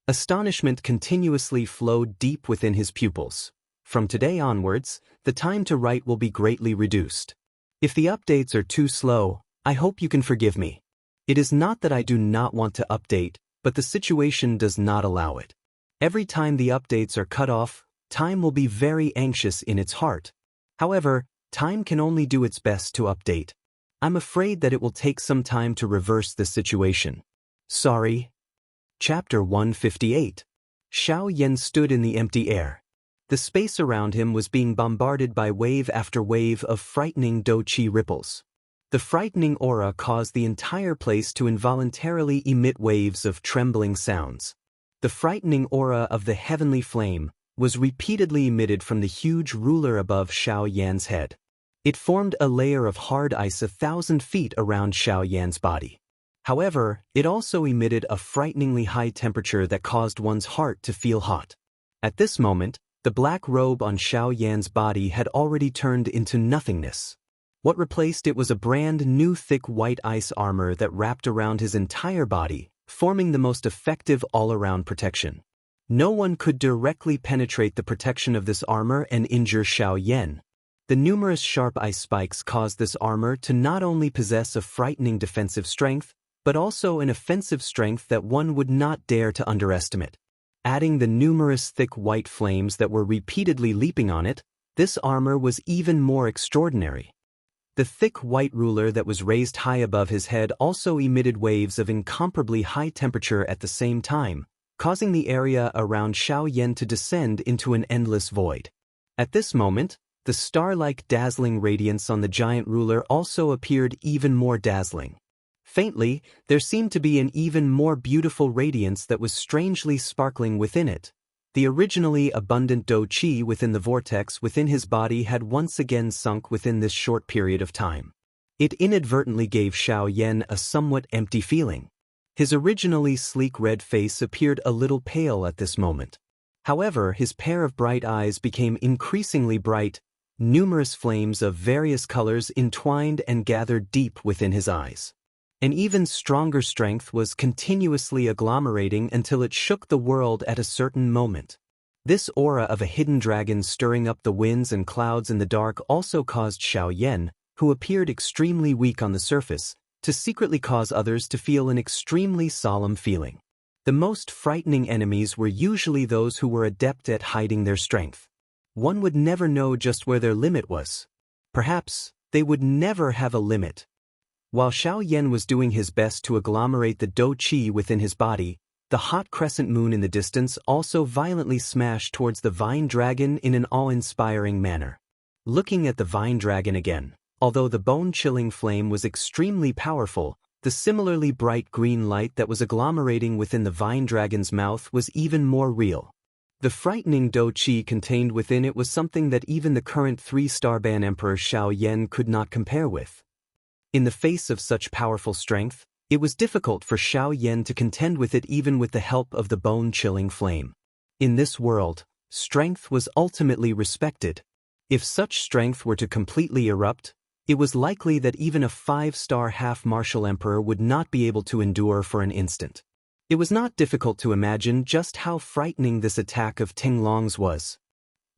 Astonishment continuously flowed deep within his pupils. From today onwards, the time to write will be greatly reduced. If the updates are too slow, I hope you can forgive me. It is not that I do not want to update, but the situation does not allow it. Every time the updates are cut off, time will be very anxious in its heart. However, time can only do its best to update. I'm afraid that it will take some time to reverse this situation. Sorry. Chapter 158. Xiao Yan stood in the empty air. The space around him was being bombarded by wave after wave of frightening Do-Chi ripples. The frightening aura caused the entire place to involuntarily emit waves of trembling sounds. The frightening aura of the heavenly flame was repeatedly emitted from the huge ruler above Xiao Yan's head. It formed a layer of hard ice 1,000 feet around Xiao Yan's body. However, it also emitted a frighteningly high temperature that caused one's heart to feel hot. At this moment, the black robe on Xiao Yan's body had already turned into nothingness. What replaced it was a brand new thick white ice armor that wrapped around his entire body, forming the most effective all-around protection. No one could directly penetrate the protection of this armor and injure Xiao Yan. The numerous sharp ice spikes caused this armor to not only possess a frightening defensive strength, but also an offensive strength that one would not dare to underestimate. Adding the numerous thick white flames that were repeatedly leaping on it, this armor was even more extraordinary. The thick white ruler that was raised high above his head also emitted waves of incomparably high temperature at the same time, causing the area around Xiao Yan to descend into an endless void. At this moment, the star-like dazzling radiance on the giant ruler also appeared even more dazzling. Faintly, there seemed to be an even more beautiful radiance that was strangely sparkling within it. The originally abundant Do-Chi within the vortex within his body had once again sunk within this short period of time. It inadvertently gave Xiao Yan a somewhat empty feeling. His originally sleek red face appeared a little pale at this moment. However, his pair of bright eyes became increasingly bright. Numerous flames of various colors entwined and gathered deep within his eyes. An even stronger strength was continuously agglomerating until it shook the world at a certain moment. This aura of a hidden dragon stirring up the winds and clouds in the dark also caused Xiao Yan, who appeared extremely weak on the surface, to secretly cause others to feel an extremely solemn feeling. The most frightening enemies were usually those who were adept at hiding their strength. One would never know just where their limit was. Perhaps they would never have a limit. While Xiao Yan was doing his best to agglomerate the Do-Chi within his body, the hot crescent moon in the distance also violently smashed towards the vine dragon in an awe-inspiring manner. Looking at the vine dragon again, although the bone-chilling flame was extremely powerful, the similarly bright green light that was agglomerating within the vine dragon's mouth was even more real. The frightening Do-Chi contained within it was something that even the current 3-star ban Emperor Xiao Yan could not compare with. In the face of such powerful strength, it was difficult for Xiao Yan to contend with it even with the help of the bone-chilling flame. In this world, strength was ultimately respected. If such strength were to completely erupt, It was likely that even a 5-star half-martial emperor would not be able to endure for an instant. It was not difficult to imagine just how frightening this attack of Tinglong's was.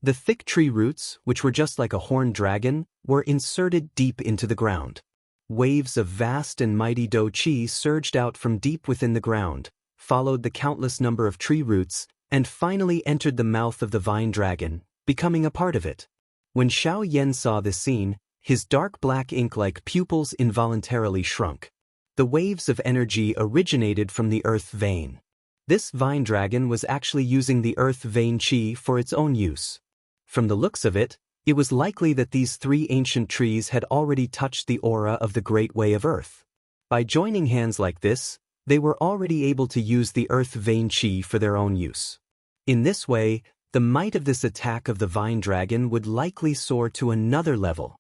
The thick tree roots, which were just like a horned dragon, were inserted deep into the ground. Waves of vast and mighty dou qi surged out from deep within the ground, followed the countless number of tree roots, and finally entered the mouth of the vine dragon, becoming a part of it. When Xiaoyan saw this scene, his dark black ink-like pupils involuntarily shrunk. The waves of energy originated from the earth vein. This vine dragon was actually using the earth vein qi for its own use. From the looks of it, it was likely that these 3 ancient trees had already touched the aura of the Great Way of Earth. By joining hands like this, they were already able to use the earth vein qi for their own use. In this way, the might of this attack of the vine dragon would likely soar to another level.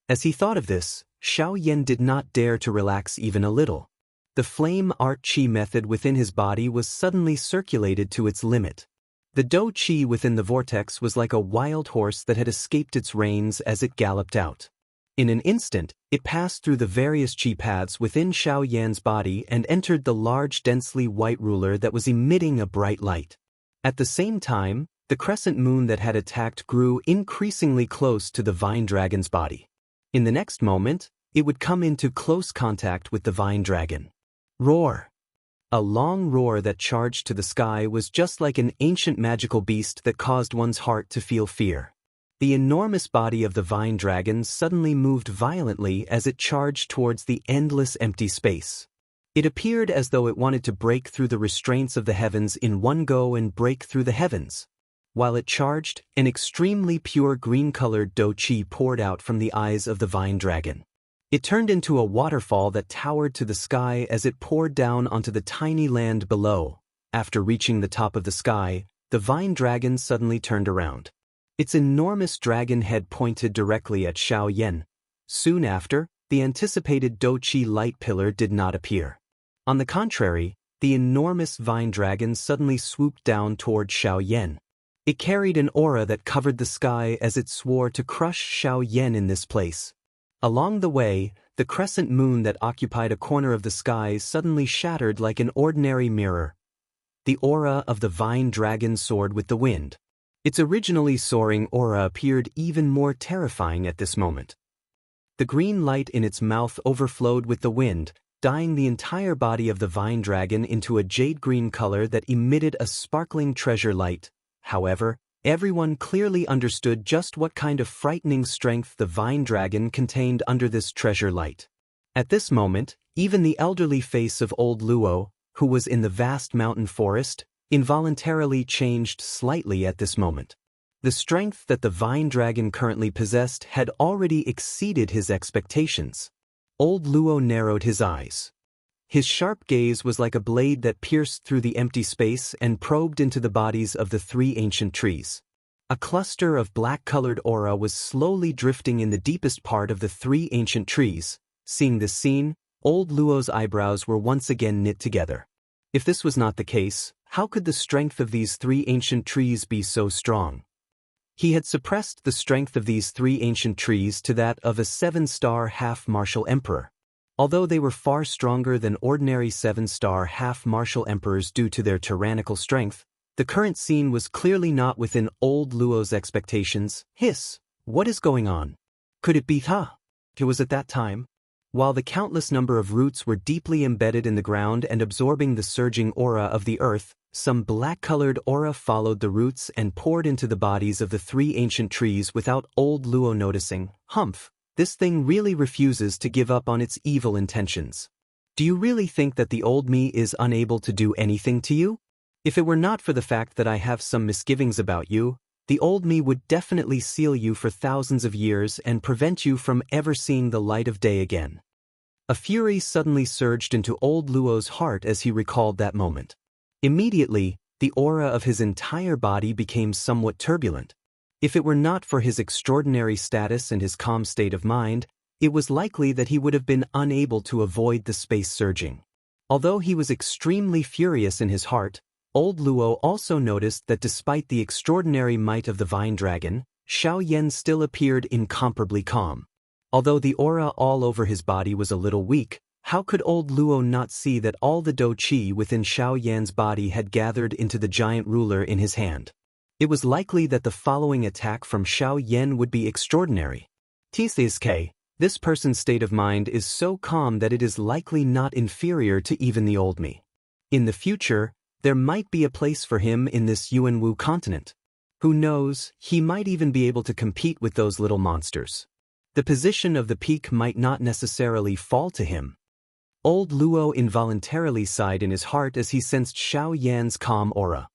As he thought of this, Xiaoyan did not dare to relax even a little. The flame art qi method within his body was suddenly circulated to its limit. The dou qi within the vortex was like a wild horse that had escaped its reins as it galloped out. In an instant, it passed through the various qi paths within Xiaoyan's body and entered the large densely white ruler that was emitting a bright light. At the same time, the crescent moon that had attacked grew increasingly close to the vine dragon's body. In the next moment, it would come into close contact with the vine dragon. Roar! A long roar that charged to the sky was just like an ancient magical beast that caused one's heart to feel fear. The enormous body of the vine dragon suddenly moved violently as it charged towards the endless empty space. It appeared as though it wanted to break through the restraints of the heavens in one go and break through the heavens. While it charged, an extremely pure green-colored dou qi poured out from the eyes of the vine dragon. It turned into a waterfall that towered to the sky as it poured down onto the tiny land below. After reaching the top of the sky, the vine dragon suddenly turned around. Its enormous dragon head pointed directly at Xiaoyan. Soon after, the anticipated dou qi light pillar did not appear. On the contrary, the enormous vine dragon suddenly swooped down toward Xiaoyan. It carried an aura that covered the sky as it swore to crush Xiaoyan in this place. Along the way, the crescent moon that occupied a corner of the sky suddenly shattered like an ordinary mirror. The aura of the vine dragon soared with the wind. Its originally soaring aura appeared even more terrifying at this moment. The green light in its mouth overflowed with the wind, dyeing the entire body of the vine dragon into a jade-green color that emitted a sparkling treasure light. However, everyone clearly understood just what kind of frightening strength the vine dragon contained under this treasure light. At this moment, even the elderly face of old Luo, who was in the vast mountain forest, involuntarily changed slightly at this moment. The strength that the vine dragon currently possessed had already exceeded his expectations. Old Luo narrowed his eyes. His sharp gaze was like a blade that pierced through the empty space and probed into the bodies of the 3 ancient trees. A cluster of black-colored aura was slowly drifting in the deepest part of the 3 ancient trees. Seeing this scene, old Luo's eyebrows were once again knit together. If this was not the case, how could the strength of these 3 ancient trees be so strong? He had suppressed the strength of these 3 ancient trees to that of a 7-star half-martial emperor. Although they were far stronger than ordinary 7-star half-martial emperors due to their tyrannical strength, the current scene was clearly not within old Luo's expectations. Hiss! What is going on? Could it be Ha? It was at that time. While the countless number of roots were deeply embedded in the ground and absorbing the surging aura of the earth, some black-colored aura followed the roots and poured into the bodies of the 3 ancient trees without old Luo noticing. Humph! This thing really refuses to give up on its evil intentions. Do you really think that the old me is unable to do anything to you? If it were not for the fact that I have some misgivings about you, the old me would definitely seal you for thousands of years and prevent you from ever seeing the light of day again. A fury suddenly surged into old Luo's heart as he recalled that moment. Immediately, the aura of his entire body became somewhat turbulent. If it were not for his extraordinary status and his calm state of mind, it was likely that he would have been unable to avoid the space surging. Although he was extremely furious in his heart, old Luo also noticed that despite the extraordinary might of the vine dragon, Xiaoyan still appeared incomparably calm. Although the aura all over his body was a little weak, how could old Luo not see that all the dou qi within Xiao Yan's body had gathered into the giant ruler in his hand? It was likely that the following attack from Xiao Yan would be extraordinary. This person's state of mind is so calm that it is likely not inferior to even the old me. In the future, there might be a place for him in this Yuanwu continent. Who knows, he might even be able to compete with those little monsters. The position of the peak might not necessarily fall to him. Old Luo involuntarily sighed in his heart as he sensed Xiao Yan's calm aura.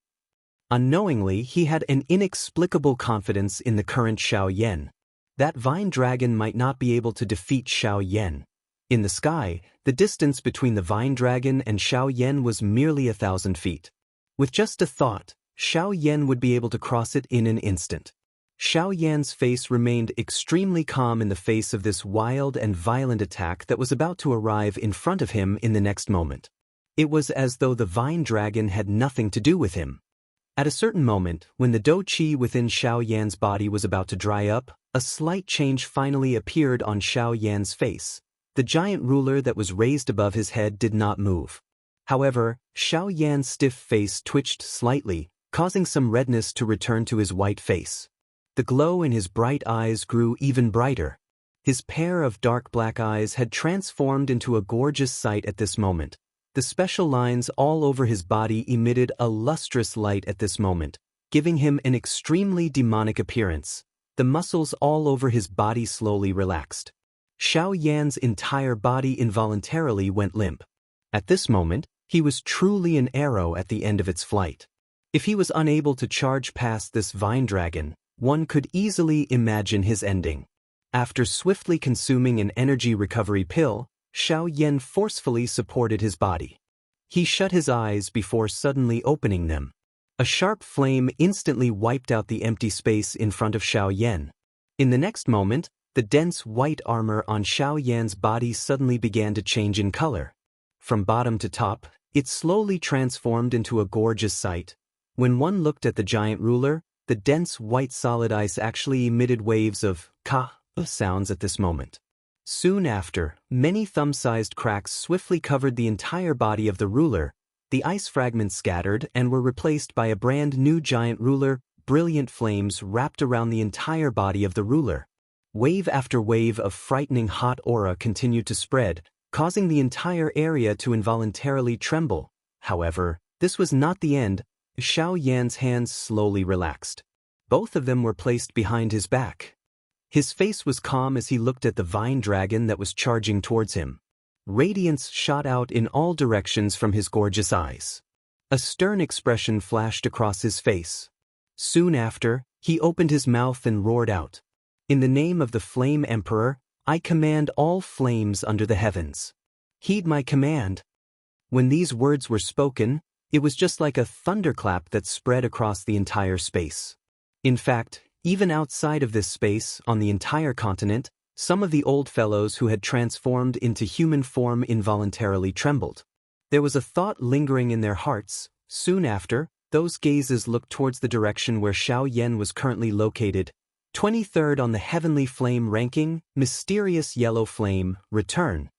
Unknowingly, he had an inexplicable confidence in the current Xiao Yan. That vine dragon might not be able to defeat Xiao Yan. In the sky, the distance between the vine dragon and Xiao Yan was merely 1,000 feet. With just a thought, Xiao Yan would be able to cross it in an instant. Xiao Yan's face remained extremely calm in the face of this wild and violent attack that was about to arrive in front of him in the next moment. It was as though the vine dragon had nothing to do with him. At a certain moment, when the dou qi within Xiao Yan's body was about to dry up, a slight change finally appeared on Xiao Yan's face. The giant ruler that was raised above his head did not move. However, Xiao Yan's stiff face twitched slightly, causing some redness to return to his white face. The glow in his bright eyes grew even brighter. His pair of dark black eyes had transformed into a gorgeous sight at this moment. The special lines all over his body emitted a lustrous light at this moment, giving him an extremely demonic appearance. The muscles all over his body slowly relaxed. Xiao Yan's entire body involuntarily went limp. At this moment, he was truly an arrow at the end of its flight. If he was unable to charge past this vine dragon, one could easily imagine his ending. After swiftly consuming an energy recovery pill, Xiao Yan forcefully supported his body. He shut his eyes before suddenly opening them. A sharp flame instantly wiped out the empty space in front of Xiao Yan. In the next moment, the dense white armor on Xiao Yan's body suddenly began to change in color. From bottom to top, it slowly transformed into a gorgeous sight. When one looked at the giant ruler, the dense white solid ice actually emitted waves of ka sounds at this moment. Soon after, many thumb-sized cracks swiftly covered the entire body of the ruler. The ice fragments scattered and were replaced by a brand new giant ruler. Brilliant flames wrapped around the entire body of the ruler. Wave after wave of frightening hot aura continued to spread, causing the entire area to involuntarily tremble. However, this was not the end. Xiao Yan's hands slowly relaxed. Both of them were placed behind his back. His face was calm as he looked at the vine dragon that was charging towards him. Radiance shot out in all directions from his gorgeous eyes. A stern expression flashed across his face. Soon after, he opened his mouth and roared out, "In the name of the Flame Emperor, I command all flames under the heavens. Heed my command." When these words were spoken, it was just like a thunderclap that spread across the entire space. In fact, even outside of this space, on the entire continent, some of the old fellows who had transformed into human form involuntarily trembled. There was a thought lingering in their hearts. Soon after, those gazes looked towards the direction where Xiao Yan was currently located. 23rd on the heavenly flame ranking, mysterious yellow flame, return.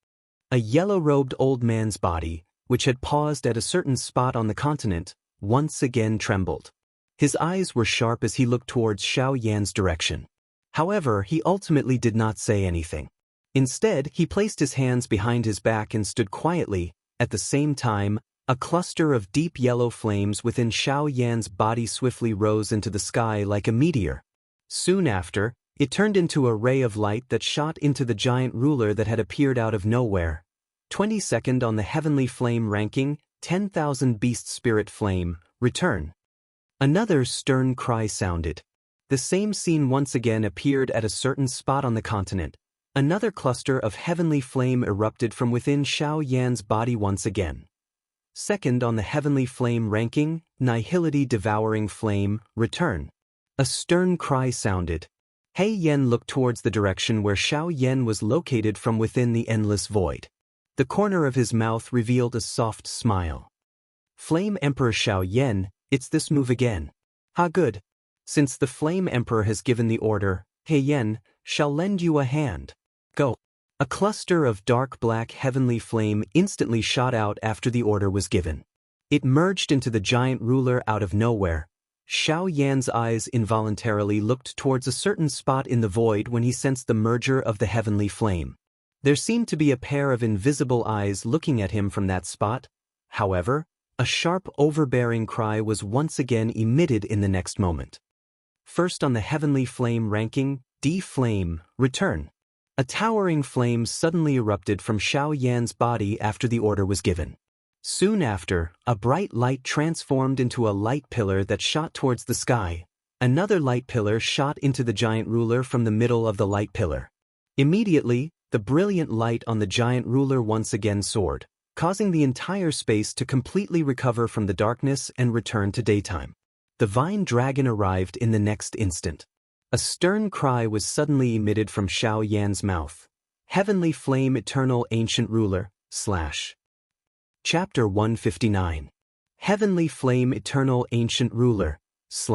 A yellow-robed old man's body, which had paused at a certain spot on the continent, once again trembled. His eyes were sharp as he looked towards Xiao Yan's direction. However, he ultimately did not say anything. Instead, he placed his hands behind his back and stood quietly. At the same time, a cluster of deep yellow flames within Xiao Yan's body swiftly rose into the sky like a meteor. Soon after, it turned into a ray of light that shot into the giant ruler that had appeared out of nowhere. 22nd on the heavenly flame ranking, 10,000 beast spirit flame, return. Another stern cry sounded. The same scene once again appeared at a certain spot on the continent. Another cluster of heavenly flame erupted from within Xiao Yan's body once again. Second on the heavenly flame ranking, nihility devouring flame, return. A stern cry sounded. He Yan looked towards the direction where Xiao Yan was located from within the endless void. The corner of his mouth revealed a soft smile. Flame Emperor Xiao Yan, it's this move again. Ha, good. Since the Flame Emperor has given the order, He Yan shall lend you a hand. Go. A cluster of dark black heavenly flame instantly shot out after the order was given. It merged into the giant ruler out of nowhere. Xiao Yan's eyes involuntarily looked towards a certain spot in the void when he sensed the merger of the heavenly flame. There seemed to be a pair of invisible eyes looking at him from that spot. However, a sharp, overbearing cry was once again emitted in the next moment. First on the heavenly flame ranking, D flame, return. A towering flame suddenly erupted from Xiao Yan's body after the order was given. Soon after, a bright light transformed into a light pillar that shot towards the sky. Another light pillar shot into the giant ruler from the middle of the light pillar. Immediately, the brilliant light on the giant ruler once again soared, causing the entire space to completely recover from the darkness and return to daytime. The vine dragon arrived in the next instant. A stern cry was suddenly emitted from Xiao Yan's mouth. Heavenly Flame Eternal Ancient Ruler, / Chapter 159. Heavenly Flame Eternal Ancient Ruler, /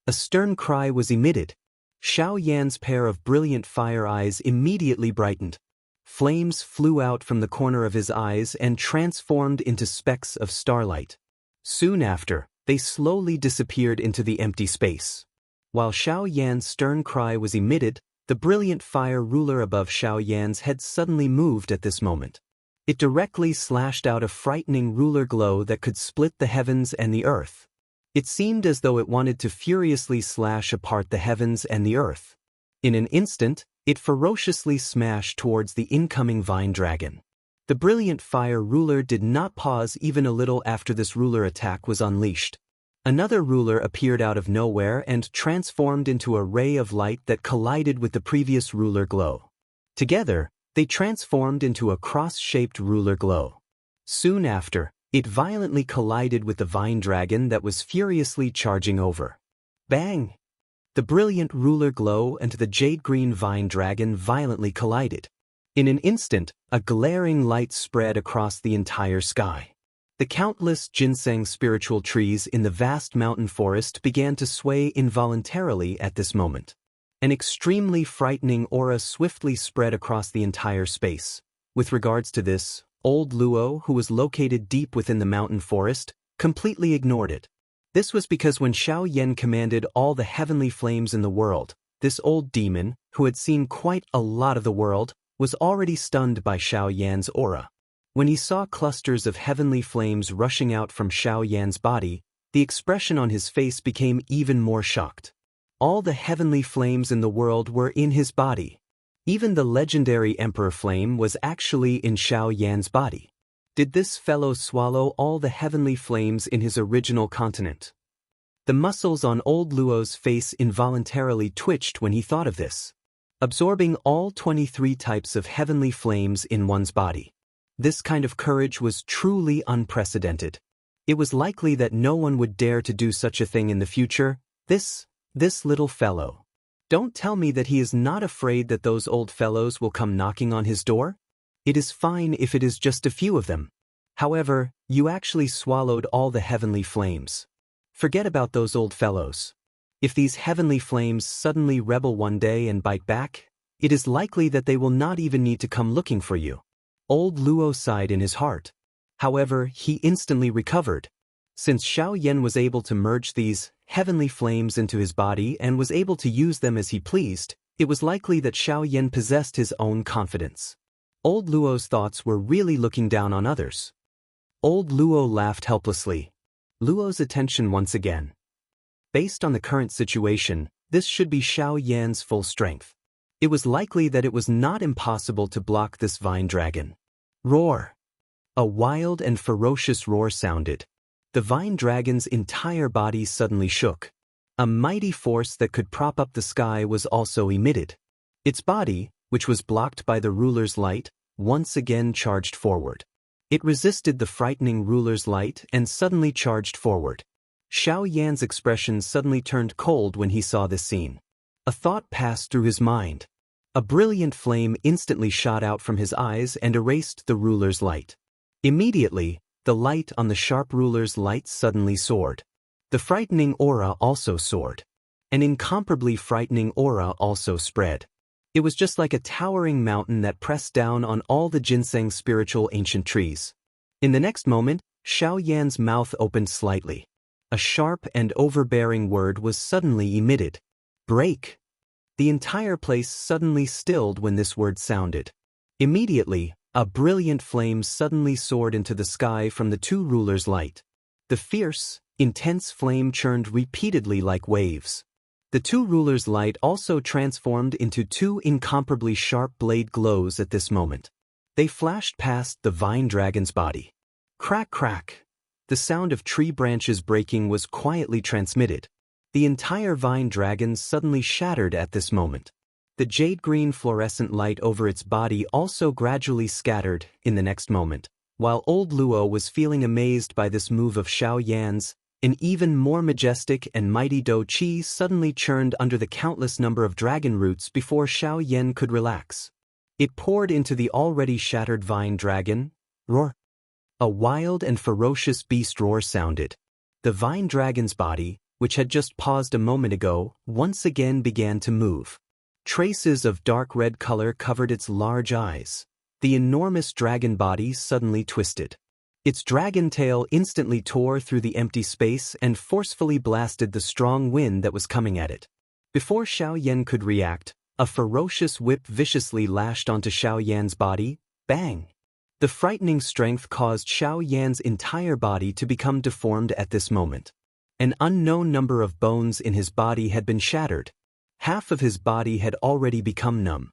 A stern cry was emitted. Xiao Yan's pair of brilliant fire eyes immediately brightened. Flames flew out from the corner of his eyes and transformed into specks of starlight. Soon after, they slowly disappeared into the empty space. While Xiao Yan's stern cry was emitted, the brilliant fire ruler above Xiao Yan's head suddenly moved at this moment. It directly slashed out a frightening ruler glow that could split the heavens and the earth. It seemed as though it wanted to furiously slash apart the heavens and the earth. In an instant, it ferociously smashed towards the incoming vine dragon. The brilliant fire ruler did not pause even a little after this ruler attack was unleashed. Another ruler appeared out of nowhere and transformed into a ray of light that collided with the previous ruler glow. Together, they transformed into a cross-shaped ruler glow. Soon after, it violently collided with the vine dragon that was furiously charging over. Bang! The brilliant ruler glow and the jade-green vine dragon violently collided. In an instant, a glaring light spread across the entire sky. The countless ginseng spiritual trees in the vast mountain forest began to sway involuntarily at this moment. An extremely frightening aura swiftly spread across the entire space. With regards to this, old Luo, who was located deep within the mountain forest, completely ignored it. This was because when Xiao Yan commanded all the heavenly flames in the world, this old demon, who had seen quite a lot of the world, was already stunned by Xiao Yan's aura. When he saw clusters of heavenly flames rushing out from Xiao Yan's body, the expression on his face became even more shocked. All the heavenly flames in the world were in his body. Even the legendary Emperor Flame was actually in Xiao Yan's body. Did this fellow swallow all the heavenly flames in his original continent? The muscles on old Luo's face involuntarily twitched when he thought of this. Absorbing all 23 types of heavenly flames in one's body. This kind of courage was truly unprecedented. It was likely that no one would dare to do such a thing in the future. This little fellow. Don't tell me that he is not afraid that those old fellows will come knocking on his door? It is fine if it is just a few of them. However, you actually swallowed all the heavenly flames. Forget about those old fellows. If these heavenly flames suddenly rebel one day and bite back, it is likely that they will not even need to come looking for you. Old Luo sighed in his heart. However, he instantly recovered. Since Xiao Yan was able to merge these heavenly flames into his body and was able to use them as he pleased, it was likely that Xiao Yan possessed his own confidence. Old Luo's thoughts were really looking down on others. Old Luo laughed helplessly. Luo's attention once again. Based on the current situation, this should be Xiao Yan's full strength. It was likely that it was not impossible to block this vine dragon. Roar! A wild and ferocious roar sounded. The vine dragon's entire body suddenly shook. A mighty force that could prop up the sky was also emitted. Its body, which was blocked by the ruler's light, once again charged forward. It resisted the frightening ruler's light and suddenly charged forward. Xiao Yan's expression suddenly turned cold when he saw this scene. A thought passed through his mind. A brilliant flame instantly shot out from his eyes and erased the ruler's light. Immediately, the light on the sharp ruler's light suddenly soared. The frightening aura also soared. An incomparably frightening aura also spread. It was just like a towering mountain that pressed down on all the ginseng spiritual ancient trees. In the next moment, Xiao Yan's mouth opened slightly. A sharp and overbearing word was suddenly emitted. Break. The entire place suddenly stilled when this word sounded. Immediately, a brilliant flame suddenly soared into the sky from the two rulers' light. The fierce, intense flame churned repeatedly like waves. The two rulers' light also transformed into two incomparably sharp blade glows at this moment. They flashed past the vine dragon's body. Crack, crack. The sound of tree branches breaking was quietly transmitted. The entire vine dragon suddenly shattered at this moment. The jade-green fluorescent light over its body also gradually scattered in the next moment. While old Luo was feeling amazed by this move of Xiao Yan's, an even more majestic and mighty Do Qi suddenly churned under the countless number of dragon roots before Xiao Yan could relax. It poured into the already shattered vine dragon. Roar! A wild and ferocious beast roar sounded. The vine dragon's body, which had just paused a moment ago, once again began to move. Traces of dark red color covered its large eyes. The enormous dragon body suddenly twisted. Its dragon tail instantly tore through the empty space and forcefully blasted the strong wind that was coming at it. Before Xiao Yan could react, a ferocious whip viciously lashed onto Xiao Yan's body. Bang! The frightening strength caused Xiao Yan's entire body to become deformed at this moment. An unknown number of bones in his body had been shattered. Half of his body had already become numb.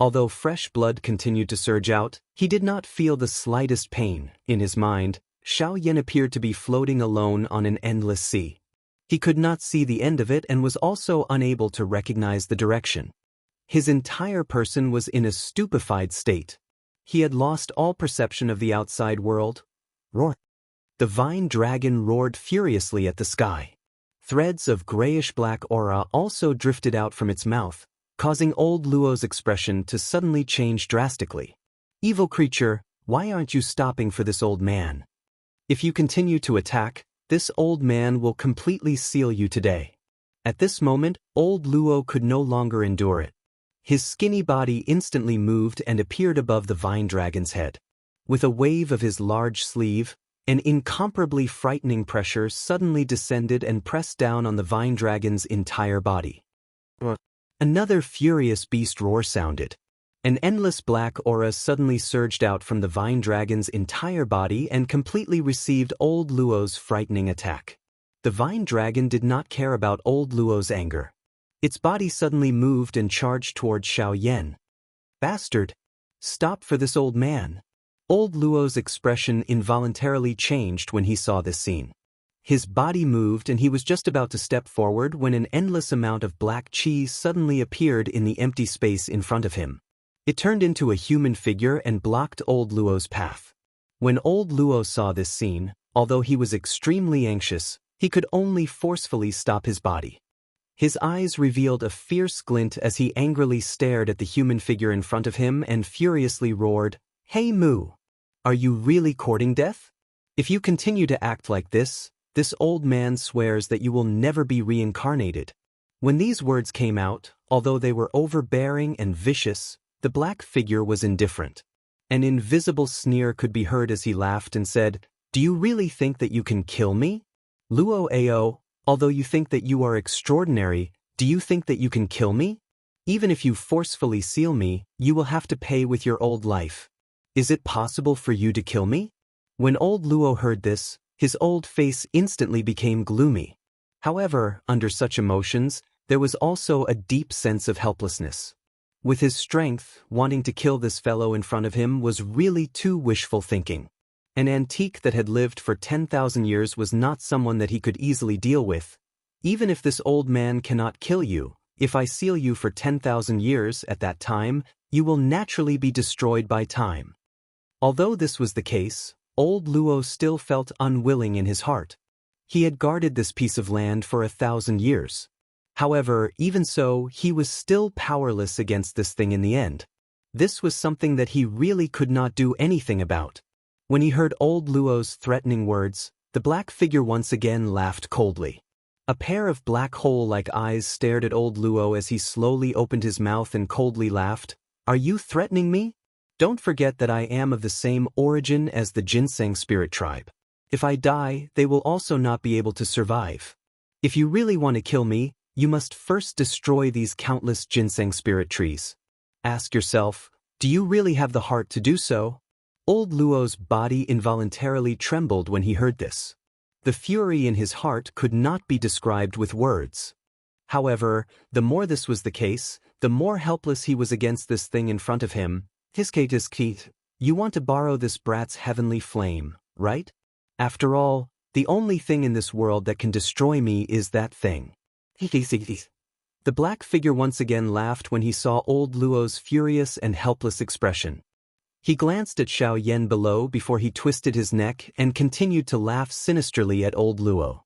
Although fresh blood continued to surge out, he did not feel the slightest pain. In his mind, Xiao Yan appeared to be floating alone on an endless sea. He could not see the end of it and was also unable to recognize the direction. His entire person was in a stupefied state. He had lost all perception of the outside world. Roar! The vine dragon roared furiously at the sky. Threads of grayish-black aura also drifted out from its mouth, causing old Luo's expression to suddenly change drastically. Evil creature, why aren't you stopping for this old man? If you continue to attack, this old man will completely seal you today. At this moment, old Luo could no longer endure it. His skinny body instantly moved and appeared above the vine dragon's head. With a wave of his large sleeve, an incomparably frightening pressure suddenly descended and pressed down on the vine dragon's entire body. Another furious beast roar sounded. An endless black aura suddenly surged out from the vine dragon's entire body and completely received old Luo's frightening attack. The vine dragon did not care about old Luo's anger. Its body suddenly moved and charged toward Xiao Yan. Bastard! Stop for this old man! Old Luo's expression involuntarily changed when he saw this scene. His body moved and he was just about to step forward when an endless amount of black qi suddenly appeared in the empty space in front of him. It turned into a human figure and blocked old Luo's path. When old Luo saw this scene, although he was extremely anxious, he could only forcefully stop his body. His eyes revealed a fierce glint as he angrily stared at the human figure in front of him and furiously roared, "Hey Mu! Are you really courting death? If you continue to act like this old man swears that you will never be reincarnated." When these words came out, although they were overbearing and vicious, the black figure was indifferent. An invisible sneer could be heard as he laughed and said, "Do you really think that you can kill me? Luo Ao, although you think that you are extraordinary, do you think that you can kill me? Even if you forcefully seal me, you will have to pay with your old life. Is it possible for you to kill me?" When old Luo heard this, his old face instantly became gloomy. However, under such emotions, there was also a deep sense of helplessness. With his strength, wanting to kill this fellow in front of him was really too wishful thinking. An antique that had lived for 10,000 years was not someone that he could easily deal with. Even if this old man cannot kill you, if I seal you for 10,000 years at that time, you will naturally be destroyed by time. Although this was the case, old Luo still felt unwilling in his heart. He had guarded this piece of land for 1,000 years. However, even so, he was still powerless against this thing in the end. This was something that he really could not do anything about. When he heard old Luo's threatening words, the black figure once again laughed coldly. A pair of black hole-like eyes stared at old Luo as he slowly opened his mouth and coldly laughed. Are you threatening me? Don't forget that I am of the same origin as the ginseng spirit tribe. If I die, they will also not be able to survive. If you really want to kill me, you must first destroy these countless ginseng spirit trees. Ask yourself, do you really have the heart to do so? Old Luo's body involuntarily trembled when he heard this. The fury in his heart could not be described with words. However, the more this was the case, the more helpless he was against this thing in front of him. Hiskate, you want to borrow this brat's heavenly flame, right? After all, the only thing in this world that can destroy me is that thing. The black figure once again laughed when he saw old Luo's furious and helpless expression. He glanced at Xiao Yan below before he twisted his neck and continued to laugh sinisterly at old Luo.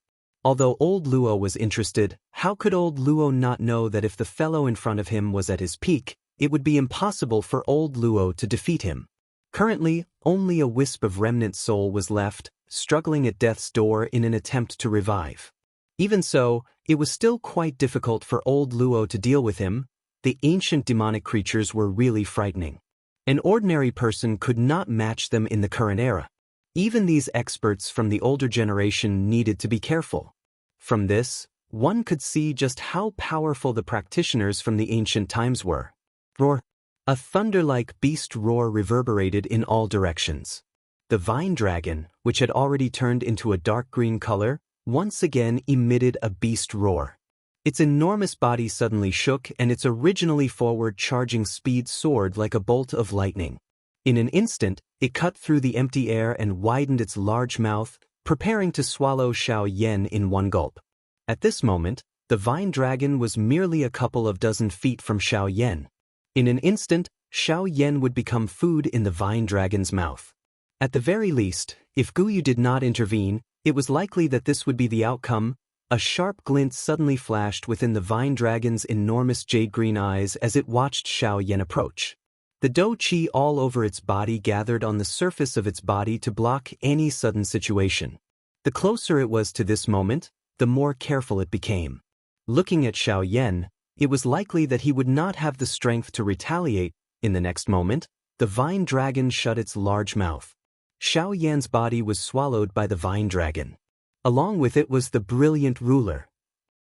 Although old Luo was interested, how could old Luo not know that if the fellow in front of him was at his peak, it would be impossible for old Luo to defeat him? Currently, only a wisp of remnant soul was left, struggling at death's door in an attempt to revive. Even so, it was still quite difficult for old Luo to deal with him. The ancient demonic creatures were really frightening. An ordinary person could not match them in the current era. Even these experts from the older generation needed to be careful. From this, one could see just how powerful the practitioners from the ancient times were. Roar! A thunder-like beast roar reverberated in all directions. The vine dragon, which had already turned into a dark green color, once again emitted a beast roar. Its enormous body suddenly shook and its originally forward-charging speed soared like a bolt of lightning. In an instant, it cut through the empty air and widened its large mouth, preparing to swallow Xiao Yan in one gulp. At this moment, the vine dragon was merely a couple of dozen feet from Xiao Yan. In an instant, Xiao Yan would become food in the vine dragon's mouth. At the very least, if Guyu did not intervene, it was likely that this would be the outcome. A sharp glint suddenly flashed within the vine dragon's enormous jade-green eyes as it watched Xiao Yan approach. The dou qi all over its body gathered on the surface of its body to block any sudden situation. The closer it was to this moment, the more careful it became. Looking at Xiao Yan, it was likely that he would not have the strength to retaliate. In the next moment, the vine dragon shut its large mouth. Xiao Yan's body was swallowed by the vine dragon. Along with it was the brilliant ruler.